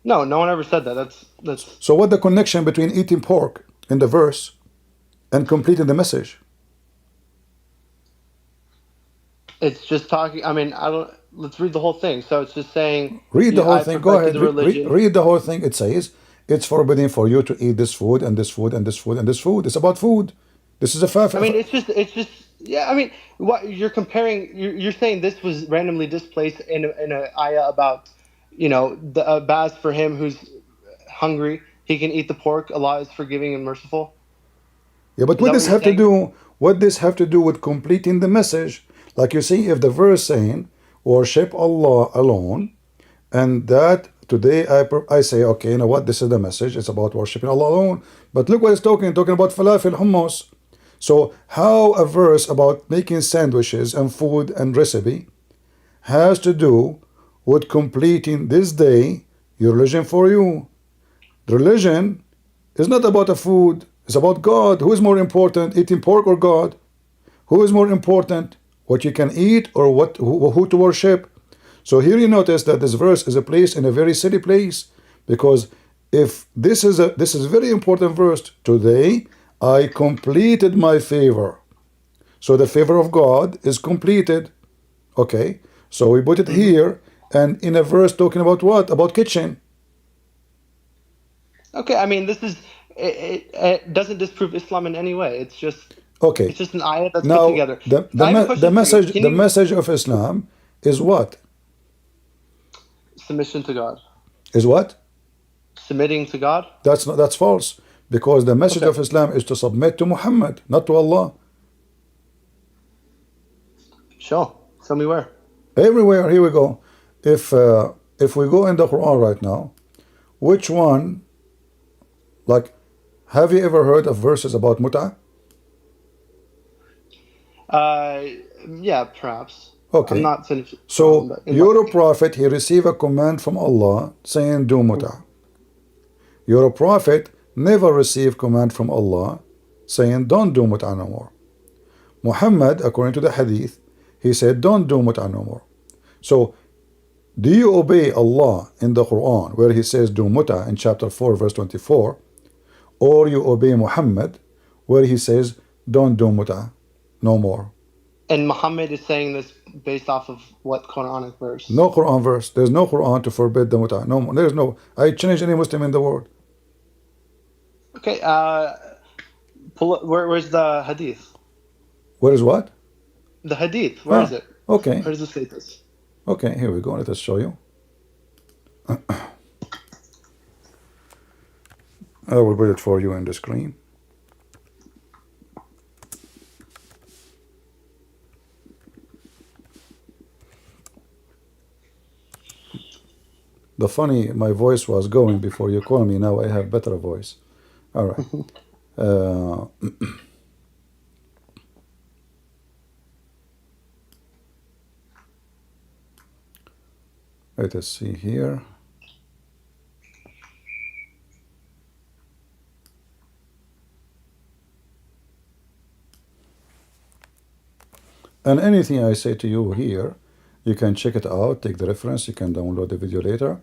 No, no one ever said that. That's. So what the connection between eating pork in the verse and completing the message? It's just talking. I mean, I don't. Let's read the whole thing. So it's just saying. Read the whole I thing. Go ahead. perfected the Read the whole thing. It says it's forbidden for you to eat this food and this food and this food and this food. It's about food. This is a fact. I mean, it's just. Yeah. I mean, what you're comparing. You're saying this was randomly displaced in an ayah about, the baz for him who's hungry. He can eat the pork. Allah is forgiving and merciful. Yeah, but what this have to do? What this have to do with completing the message? Like you see, if the verse saying worship Allah alone, and that today I say, okay, you know what? This is the message. It's about worshiping Allah alone. But look what it's talking about falafel, hummus. So how a verse about making sandwiches and food and recipe has to do with completing this day your religion for you? The religion is not about a food. It's about God. Who is more important, eating pork or God? Who is more important, what you can eat or who to worship? So here you notice that this verse is placed in a very silly place, because if this is a very important verse. Today I completed my favor. So the favor of God is completed. Okay, so we put it here, and in a verse talking about what? About kitchen. Okay, I mean, this is it doesn't disprove Islam in any way. It's just Okay. it's just an ayat that's put Now together. I have a question for you. Can the you message of Islam is what? submission to God? Is what? Submitting to God? That's false, because the message Okay. of Islam is to submit to Muhammad, not to Allah. Sure. Tell me where. Everywhere. Here we go. If we go in the Quran right now, which one? Like, have you ever heard of verses about mut'ah? Yeah, perhaps. Okay. I'm not finished. So your prophet, he received a command from Allah saying do mut'ah. Your prophet never received command from Allah saying don't do mut'ah no more. Muhammad, according to the hadith, he said don't do mut'ah no more. So do you obey Allah in the Quran where he says do mut'ah in chapter 4 verse 24, or you obey Muhammad where he says don't do mut'ah no more? And Muhammad is saying this based off of what Quranic verse? No Quran verse. There's no Quran to forbid the mut'ah. No, there's no. I challenge any Muslim in the world. Okay, where's the hadith? Where is what? The hadith. Where is it? Okay. Where does it say this? Okay, here we go. Let us show you. I will put it for you on the screen. The funny, my voice was going before you called me. Now I have better voice. All right. Let us see here. And anything I say to you here, you can check it out, take the reference, you can download the video later,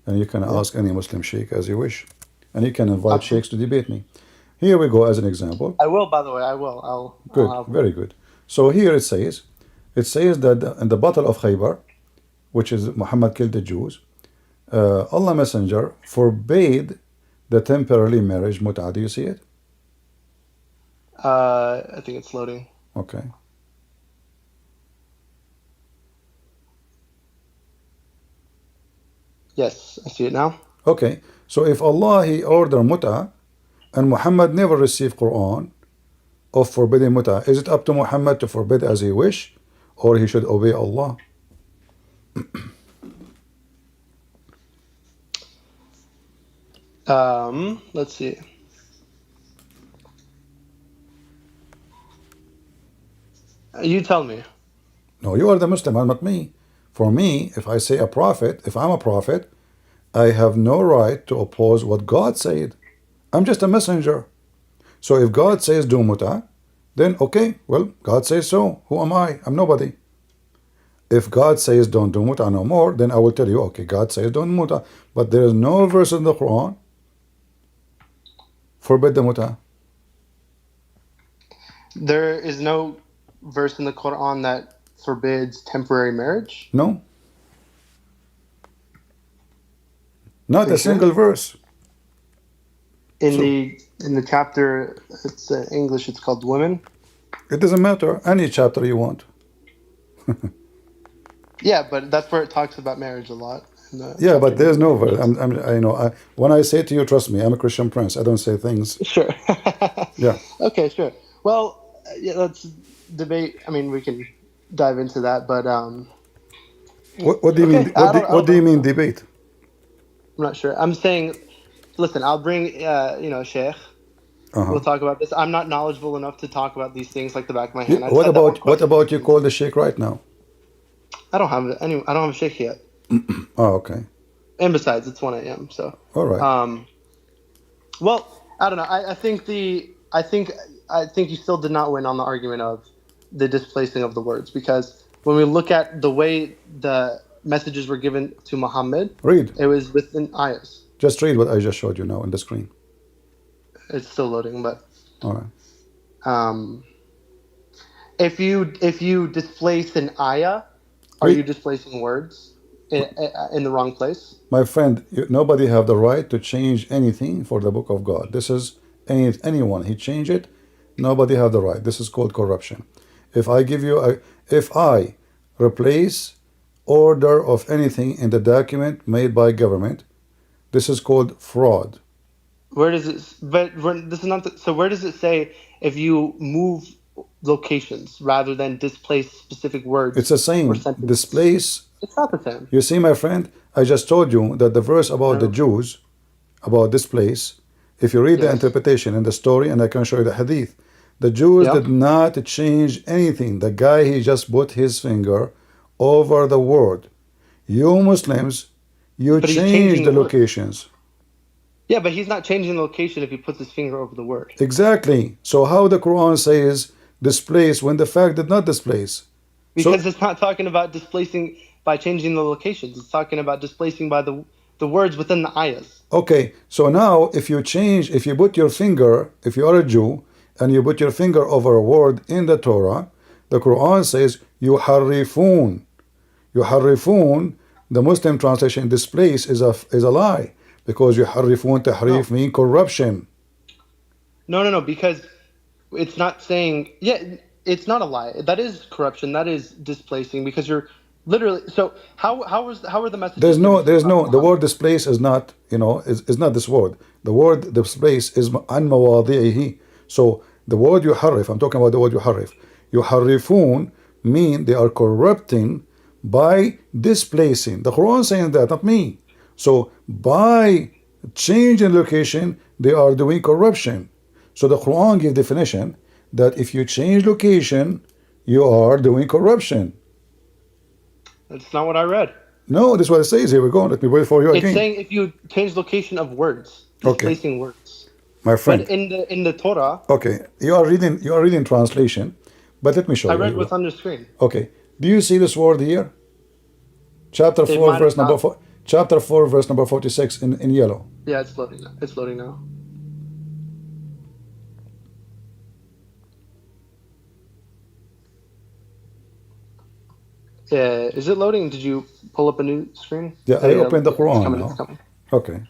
and you can ask any Muslim sheikh as you wish. And you can invite sheikhs to debate me. Here we go as an example. I will, by the way, I will. Good, very good. So here it says that in the Battle of Khaybar, which is Muhammad killed the Jews, Allah Messenger forbade the temporary marriage mut'ah. Do you see it? I think it's loading. Okay. Yes, I see it now. Okay. So if Allah, he ordered mut'ah, and Muhammad never received Quran of forbidding mut'ah, is it up to Muhammad to forbid as he wish, or he should obey Allah? Let's see. You tell me. No, you are the Muslim, not me. For me, if I say a prophet, if I'm a prophet, I have no right to oppose what God said. I'm just a messenger. So if God says do mut'ah, then okay, well, God says so. Who am I? I'm nobody. If God says don't do mut'ah no more, then I will tell you, okay, God says don't mut'ah. But there is no verse in the Quran forbid the mut'ah. There is no verse in the Quran that forbids temporary marriage? No. Not a single verse. In the chapter, it's English, it's called Women. It doesn't matter. Any chapter you want. Yeah, but that's where it talks about marriage a lot. Yeah, but there's no verse. When I say to you, trust me, I'm a Christian prince. I don't say things. Sure. Yeah. Okay, sure. Well, yeah, let's debate. I mean, we can dive into that, but What do you mean? What do you mean debate? I'm not sure. I'm saying, listen, I'll bring Sheikh. We'll talk about this. I'm not knowledgeable enough to talk about these things like the back of my hand. What about you call the sheikh right now? I don't have a sheikh yet. Oh, okay. And besides, it's 1 a.m. So. All right. Well, I don't know. I think I think you still did not win on the argument of the displacing of the words, because when we look at the way the messages were given to Muhammad, Read. it was within ayahs. Just read what I just showed you now on the screen. It's still loading, but All right. if you displace an ayah, are you displacing words in the wrong place? My friend, nobody have the right to change anything for the book of God. This is anyone. He changed it. Nobody have the right. This is called corruption. If I replace order of anything in the document made by government, this is called fraud. Where does it? But this is not. So where does it say if you move locations rather than displace specific words? It's the same. Displace. It's not the same. You see, my friend, I just told you that the verse about the Jews, about this place, if you read the interpretation in the story, and I can show you the hadith, the Jews did not change anything. The guy, he just put his finger over the word. You Muslims, you change the locations. Yeah, but he's not changing the location if he puts his finger over the word. Exactly. So how the Quran says displace when the fact did not displace? Because it's not talking about displacing by changing the locations. It's talking about displacing by the words within the ayahs. Okay, so now if you put your finger, if you are a Jew, and you put your finger over a word in the Torah, the Quran says, yuharrifun. Yuharrifun, the Muslim translation, displace is a lie. Because yuharrifun, tahrif mean corruption. No, because it's not saying, it's not a lie. That is corruption. That is displacing, because you're literally, so how are the messages? There's no, the word displace is not, is not this word. The word displace is an mawadi'ihi. So the word yuharrif, I'm talking about the word yuharrif. Yuharrifun mean they are corrupting by displacing. The Quran is saying that, not me. So by changing location, they are doing corruption. So the Quran gives definition that if you change location, you are doing corruption. That's not what I read. No, this is what it says. Here we go. Let me wait for you again. It's saying if you change location of words, displacing words. My friend. But in the Torah. Okay, you are reading translation, but let me show you. I read what's on the screen. Okay, do you see this word here? Chapter 4, verse number 4. Chapter 4, verse number 46 in yellow. Yeah, it's loading now. It's loading now. Is it loading? Did you pull up a new screen? Yeah, I opened the Quran now. It's coming. Okay.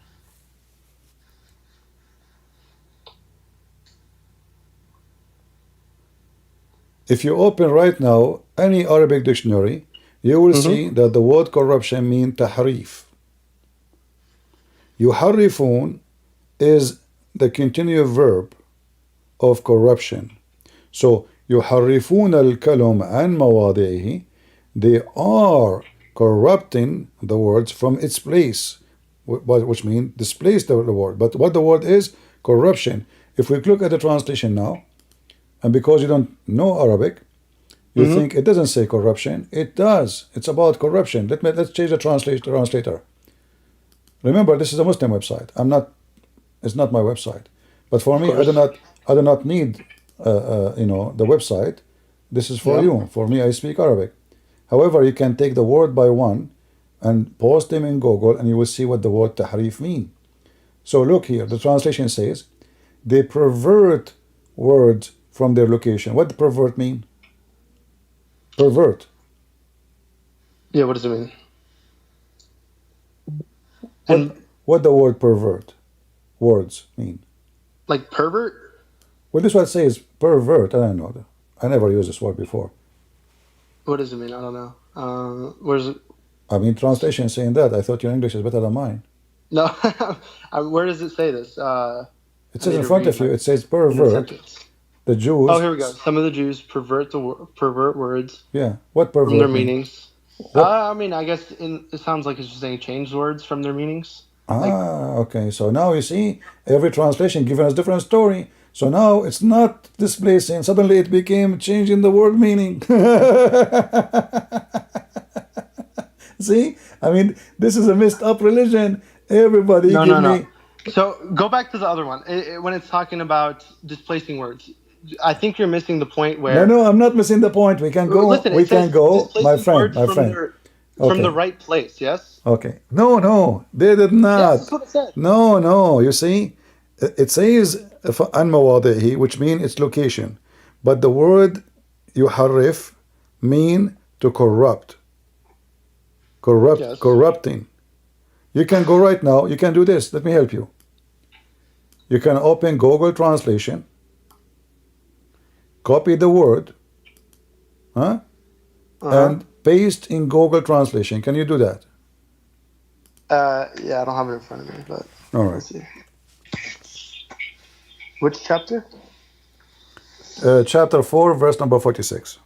If you open right now any Arabic dictionary, you will see that the word corruption means tahrif. Yuharrifun is the continuous verb of corruption. So yuharrifun al-kalam an mawadi'ihi, they are corrupting the words from its place, which means displace the word. But what the word is, corruption. If we look at the translation now, and because you don't know Arabic, you think it doesn't say corruption. It does. It's about corruption. Let's change the translator. Remember, this is a Muslim website. It's not my website. But for me, I do not need the website. This is for you. For me, I speak Arabic. However, you can take the word by one and post them in Google, and you will see what the word tahrif mean. So look here. The translation says they pervert words from their location. What does pervert mean? Pervert. Yeah, what does it mean? What the word pervert words mean? Like pervert? Well, this is what it says, pervert. I don't know. I never used this word before. What does it mean? I don't know. Where's it? I mean, translation saying that. I thought your English is better than mine. No. Where does it say this? It says in front of you, it says pervert. The Jews. Oh, here we go. Some of the Jews pervert words. Yeah. What pervert? From their meanings. I mean, I guess it sounds like it's just saying change words from their meanings. Okay. So now you see, every translation giving us different story. So now it's not displacing. Suddenly it became changing the word meaning. See? I mean, this is a messed up religion. Everybody No. So go back to the other one. When it's talking about displacing words, I think you're missing the point No, where. no, I'm not missing the point. We can go. Listen, We it says can go, my displacing friend, words my friend. from the Okay, right place. Yes. okay. No, no, they did Yes, that's not. what it said. No, no. You see, it says عن مواضعه, which means its location, but the word يحرف mean to corrupt, Yes. corrupting. You can go right now. You can do this. Let me help you. You can open Google Translation, copy the word, huh? And paste in Google Translation. Can you do that? Yeah, I don't have it in front of me, but All right. let's see. Which chapter? Chapter 4, verse number 46.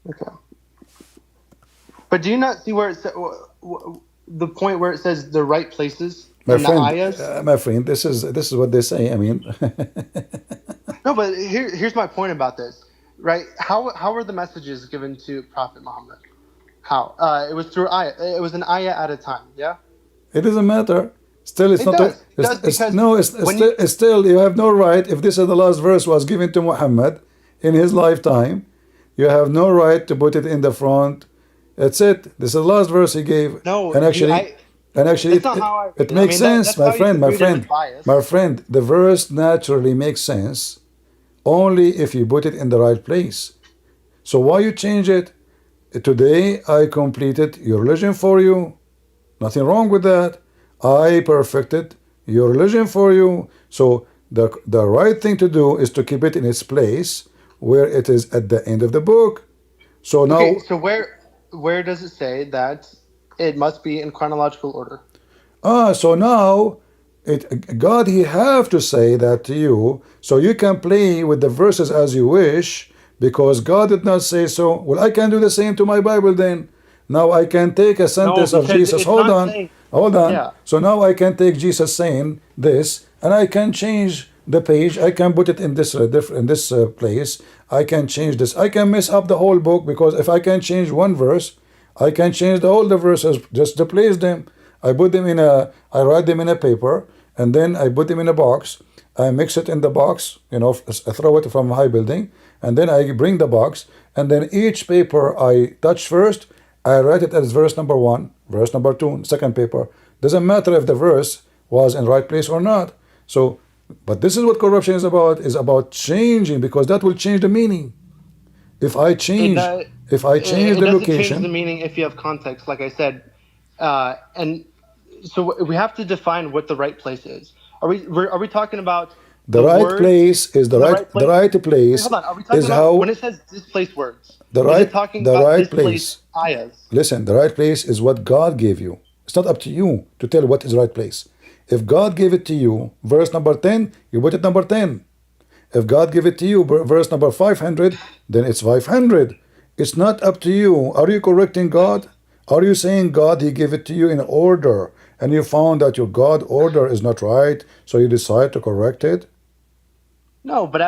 Okay. But do you not see where it says the point where it says the right places My in the friend, ayahs? this is what they say. I mean, No, but here's my point about this, right? How were the messages given to Prophet Muhammad? How? It was through ayah. It was an ayah at a time. Yeah. it doesn't matter. Still, it's It not. does. It It's, does it's, because no, when you, it's still. You have no right. If this is the last verse was given to Muhammad in his lifetime, you have no right to put it in the front. That's it. This is the last verse he gave. no, And actually, that's not how I read it it. makes sense, That's my how you friend, could my read it friend, with bias. my friend. The verse naturally makes sense only if you put it in the right place. So why you change it? Today I completed your religion for you. Nothing wrong with that. I perfected your religion for you. So the right thing to do is to keep it in its place where it is at the end of the book. So now, Okay, so where does it say that it must be in chronological order? so now God, he have to say that to you, so you can play with the verses as you wish, because God did not say so. Well, I can do the same to my Bible then. Now I can take a No, sentence of because Jesus. it's not saying. Hold on. Yeah. So now I can take Jesus saying this, and I can change the page. I can put it in this place. I can change this. I can mess up the whole book, because if I can change one verse, I can change all the verses. Just to place them. I write them in a paper, and then I put them in a box. I mix it in the box. I throw it from a high building, and then I bring the box, and then each paper I touch first. I write it as verse number 1, verse number 2, second paper. Doesn't matter if the verse was in right place or not. So, but this is what corruption is about changing, because that will change the meaning. If I change, It the doesn't change the location, meaning if you have context, like I said, and so we have to define what the right place is. Are we talking about the the right words place is in the right place? the right Wait, place hold on. Are we talking is about when how it says displaced words? the Is it right talking the about right displaced place. ayahs? Listen, the right place is what God gave you. It's not up to you to tell what is the right place. If God gave it to you, verse number 10, you put it number 10. If God gave it to you, verse number 500, then it's 500. It's not up to you. Are you correcting God? Are you saying God, he gave it to you in order, and you found that your God order is not right, so you decide to correct it? No, but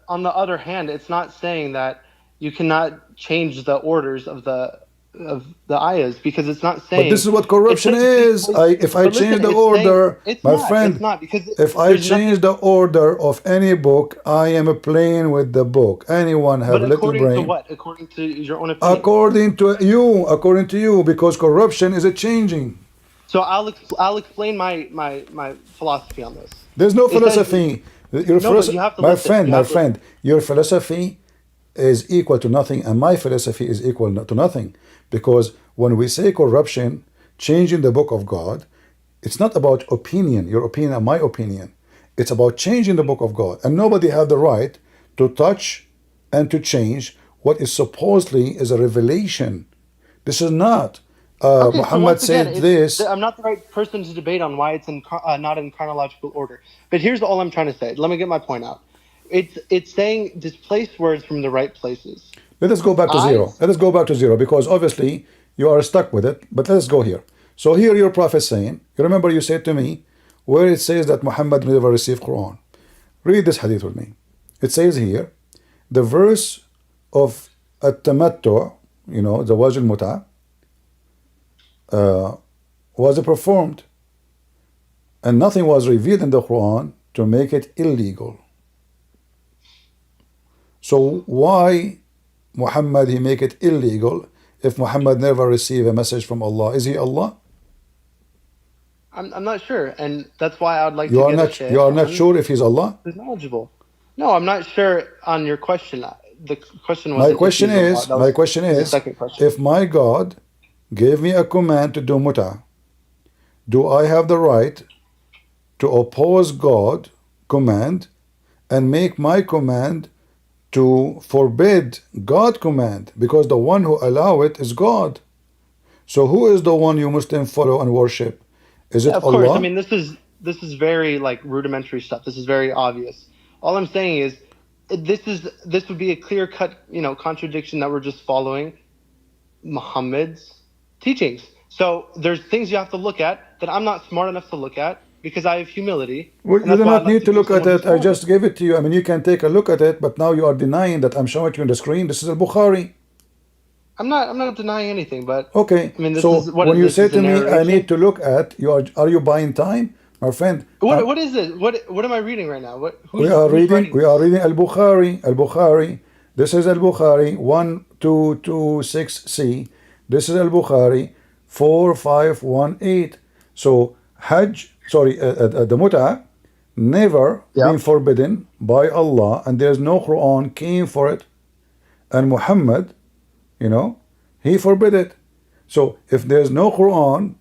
on the other hand, it's not saying that you cannot change the orders of the ayahs, because it's not saying. But this is what it corruption says is. If I but change listen, the it's saying order, it's my not. friend, It's not because if I there's change nothing. the order of any book, I am playing with the book. Anyone have But little according to brain? what? According to your own opinion. According to you, because corruption is a changing. So I'll explain my philosophy on this. There's no It says philosophy. no, but you have to My listen. friend, You have to listen. your philosophy is equal to nothing, and my philosophy is equal to nothing. Because when we say corruption, changing the book of God, it's not about opinion, your opinion and my opinion. It's about changing the book of God. And nobody has the right to touch and to change what is supposedly is a revelation. This is not. Okay, so Muhammad once again, said this. I'm not the right person to debate on why it's not in chronological order. But here's all I'm trying to say. Let me get my point out. It's saying displace words from the right places. Let us go back to zero. Let us go back to zero, because obviously you are stuck with it. But let's go here. So here your prophet saying, you remember you said to me, where it says that Muhammad never received Quran. Read this hadith with me. It says here, the verse of at-tamattu, the wajh al-muta, was performed And nothing was revealed in the Quran to make it illegal. So why Muhammad he make it illegal if Muhammad never received a message from Allah? Is he Allah? I'm not sure, and that's why I would like You to are get a not sheikh you are not on sure if he's Allah? who's knowledgeable. No, I'm not sure on your question. The question My wasn't if question he's Allah. is, That my was question the is, second question. if my God gave me a command to do mut'ah, do I have the right to oppose God command and make my command to forbid God command? Because the one who allow it is God. So who is the one you Muslim follow and worship? Is Yeah, it of course. I Allah? mean, this is very like rudimentary stuff. This is very obvious. All I'm saying is, this would be a clear cut, contradiction that we're just following Muhammad's teachings. So there's things you have to look at that I'm not smart enough to look at because I have humility. Well, And you that's do why not I'd like need to to give look at someone who's it. I smarter. just gave it to you. I mean, you can take a look at it, but now you are denying that I'm showing it to you on the screen. This is al-Bukhari. I'm not denying anything, but Okay. I mean, this So is what when is you this? say Is a to me, I narration? need to look at, are you buying time, my friend? What is this? What am I reading right now? We are who's reading. writing We this? are reading Al-Bukhari. Al-Bukhari. This is Al-Bukhari 1226C. This is Al-Bukhari 4518. So Hajj, sorry, the Mut'ah never been forbidden by Allah, and there's no Quran came for it. And Muhammad, he forbid it. So if there's no Quran,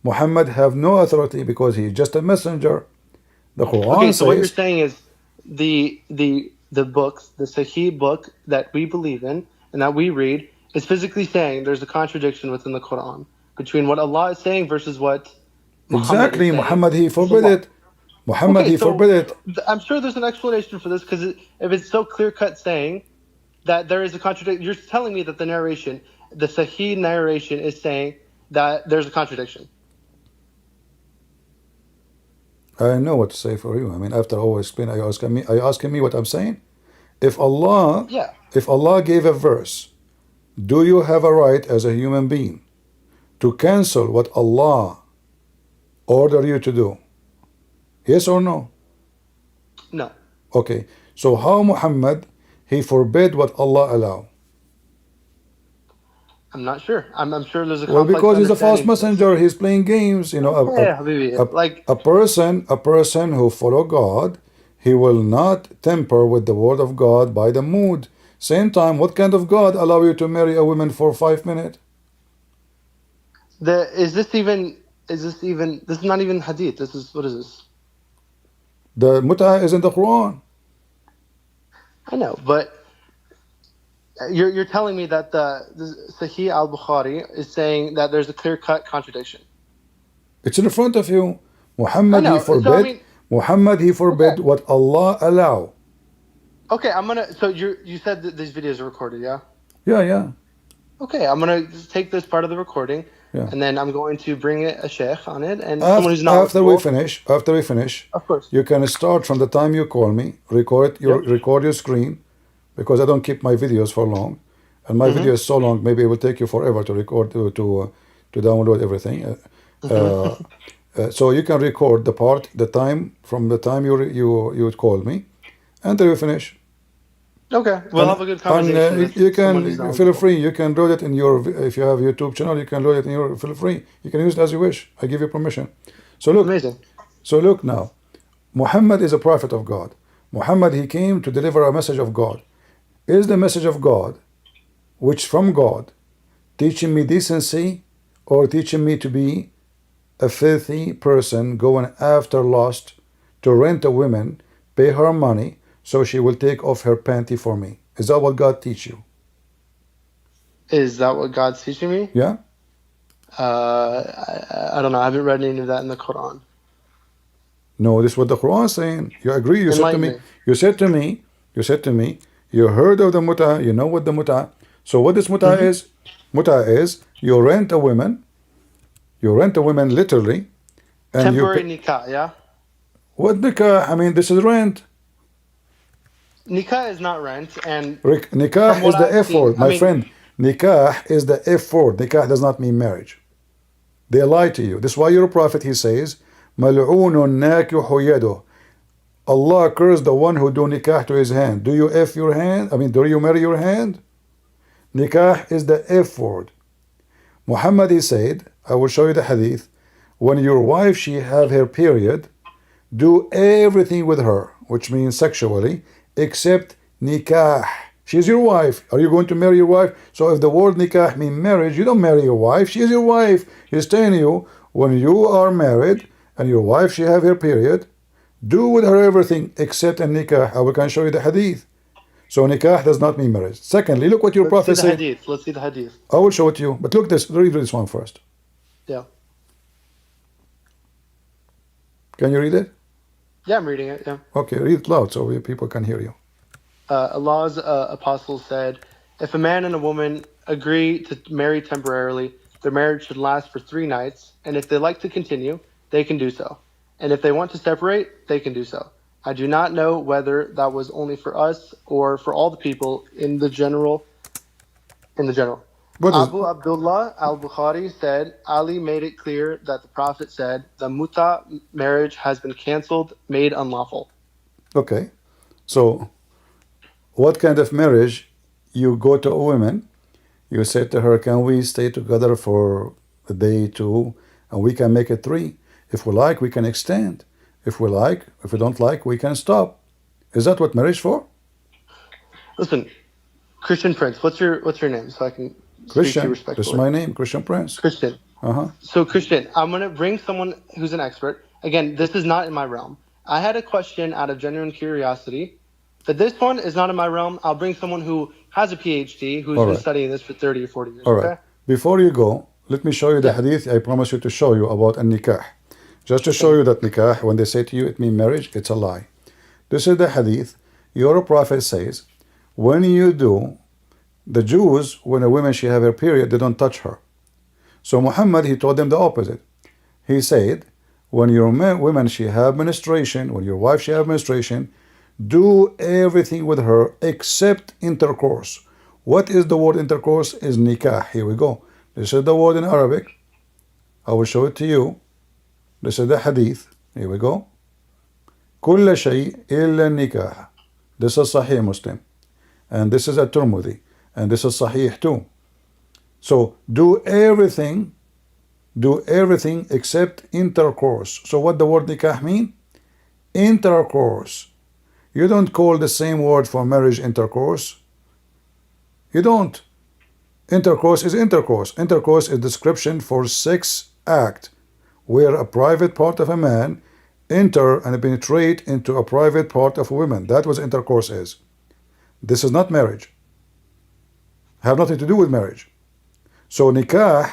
Muhammad have no authority because he's just a messenger. The Quran Okay, so what you're says, saying is the books, the Sahih book that we believe in and that we read is physically saying there's a contradiction within the Quran between what Allah is saying versus what Muhammad exactly, is saying. Muhammad he This is forbid Allah. it. Muhammad Okay, he so forbid it. I'm sure there's an explanation for this because if it's so clear cut saying that there is a contradiction, you're telling me that the narration, the Sahih narration, is saying that there's a contradiction. I know what to say for you. I mean, after all explain, are you asking me what I'm saying? If Allah gave a verse, do you have a right as a human being to cancel what Allah order you to do? Yes or no? No. Okay. So how Muhammad he forbid what Allah allow? I'm not sure. I'm sure there's a Well, complex because he's a false understanding to this. messenger. He's playing games. Yeah, Habibi. A person who follow God, he will not temper with the word of God by the mood. Same time, what kind of God allow you to marry a woman for 5 minutes? This is not even hadith. What is this? The mut'ah is in the Quran. I know, but you're telling me that the Sahih al-Bukhari is saying that there's a clear-cut contradiction. It's in front of you. Muhammad I know. he forbid. Muhammad he forbid what Allah allow. Okay, So you said that these videos are recorded, yeah? Yeah. Okay, I'm gonna just take this part of the recording, Yeah. and then I'm going to bring a sheikh on it and someone who's knowledgeable. After we finish, of course, you can start from the time you call me. Record your screen, because I don't keep my videos for long, and my video is so long. Maybe it will take you forever to record to download everything. So you can record the time from the time you would call me, until you finish. Okay, we'll have a good conversation. And you can feel free. You can load it in if you have YouTube channel. You can load it in your. Feel free. You can use it as you wish. I give you permission. So look. Amazing. So look now. Muhammad is a prophet of God. Muhammad he came to deliver a message of God. Is the message of God, which from God, teaching me decency, or teaching me to be a filthy person going after lust, to rent a woman, pay her money, so she will take off her panty for me? Is that what God teach you? Is that what God's teaching me? Yeah. I don't know. I haven't read any of that in the Quran. No, this is what the Quran is saying. You agree? You said to me. Enlighten me. You said to me. You heard of the mut'ah. You know what the mut'ah. So what this mut'ah is? Mut'ah is you rent a woman. You rent a woman literally. And Temporary nikah, yeah? What nikah? I mean, this is rent. Nikah is not rent, and nikah is the F word, my friend. Nikah is the F word. Nikah does not mean marriage. They lie to you. This is why your prophet, he says, ملعون ناكح يده. Allah cursed the one who do nikah to his hand. Do you F your hand? I mean, do you marry your hand? Nikah is the F word. Muhammad, he said, I will show you the hadith, when your wife, she have her period, do everything with her, which means sexually, except nikah. She's your wife. Are you going to marry your wife? So if the word nikah means marriage, you don't marry your wife. She is your wife. He's telling you, when you are married and your wife, she have her period, do with her everything except a nikah. I can show you the hadith. So nikah does not mean marriage. Secondly, look what your prophet said. Let's see the hadith. I will show it to you. But look this. Read this one first. Yeah. Can you read it? Yeah, I'm reading it. Yeah. Okay, read it loud so people can hear you. Allah's apostle said, if a man and a woman agree to marry temporarily, their marriage should last for 3 nights, and if they like to continue, they can do so. And if they want to separate, they can do so. I do not know whether that was only for us or for all the people in the general. Abu Abdullah al-Bukhari said, Ali made it clear that the Prophet said, the muta marriage has been cancelled, made unlawful. Okay. So, what kind of marriage? You go to a woman, you say to her, can we stay together for a day, 2, and we can make it 3. If we like, we can extend. If we like, if we don't like, we can stop. Is that what marriage for? Listen, Christian Prince, what's your name so I can speak to you respectfully? This is my name, Christian Prince. Christian. So Christian, I'm going to bring someone who's an expert. Again, this is not in my realm. I had a question out of genuine curiosity, but this one is not in my realm. I'll bring someone who has a PhD, who's been studying this for 30 or 40 years. All right. Before you go, let me show you the hadith I promise you to show you about a nikah. Just to show you that nikah, when they say to you it means marriage, it's a lie. This is the hadith. Your prophet says, when you do, the Jews, when a woman she have her period, they don't touch her. So Muhammad, he told them the opposite. He said, when your women she have menstruation, when your wife she have menstruation, do everything with her except intercourse. What is the word intercourse? Is nikah. Here we go. This is the word in Arabic. I will show it to you. This is the hadith. Here we go. كل شيء إلا النكاح. This is Sahih Muslim. And this is at-Tirmidhi. And this is Sahih too. So do everything except intercourse. So what the word nikah mean? Intercourse. You don't call the same word for marriage intercourse. You don't. Intercourse is intercourse. Intercourse is description for sex act, where a private part of a man enter and penetrate into a private part of a woman. That was intercourse is. This is not marriage. Have nothing to do with marriage. So nikah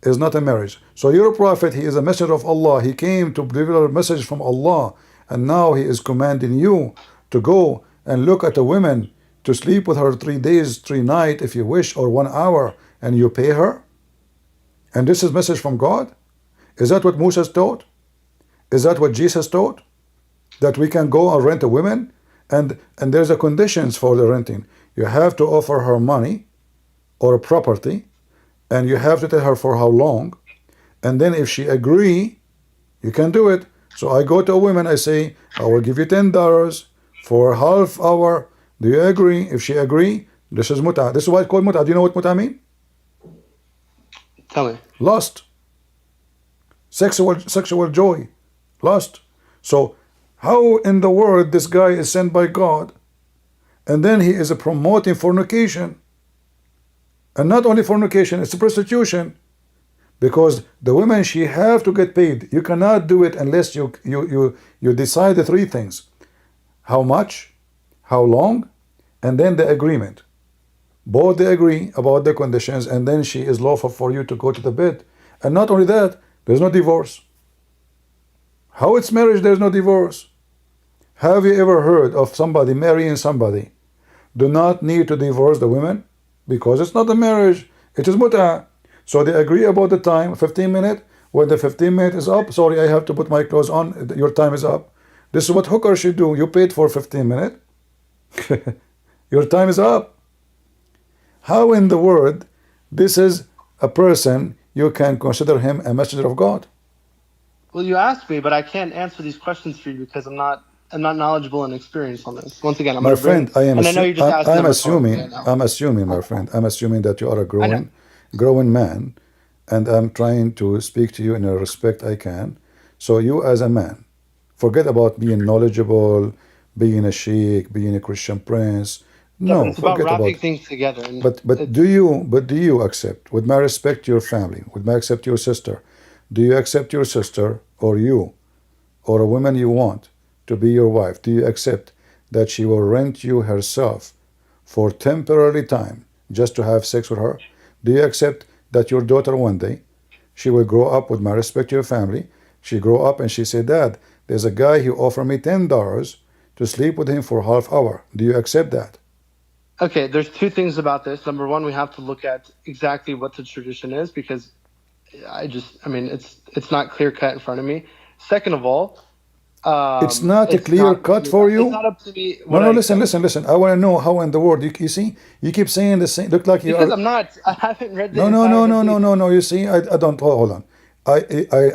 is not a marriage. So your prophet, he is a messenger of Allah. He came to deliver a message from Allah, and now he is commanding you to go and look at a woman, to sleep with her 3 days, 3 nights if you wish, or 1 hour, and you pay her? And this is message from God? Is that what Moses taught? Is that what Jesus taught? That we can go and rent a woman? And there's a conditions for the renting. You have to offer her money or a property, and you have to tell her for how long, and then if she agree, you can do it. So I go to a woman, I say, I will give you $10 for half hour. Do you agree? If she agree, this is muta. This is why it's called muta. Do you know what muta mean? Tell me. Lust. Sexual joy. Lust. So how in the world this guy is sent by God, and then he is promoting fornication? And not only fornication, it's prostitution. Because the women, she have to get paid. You cannot do it unless you decide the 3 things. How much, how long, and then the agreement. Both they agree about the conditions, and then she is lawful for you to go to the bed. And not only that, there's no divorce. How it's marriage, there's no divorce? Have you ever heard of somebody marrying somebody do not need to divorce the women? Because it's not a marriage, it is muta. So they agree about the time, 15 minutes. When the 15 minutes is up, sorry, I have to put my clothes on, your time is up. This is what hookers should do. You paid for 15 minutes. Your time is up. How in the world this is a person you can consider him a messenger of God? Well, you asked me, but I can't answer these questions for you because I'm not knowledgeable and experienced on this. Once again, I'm My going to bring, friend, I am and I know you're just asking I'm them rhetorically. I assuming, know. my friend, I'm assuming that you are a I know. growing man, and I'm trying to speak to you in a respect I can. So you as a man, forget about being knowledgeable, being a sheikh, being a Christian prince. Yeah, but No, it's about forget wrapping about. things together. And But do you accept, with my respect, your family, with my accept your sister, do you accept your sister or you or a woman you want to be your wife? Do you accept that she will rent you herself for temporary time just to have sex with her? Do you accept that your daughter one day she will grow up, with my respect to your family, she grow up and she say, Dad, there's a guy who offered me $10 to sleep with him for half hour. Do you accept that? okay, there's two things about this. Number one, we have to look at exactly what the tradition is because I mean, it's not clear cut in front of me. Second of all, It's not a it's clear not cut for you. it's not up to me No, what no, I listen, accept. listen. I want to know how in the world you see. You keep saying the same. Look like you Because are. I haven't read the No, no, entire no, no, no, hadith. no, no. You see, I don't. Hold on.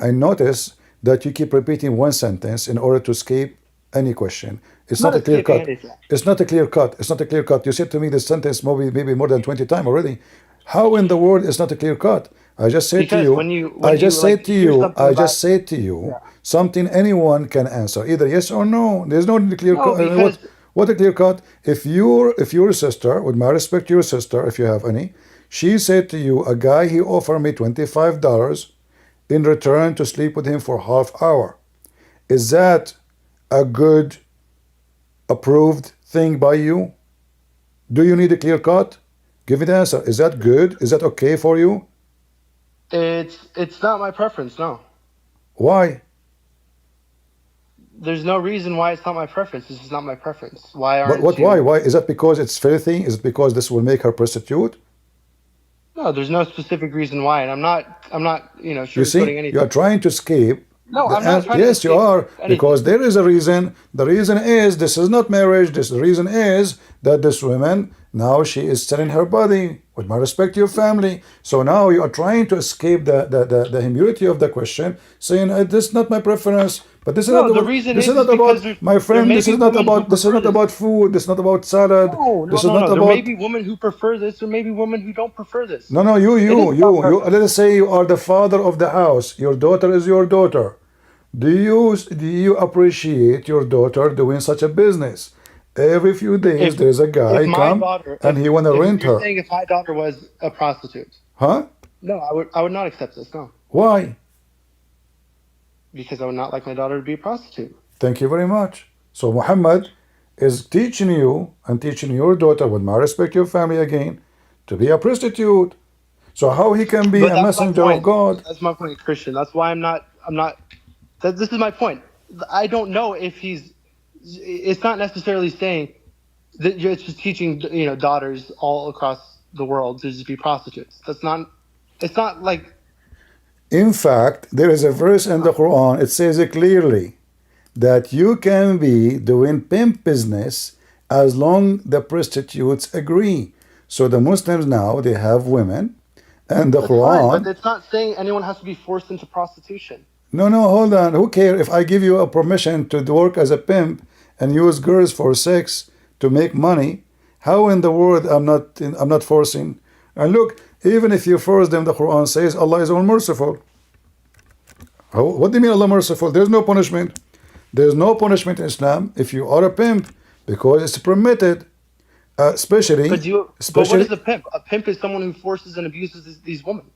I notice that you keep repeating one sentence in order to escape any question. It's I'm not not a clear escaping cut. anything. It's not a clear cut. It's not a clear cut. You said to me this sentence maybe more than 20 times already. How in the world is not a clear cut? I just said to Because you. I just like said to here's you. something I about just said to you yeah. something anyone can answer, either yes or no. There's no clear No, cut. because What a clear cut. If your sister, with my respect to your sister, if you have any, she said to you, a guy he offered me $25 in return to sleep with him for half hour. Is that a good approved thing by you? Do you need a clear cut? Give me the answer. Is that good? Is that okay for you? it's not my preference. No, Why? there's no reason why it's not my preference. This is not my preference. Why But aren't why? you? Why? Is that because it's filthy? Is it because this will make her prostitute? No, there's no specific reason why, and I'm not You see, sugarcoating you are anything. trying to escape No, the I'm not answer. trying to Yes, you escape are, anything. because there is a reason. The reason is this is not marriage. The reason is that this woman now she is selling her body. With my respect to your family, so now you are trying to escape the humility of the question, saying this is not my preference. But this is not No, the about. reason This is is not because about my there friend. may This be is not women who about. This is prefer not this. about food. This is not about salad. No, no, This is no, not no. There may about. be women who prefer this. There may be women who don't prefer this. No, no, It is about you. preference. Let us say you are the father of the house. Your daughter is your daughter. Do you appreciate your daughter doing such a business? Every few days If there's a if guy my come daughter, and he wanna if rent you're her. saying if my daughter was a prostitute, Huh? no, I would not accept this. No, Why? because I would not like my daughter to be a prostitute. Thank you very much. So Muhammad is teaching you and teaching your daughter, with my respect your family again, to be a prostitute. So how he can be But a that's my messenger of point. God? That's my point, Christian. That's why I'm not. This is my point. I don't know if he's. It's not necessarily saying that you're just teaching daughters all across the world to just be prostitutes. That's not. It's not like. In fact, there is a verse in the Quran, it says it clearly that you can be doing pimp business as long the prostitutes agree. So the Muslims now they have women, and the That's fine, but Quran. it's not saying anyone has to be forced into prostitution. No, no, hold on. Who cares if I give you a permission to work as a pimp and use girls for sex to make money? How in the world I'm not forcing? And look, even if you force them, the Quran says Allah is all merciful. What do you mean Allah merciful? There's no punishment. There's no punishment in Islam if you are a pimp because it's permitted, especially. But what is a pimp? A pimp is someone who forces and abuses these women.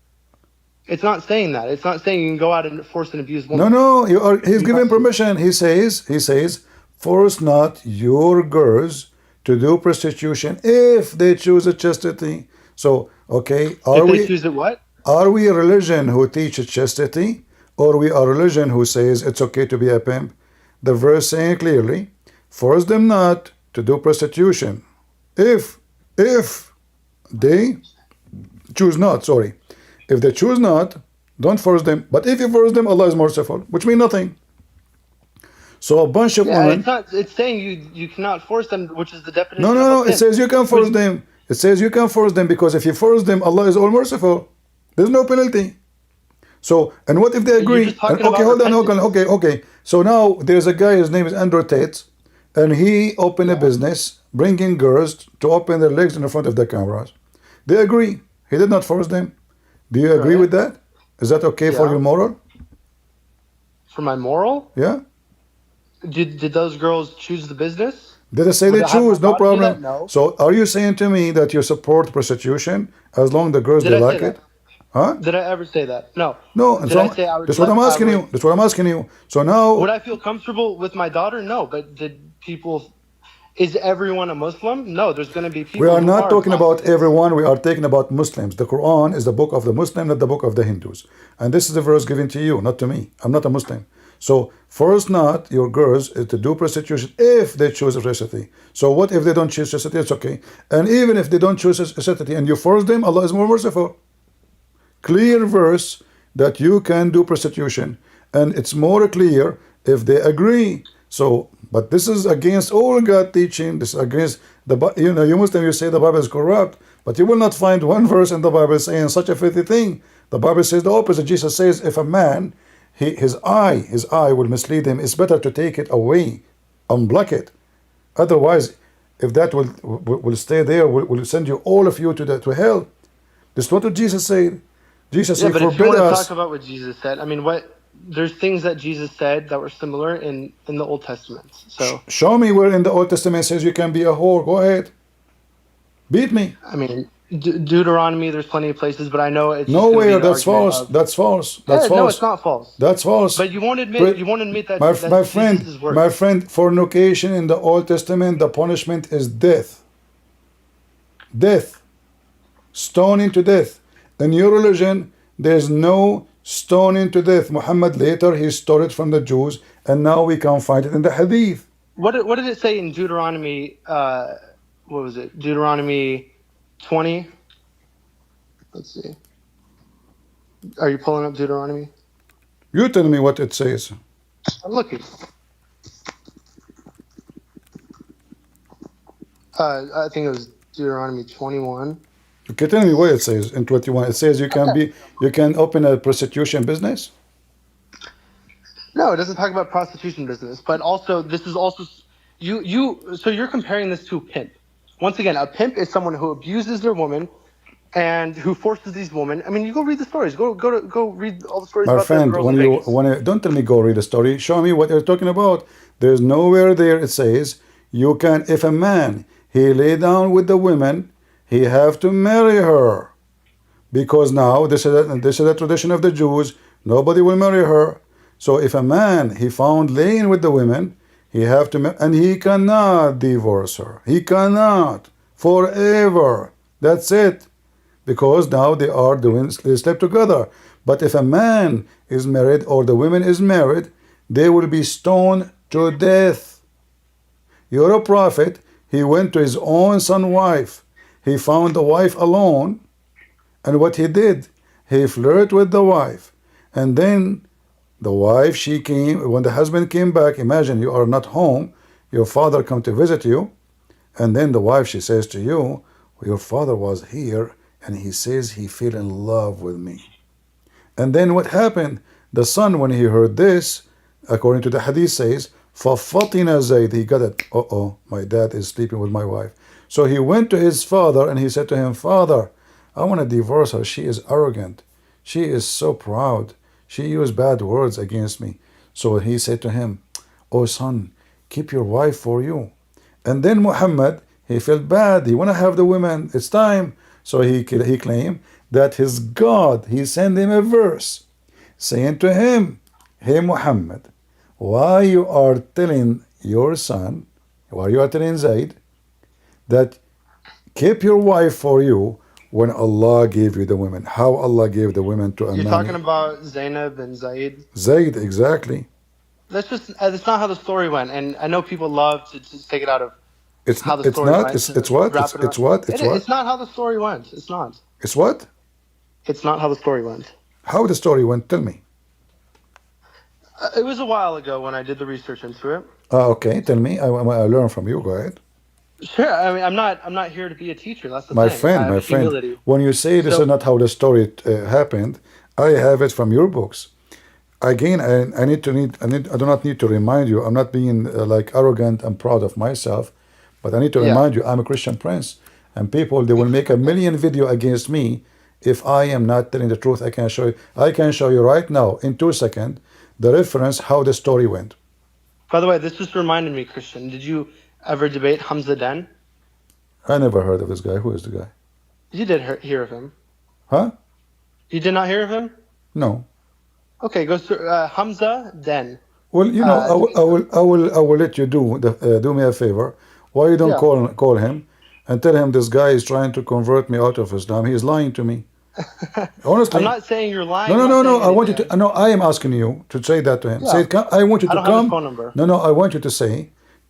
It's not saying that. It's not saying you can go out and force and abuse women. No, no. He's giving permission. He says, force not your girls to do prostitution if they choose a chastity. So, okay, If they choose it, what? Are we a religion who teaches chastity, or we are a religion who says it's okay to be a pimp? The verse saying clearly, force them not to do prostitution if they choose not. Sorry, if they choose not, don't force them. But if you force them, Allah is merciful, which means nothing. So a bunch of women. It's saying you cannot force them, which is the definition. No. It says you can force them. It says you can force them because if you force them, Allah is all merciful. There's no penalty. So, and what if they You're agree? just talking Okay, about hold on. Okay. So now there's a guy, his name is Andrew Tate, and he opened a business bringing girls to open their legs in the front of the cameras. They agree. He did not force them. Do you agree with that? Is that okay for your moral? For my moral? Yeah. Did those girls choose the business? Did I say Would they I have my choose? No daughter do that? problem. No. So are you saying to me that you support prostitution as long the girls Did they I say like that? it? Huh? Did I ever say that? No. No. And Did so I say I would? that's what I'm asking you. That's what I'm asking you. So now, Would I feel comfortable with my daughter? No. But did people? Is everyone a Muslim? No. There's going to be people. we are who not talking about atheists. everyone. We are talking about Muslims. The Quran is the book of the Muslim, not the book of the Hindus. And this is the verse given to you, not to me. I'm not a Muslim. So force not your girls to do prostitution if they choose chastity. So what if they don't choose chastity? It's okay. And even if they don't choose chastity and you force them, Allah is more merciful. Clear verse that you can do prostitution, and it's more clear if they agree. So, but this is against all God teaching. This is against you Muslim, you say the Bible is corrupt, but you will not find one verse in the Bible saying such a filthy thing. The Bible says the opposite. Jesus says if a man his eye will mislead him, it's better to take it away, unblock it. Otherwise, if that will stay there, will send you all of you to hell. This is what Jesus said. Jesus said, but if you forbid want to us. talk about what Jesus said, I mean, there's things that Jesus said that were similar in the Old Testament. So Show me where in the Old Testament says you can be a whore. Go ahead. Beat me. I mean, Deuteronomy, there's plenty of places, but I know it's nowhere. That's false. That's false. That's false. No, it's not false. That's false. But you won't admit. You won't admit that. That's my friend, Jesus' word. my friend, fornication in the Old Testament, the punishment is death. Death. Stoning to death. In your religion, there's no stoning to death. Muhammad later he stole it from the Jews, and now we can find it in the Hadith. What did it say in Deuteronomy? What was it? Deuteronomy 20. Let's see. Are you pulling up Deuteronomy? You tell me what it says. I'm looking. I think it was Deuteronomy 21. Okay, tell me what it says in 21. It says you can open a prostitution business. No, it doesn't talk about prostitution business, but also this is also so you're comparing this to a pimp. Once again, a pimp is someone who abuses their woman and who forces these women. I mean, you go read the stories. Go read all the stories My about friend, the girls in Vegas. don't tell me go read a story. Show me what you're talking about. There's nowhere there it says you can. If a man he lay down with the women, he have to marry her, because now this is a tradition of the Jews. Nobody will marry her. So if a man he found laying with the women, he have to, and he cannot divorce her. He cannot forever. That's it. Because now they sleep together. But if a man is married or the woman is married, they will be stoned to death. You're a prophet. He went to his own son's wife. He found the wife alone. And what he did, he flirted with the wife. And then the wife, she came, when the husband came back, imagine you are not home, your father come to visit you. And then the wife, she says to you, your father was here and he says he fell in love with me. And then what happened? The son, when he heard this, according to the hadith says, فَفَطِنَ زَيْدٍ, he got it. My dad is sleeping with my wife. So he went to his father and he said to him, Father, I want to divorce her. She is arrogant. She is so proud. She used bad words against me. So he said to him, Oh son, keep your wife for you. And then Muhammad, he felt bad. He want to have the women. It's time. So he claimed that his God, he sent him a verse saying to him, Hey Muhammad, why you are telling your son, why you are telling Zayd, that keep your wife for you when Allah gave you the women? How Allah gave the women to a man? You're talking about Zainab and Zayd? Zayd, exactly. That's not how the story went. And I know people love to just take it out of how the story went. It's what? It's what? It's not how the story went. It's not. It's what? It's not how the story went. How the story went? Tell me. It was a while ago when I did the research into it. Okay, tell me. I learn from you. Go ahead. Sure. I mean, I'm not here to be a teacher. That's the my thing. friend. When you say this is not how the story happened, I have it from your books. Again, I do not need to remind you. I'm not being like arrogant and proud of myself, but I need to Yeah. remind you I'm a Christian prince, and people they will make a million video against me if I am not telling the truth. I can show you. I can show you right now in 2 seconds the reference how the story went. By the way, this just reminded me, Christian. Did you ever debate Hamza Den? I never heard of this guy. Who is the guy? You did hear of him. Huh? You did not hear of him? No. Okay, go through Hamza Den. Well, you know, I will let you do me a favor. Why you don't Yeah. call him and tell him this guy is trying to convert me out of Islam. He is lying to me. Honestly. I'm not saying you're lying. No. I want you to. No, I am asking you to say that to him. Yeah. Say, I want you I to don't have his come. phone number. No, I want you to say,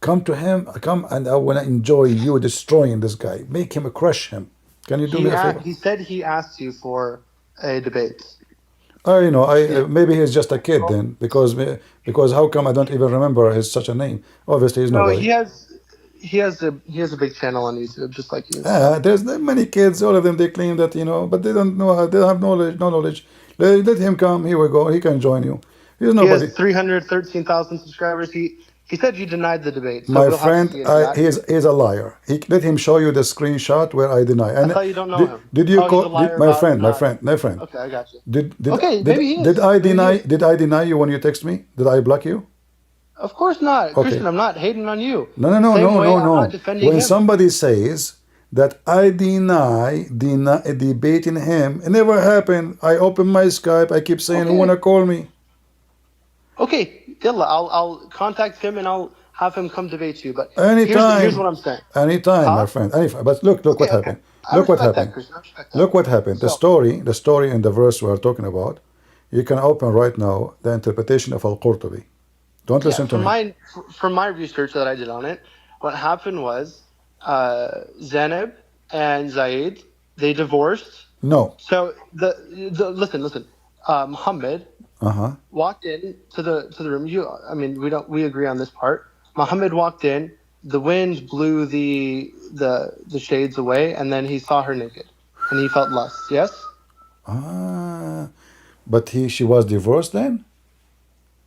come to him. Come, and I want to enjoy you destroying this guy. Make him crush him. Can you do me a favor? He said he asked you for a debate. You know, maybe he's just a kid then, because how come I don't even remember his such a name? Obviously, he's No, nobody. he has a big channel on YouTube, just like you. There's many kids. All of them they claim that but they don't know. They have knowledge. No knowledge. Let him come. Here we go. He can join you. He's nobody. He has 313,000 subscribers. He said you denied the debate. So My we'll friend, he's a liar. Let him show you the screenshot where I deny. And I thought you don't know him. Did you call my friend? Okay, I got you. Maybe he is. Did I deny you when you text me? Did I block you? Of course not, Okay. Christian. I'm not hating on you. No. I'm not defending When him. somebody says that I deny debating him, it never happened. I open my Skype. I keep saying, who wanna call me? Okay, Dilla, I'll contact him and I'll have him come debate you. But Anytime. here's what I'm saying. Anytime, my friend. Anytime. But look what happened. Look what happened. Look what happened. The story in the verse we are talking about. You can open right now the interpretation of Al-Qurtubi. Don't listen to me. From my research that I did on it, what happened was Zainab and Zaid, they divorced. No. So listen. Muhammad walked in to the room. We agree on this part. Muhammad walked in. The wind blew the shades away, and then he saw her naked, and he felt lust. Yes. But she was divorced then?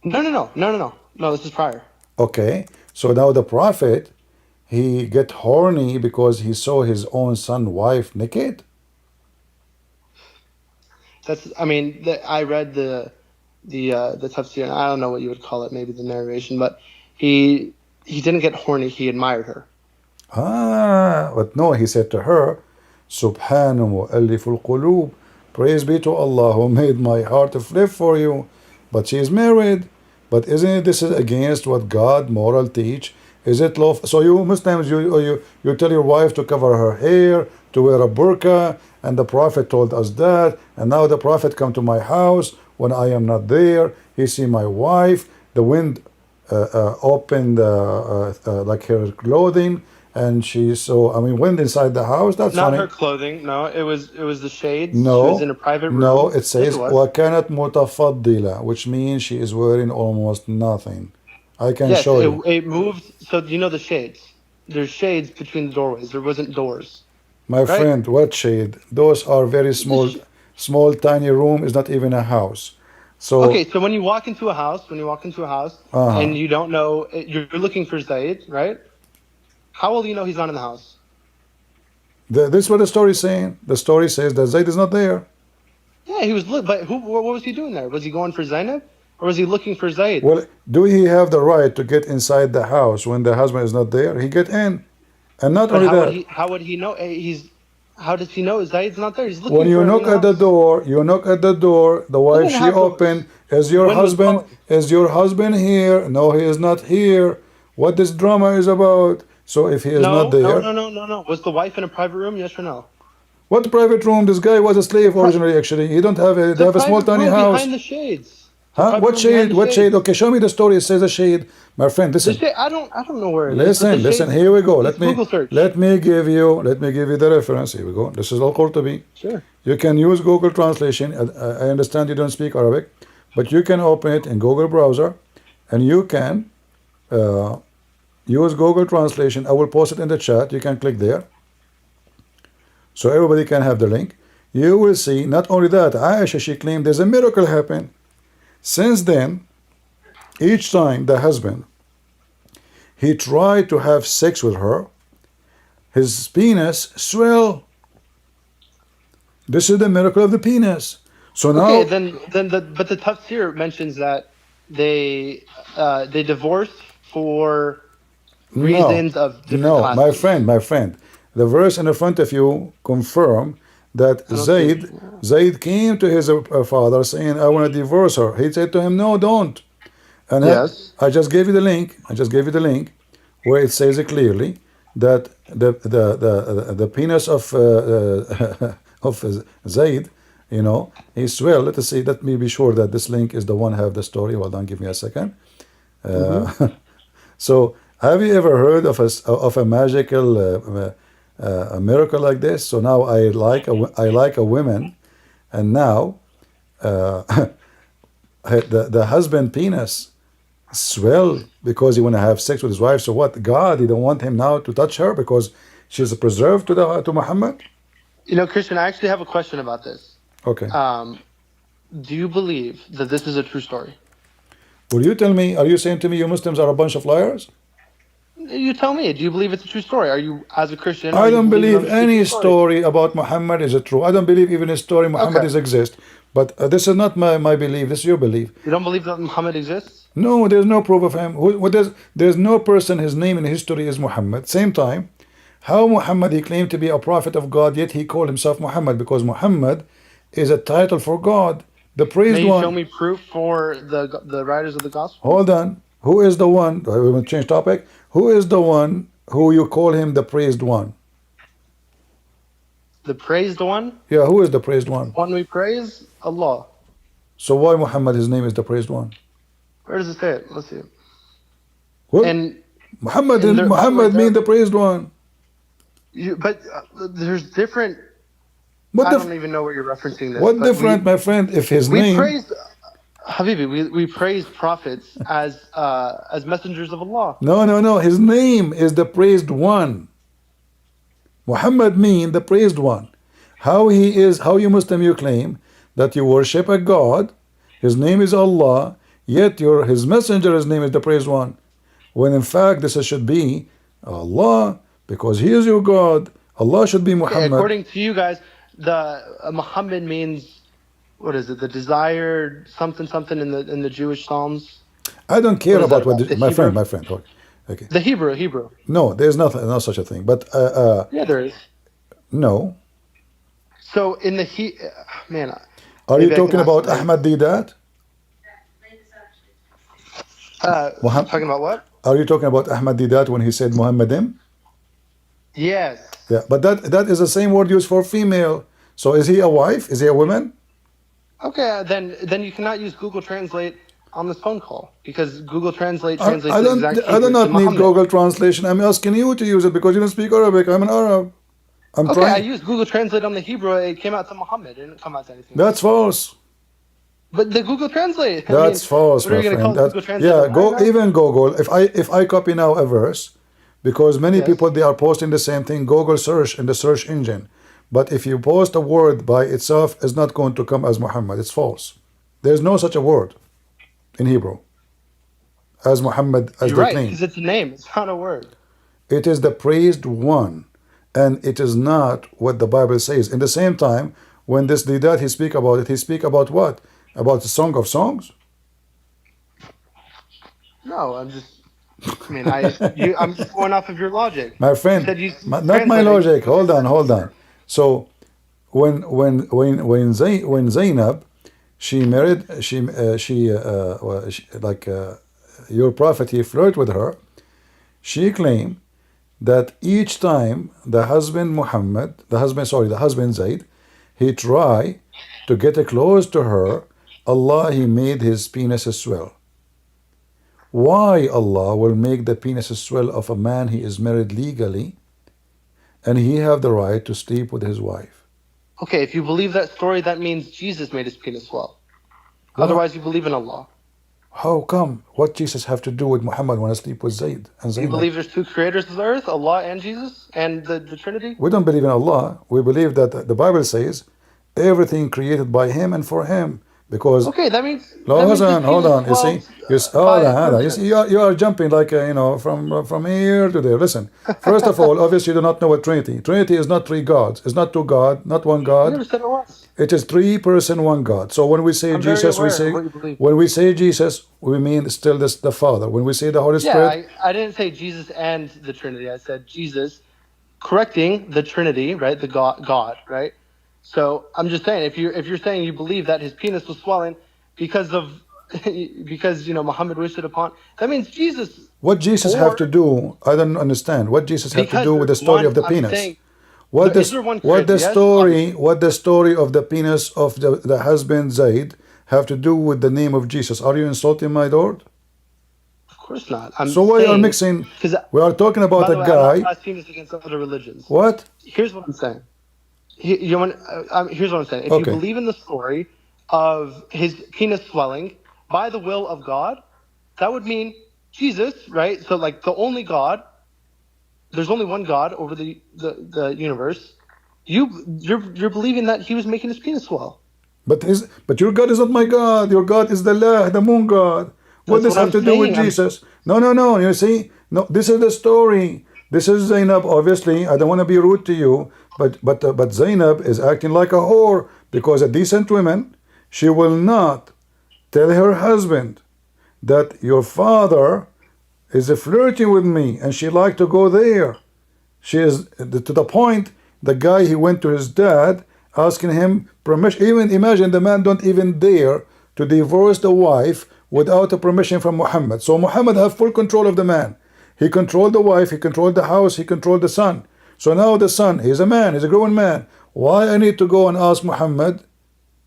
No. This is prior. Okay. So now the prophet, he get horny because he saw his own son wife naked? I read the tafsir, and I don't know what you would call it, maybe the narration, but he didn't get horny, he admired her. But no, he said to her, Subhanahu mu'alliful qulub. Praise be to Allah who made my heart flip for you. But she is married. But isn't it this is against what God moral teach? Is it lawful? So you Muslims, you tell your wife to cover her hair, to wear a burqa, and the Prophet told us that, and now the Prophet come to my house when I am not there. He see my wife. The wind opened like her clothing, and she saw. Wind inside the house. That's not funny. her clothing. No, it was the shades. No, she was in a private room. No, it says Yes, وَكَانَتْ مُتَفَضِّلَةً, which means she is wearing almost nothing. I can show you. It moved. So you know the shades. There's shades between the doorways. There wasn't doors. My friend, what shade? Those are very small, tiny room. Is not even a house. So okay, so when you walk into a house, and you don't know, you're looking for Zaid, right? How will you know he's not in the house? This is what the story is saying. The story says that Zaid is not there. Yeah, he was. But what was he doing there? Was he going for Zainab, or was he looking for Zaid? Well, do he have the right to get inside the house when the husband is not there? He get in, and not only that. How would he know? How does he know Zaid's not there? He's looking. When you knock at the door, the wife she open. Is your husband? Is your husband here? No, he is not here. What this drama is about? So if he is not there, no. Was the wife in a private room? Yes or no? What private room? This guy was a slave originally. Actually, he don't have a. They have a small tiny house. Behind the shades. Huh? What shade? What shade? Okay, show me the story. It says a shade. My friend, listen. I don't know where it is. Listen. Here we go. Let me give you the reference. Here we go. This is Al-Qurtubi. Sure. You can use Google Translation. I understand you don't speak Arabic, but you can open it in Google browser, and you can use Google Translation. I will post it in the chat. You can click there, so everybody can have the link. you will see, not only that, Aisha, she claimed there's a miracle happened. Since then, each time the husband, he tried to have sex with her, his penis swell. This is the miracle of the penis. So now, okay, but the tafsir mentions that they divorced for reasons of different classes. my friend, the verse in the front of you confirm that Zayd came to his father saying, I want to divorce her. He said to him, no, don't. And yes. I just gave you the link. Where it says it clearly that the penis of of Zayd, you know, he swell. Let us see. Let me be sure that this link is the one have the story. Hold on, give me a second. So, have you ever heard of a magical a miracle like this? So now I like a woman, and now the husband penis swell because he want to have sex with his wife. So what? God, he don't want him now to touch her because she's preserved to Muhammad. You know, Christian, I actually have a question about this. Okay. Do you believe that this is a true story? Will you tell me? Are you saying to me you Muslims are a bunch of liars? You tell me. Do you believe it's a true story? Are you, as a Christian? I don't believe any story about Muhammad is true. I don't believe even a story Muhammad exists. But this is not my belief. This is your belief. You don't believe that Muhammad exists? No, there's no proof of him. There's no person, his name in history is Muhammad. Same time, how Muhammad, he claimed to be a prophet of God, yet he called himself Muhammad because Muhammad is a title for God, the praised one. May you show me proof for the writers of the gospel? Hold on. Who is the one? We will change topic. Who is the one who you call him the praised one? The praised one? Yeah, who is the praised one? One we praise? Allah. So why Muhammad, his name is the praised one? Where does it say it? Let's see. What? And Muhammad means the praised one. But there's different. I don't even know what you're referencing this. What different, my friend? If his name. Habibi, we praise prophets as messengers of Allah. No. His name is the praised one. Muhammad means the praised one. How you Muslim you claim that you worship a God, his name is Allah, yet his messenger, his name is the praised one. When in fact this should be Allah, because he is your God. Allah should be Muhammad. According to you guys, the Muhammad means, what is it? The desired something in the Jewish Psalms. I don't care about what my friend. Okay. The Hebrew. No, there's no such a thing. But yeah, there is. No. So in the man. Are you talking about Ahmad Didat? Talking about what? Are you talking about Ahmad Didat when he said Muhammadim? Yes. Yeah, but that is the same word used for female. So is he a wife? Is he a woman? Okay, then you cannot use Google Translate on this phone call because Google Translate translates I the exact I do not need Google Translation. I'm asking you to use it because you don't speak Arabic. I'm an Arab. I used Google Translate on the Hebrew. It came out to Muhammad. It didn't come out to anything. That's false. But the Google Translate. That's false, what are my you friend. Google Translate? Yeah, even Google. If I copy now a verse, because many people they are posting the same thing. Google search in the search engine, but if you post a word by itself, it's not going to come as Muhammad. It's false. There's no such a word in Hebrew as Muhammad as they claim. Because it's a name. It's not a word. It is the praised one, and it is not what the Bible says. In the same time, when this Didat he speak about it, he speak about what? About the Song of Songs? No, I'm just. I mean, I'm just going off of your logic. My friend, not my logic. Hold on. So, when Zainab, she married, your prophet, he flirted with her. She claimed that each time the husband Zayd, he tried to get close to her, Allah, he made his penis swell. Why Allah will make the penis swell of a man he is married legally and he have the right to sleep with his wife? Okay, if you believe that story, that means Jesus made his penis swell. Otherwise, you believe in Allah. How come? What Jesus have to do with Muhammad when I sleep with Zayd and Zaynab? You believe there's two creators of the earth, Allah and Jesus, and the Trinity? We don't believe in Allah. We believe that the Bible says Everything created by him and for him. Because Okay, that means hold Jesus on. You see, dwells hold by a on, hold on. You see, person. you are jumping like from here to there. Listen, first of all, obviously you do not know what Trinity. Trinity is not three gods. It's not two God, not one You God. never said it was. It is three person, one God. So when we say I'm very Jesus, aware of what you believe. when we say Jesus, we mean still this the Father. When we say the Holy Yeah, Spirit, I didn't say Jesus and the Trinity. I said Jesus correcting the Trinity, right? The God, right? So I'm just saying, if you're saying you believe that his penis was swelling because of because Muhammad wished it upon, that means Jesus, what Jesus have to or do? I don't understand. What Jesus have to because do with there's the story one. of the I'm penis? saying, is there one created? Yes, obviously. What the story of the penis of the husband Zaid have to do with the name of Jesus? Are you insulting my Lord? Of course not. I'm So why are saying mixing? because, We are talking about by a the way, I'm not guy. blasphemous against other religions. What? Here's what I'm saying. Here's what I'm saying. If you Okay. believe in the story of his penis swelling by the will of God, that would mean Jesus, right? So like the only God, there's only one God over the universe. You're believing that he was making his penis swell. But your God is not my God. Your God is the Allah, the moon God. What That's does what have I'm to do with saying. Jesus? No. You see, no. This is the story. This is Zainab. Obviously, I don't want to be rude to you, but Zainab is acting like a whore because a decent woman, she will not tell her husband that your father is flirting with me and she like to go there. She is to the point. The guy, he went to his dad asking him permission. Even imagine, the man don't even dare to divorce the wife without a permission from Muhammad. So Muhammad have full control of the man. He controlled the wife, he controlled the house, he controlled the son. So now the son, he's a man, he's a grown man. Why I need to go and ask Muhammad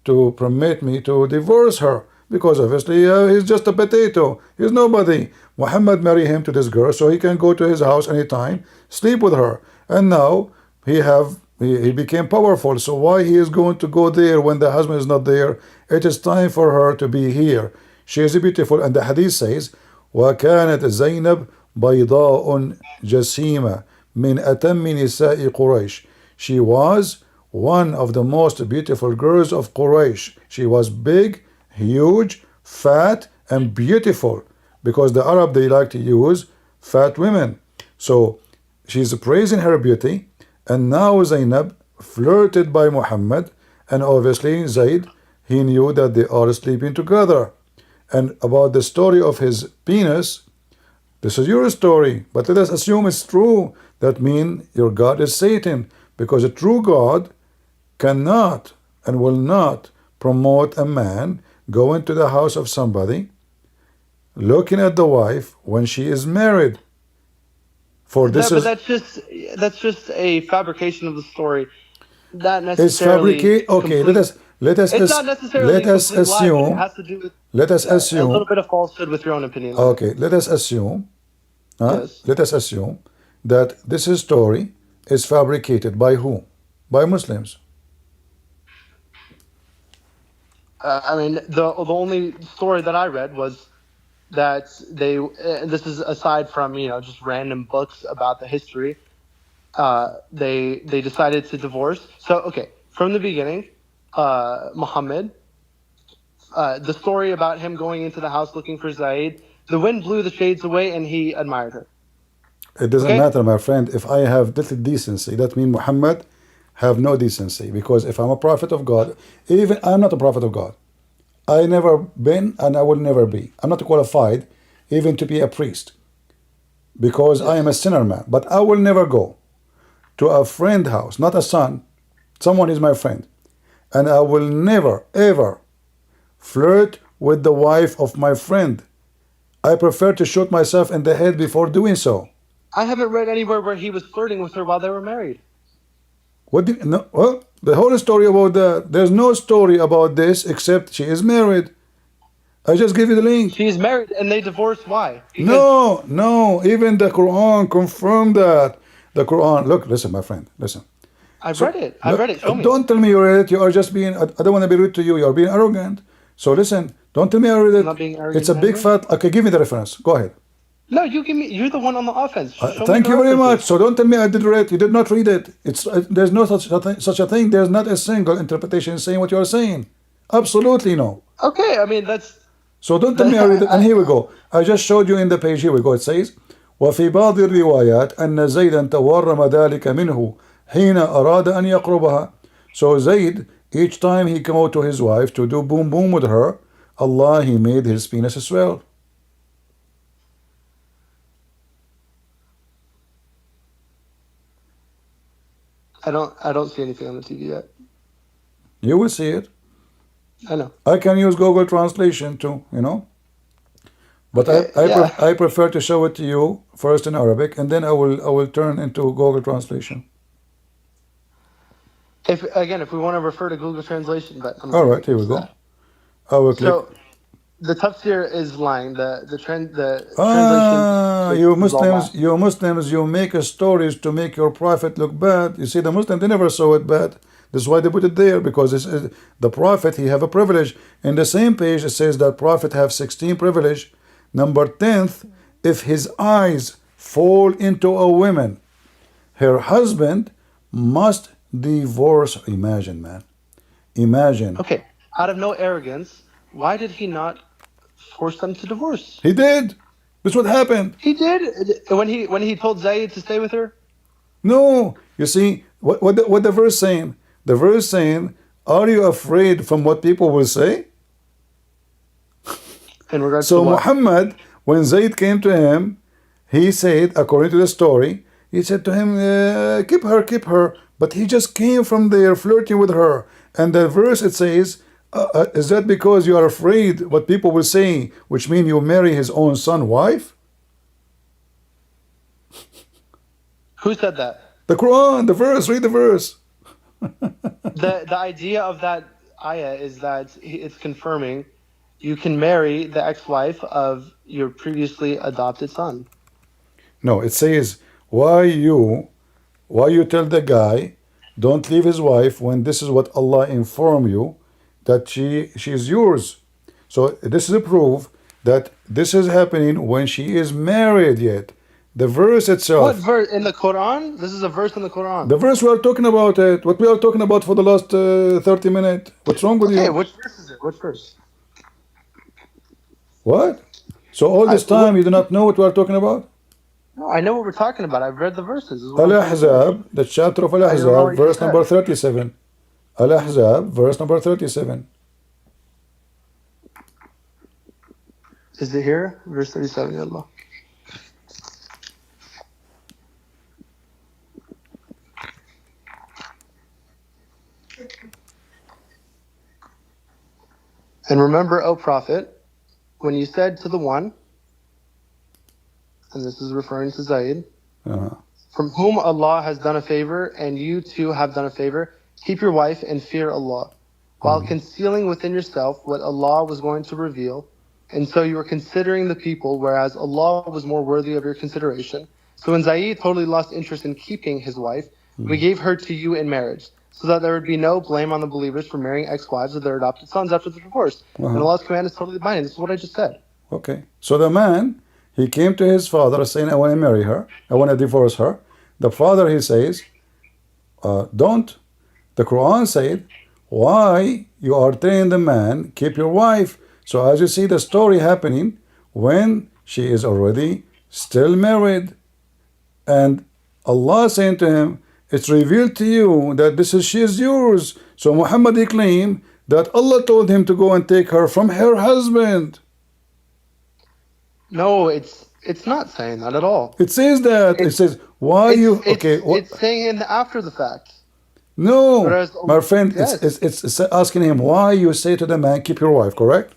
to permit me to divorce her? Because obviously he's just a potato. He's nobody. Muhammad married him to this girl so he can go to his house anytime, sleep with her. And now he became powerful. So why he is going to go there when the husband is not there? It is time for her to be here. She is beautiful. And the hadith says, وَكَانَتْ زَيْنَبْ بَيْضَاءٌ جَسِيمَةٌ مِنْ أَتَمِّ نِسَاءِ قُرَيْشٍ. She was one of the most beautiful girls of Quraysh. She was big, huge, fat, and beautiful because the Arab, they like to use fat women. So she's praising her beauty, and now Zainab flirted by Muhammad, and obviously Zaid, he knew that they are sleeping together. And about the story of his penis, this is your story, but let us assume it's true. That means your God is Satan, because a true God cannot and will not promote a man going to the house of somebody, looking at the wife when she is married. For this But is that's just a fabrication of the story. Not it's necessarily fabricate. Okay, It's not necessarily let a us complete lie, but it assume. has to do with Let us a little assume. bit of falsehood with your own opinion. Okay, let us assume. Yes. Let us assume that this story is fabricated by who? By Muslims. I mean, the only story that I read was that they. This is aside from just random books about the history. They decided to divorce. So okay, from the beginning, Muhammad. The story about him going into the house looking for Zaid. The wind blew the shades away, and he admired her. It doesn't Okay? matter, my friend. If I have little decency, that means Muhammad have no decency. Because if I'm a prophet of God, even I'm not a prophet of God. I never been and I will never be. I'm not qualified even to be a priest. Because I am a sinner man. But I will never go to a friend house, not a son. Someone is my friend. And I will never, ever flirt with the wife of my friend. I prefer to shoot myself in the head before doing so. I haven't read anywhere where he was flirting with her while they were married. What did no? Well, the whole story about that. There's no story about this except she is married. I just give you the link. She's married and they divorced. Why? No. Even the Quran confirmed that. The Quran. Look, listen, my friend. Listen. I've read it. I've read it. Show me. Don't tell me you read it. You are just being. I don't want to be rude to you. You are being arrogant. So listen. Don't tell me I read it. I'm not being arrogant. It's a big fat. Okay, give me the reference. Go ahead. No, you give me. You're the one on the offense. Show me Thank the you very references. much. So don't tell me I did read. You did not read it. It's there's no such a thing. There's not a single interpretation saying what you are saying. Absolutely no. Okay, I mean that's. So don't tell me I read it. And here we go. I just showed you in the page. Here we go. It says, وفي بعض الروايات أن زيدا تورم ذلك منه حين أراد أن يقربها. So Zayd, each time he came out to his wife to do boom boom with her, Allah, he made his penis swell. I don't see anything on the TV yet. You will see it. I know. I can use Google Translation too, you know. But Okay, I prefer to show it to you first in Arabic, and then I will turn into Google Translation. If we want to refer to Google Translation, but I'm All right, here we go. I will click. So the tafsir is lying. The translation. You Muslims, you make stories to make your prophet look bad. You see, the Muslims, they never saw it bad. That's why they put it there, because the prophet, he have a privilege. In the same page, it says that prophet have 16 privilege. Number 10th, if his eyes fall into a woman, her husband must divorce. Imagine, man. Imagine. Okay, out of no arrogance, why did he not force them to divorce? He did. That's what happened. He did when he told Zayd to stay with her. No, you see what the verse saying. The verse saying, "Are you afraid from what people will say?" In regards so to what? Muhammad, when Zayd came to him, he said, according to the story, he said to him, keep her. But he just came from there flirting with her. And the verse, it says, is that because you are afraid what people will say, which means you marry his own son, wife? Who said that? The Quran, the verse, read the verse. The idea of that ayah is that it's confirming you can marry the ex-wife of your previously adopted son. No, it says, why you tell the guy, don't leave his wife when this is what Allah inform you, that she is yours. So this is a proof that this is happening when she is married yet. The verse itself. What verse in the Quran? This is a verse in the Quran. The verse we are talking about it. What we are talking about for the last 30 minutes. What's wrong with you? Okay, which verse is it? Which verse? What? So all this time you do not know what we are talking about? No, I know what we're talking about. I've read the verses. Al-Ahzab, the chapter of Al-Ahzab, verse number 37. Al-Ahzab, verse number 37. Is it here? Verse 37, Allah. And remember, O Prophet, when you said to the one, and this is referring to Zayd, from whom Allah has done a favor, and you too have done a favor, keep your wife and fear Allah, while concealing within yourself what Allah was going to reveal. And so you were considering the people, whereas Allah was more worthy of your consideration. So when Zayd totally lost interest in keeping his wife, we gave her to you in marriage, so that there would be no blame on the believers for marrying ex-wives of their adopted sons after the divorce. And Allah's command is totally binding. This is what I just said. Okay. So the man, he came to his father saying, I want to marry her. I want to divorce her. The father, he says, don't. The Quran said, why you are telling the man, keep your wife? So as you see the story happening, when she is already still married, and Allah saying to him, it's revealed to you that she is yours. So Muhammad, he claimed that Allah told him to go and take her from her husband. No, it's not saying that at all. It says that. It says, why it's saying in the after the fact. No, Whereas, my friend, yes. it's asking him, why you say to the man, keep your wife, correct?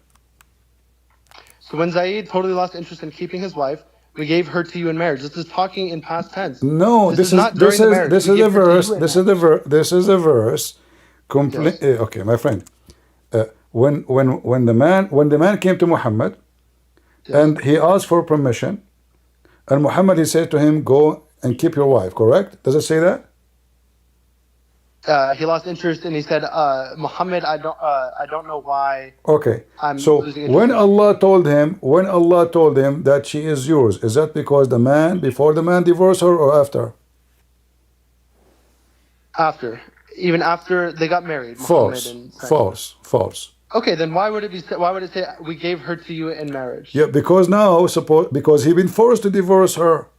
So when Zayd totally lost interest in keeping his wife, we gave her to you in marriage. This is talking in past tense. No, this is not during the marriage. This is a verse. This is a verse. Yes. Okay, my friend. When the man came to Muhammad, and he asked for permission, and Muhammad, he said to him, go and keep your wife. Correct? Does it say that? he lost interest, and he said, Muhammad, I don't know why. Okay. I'm So losing interest. when Allah told him that she is yours, is that because before the man divorced her or after? After, even after they got married, False. Muhammad and Said. False. Okay, then why would it say we gave her to you in marriage? Yeah, because because he been forced to divorce her.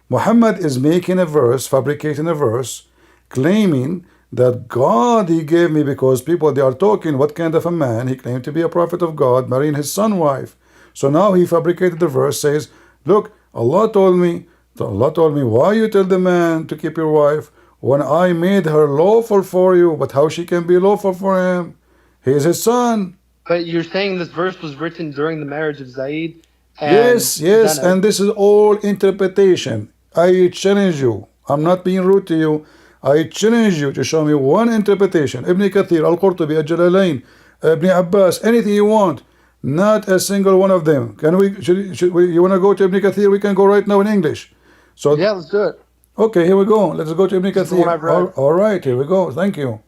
Muhammad is making a verse, fabricating a verse, claiming that God he gave me, because people they are talking what kind of a man he claimed to be, a prophet of God, marrying his son's wife. So now he fabricated the verse, says, look, Allah told me, why you tell the man to keep your wife when I made her lawful for you? But how she can be lawful for him? He is his son. But you're saying this verse was written during the marriage of Zaid and Yes, Zainab. and this is all interpretation. I challenge you. I'm not being rude to you. I challenge you to show me one interpretation. Ibn Kathir, Al-Qurtubi, Al-Jalalain, Ibn Abbas, anything you want. Not a single one of them. Can we? You want to go to Ibn Kathir? We can go right now in English. So yeah, let's do it. Okay, here we go. Let's go to Ibn This is the one I've Kathir. read. All right, here we go. Thank you.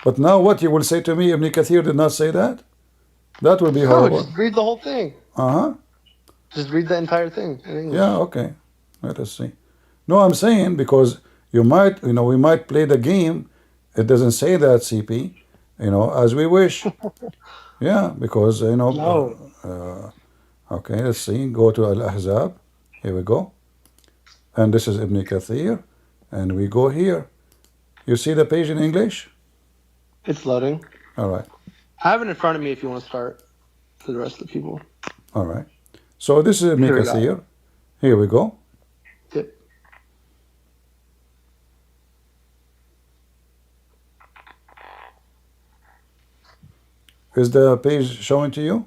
But now what you will say to me, Ibn Kathir did not say that? That would be horrible. Just read the whole thing. Just read the entire thing in English. Yeah, okay. Let us see. No, I'm saying because we might play the game. It doesn't say that, CP, as we wish. Yeah, because, No. okay, let's see. Go to Al-Ahzab. Here we go. And this is Ibn Kathir. And we go here. You see the page in English? It's loading. All right. I have it in front of me if you want to start for the rest of the people. All right. So this is Ibn Here we go. Kathir. Here we go. Yep. Is the page showing to you?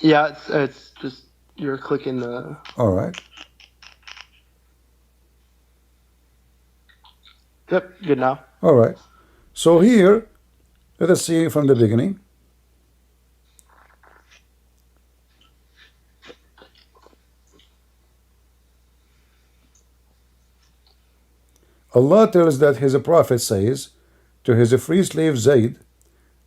Yeah, it's just you're clicking the. All right. Yep, good now. All right. So here, let us see from the beginning. Allah tells that his prophet says to his free slave Zayd,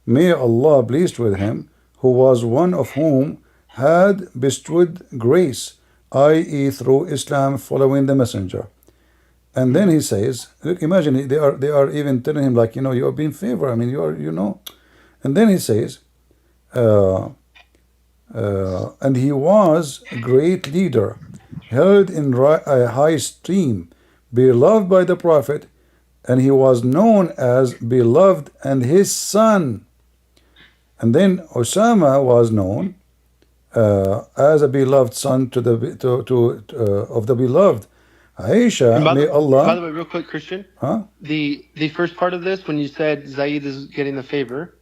may Allah pleased with him, who was one of whom had bestowed grace, i.e. through Islam following the messenger. And then he says, look, imagine they are even telling him like, you are being favored. I mean, you are. And then he says, and he was a great leader, held in a high esteem, beloved by the Prophet, and he was known as beloved and his son. And then Osama was known as a beloved son of the beloved. Aisha, may Allah. By the way, real quick, Christian. Huh? The first part of this, when you said Zaid is getting the favor.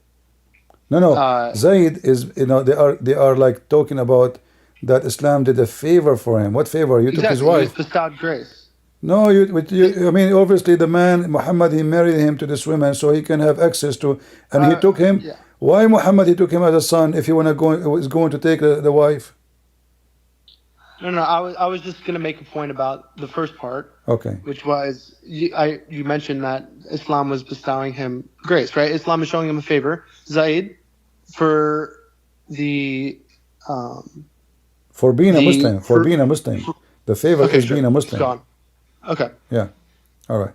No. Zayd is, they are like talking about that Islam did a favor for him. What favor? You took his wife. He bestowed grace. No, I mean, obviously the man, Muhammad, he married him to this woman so he can have access to, and he took him. Yeah. Why Muhammad, he took him as a son if he is going to take the wife? No, I was just going to make a point about the first part. Okay. Which was, you mentioned that Islam was bestowing him grace, right? Islam is showing him a favor. Zaid, for the... for being a Muslim. The favor is being a Muslim. Gone. Okay. Yeah. All right.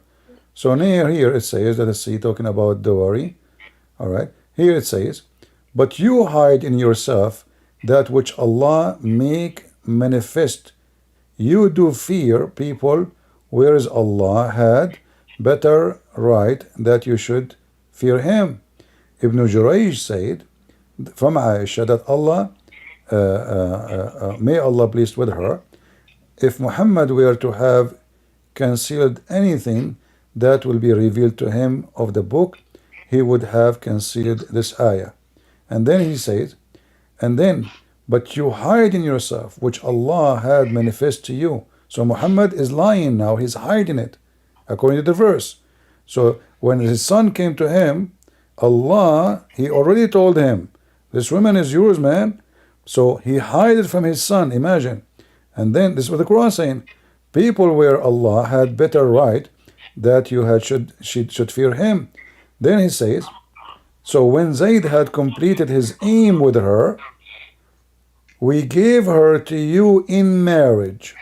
So near here it says, let us see, talking about dowry. All right. Here it says, but you hide in yourself that which Allah make manifest. You do fear people, whereas Allah had better right that you should fear him. Ibn Jurayj said from Aisha that Allah, may Allah pleased with her, if Muhammad were to have concealed anything that will be revealed to him of the book, he would have concealed this ayah. And then he says, but you hide in yourself, which Allah had manifest to you. So Muhammad is lying now, he's hiding it, according to the verse. So when his son came to him, Allah, he already told him, this woman is yours, man. So he hid it from his son, imagine. And then this is what the Quran is saying. People where Allah had better right that you had should fear him. Then he says, so when Zayd had completed his aim with her, we gave her to you in marriage.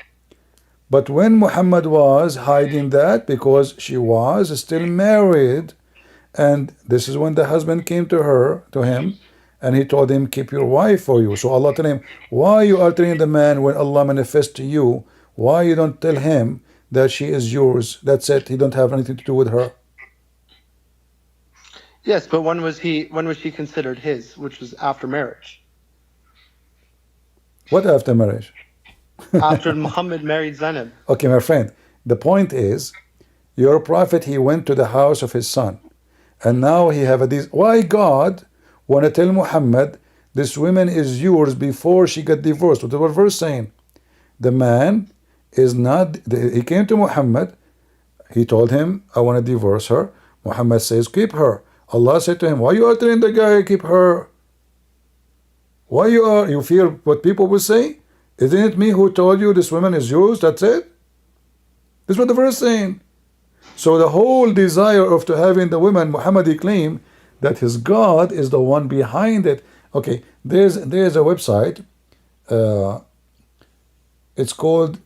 But when Muhammad was hiding that because she was still married, and this is when the husband came to him, and he told him, keep your wife for you. So Allah told him, why you are telling the man when Allah manifests to you, why you don't tell him that she is yours? That's it. He don't have anything to do with her. Yes, but when was she considered his, which was after marriage? What after marriage? After Muhammad married Zainab. Okay, my friend, the point is, your prophet, he went to the house of his son, and now he have a why God want to tell Muhammad this woman is yours before she got divorced? What the verse saying? The man is not, he came to Muhammad, he told him, I want to divorce her. Muhammad says, keep her. Allah said to him, why you are telling the guy keep her? Why you fear what people will say? Isn't it me who told you this woman is yours? That's it? This is what the verse is saying. So the whole desire of to having the woman, Muhammad, he claimed that his God is the one behind it. Okay, there's a website. It's called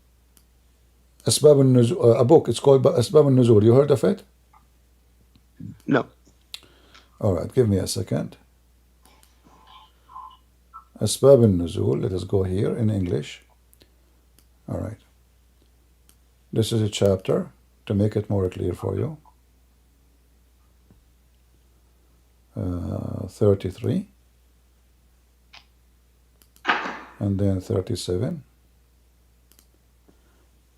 Asbab al-Nuzul, a book. It's called Asbab al-Nuzul. You heard of it? No. All right, give me a second. Asbab al-Nuzul. Let us go here in English. All right. This is a chapter to make it more clear for you. 33. And then 37.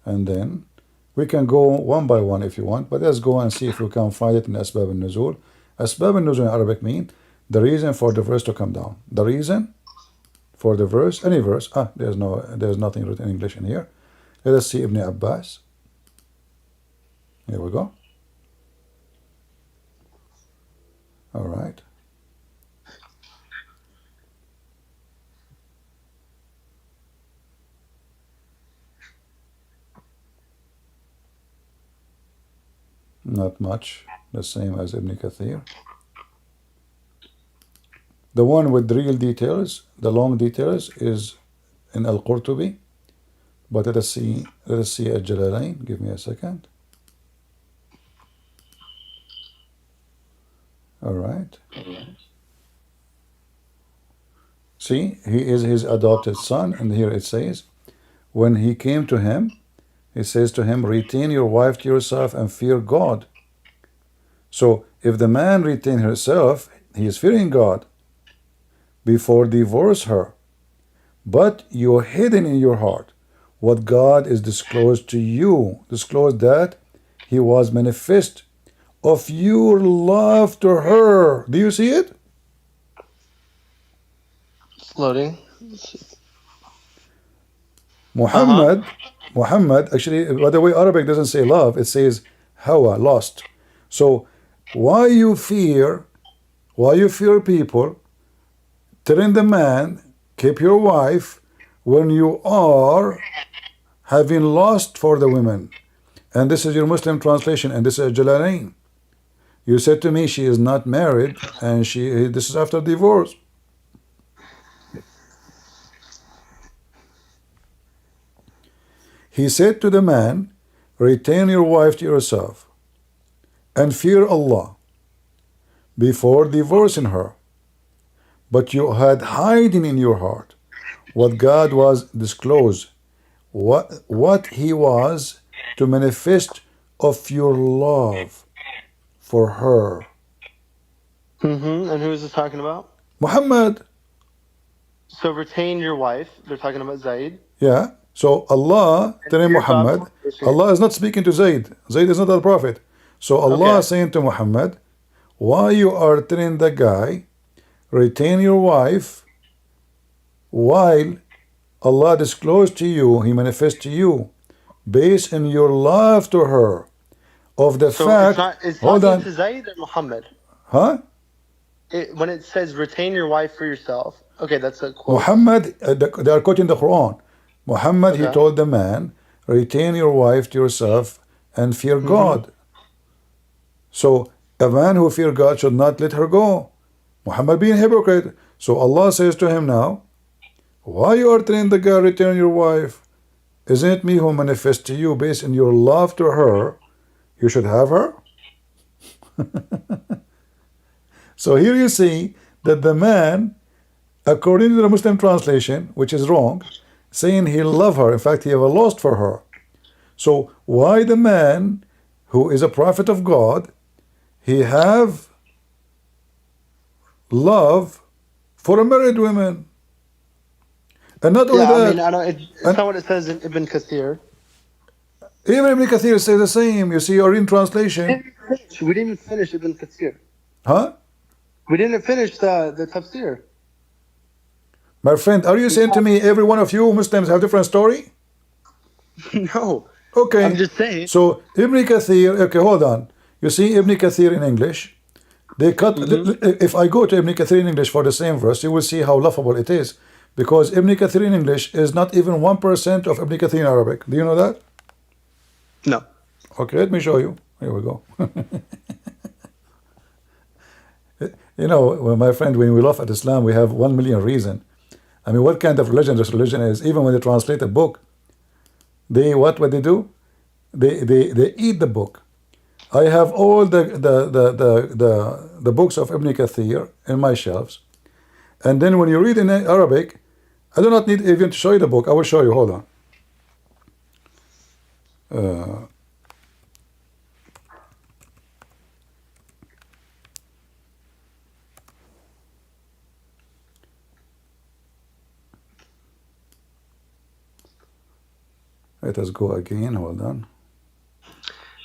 And then we can go one by one if you want, but let's go and see if we can find it in Asbab al-Nuzul. Asbab al-Nuzul in Arabic mean the reason for the verse to come down. The reason for the verse, any verse. There's nothing written in English in here. Let us see Ibn Abbas. Here we go. All right. Not much. The same as Ibn Kathir. The one with the real details, the long details, is in Al-Qurtubi. But let us see Al-Jalalain. Give me a second. All right. See, he is his adopted son, and here it says, when he came to him, he says to him, retain your wife to yourself and fear God. So if the man retain herself, he is fearing God before divorce her. But you hidden in your heart what God is disclosed to you, disclosed that he was manifest of your love to her. Do you see it? It's loading. Muhammad, actually, by the way, Arabic doesn't say love, it says hawa, lost. So why you fear people telling the man, keep your wife, when you are having lost for the women? And this is your Muslim translation, and this is Jalalain. You said to me she is not married, and this is after divorce. He said to the man, retain your wife to yourself and fear Allah before divorcing her. But you had hiding in your heart what God was disclosed, what he was to manifest of your love for her. And who is this talking about? Muhammad. So retain your wife. They're talking about Zayd. Yeah. So Allah telling Muhammad, Allah is not speaking to Zayd. Zayd is not a prophet. So Allah is saying to Muhammad, why you are telling the guy, retain your wife, while Allah disclosed to you, he manifests to you, based on your love to her, of the fact. It's Hold talking on. to Zayd or Muhammad? Huh? When it says retain your wife for yourself. Okay, that's a quote. Muhammad, they are quoting the Quran. Muhammad, he Okay. told the man, retain your wife to yourself and fear God. So a man who fear God should not let her go. Muhammad being hypocrite. So Allah says to him now, why you are telling the guy return your wife? Isn't it me who manifests to you based on your love to her? You should have her. So here you see that the man, according to the Muslim translation, which is wrong, saying he love her. In fact, he have a lust for her. So why the man who is a prophet of God, he have love for a married woman? And not only Yeah, I that, mean, I don't. It's not what it says in Ibn Kathir. even Ibn Kathir says the same. You see, or in translation. We didn't even finish Ibn Kathir. Huh? We didn't finish the tafsir. My friend, are you saying to me every one of you Muslims have different story? No. Okay. I'm just saying. So Ibn Kathir, okay, hold on. You see Ibn Kathir in English, they cut, if I go to Ibn Kathir in English for the same verse, you will see how laughable it is. Because Ibn Kathir in English is not even 1% of Ibn Kathir in Arabic. Do you know that? No. Okay, let me show you. Here we go. You know, my friend, when we laugh at Islam, we have 1 million reasons. I mean, what kind of religion this religion is? Even when they translate a book, they what they do? They eat the book. I have all the books of Ibn Kathir in my shelves, and then when you read in Arabic, I do not need even to show you the book. I will show you. Hold on. Let us go again. Hold on.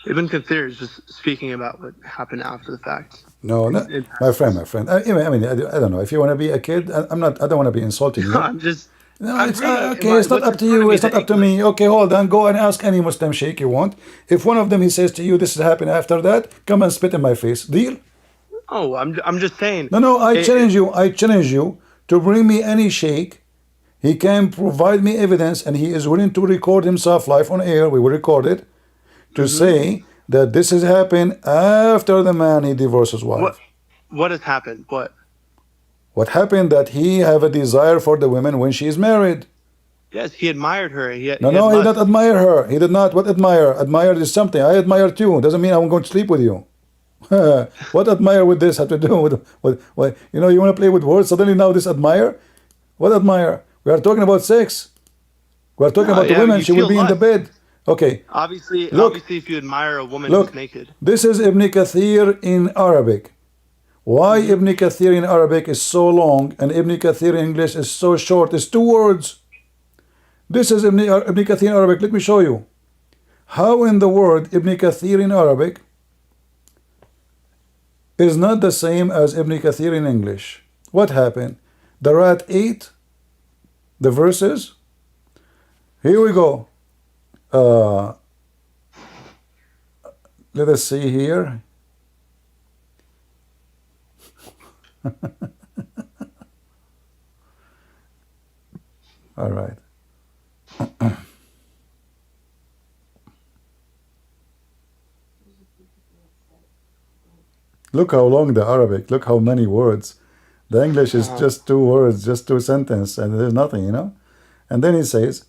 Ibn Kathir is just speaking about what happened after the fact. No, no, my friend. I mean, I don't know. If you want to be a kid, I'm not. I don't want to be insulting you. No, I'm just. No, I'm it's reading okay. It's not what's up in to front of you. me, It's not the up to me. Okay, hold on. Go and ask any Muslim sheikh you want. If one of them he says to you, "This is happening after that," come and spit in my face. Deal? Oh, I'm just saying. No. I challenge you. I challenge you to bring me any sheikh. He can provide me evidence, and he is willing to record himself live on air. We will record it to say that this has happened after the man he divorced his wife. What has happened? What happened that he have a desire for the woman when she is married. Yes, he admired her. He did not admire her. He did not. What admire? Admire is something. I admire too. Doesn't mean I'm going to sleep with you. What admire with this have to do with you know, you want to play with words? Suddenly now this admire? What admire? We are talking about sex. We are talking about the women. She will be in the bed. Okay. Obviously, if you admire a woman who's naked. This is Ibn Kathir in Arabic. Why Ibn Kathir in Arabic is so long and Ibn Kathir in English is so short? It's 2 words. This is Ibn Kathir in Arabic. Let me show you. How in the word Ibn Kathir in Arabic is not the same as Ibn Kathir in English. What happened? The rat ate the verses. Here we go. Let us see here. All right. Look how long the Arabic, look how many words. The English is just 2 words, just 2 sentences, and there's nothing, you know. And then he says,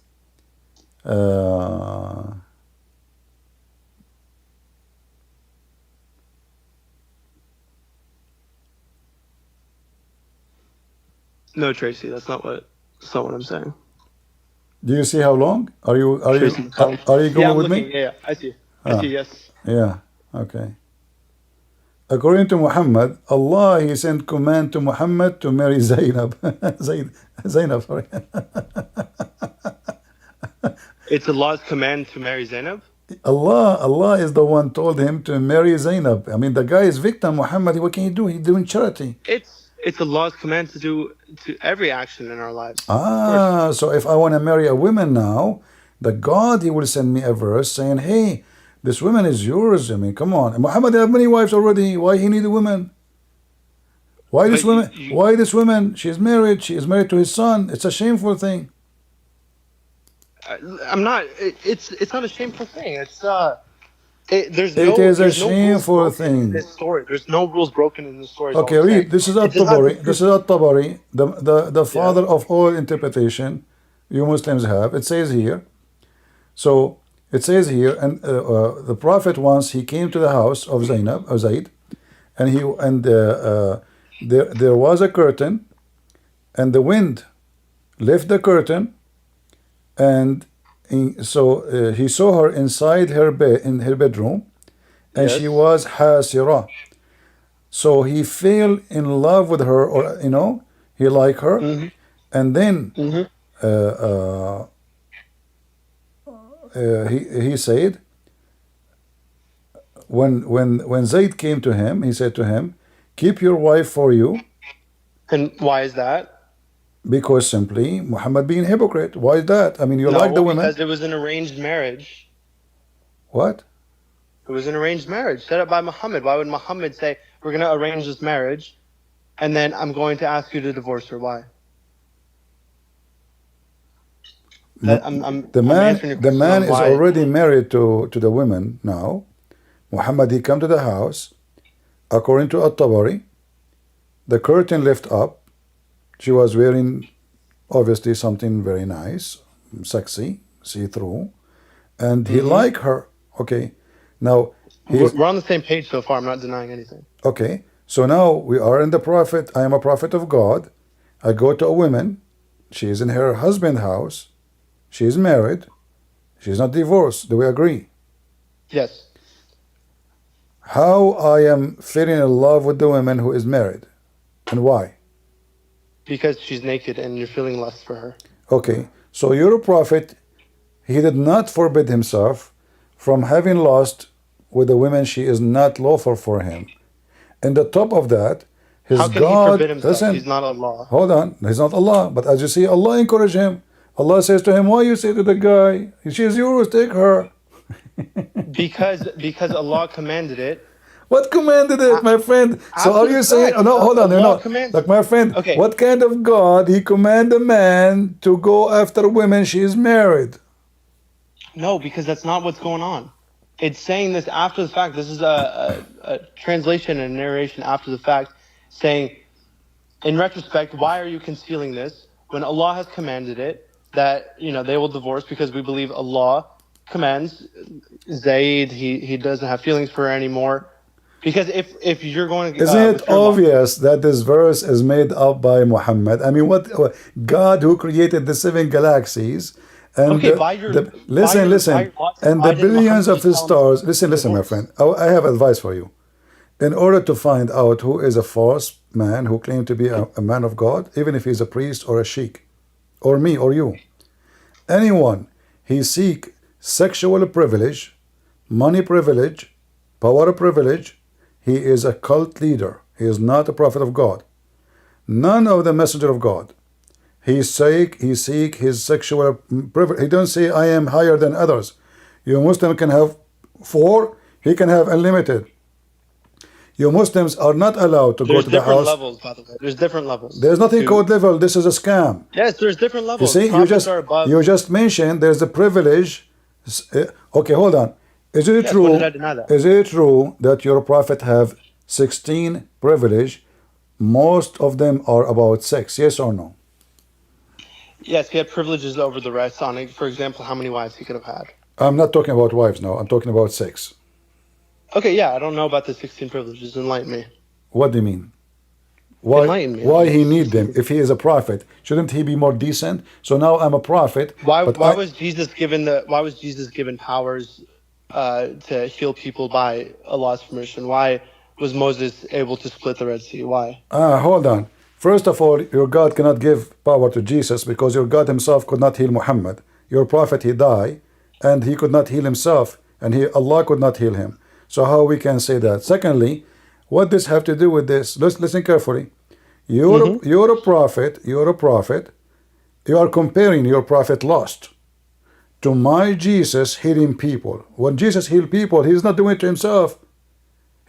No, Tracy, that's not what I'm saying. do you see how long? Are you Tracy, going with me? Yeah, I see. I see, yes. Yeah, okay. According to Muhammad, Allah, he sent command to Muhammad to marry Zainab. Zainab, sorry. It's Allah's command to marry Zainab? Allah is the one told him to marry Zainab. I mean, the guy is victim. Muhammad, what can he do? He's doing charity. It's Allah's command to do to every action in our lives. So if I want to marry a woman now, the God, he will send me a verse saying, hey, this woman is yours. I mean, come on. And Muhammad have many wives already. Why he need a woman? Why this woman? Why this woman? She is married. She is married to his son. It's a shameful thing. I'm not. It's not a shameful thing. It's It is a there's no rules shameful broken in thing. this story. There's no rules broken in this story. Is all Okay, I'm saying. read. This is It does not At-Tabari. This is disprove. At-Tabari, the father of all interpretation you Muslims have. It says here. So it says here, and the Prophet once he came to the house of Zayd, and there was a curtain, and the wind left the curtain, and he saw her inside her bed in her bedroom, and she was hasira. So he fell in love with her, or he liked her, and then he said, when Zayd came to him, he said to him, "Keep your wife for you." And why is that? Because simply Muhammad being hypocrite. Why is that? I mean, you like the women. Because it was an arranged marriage. What? It was an arranged marriage set up by Muhammad. Why would Muhammad say, "We're going to arrange this marriage, and then I'm going to ask you to divorce her"? Why? The man is already married to the women now. Muhammad, he come to the house. According to At-Tabari, the curtain lift up. She was wearing obviously something very nice, sexy, see-through, and he liked her. Okay, now we're on the same page so far. I'm not denying anything. Okay, so now we are in the prophet. I am a prophet of God. I go to a woman. She is in her husband's house. She is married. She is not divorced. Do we agree? Yes. How I am falling in love with the woman who is married, and why? Because she's naked and you're feeling lust for her. Okay, so your prophet, he did not forbid himself from having lust with a woman she is not lawful for him. And the top of that, his How can God, he forbid himself? listen, He's not Allah. Hold on, he's not Allah. But as you see, Allah encourage him. Allah says to him, "Why you say to the guy, she is yours, take her." because Allah commanded it. What commanded it, my friend? So are you saying? Oh, no, hold on. Like my friend, okay. What kind of God he command a man to go after women she is married? No, because that's not what's going on. It's saying this after the fact. This is a translation and narration after the fact, saying, in retrospect, why are you concealing this when Allah has commanded it that they will divorce because we believe Allah commands Zayd. He doesn't have feelings for her anymore. Because if you're going to... Isn't it obvious that this verse is made up by Muhammad? I mean, what God who created the 7 galaxies and listen, and the billions of the stars. Listen, my friend. I have advice for you. In order to find out who is a false man who claimed to be a man of God, even if he's a priest or a sheikh, or me or you, anyone he seek sexual privilege, money privilege, power privilege, he is a cult leader. He is not a prophet of God. None of the messenger of God. He seek his sexual privilege. He don't say, "I am higher than others." You Muslim can have 4. He can have unlimited. You Muslims are not allowed to go to the house. There's different levels, by the way. There's different levels. There's nothing called level. This is a scam. Yes, there's different levels. You see, you just mentioned there's a privilege. Okay, hold on. Is it true? Is it true that your prophet have 16 privilege? Most of them are about sex. Yes or no? Yes, he had privileges over the rest on it. For example, how many wives he could have had. I'm not talking about wives now. I'm talking about sex. Okay, yeah, I don't know about the 16 privileges. Enlighten me. What do you mean? Why he need them? If he is a prophet, shouldn't he be more decent? So now I'm a prophet. Why was Jesus given powers to heal people by Allah's permission? Why was Moses able to split the Red Sea? Why? Hold on. First of all, your God cannot give power to Jesus because your God himself could not heal Muhammad. Your prophet, he died, and he could not heal himself, and Allah could not heal him. So how we can say that? Secondly, what does have to do with this? Let's listen carefully. You're a prophet. You are comparing your prophet lost to my Jesus healing people. When Jesus healed people, he's not doing it to himself.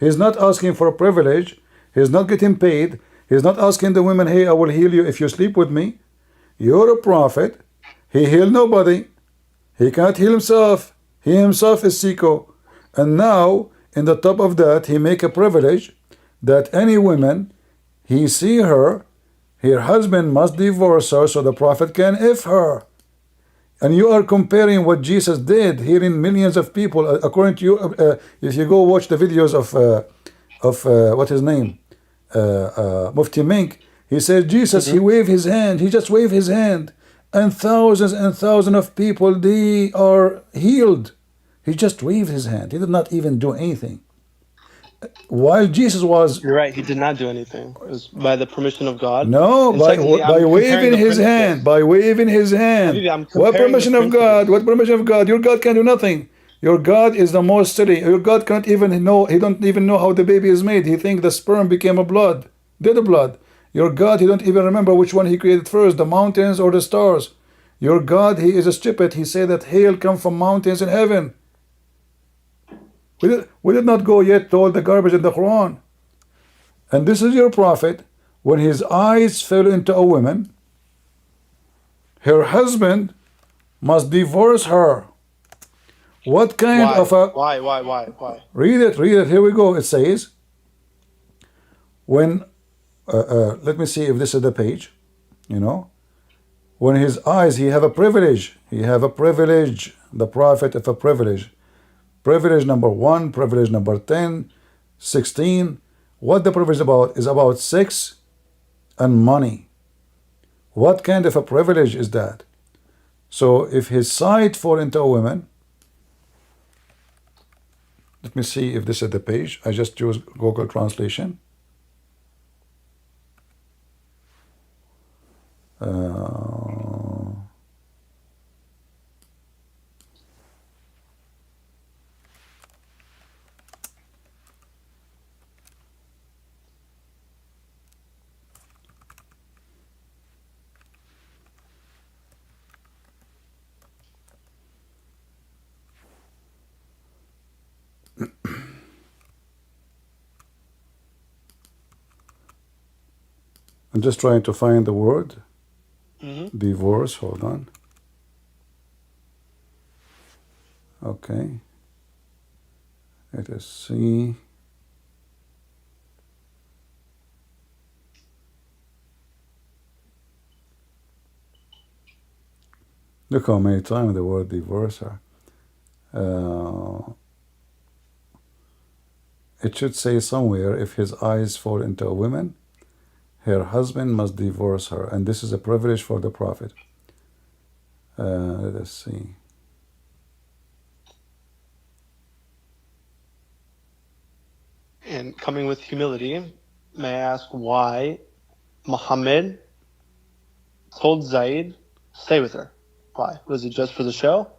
He's not asking for a privilege. He's not getting paid. He's not asking the women, "Hey, I will heal you if you sleep with me." You're a prophet. He healed nobody. He cannot heal himself. He himself is sicko. And now, in the top of that, he make a privilege that any woman, he see her husband must divorce her so the prophet can if her. And you are comparing what Jesus did, healing millions of people. According to you, if you go watch the videos of what his name, Mufti Mink, he said Jesus, he waved his hand, he just waved his hand, and thousands of people, they are healed. He just waved his hand. He did not even do anything. While Jesus was... You're right, he did not do anything. It was by the permission of God. No, And by secondly, I'm waving comparing the his hand. principles. By waving his hand. Habibi, I'm What comparing the permission of God? What permission of God? Your God can do nothing. Your God is the most silly. Your God can't even know. He don't even know how the baby is made. He think the sperm became a blood. Dead blood. Your God, he don't even remember which one he created first, the mountains or the stars. Your God, he is a stupid. He said that hail come from mountains in heaven. We did not go yet to all the garbage in the Quran. And this is your prophet. When his eyes fell into a woman, her husband must divorce her. What kind of a... Why? Read it. Here we go. It says, when... let me see if this is the page. You know, when his eyes, he have a privilege. He have a privilege. The prophet of a privilege. Privilege number 1, privilege number 10, 16. What the privilege is about sex and money. What kind of a privilege is that? So if his sight fall into a woman, let me see if this is the page. I just use Google Translation. I'm just trying to find the word. Divorce, hold on. Okay. Let us see. Look how many times the word divorce are. It should say somewhere, if his eyes fall into a woman, her husband must divorce her. And this is a privilege for the prophet. Let us see. And coming with humility, may I ask why Muhammad told Zayd, stay with her? Why? Was it just for the show?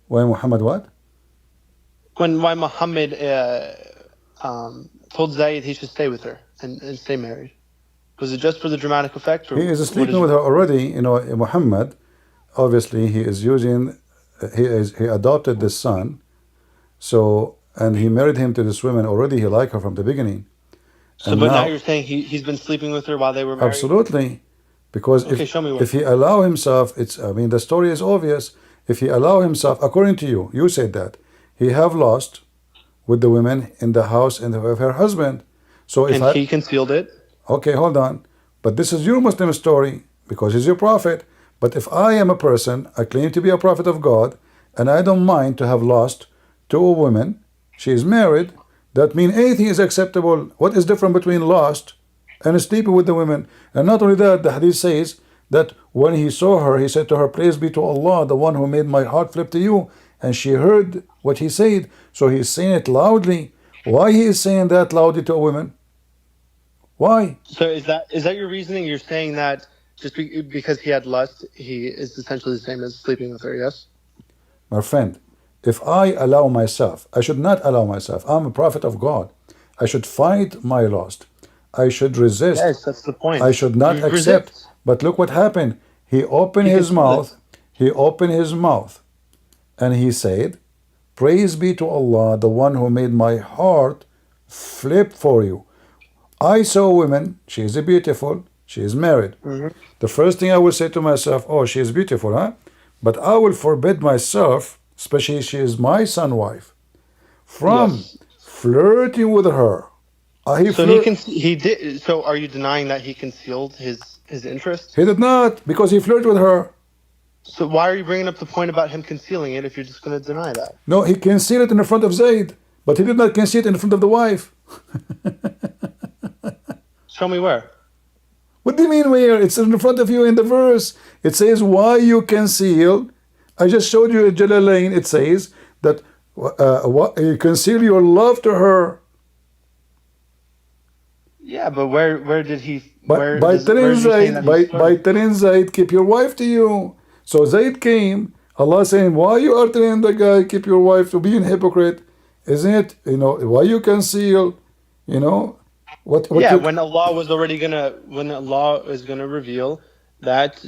Why Muhammad what? Why Muhammad told Zayd he should stay with her and stay married? Was it just for the dramatic effect? Or he is sleeping with her already. You know, Muhammad, obviously he is using, he adopted this son. So, and he married him to this woman already. He liked her from the beginning. So, but now you're saying he's been sleeping with her while they were married? Absolutely. Because if he allow himself, the story is obvious. If he allow himself, according to you, you said that, he have lost with the women in the house and of her husband. So if he concealed it? Okay, hold on. But this is your Muslim story because he's your prophet. But if I am a person, I claim to be a prophet of God, and I don't mind to have lost to a woman, she is married, that means anything is acceptable. What is different between lost and sleeping with the women? And not only that, the hadith says that when he saw her, he said to her, praise be to Allah, the one who made my heart flip to you. And she heard what he said. So he's saying it loudly. Why he is saying that loudly to a woman? Why? So is that your reasoning? You're saying that just because he had lust, he is essentially the same as sleeping with her, yes? My friend, if I allow myself, I should not allow myself. I'm a prophet of God. I should fight my lust. I should resist. Yes, that's the point. I should not accept. But look what happened. He opened his mouth. He opened his mouth. And he said, praise be to Allah, the one who made my heart flip for you. I saw a woman, she is beautiful, she is married. The first thing I will say to myself, oh, she is beautiful, huh? but I will forbid myself, especially she is my son wife, from Yes. flirting with her. So he did. So are you denying that he concealed his interest? He did not, because he flirted with her. So why are you bringing up the point about him concealing it if you're just going to deny that? No, he concealed it in the front of Zayd, but he did not conceal it in front of the wife. Show me where. What do you mean where? It's in front of you in the verse. It says, why you conceal. I just showed you a Jalalain. It says that you conceal your love to her. Yeah, but where did he? By telling Zayd, keep your wife to you. So Zayd came, Allah saying, why you are telling the guy, keep your wife, to be a hypocrite? Isn't it? Why you conceal? What when Allah was already when Allah is gonna reveal that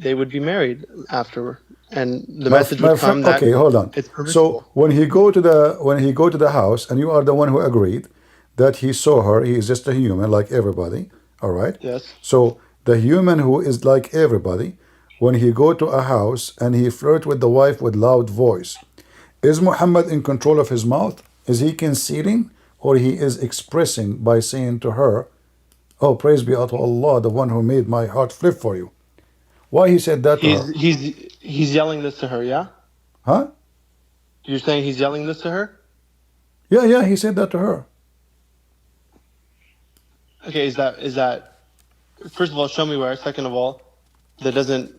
they would be married after, and the message would come that. Okay, hold on. It's permissible. So when he go to the house, and you are the one who agreed that he saw her, he is just a human like everybody. All right. Yes. So the human who is like everybody, when he go to a house and he flirt with the wife with loud voice, is Muhammad in control of his mouth? Is he concealing? Or he is expressing by saying to her, oh, praise be unto Allah, the one who made my heart flip for you. Why he said that to her? He's yelling this to her, yeah? Huh? You're saying he's yelling this to her? Yeah, he said that to her. Okay, is that first of all, show me where. Second of all, that doesn't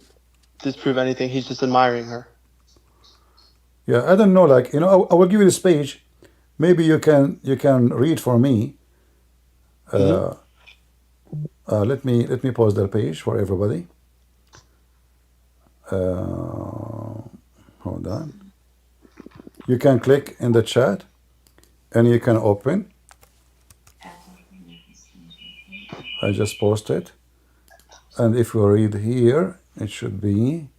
disprove anything. He's just admiring her. Yeah, I don't know, I will give you this page. Maybe you can read for me. Let me pause the page for everybody. Hold on. You can click in the chat, and you can open. I just posted, and if you read here, it should be.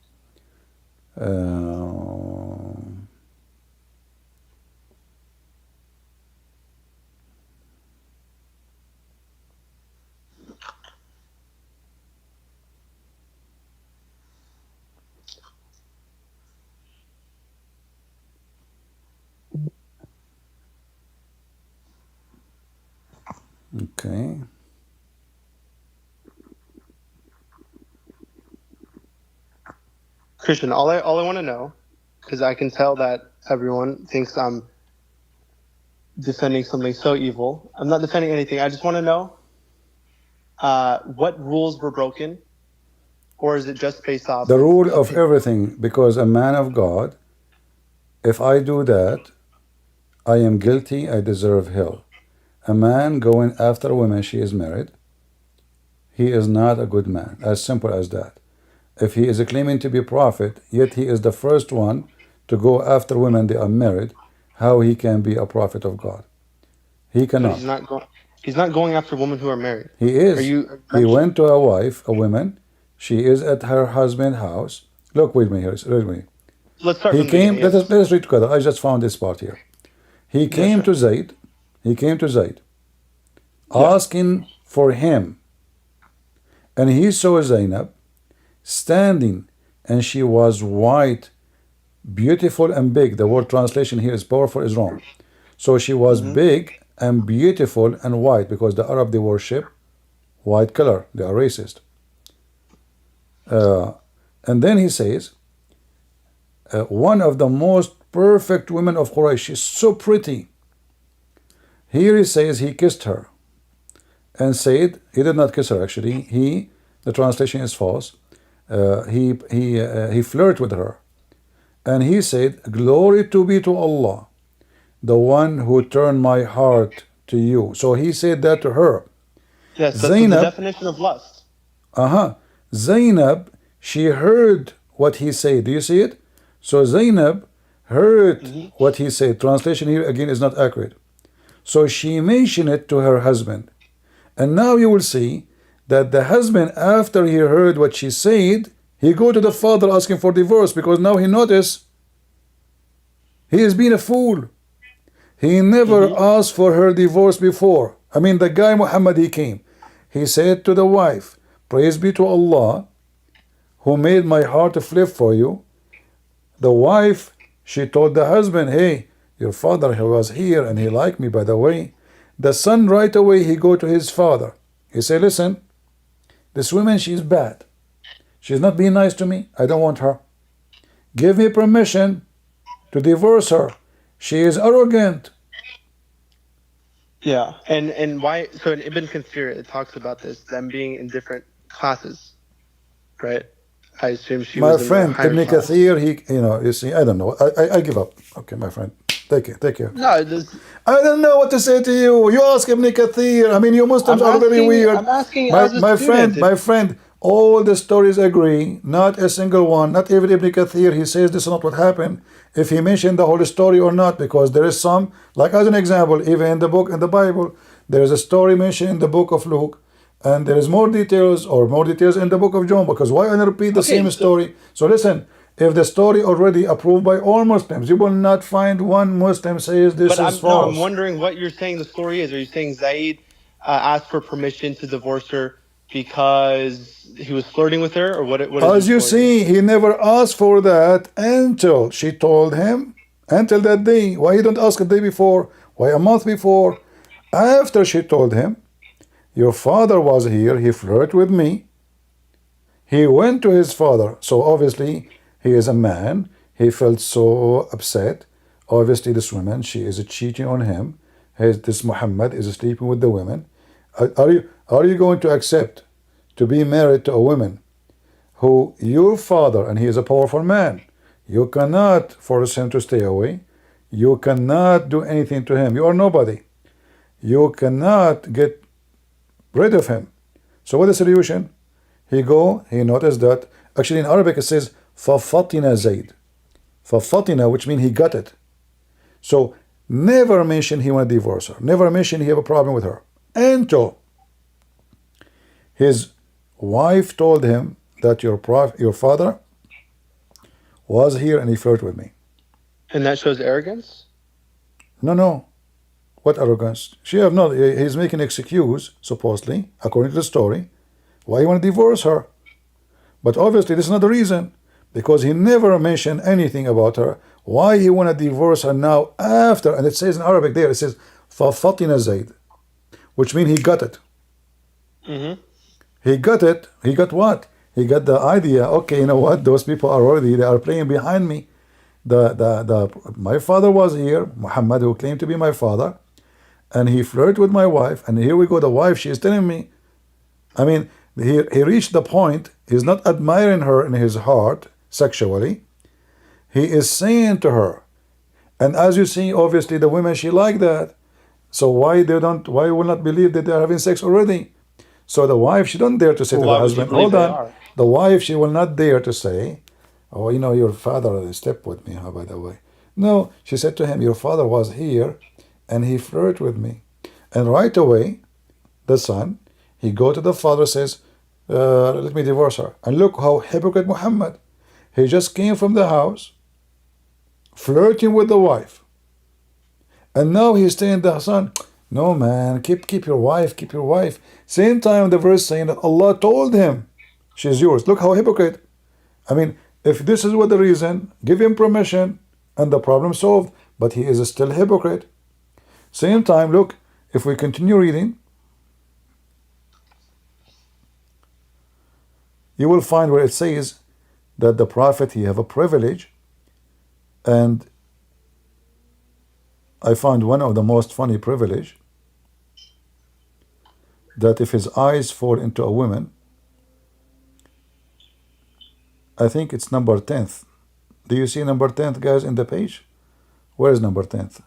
Okay. Christian, all I want to know, because I can tell that everyone thinks I'm defending something so evil. I'm not defending anything. I just want to know what rules were broken, or is it just based off the rule of everything? Because a man of God, if I do that, I am guilty. I deserve hell. A man going after a woman she is married, he is not a good man. As simple as that. If he is claiming to be a prophet, yet he is the first one to go after women they are married, how he can be a prophet of God? He cannot. He's not going after women who are married. He is. He went to a woman. She is at her husband's house. Look with me here. Read with me. Let's start. He came. Let us read together. I just found this part here. He came to Zayd. He came to Zayd, asking for him, and he saw Zainab standing, and she was white, beautiful and big. The word translation here is powerful is wrong. So she was big and beautiful and white, because the Arab, they worship white color. They are racist. And then he says, one of the most perfect women of Quraysh. She's so pretty. Here he says he kissed her and said, he did not kiss her actually. The translation is false. He flirted with her. And he said, glory be to Allah, the one who turned my heart to you. So he said that to her. Yes, that's the definition of lust. Zainab, she heard what he said. Do you see it? So Zainab heard what he said. Translation here again is not accurate. So she mentioned it to her husband. And now you will see that the husband, after he heard what she said, he go to the father asking for divorce, because now he noticed he has been a fool. He never asked for her divorce before. I mean, the guy Muhammad, he came. He said to the wife, praise be to Allah, who made my heart flip for you. The wife, she told the husband, hey, your father, he was here and he liked me, by the way. The son, right away, he go to his father. He say, listen, this woman, she's bad. She's not being nice to me. I don't want her. Give me permission to divorce her. She is arrogant. Yeah, and why? So in Ibn Kathir, it talks about this, them being in different classes, right? I assume she My was in the friend higher Ibn class. Kathir, he, you see, I don't know. I give up. Okay, my friend. Take care. No, this, I don't know what to say to you. You ask Ibn Kathir. I mean, you Muslims are very weird. I'm asking My, as a my student. friend, my friend, all the stories agree. Not a single one. Not even Ibn Kathir. He says this is not what happened. If he mentioned the whole story or not, because there is some, like as an example, even in the Bible, there is a story mentioned in the book of Luke, and there is more details in the book of John. Because why I repeat the same story? So listen. If the story already approved by all Muslims, you will not find one Muslim says this is false. I'm wondering what you're saying the story is. Are you saying Zaid asked for permission to divorce her because he was flirting with her, or what? As you see, he never asked for that until she told him, until that day. Why he don't ask a day before? Why a month before? After she told him, your father was here, he flirted with me. He went to his father, so obviously he is a man. He felt so upset. Obviously, this woman, she is cheating on him. This Muhammad is sleeping with the women. Are you going to accept to be married to a woman who your father, and he is a powerful man, you cannot force him to stay away. You cannot do anything to him. You are nobody. You cannot get rid of him. So what is the solution? He noticed that. Actually, in Arabic it says, فَفَطِنَ زَيْد. فَفَطِنَ, which means he got it. So, never mention he want to divorce her. Never mention he have a problem with her. Until his wife told him that your father was here and he flirted with me. And that shows arrogance? No. What arrogance? He's making an excuse, supposedly, according to the story, why he want to divorce her. But obviously this is not the reason, because he never mentioned anything about her. Why he want to divorce her now after? And it says in Arabic there, it says فَفَطِنَ زَيْد, which means he got it. Mm-hmm. He got it. He got what? He got the idea. Okay, you know what? Those people they are playing behind me. My father was here, Muhammad, who claimed to be my father, and he flirted with my wife. And here we go. The wife, she is telling me. I mean, he reached the point. He's not admiring her in his heart sexually. He is saying to her, and as you see, obviously the women, she like that. So why will not believe that they're having sex already? So the wife, she don't dare to say to the husband, hold on. The wife, she will not dare to say, oh, your father slept with me, by the way. No, she said to him, your father was here and he flirted with me. And right away, the son, he go to the father, says, let me divorce her. And look how hypocrite Muhammad. He just came from the house, flirting with the wife. And now he's saying to the son, no man, keep your wife, keep your wife. Same time the verse saying that Allah told him, she's yours. Look how hypocrite. I mean, if this is what the reason, give him permission and the problem solved. But he is still hypocrite. Same time, look, if we continue reading, you will find where it says that the prophet, he have a privilege. And I found one of the most funny privilege, that if his eyes fall into a woman, I think it's number 10th. Do you see number 10th, guys, in the page? Where is number 10th?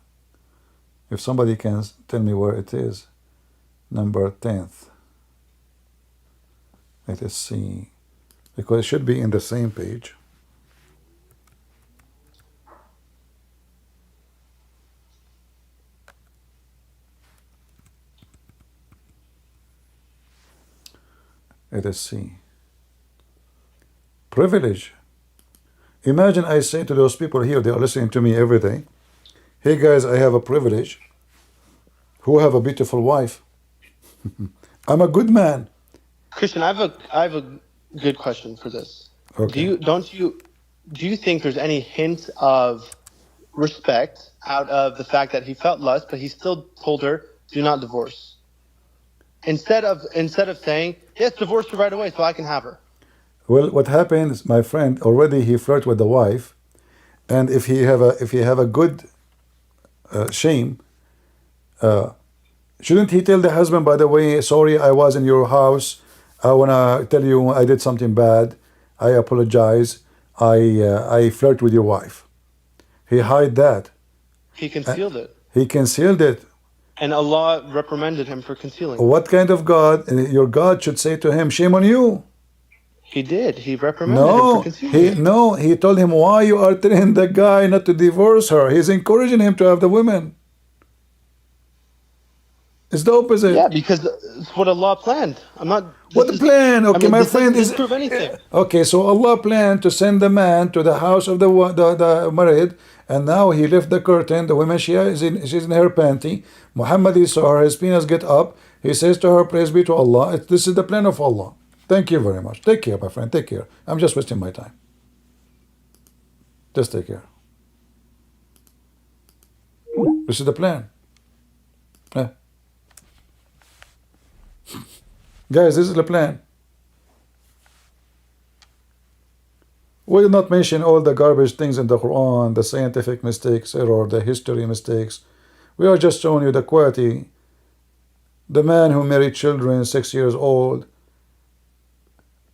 If somebody can tell me where it is. Number 10th. Let us see. Because it should be in the same page. Let us see. Privilege. Imagine I say to those people here, they are listening to me every day, hey guys, I have a privilege, who have a beautiful wife. I'm a good man. Christian, I have a good question for this. Okay. do you think there's any hint of respect out of the fact that he felt lust, but he still told her, "Do not divorce," instead of saying, "Yes, divorce her right away, so I can have her." Well, what happens, my friend? Already he flirt with the wife, and if he have a good shame, shouldn't he tell the husband, by the way, sorry, I was in your house. I wanna tell you I did something bad. I apologize. I flirt with your wife. He hide that. He concealed it, He concealed it. and Allah reprimanded him for concealing it. What kind of God? Your God should say to him, shame on you. He did. He reprimanded him for concealing it. He told him, why you are telling the guy not to divorce her? He's encouraging him to have the women. It's the opposite. Yeah, because it's what Allah planned. I'm not. What the plan? Okay, my this friend doesn't is. prove anything. Okay, so Allah planned to send the man to the house of the married, and now he left the curtain. The woman she's in her panty. Muhammad, he saw her. His penis get up. He says to her, "Praise be to Allah." This is the plan of Allah. Thank you very much. Take care, my friend. Take care. I'm just wasting my time. Just take care. This is the plan. Yeah. Guys, this is the plan. We'll not mention all the garbage things in the Quran, the scientific mistakes, error, the history mistakes. We are just showing you the quality. The man who married children 6 years old.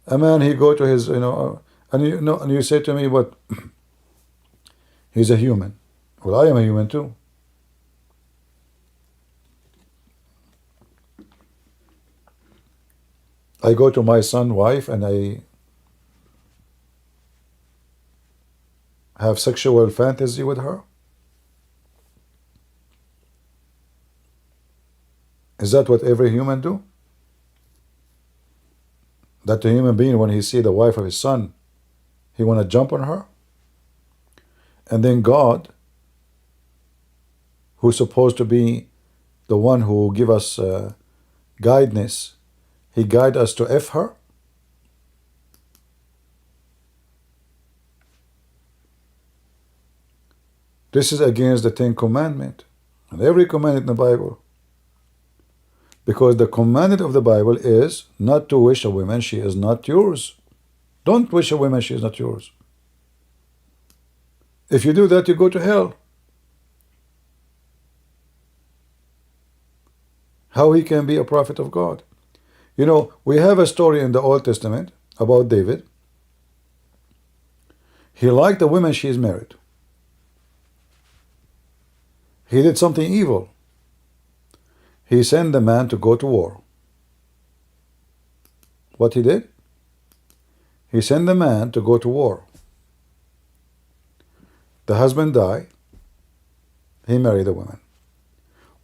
A man, he go to his, and you say to me, what? He's a human. Well, I am a human too. I go to my son's wife and I have sexual fantasy with her. Is that what every human do? That the human being, when he see the wife of his son, he want to jump on her? And then God, who's supposed to be the one who give us guidance, he guide us to F her? This is against the 10 Commandments and every commandment in the Bible. Because the commandment of the Bible is not to wish a woman she is not yours. Don't wish a woman she is not yours. If you do that, you go to hell. How he can be a prophet of God? You know, we have a story in the Old Testament about David. He liked the woman she is married. He did something evil. He sent the man to go to war. What he did? He sent the man to go to war. The husband died. He married the woman.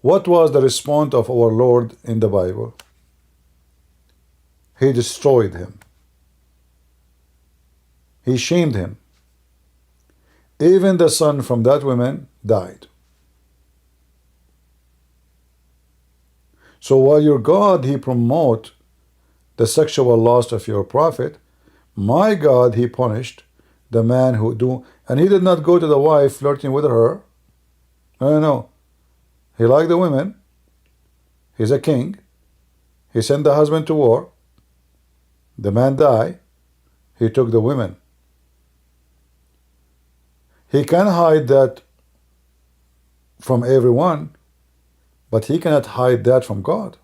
What was the response of our Lord in the Bible? He destroyed him. He shamed him. Even the son from that woman died. So while your God, he promote the sexual lust of your prophet, my God, he punished the man who do, and he did not go to the wife flirting with her. No. He liked the women. He's a king. He sent the husband to war. The man died. He took the women. He can hide that from everyone, but he cannot hide that from God.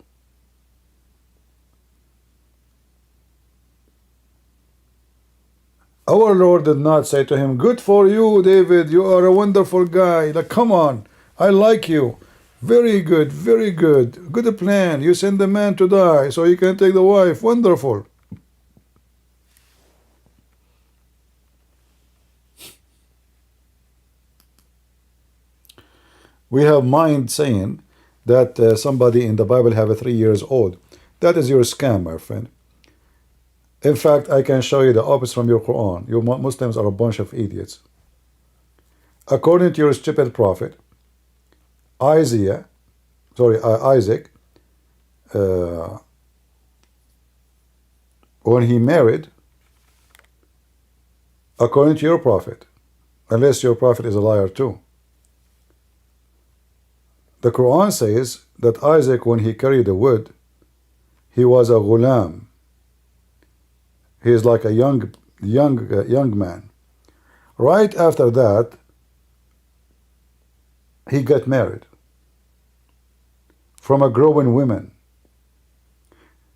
Our Lord did not say to him, good for you, David, you are a wonderful guy. Like, come on, I like you. Very good, very good. Good plan. You send the man to die so you can take the wife. Wonderful. We have mind saying that somebody in the Bible have a 3 years old. That is your scam, my friend. In fact, I can show you the opposite from your Quran. You Muslims are a bunch of idiots. According to your stupid prophet, Isaac, when he married, according to your prophet, unless your prophet is a liar too. The Quran says that Isaac, when he carried the wood, he was a ghulam. He is like a young man. Right after that, he got married from a growing woman.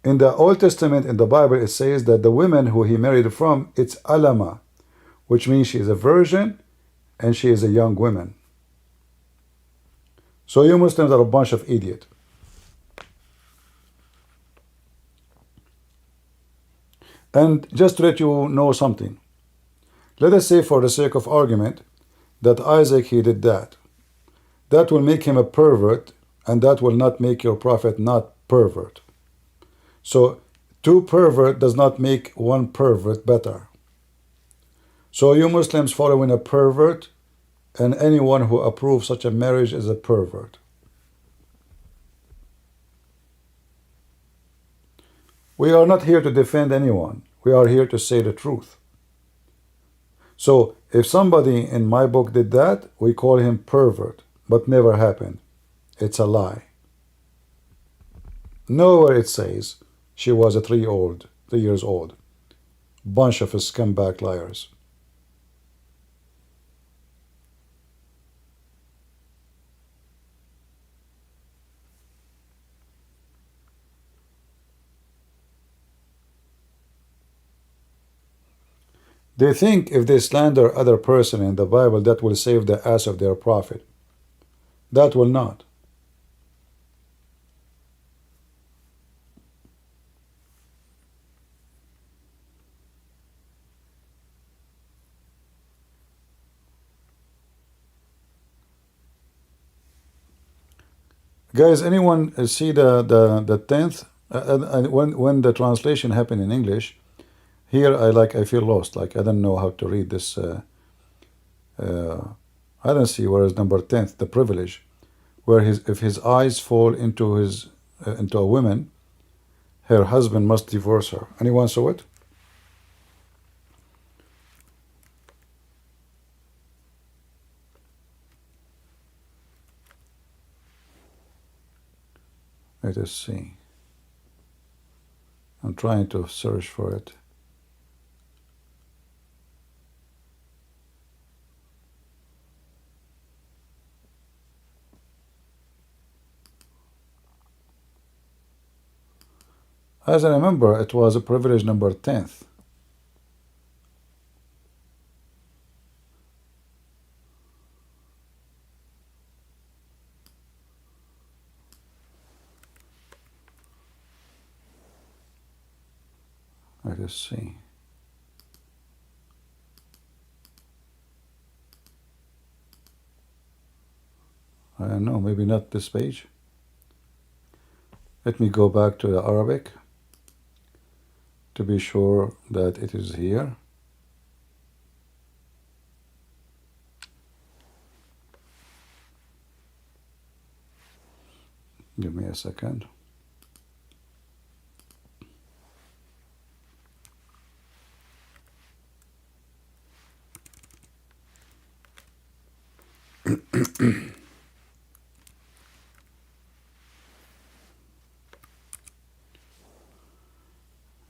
In the Old Testament, in the Bible, it says that the women who he married from, it's alama, which means she is a virgin and she is a young woman. So you Muslims are a bunch of idiots. And just to let you know something, let us say for the sake of argument that Isaac, he did that. That will make him a pervert, and that will not make your prophet not pervert. So two pervert does not make one pervert better. So you Muslims following a pervert, and anyone who approves such a marriage is a pervert. We are not here to defend anyone. We are here to say the truth. So if somebody in my book did that, we call him pervert, but never happened. It's a lie. Nowhere it says she was a 3 years old. Bunch of scumbag liars. They think if they slander other person in the Bible, that will save the ass of their prophet. That will not. Guys, anyone see the 10th? When the translation happened in English, here I feel lost. Like I don't know how to read this. I don't see where is number 10th, the privilege, where if his eyes fall into a woman, her husband must divorce her. Anyone saw it? Let us see. I'm trying to search for it. As I remember, it was a privilege number 10th. Let us see. I don't know, maybe not this page. Let me go back to the Arabic to be sure that it is here. Give me a second.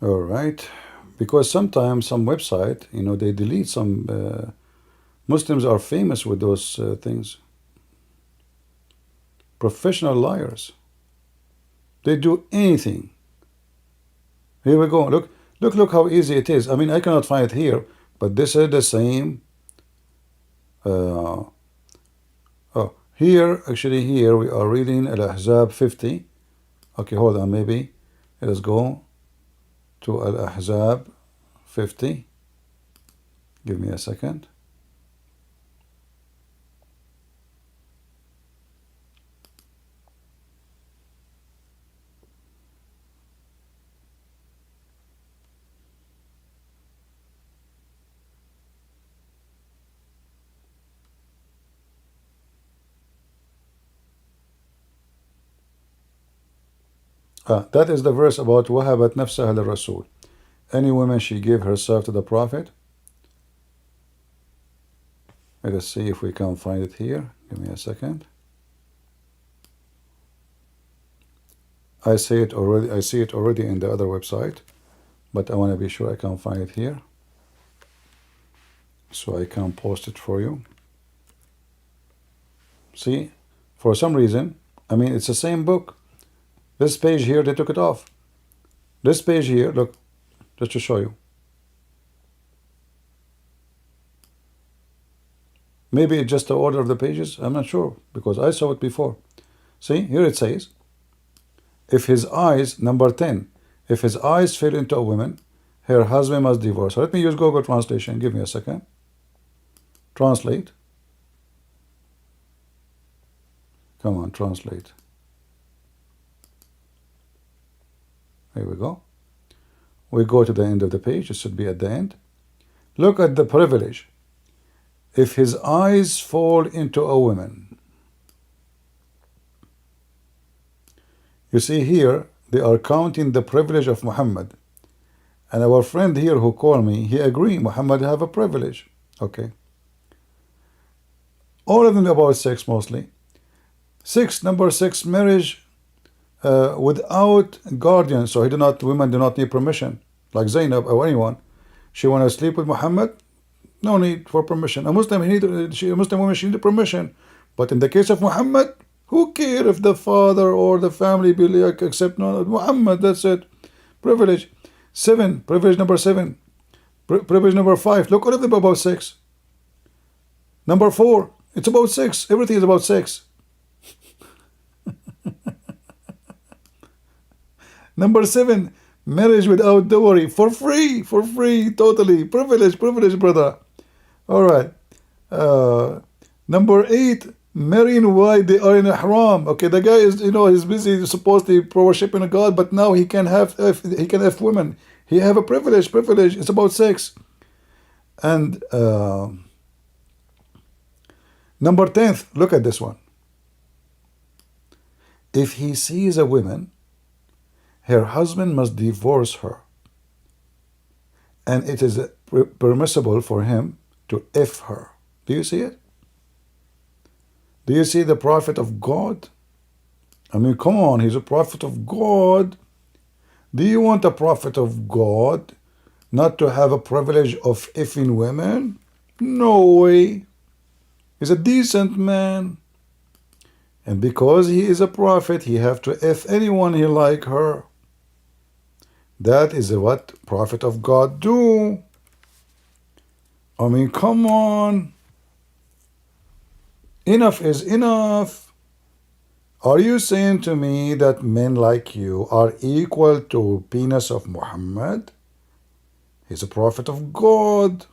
All right, because sometimes some website, they delete some. Muslims are famous with those things. Professional liars. They do anything. Here we go. Look how easy it is. I mean, I cannot find it here, but this is the same. Here we are reading Al-Ahzab 50. Okay, hold on, maybe. Let's go to Al-Ahzab 50. Give me a second. That is the verse about وَهَبَتْ نَفْسَهَا لِلرَّسُولِ. Any woman, she gave herself to the Prophet. Let us see if we can find it here. Give me a second. I see it already in the other website, but I want to be sure I can find it here, so I can post it for you. See, for some reason, I mean, it's the same book. This page here, they took it off. This page here, look, just to show you. Maybe it's just the order of the pages. I'm not sure, because I saw it before. See, here it says, if his eyes, number 10, if his eyes fell into a woman, her husband must divorce her. Let me use Google Translation. Give me a second. Translate. Come on, translate. Here we go. We go to the end of the page. It should be at the end. Look at the privilege. If his eyes fall into a woman. You see here, they are counting the privilege of Muhammad. And our friend here who called me, he agreed, Muhammad have a privilege. Okay. All of them about sex mostly. Number 6, marriage without guardian. So women do not need permission. Like Zainab or anyone. She want to sleep with Muhammad, no need for permission. A Muslim woman, she need permission. But in the case of Muhammad, who cares if the father or the family accept Muhammad? That's it. Privilege. 7. Privilege number 7. Privilege number 5. Look, all of them about 6. Number 4. It's about 6. Everything is about 6. Number 7. Marriage without dowry. For free. For free. Totally. Privilege, brother. All right. Number 8. Marrying while they are in ihram. Okay, the guy is, he's busy supposedly worshiping a god, but now he can have women. He have a privilege. It's about 6. And number 10th, look at this one. If he sees a woman, her husband must divorce her. And it is permissible for him to F her. Do you see it? Do you see the prophet of God? I mean, come on, he's a prophet of God. Do you want a prophet of God not to have a privilege of effing women? No way. He's a decent man. And because he is a prophet, he have to F anyone he like her. That is what prophet of God do. I mean, come on. Enough is enough. Are you saying to me that men like you are equal to penis of Muhammad? He's a prophet of God.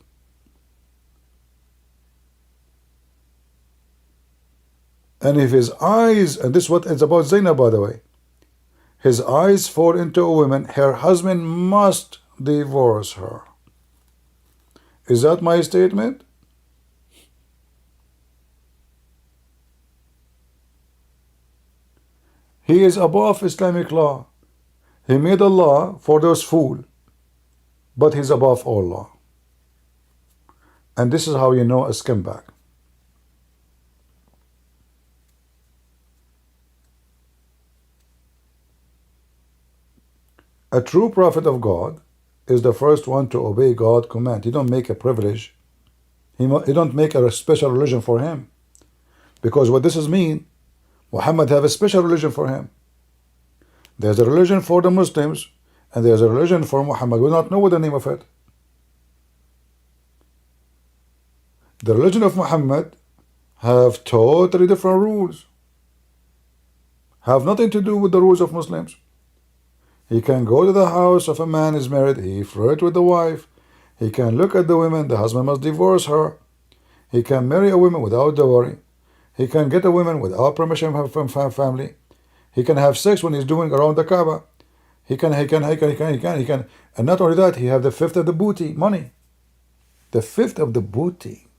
And if his eyes, and this is what it's about Zainab, by the way, his eyes fall into a woman, her husband must divorce her. Is that my statement? He is above Islamic law. He made a law for those fools, but he's above all law. And this is how you know a scumbag. A true prophet of God is the first one to obey God's command. He don't make a privilege. He don't make a special religion for him. Because what this is mean, Muhammad have a special religion for him. There's a religion for the Muslims, and there's a religion for Muhammad. We do not know what the name of it. The religion of Muhammad have totally different rules. Have nothing to do with the rules of Muslims. He can go to the house of a man is married, he flirt with the wife, he can look at the women, the husband must divorce her, he can marry a woman without dowry, he can get a woman without permission from family, he can have sex when he's doing around the Kaaba, he can, and not only that, he have the fifth of the booty, money, the fifth of the booty.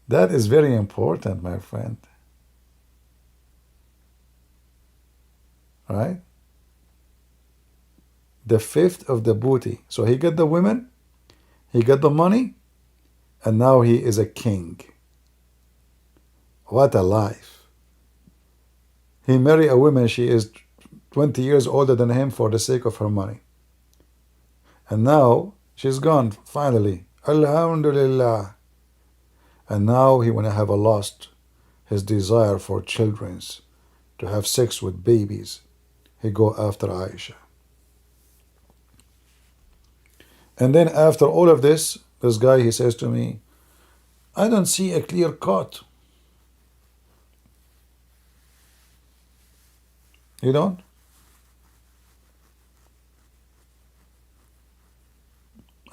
That is very important, my friend. Right? the fifth of the booty. So he got the women, he got the money, and now he is a king. What a life. He married a woman, she is 20 years older than him for the sake of her money. And now she's gone, finally. Alhamdulillah. And now he wanna have lost his desire for children's, to have sex with babies. He go after Aisha. And then after all of this guy, he says to me, I don't see a clear cut. You don't?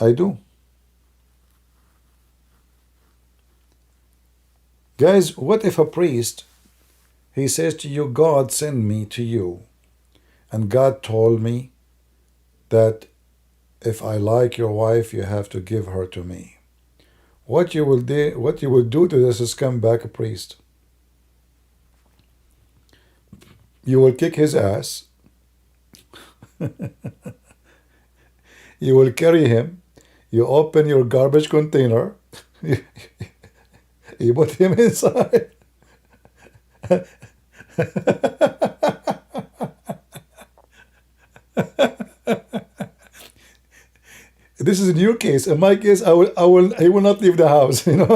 I do. Guys, what if a priest, he says to you, God sent me to you, and God told me that if I like your wife, you have to give her to me. What you will do to this scumbag priest? You will kick his ass. You will carry him. You open your garbage container. You put him inside. This is in your case. In my case, he will not leave the house. You know.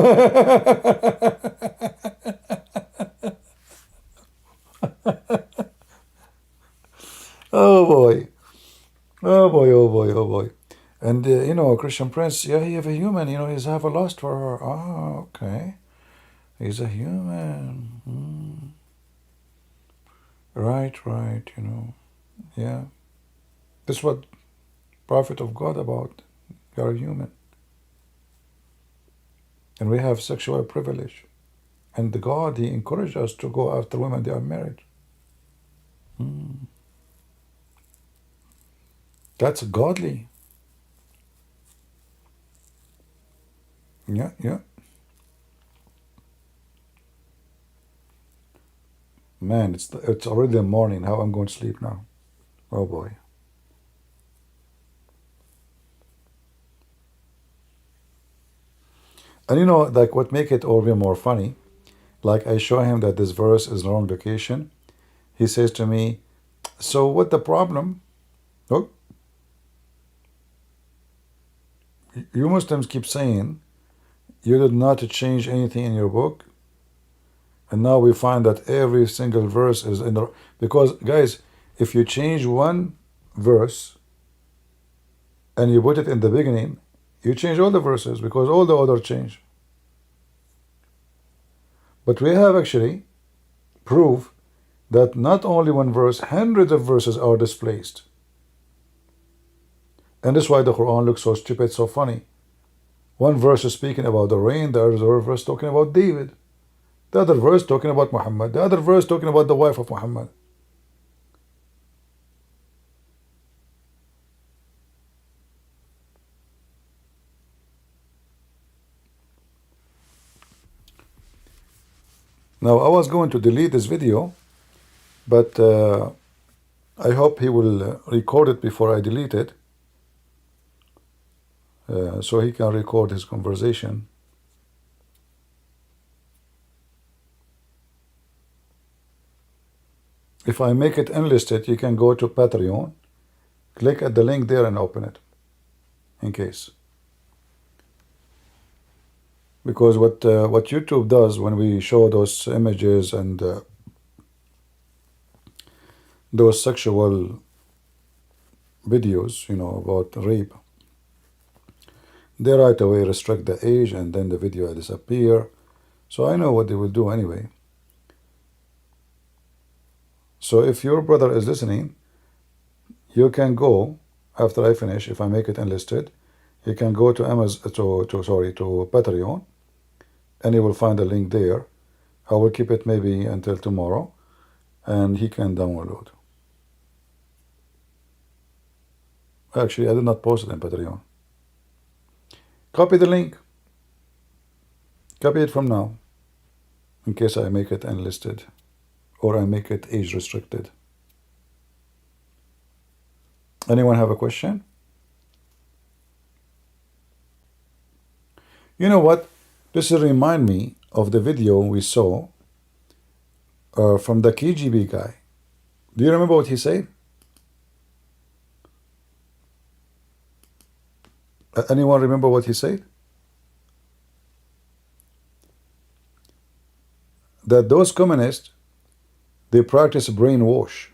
Oh boy, oh boy, oh boy, oh boy. And you know, Christian Prince, yeah, he have a human. You know, he's have a lust for her. Oh, okay, he's a human. Right, you know, yeah. This is what prophet of God about. You are human. And we have sexual privilege. And God, he encouraged us to go after women they are married. That's godly. Yeah. Man, it's already the morning. How I'm going to sleep now? Oh boy. And you know, like what make it all the more funny, like I show him that this verse is wrong location. He says to me, so what the problem? Oh, you Muslims keep saying you did not change anything in your book. And now we find that every single verse is in the... Because, guys, if you change one verse and you put it in the beginning, you change all the verses because all the others change. But we have actually proof that not only one verse, hundreds of verses are displaced. And that's why the Quran looks so stupid, so funny. One verse is speaking about the rain, the other verse talking about David. The other verse talking about Muhammad. The other verse talking about the wife of Muhammad. Now, I was going to delete this video, but I hope he will record it before I delete it, so he can record his conversation. If I make it unlisted, you can go to Patreon, click at the link there and open it, in case. Because what YouTube does when we show those images and those sexual videos, you know, about rape, they right away restrict the age and then the video will disappear. So I know what they will do anyway. So if your brother is listening, you can go, after I finish, if I make it unlisted, you can go to to Patreon, and you will find a link there. I will keep it maybe until tomorrow, and he can download. Actually, I did not post it in Patreon. Copy the link. Copy it from now, in case I make it unlisted, or I make it age restricted. Anyone have a question? You know what? This will remind me of the video we saw from the KGB guy. Do you remember what he said? Anyone remember what he said? That those communists, they practice brainwash.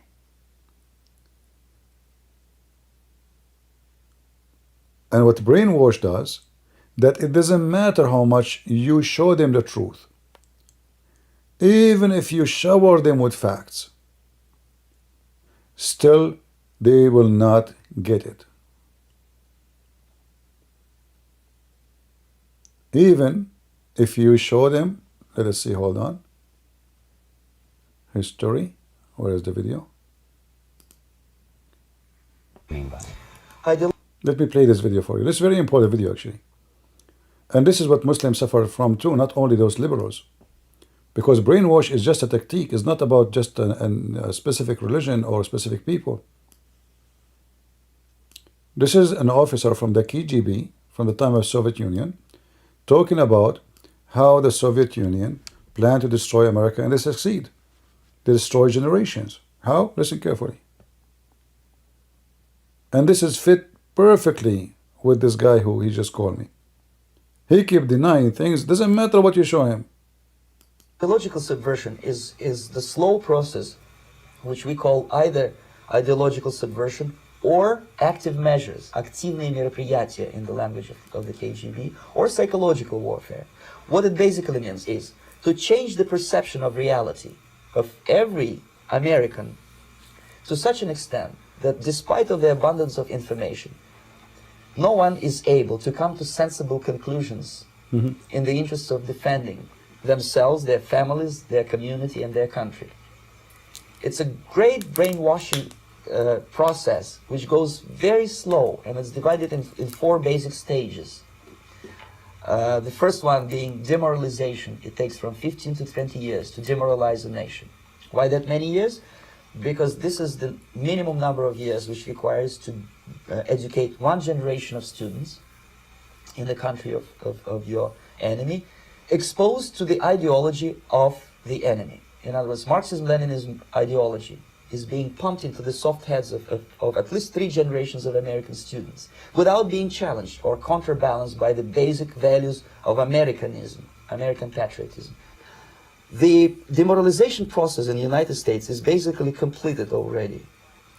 And what brainwash does, that it doesn't matter how much you show them the truth. Even if you shower them with facts, still they will not get it. Even if you show them, let us see, hold on. History, where is the video? Let me play this video for you. This is a very important video actually. And this is what Muslims suffer from too, not only those liberals. Because brainwash is just a tactic. It's not about just a specific religion or specific people. This is an officer from the KGB from the time of Soviet Union talking about how the Soviet Union planned to destroy America, and they succeed. They destroy generations. How? Listen carefully. And this is fit perfectly with this guy who he just called me. He keep denying things. Doesn't matter what you show him. Ideological subversion is the slow process which we call either ideological subversion or active measures, активные мероприятия in the language of the KGB, or psychological warfare. What it basically means is to change the perception of reality of every American to such an extent that despite of the abundance of information, no one is able to come to sensible conclusions in the interests of defending themselves, their families, their community, and their country. It's a great brainwashing process which goes very slow, and it's divided in 4 basic stages. The first one being demoralization. It takes from 15 to 20 years to demoralize a nation. Why that many years? Because this is the minimum number of years which requires to educate one generation of students in the country of your enemy, exposed to the ideology of the enemy. In other words, Marxism-Leninism ideology is being pumped into the soft heads of at least 3 generations of American students without being challenged or counterbalanced by the basic values of Americanism, American patriotism. The demoralization process in the United States is basically completed already.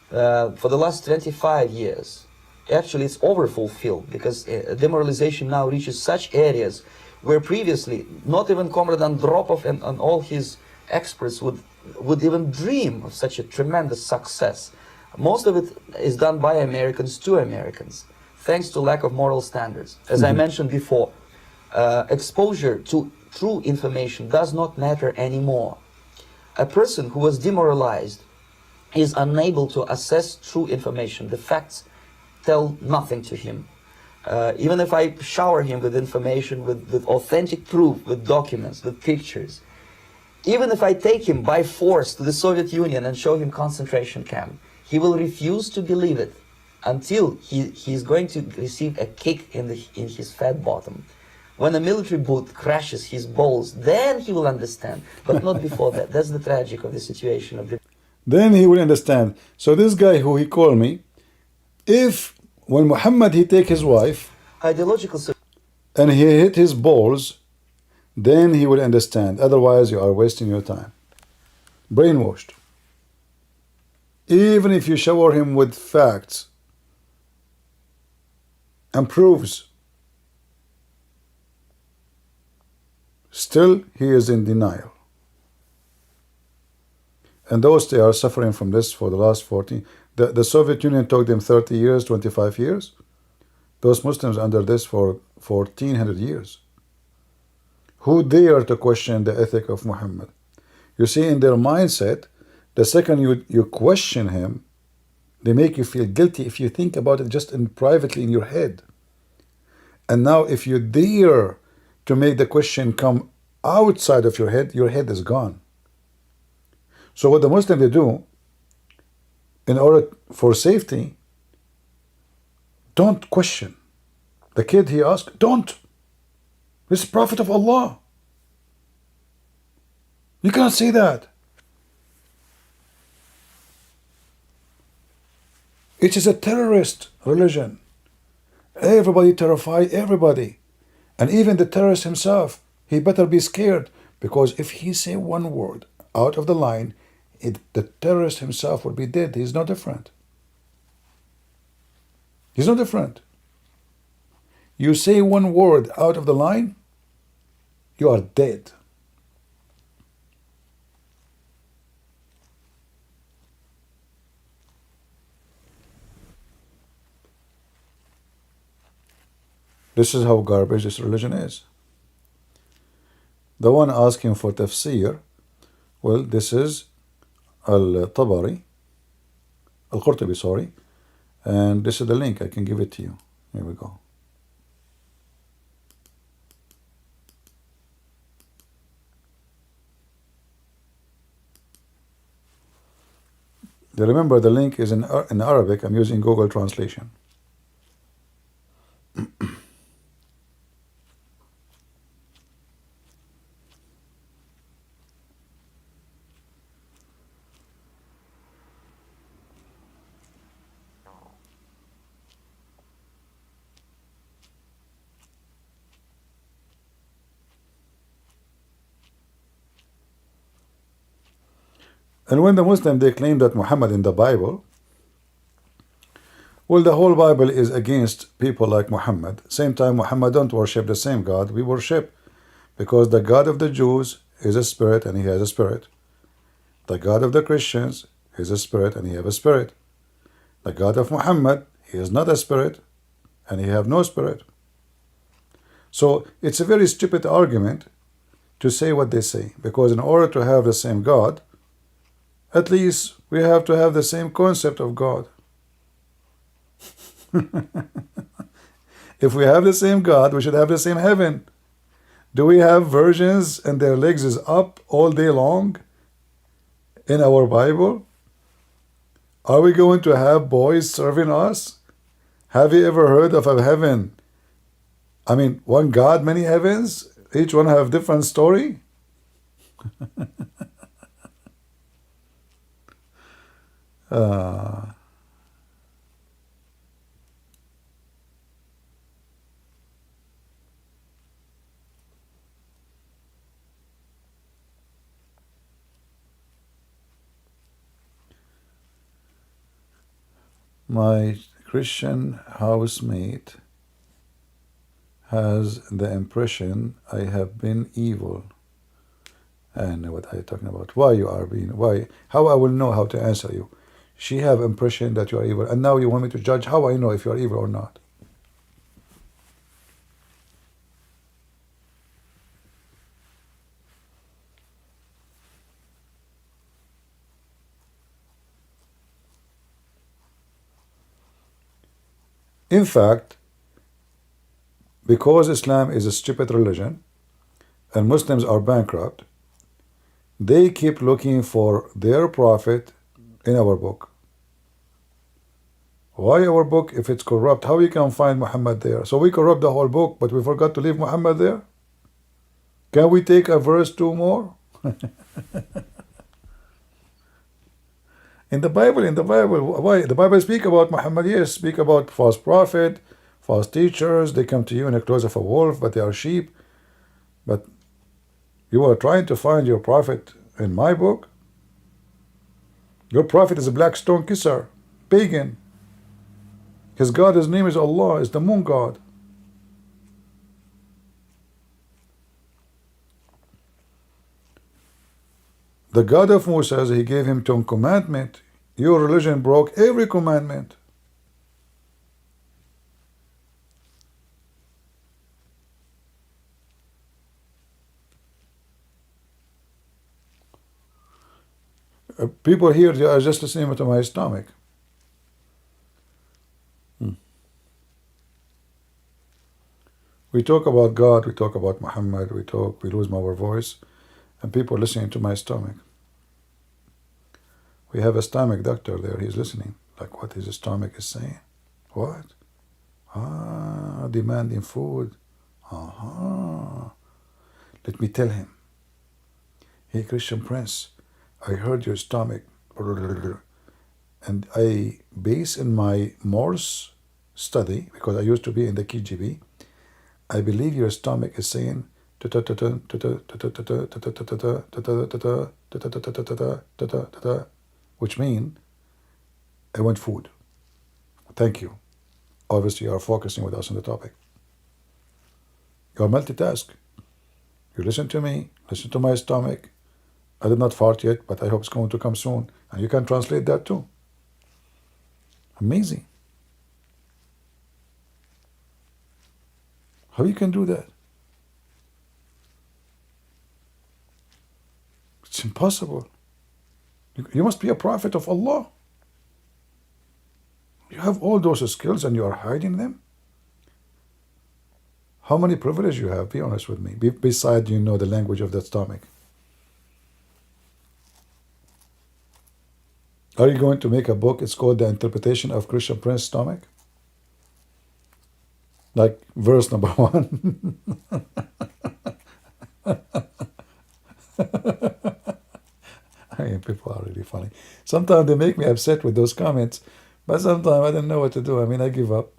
For the last 25 years, actually it's overfulfilled, because demoralization now reaches such areas where previously not even Comrade Andropov and all his experts would even dream of such a tremendous success. Most of it is done by Americans to Americans, thanks to lack of moral standards. As I mentioned before, exposure to true information does not matter anymore. A person who was demoralized is unable to assess true information. The facts tell nothing to him. Even if I shower him with information, with authentic proof, with documents, with pictures, even if I take him by force to the Soviet Union and show him concentration camp, he will refuse to believe it until he's going to receive a kick in his fat bottom. When a military boot crashes his balls, then he will understand, but not before that. That's the tragic of the situation of the... Then he will understand. So this guy who he called me, if when Muhammad he take his wife ideological and he hit his balls, then he will understand. Otherwise, you are wasting your time. Brainwashed. Even if you shower him with facts and proofs, still he is in denial. And those, they are suffering from this for the last 14. The Soviet Union took them 30 years, 25 years. Those Muslims under this for 1400 years. Who dare to question the ethic of Muhammad? You see, in their mindset, the second you question him, they make you feel guilty if you think about it just privately in your head. And now if you dare to make the question come outside of your head is gone. So what the Muslims they do, in order for safety, Don't question. The kid, he asked, don't. This is Prophet of Allah. You cannot say that. It is a terrorist religion. Everybody terrify everybody. And even the terrorist himself, he better be scared, because if he say one word out of the line, the terrorist himself will be dead. He's no different. He's no different. You say one word out of the line, you are dead. This is how garbage this religion is. The one asking for tafsir, well, this is Al-Tabari, Al-Qurtubi, sorry, and this is the link. I can give it to you. Here we go. Remember, the link is in Arabic. I'm using Google Translation. And when the Muslims, they claim that Muhammad in the Bible, well, the whole Bible is against people like Muhammad. Same time, Muhammad don't worship the same God we worship, because the God of the Jews is a spirit and he has a spirit. The God of the Christians is a spirit and he have a spirit. The God of Muhammad, he is not a spirit and he have no spirit. So it's a very stupid argument to say what they say, because in order to have the same God, at least we have to have the same concept of God. If we have the same God, we should have the same heaven. Do we have virgins and their legs is up all day long in our Bible? Are we going to have boys serving us? Have you ever heard of a heaven? I mean, one God, many heavens? Each one have different story? My Christian housemate has the impression I have been evil. And what are you talking about? Why you are being, why? How I will know how to answer you? She have impression that you are evil, and now you want me to judge how I know if you are evil or not. In fact, because Islam is a stupid religion and Muslims are bankrupt, they keep looking for their prophet in our book. Why our book if it's corrupt? How we can find Muhammad there? So we corrupt the whole book, but we forgot to leave Muhammad there? Can we take a verse 2 more? In the Bible, why? The Bible speak about Muhammad, yes, speak about false prophet, false teachers, they come to you in the clothes of a wolf, but they are sheep. But you are trying to find your prophet in my book? Your prophet is a black stone kisser, pagan. His God, his name is Allah, is the moon god. The God of Moses, he gave him 10 commandments. Your religion broke every commandment. People here, they are just listening to my stomach. We talk about God, we talk about Muhammad, we lose our voice, and people listening to my stomach. We have a stomach doctor there, he's listening, like what his stomach is saying. What? Ah, demanding food. Let me tell him. Hey, Christian Prince, I heard your stomach. And I base in my Morse study, because I used to be in the KGB, I believe your stomach is saying which means I want food. Thank you. Obviously, you are focusing with us on the topic. You are multitask. You listen to me, listen to my stomach. I did not fart yet, but I hope it's going to come soon. And you can translate that too. Amazing. How you can do that? It's impossible. You must be a prophet of Allah. You have all those skills and you are hiding them? How many privileges you have? Be honest with me. Besides, you know the language of that stomach. Are you going to make a book? It's called The Interpretation of Christian Prince Stomach? Like verse number 1. I mean, people are really funny. Sometimes they make me upset with those comments, but sometimes I don't know what to do. I mean, I give up.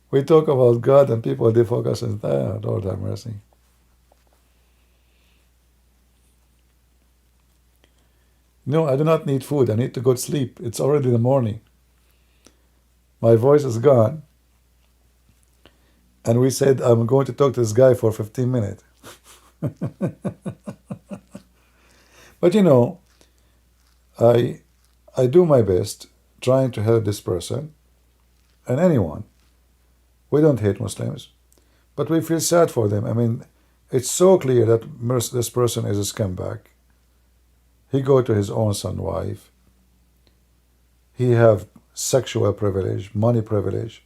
We talk about God and people, they focus on, Lord have mercy. No, I do not need food. I need to go to sleep. It's already the morning. My voice is gone. And we said, I'm going to talk to this guy for 15 minutes. But you know, I do my best trying to help this person and anyone. We don't hate Muslims, but we feel sad for them. I mean, it's so clear that this person is a scumbag. He go to his own son wife. He have sexual privilege, money privilege.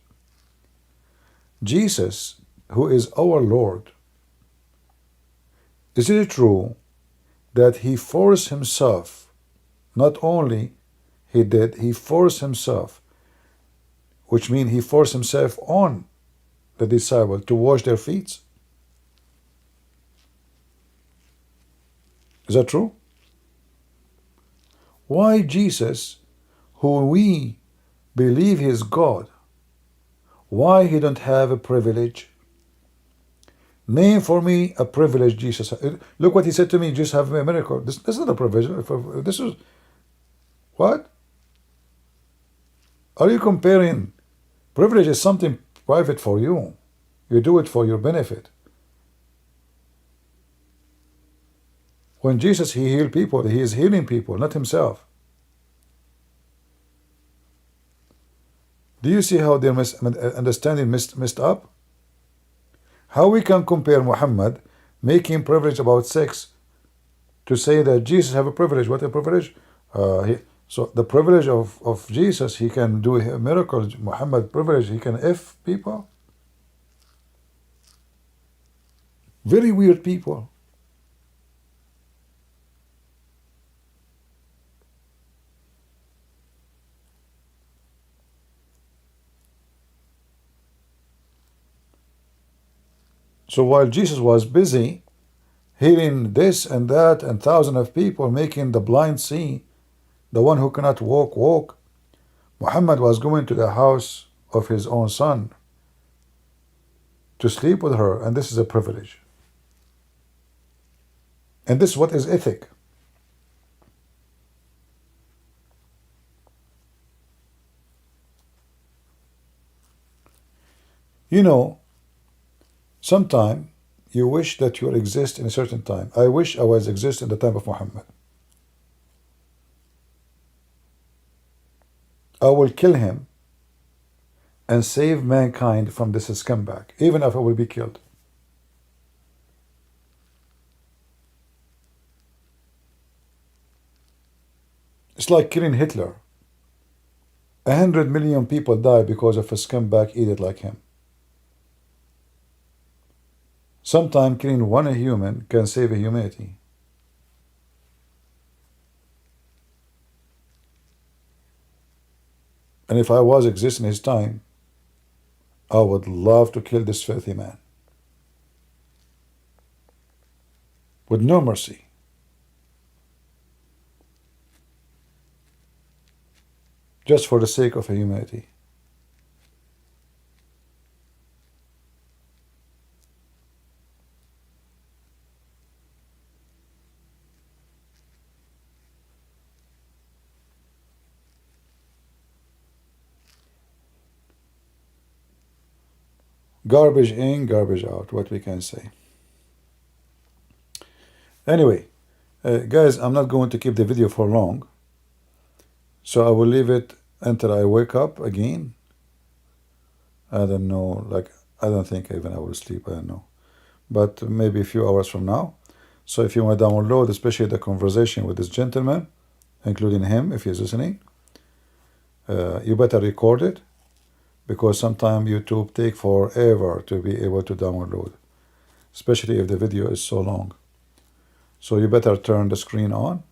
Jesus, who is our Lord, is it true that he forced himself, not only he forced himself, which means he forced himself on the disciple to wash their feet? Is that true? Why Jesus, who we believe he is God, why he don't have a privilege? Name for me a privilege Jesus. Look what he said to me, just have a miracle. This is not a privilege. This is, what? Are you comparing? Privilege is something private for you. You do it for your benefit. When Jesus, he healed people, he is healing people, not himself. Do you see how their understanding messed up? How we can compare Muhammad making privilege about sex to say that Jesus have a privilege? What a privilege? So the privilege of Jesus, he can do miracles. Muhammad privilege, he can F people. Very weird people. So while Jesus was busy healing this and that and thousands of people, making the blind see, the one who cannot walk, Muhammad was going to the house of his own son to sleep with her, and this is a privilege. And this is what is ethic. You know, sometime you wish that you exist in a certain time. I wish I was exist in the time of Muhammad. I will kill him and save mankind from this scumbag, even if I will be killed. It's like killing Hitler. 100 million people die because of a scumbag idiot like him. Sometimes killing one human can save a humanity. And if I was existing in his time, I would love to kill this filthy man with no mercy. Just for the sake of humanity. Garbage in, garbage out, what we can say. Anyway, guys, I'm not going to keep the video for long. So I will leave it until I wake up again. I don't know, like, I don't think even I will sleep, I don't know. But maybe a few hours from now. So if you want to download, especially the conversation with this gentleman, including him, if he's listening, you better record it, because sometimes YouTube take forever to be able to download, especially if the video is so long. So you better turn the screen on,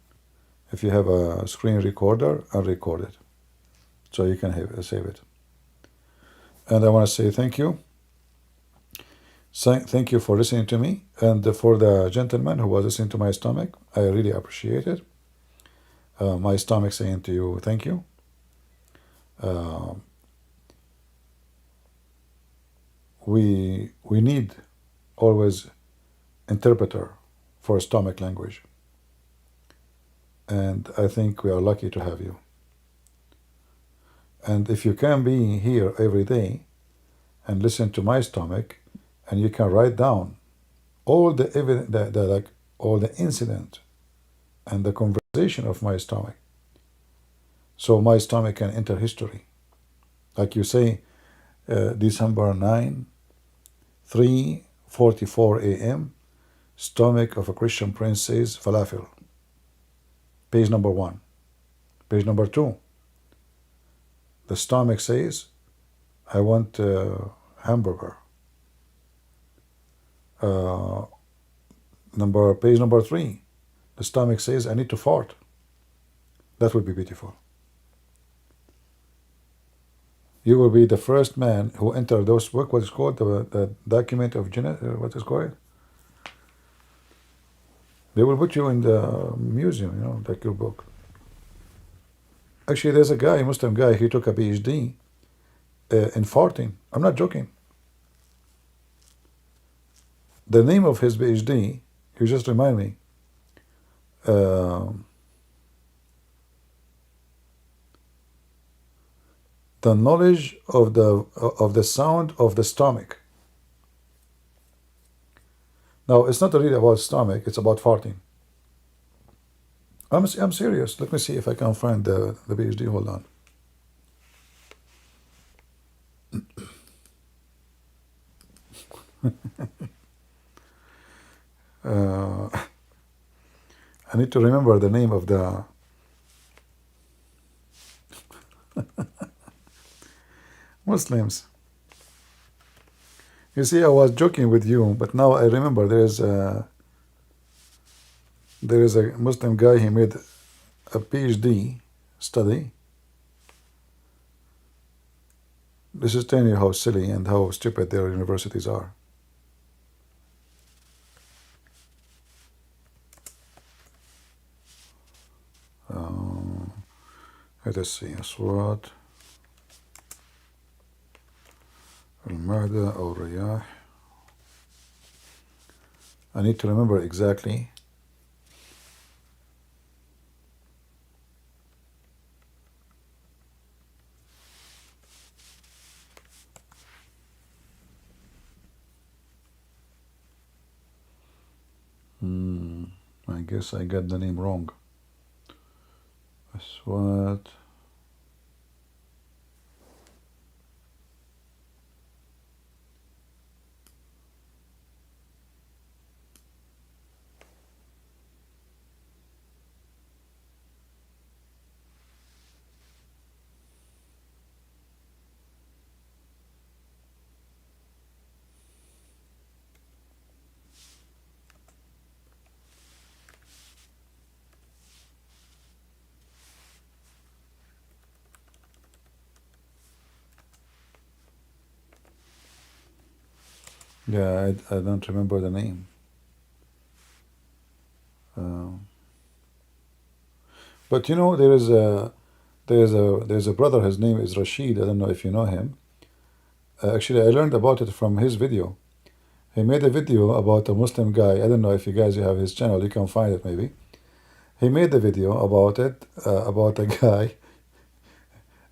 if you have a screen recorder, and record it, so you can save it. And I want to say thank you. Thank you for listening to me, and for the gentleman who was listening to my stomach, I really appreciate it. My stomach saying to you, thank you. We need always interpreter for stomach language, and I think we are lucky to have you. And if you can be here every day and listen to my stomach, and you can write down all the evidence, like all the incident and the conversation of my stomach, so my stomach can enter history. Like you say, December 9, 3:44 a.m., stomach of a Christian prince says falafel. Page number 1. Page number 2, the stomach says, I want hamburger. Page number 3, the stomach says, I need to fart. That would be beautiful. You will be the first man who entered those book. What is called the document of what is called? They will put you in the museum, you know, like your book. Actually, there's a guy, a Muslim guy, he took a PhD in farting. I'm not joking. The name of his PhD, you just remind me. The knowledge of the sound of the stomach. Now, it's not really about stomach, it's about farting. I'm serious. Let me see if I can find the PhD. Hold on. I need to remember the name of the Muslims. You see, I was joking with you, but now I remember there is a Muslim guy. He made a PhD study. This is telling you how silly and how stupid their universities are. Let us see. أصوات المعدة أو الرياح. I need to remember exactly. I guess I got the name wrong. أصوات Yeah, I don't remember the name. But you know, there's a brother. His name is Rashid. I don't know if you know him. Actually, I learned about it from his video. He made a video about a Muslim guy. I don't know if you guys have his channel. You can find it maybe. He made a video about it, about a guy.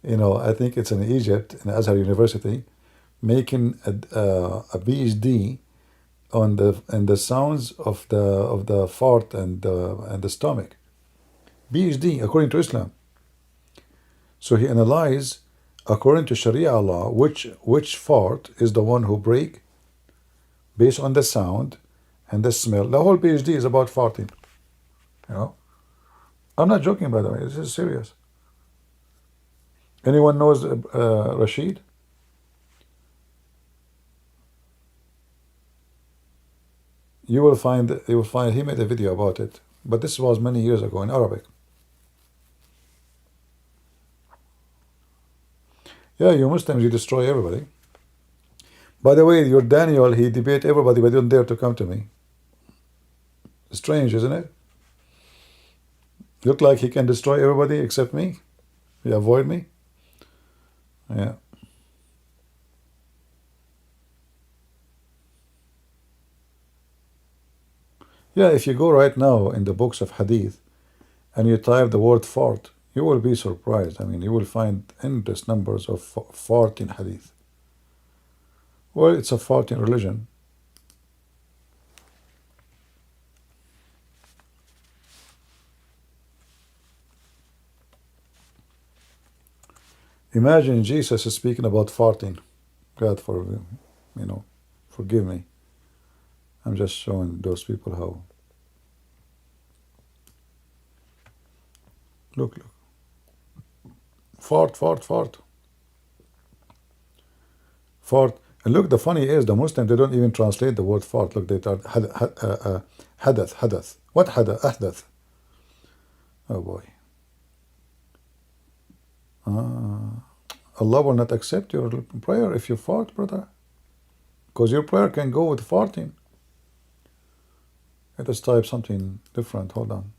You know, I think it's in Egypt, in Azhar University, making a PhD on the sounds of the fart and the stomach. PhD according to Islam. So he analyzed according to Sharia law which fart is the one who break based on the sound and the smell. The whole PhD is about farting. You know, I'm not joking, by the way. This is serious. Anyone knows Rashid? You will find he made a video about it, but this was many years ago in Arabic. Yeah, you Muslims, you destroy everybody. By the way, your Daniel, he debate everybody, but don't dare to come to me. Strange, isn't it? Look like he can destroy everybody except me. He avoid me. Yeah. Yeah, if you go right now in the books of Hadith and you type the word fart, you will be surprised. I mean, you will find endless numbers of fart in Hadith. Well, it's a fart in religion. Imagine Jesus is speaking about farting. God forgive me. I'm just showing those people how. Look. Fart. And look, the funny is the Muslims, they don't even translate the word fart. Look, they start hadath. What hadath? Ahdath. Oh boy. Allah will not accept your prayer if you fart, brother. Because your prayer can go with farting. Let us type something different. Hold on.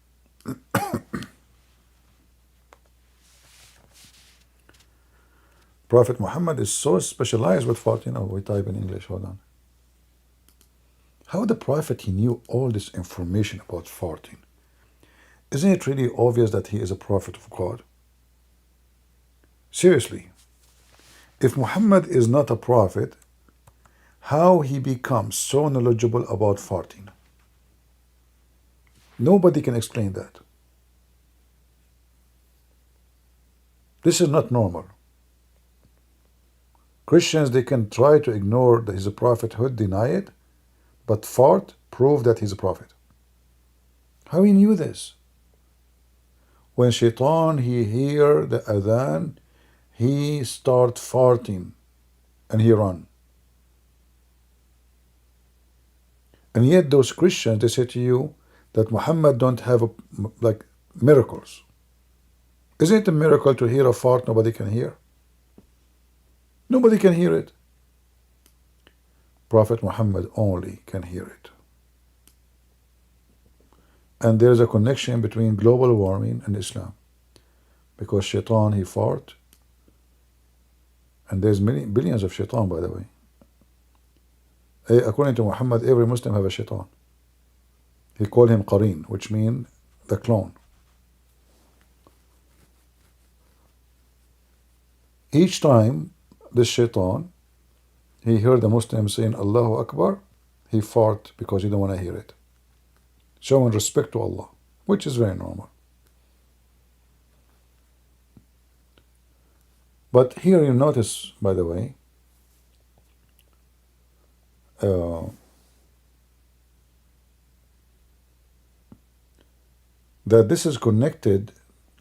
Prophet Muhammad is so specialized with farting. Oh, we type in English. Hold on. How the Prophet, he knew all this information about farting? Isn't it really obvious that he is a prophet of God? Seriously. If Muhammad is not a prophet, how he becomes so knowledgeable about farting? Nobody can explain that. This is not normal. Christians, they can try to ignore his prophethood, deny it, but fart prove that he's a prophet. How he knew this? When Shaitan, he hear the adhan, he start farting and he run. And yet those Christians, they say to you that Muhammad don't have like miracles. Isn't it a miracle to hear a fart nobody can hear? Nobody can hear it. Prophet Muhammad only can hear it. And there is a connection between global warming and Islam. Because Shaitan, he fart. And there's billions of Shaitan, by the way. According to Muhammad, every Muslim have a Shaitan. He called him Qareen, which means the clone. Each time this Shaitan, he heard the Muslim saying Allahu Akbar, he fart because he don't want to hear it. Showing respect to Allah, which is very normal. But here you notice, by the way, that this is connected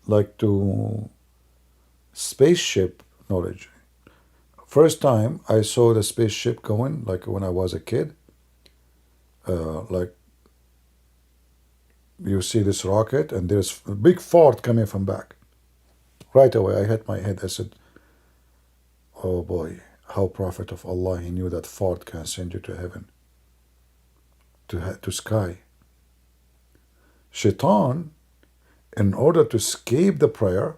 like to spaceship knowledge. First time I saw the spaceship going, like when I was a kid, like you see this rocket and there's a big fart coming from back. Right away I hit my head. I said, oh boy, how Prophet of Allah, he knew that fart can send you to heaven, to sky. Shaitan, in order to escape the prayer,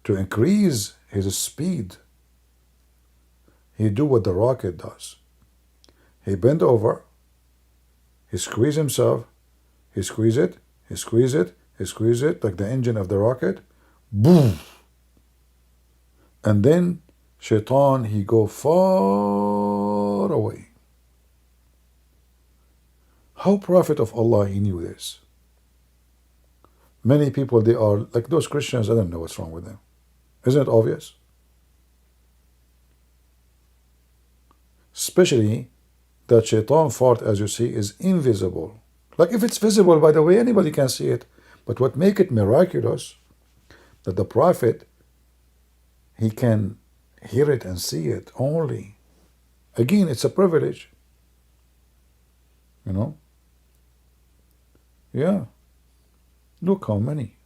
to increase his speed, he do what the rocket does. He bend over, he squeeze himself, he squeeze it, he squeeze it, he squeeze it, like the engine of the rocket, boom. And then Shaitan, he go far away. How Prophet of Allah, he knew this? Many people, they are like those Christians, I don't know what's wrong with them. Isn't it obvious? Especially that Shaitan fart, as you see, is invisible. Like if it's visible, by the way, anybody can see it. But what make it miraculous, that the Prophet, he can hear it and see it only. Again, it's a privilege. You know? Yeah. Look how many.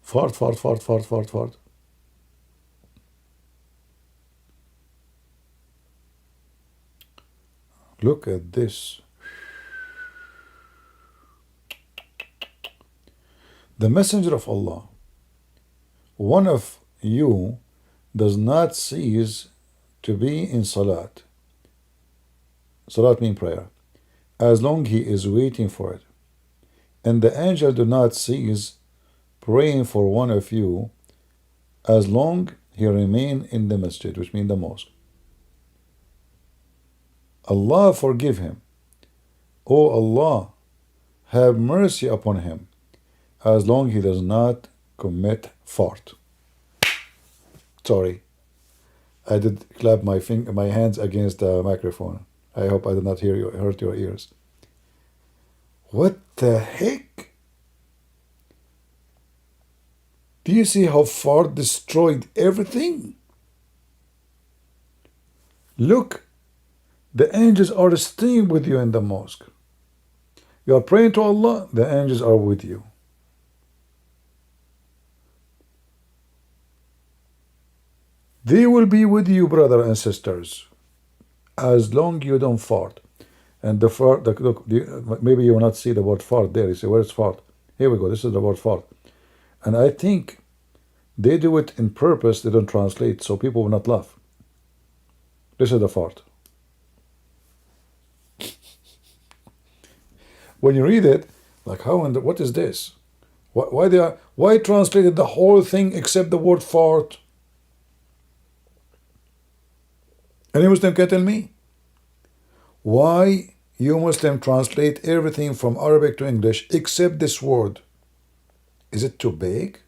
Fart, fart, fart, fart, fart, fart. Look at this. The Messenger of Allah, one of you does not cease to be in salat. Salat means prayer. As long he is waiting for it. And the angel do not cease praying for one of you as long he remain in the masjid, which means the mosque. Allah forgive him. O Allah, have mercy upon him, as long he does not commit fart. Sorry, I did clap my hands against the microphone. I hope I did not hurt your ears. What the heck? Do you see how fart destroyed everything? Look, the angels are staying with you in the mosque. You are praying to Allah, the angels are with you. They will be with you, brother and sisters, as long you don't fart. And the fart, look, maybe you will not see the word fart there. You say, where's fart? Here we go, this is the word fart. And I think they do it in purpose, they don't translate, so people will not laugh. This is the fart. When you read it, like how and what is this? Why translated the whole thing except the word fart? Any Muslim can tell me? Why you Muslim translate everything from Arabic to English except this word? Is it too big?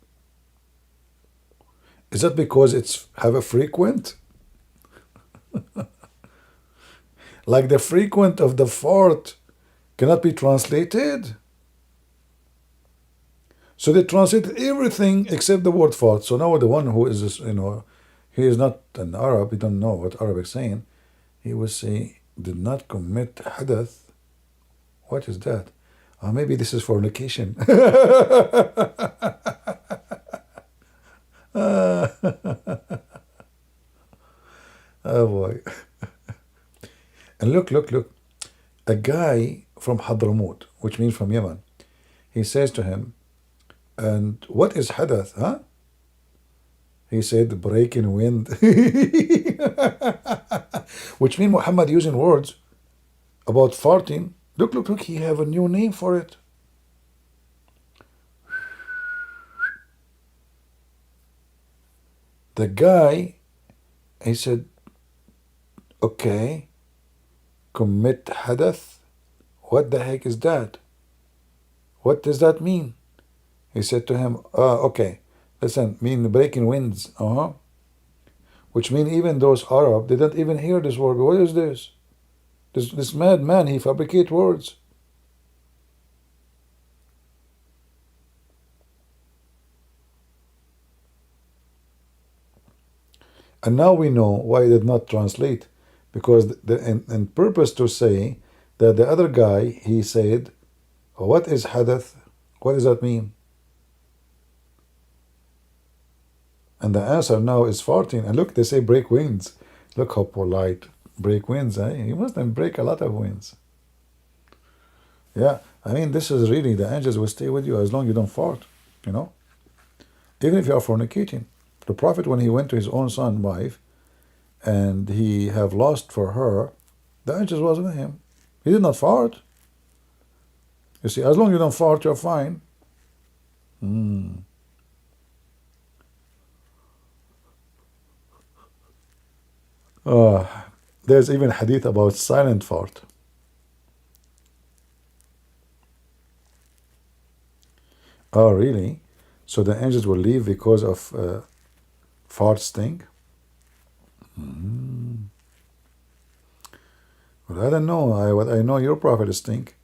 Is that because it's have a frequent? Like the frequent of the fart cannot be translated? So they translated everything except the word fart. So now the one who is, he is not an Arab, he don't know what Arabic is saying. He will say, did not commit hadath. What is that? Maybe this is fornication. Oh boy. And look. A guy from Hadramaut, which means from Yemen, he says to him, and what is hadath, huh? He said, breaking wind. Which means Muhammad using words about farting. Look, he have a new name for it. The guy, he said, okay, commit hadath. What the heck is that? What does that mean? He said to him, okay, listen, mean breaking winds. Which mean even those Arab, they don't even hear this word. What is this? This madman, he fabricate words. And now we know why he did not translate, because in purpose to say that the other guy, he said, what is hadath? What does that mean? And the answer now is farting. And look, they say break winds. Look how polite. Break winds, eh? You must then break a lot of winds. Yeah, I mean, this is really, the angels will stay with you as long as you don't fart, you know? Even if you are fornicating. The Prophet, when he went to his own son, wife, and he have lost for her, the angels was with him. He did not fart. You see, as long as you don't fart, you're fine. There's even hadith about silent fart. Oh, really? So the angels will leave because of fart stink? Well, I don't know. What I know, your prophet stink.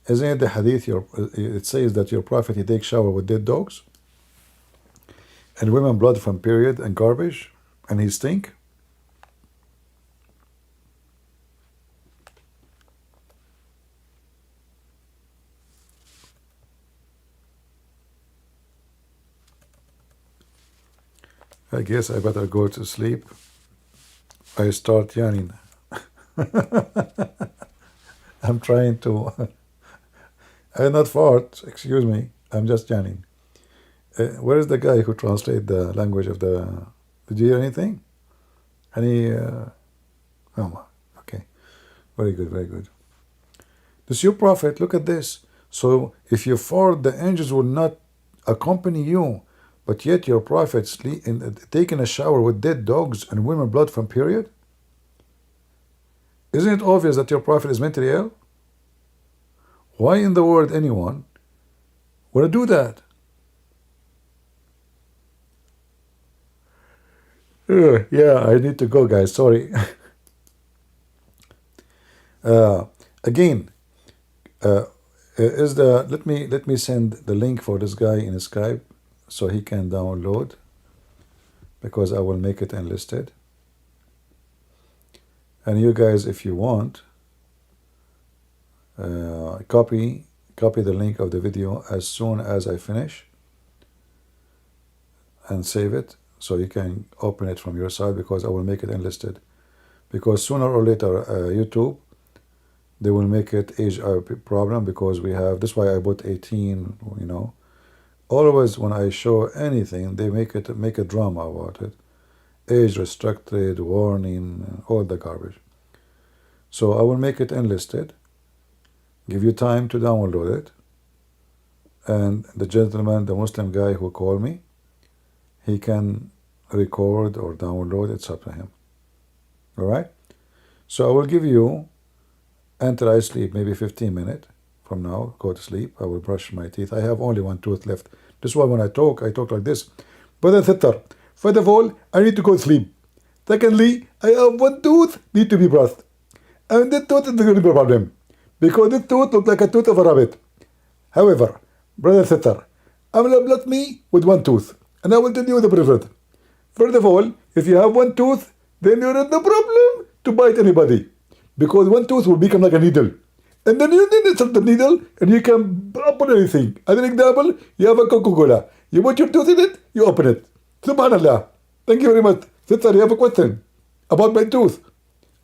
Isn't it the hadith? It says that your prophet, he takes shower with dead dogs and women blood from period and garbage, and he stink. I guess I better go to sleep. I start yawning. I'm trying to. I not fart. Excuse me. I'm just yawning. Where is the guy who translate the language of the? Did you hear anything? Any? Oh, okay. Very good. Very good. This is your prophet. Look at this. So if you fart, the angels will not accompany you, but yet your prophet taking a shower with dead dogs and women blood from period. Isn't it obvious that your prophet is mentally ill? Why in the world anyone would do that? Yeah, I need to go, guys. Sorry. Again, let me send the link for this guy in Skype so he can download, because I will make it enlisted. And you guys, if you want, copy the link of the video as soon as I finish and save it so you can open it from your side, because I will make it enlisted. Because sooner or later, YouTube, they will make it age problem, because we have, this is why I put 18, you know. Always when I show anything, they make a drama about it. Age restricted, warning, all the garbage. So I will make it enlisted, give you time to download it, and the gentleman, the Muslim guy who called me, he can record or download, it's up to him. All right? So I will give you, until I sleep, maybe 15 minutes from now, go to sleep, I will brush my teeth. I have only one tooth left. This is why when I talk like this. Brother Thittar, first of all, I need to go to sleep. Secondly, I have one tooth, need to be brushed. And this tooth is going to be a problem, because this tooth looks like a tooth of a rabbit. However, Brother Thittar, I will bless me with one tooth, and I will tell you the preferred. First of all, if you have one tooth, then you have no problem to bite anybody, because one tooth will become like a needle. And then you insert the needle, and you can open anything. As an example, you have a Coca-Cola. You put your tooth in it, you open it. Subhanallah. Thank you very much. Sister, you have a question about my tooth.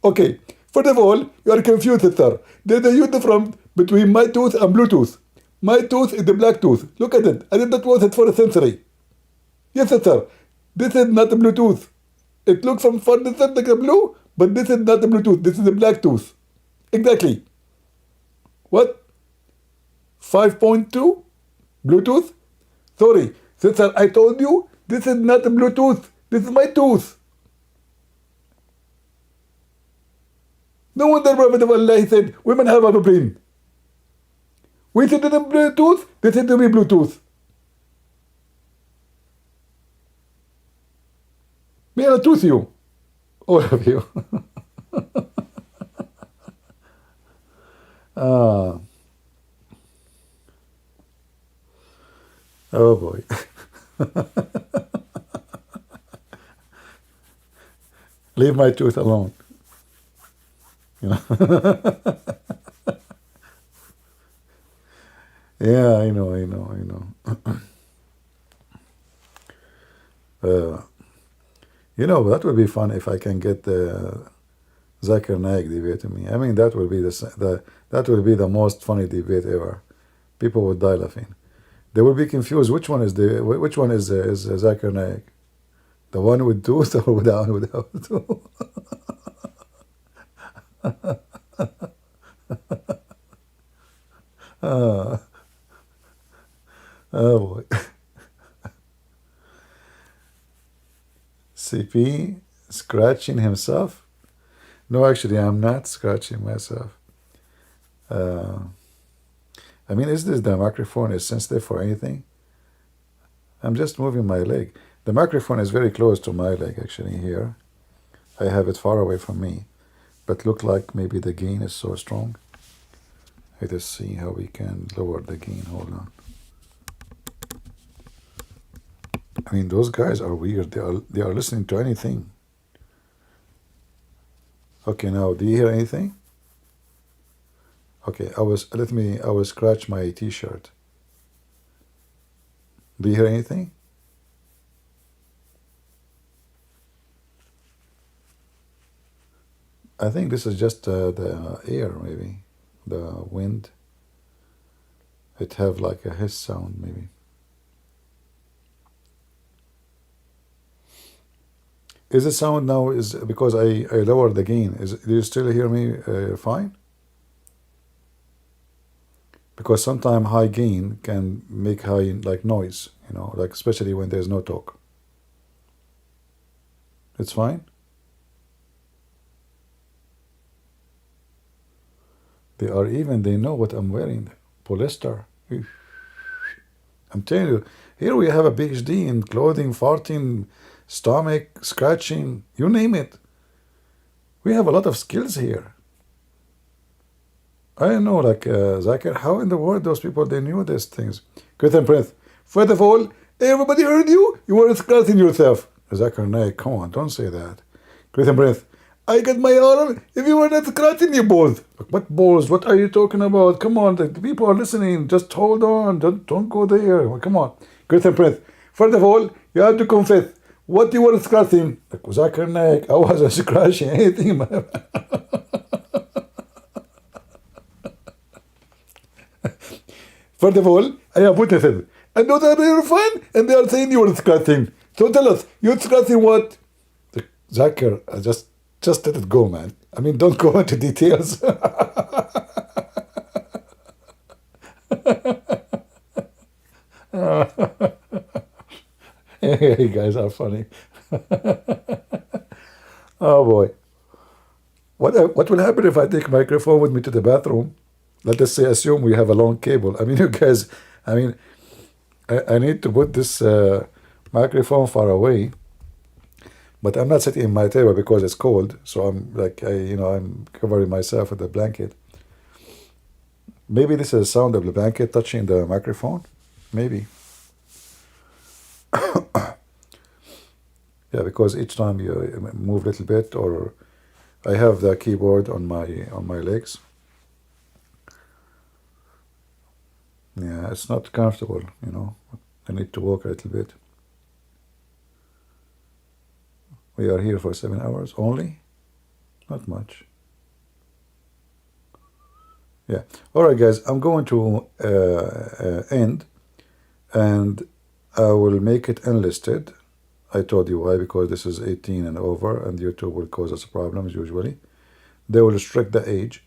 Okay. First of all, you are confused, sister. There's a huge difference between my tooth and Bluetooth. My tooth is the black tooth. Look at it. I did not was it for a century. Yes, sister. This is not a Bluetooth. It looks from far distance like a blue, but this is not a Bluetooth. This is a black tooth. Exactly. What? 5.2? Bluetooth? Sorry. Sister, I told you, this is not a Bluetooth. This is my tooth. No wonder Prophet of Allah said, women have a brain. We said to them Bluetooth, they said to me Bluetooth. May I tooth you? All of you. Oh boy. Leave my tooth alone. You know. Yeah, I know. You know, that would be fun if I can get the Zakir Naik debate to me. I mean, that would be that would be the most funny debate ever. People would die laughing. They would be confused. Which one is Zakir Naik? The one with tooth or without tooth? Oh boy. CP scratching himself? No, actually, I'm not scratching myself. I mean, is this the microphone is sensitive for anything? I'm just moving my leg. The microphone is very close to my leg, actually, here. I have it far away from me. But look like maybe the gain is so strong. Let us see how we can lower the gain. Hold on. I mean, those guys are weird. They are listening to anything. Okay, now, do you hear anything? Okay, I will scratch my t-shirt. Do you hear anything? I think this is just the air, maybe. The wind. It have like a hiss sound, maybe. Is the sound now is because I lowered the gain? Do you still hear me fine? Because sometimes high gain can make high like noise, you know, like especially when there's no talk. It's fine. They know what I'm wearing. Polyester. I'm telling you, here we have a PhD in clothing, farting, stomach, scratching, you name it. We have a lot of skills here. I don't know, like, Zakir, how in the world those people, they knew these things? Good and Prince. First of all, everybody heard you. You were scratching yourself. Zakir, no, come on, don't say that. Good and Prince. I got my arm. If you were not scratching your balls. What balls? What are you talking about? Come on, the people are listening. Just hold on. Don't go there. Come on. Good and Prince. First of all, you have to confess what you were scratching. Like, Zakir Naik, I wasn't scratching anything. First of all, I have witnesses. And those are your fun, and they are saying you were scratching. So tell us, you're scratching what? Zakir, just let it go, man. I mean, don't go into details. You guys are funny. Oh boy. What will happen if I take microphone with me to the bathroom? Let us say, assume we have a long cable. I mean, you guys, I mean, I need to put this microphone far away, but I'm not sitting in my table because it's cold. So I'm like, I'm covering myself with a blanket. Maybe this is the sound of the blanket touching the microphone. Maybe. Yeah, because each time you move a little bit, or I have the keyboard on my legs. Yeah, it's not comfortable, you know. I need to walk a little bit. We are here for 7 hours only. Not much. Yeah. All right, guys. I'm going to end, and I will make it unlisted. I told you why, because this is 18 and over, and YouTube will cause us problems usually. They will restrict the age.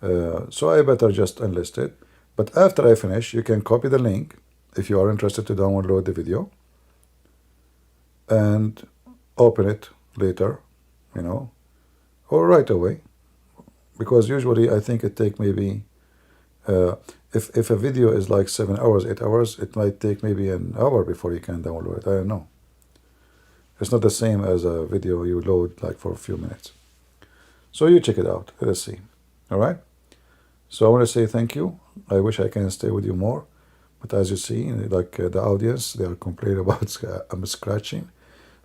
So I better just unlist it. But after I finish, you can copy the link if you are interested to download the video and open it later, you know, or right away. Because usually I think it take maybe, if a video is like 7 hours, 8 hours, it might take maybe an hour before you can download it. I don't know. It's not the same as a video you load like for a few minutes. So you check it out. Let us see. All right? So I want to say thank you. I wish I can stay with you more. But as you see, like the audience, they are complaining about I'm scratching.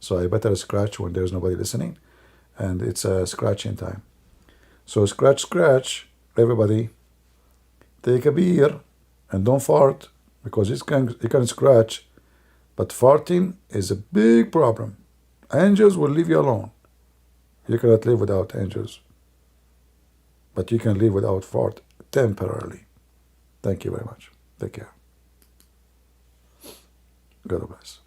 So I better scratch when there's nobody listening. And it's scratching time. So scratch, everybody. Take a beer and don't fart, because you can scratch. But farting is a big problem. Angels will leave you alone. You cannot live without angels. But you can live without fart temporarily. Thank you very much. Take care. God bless.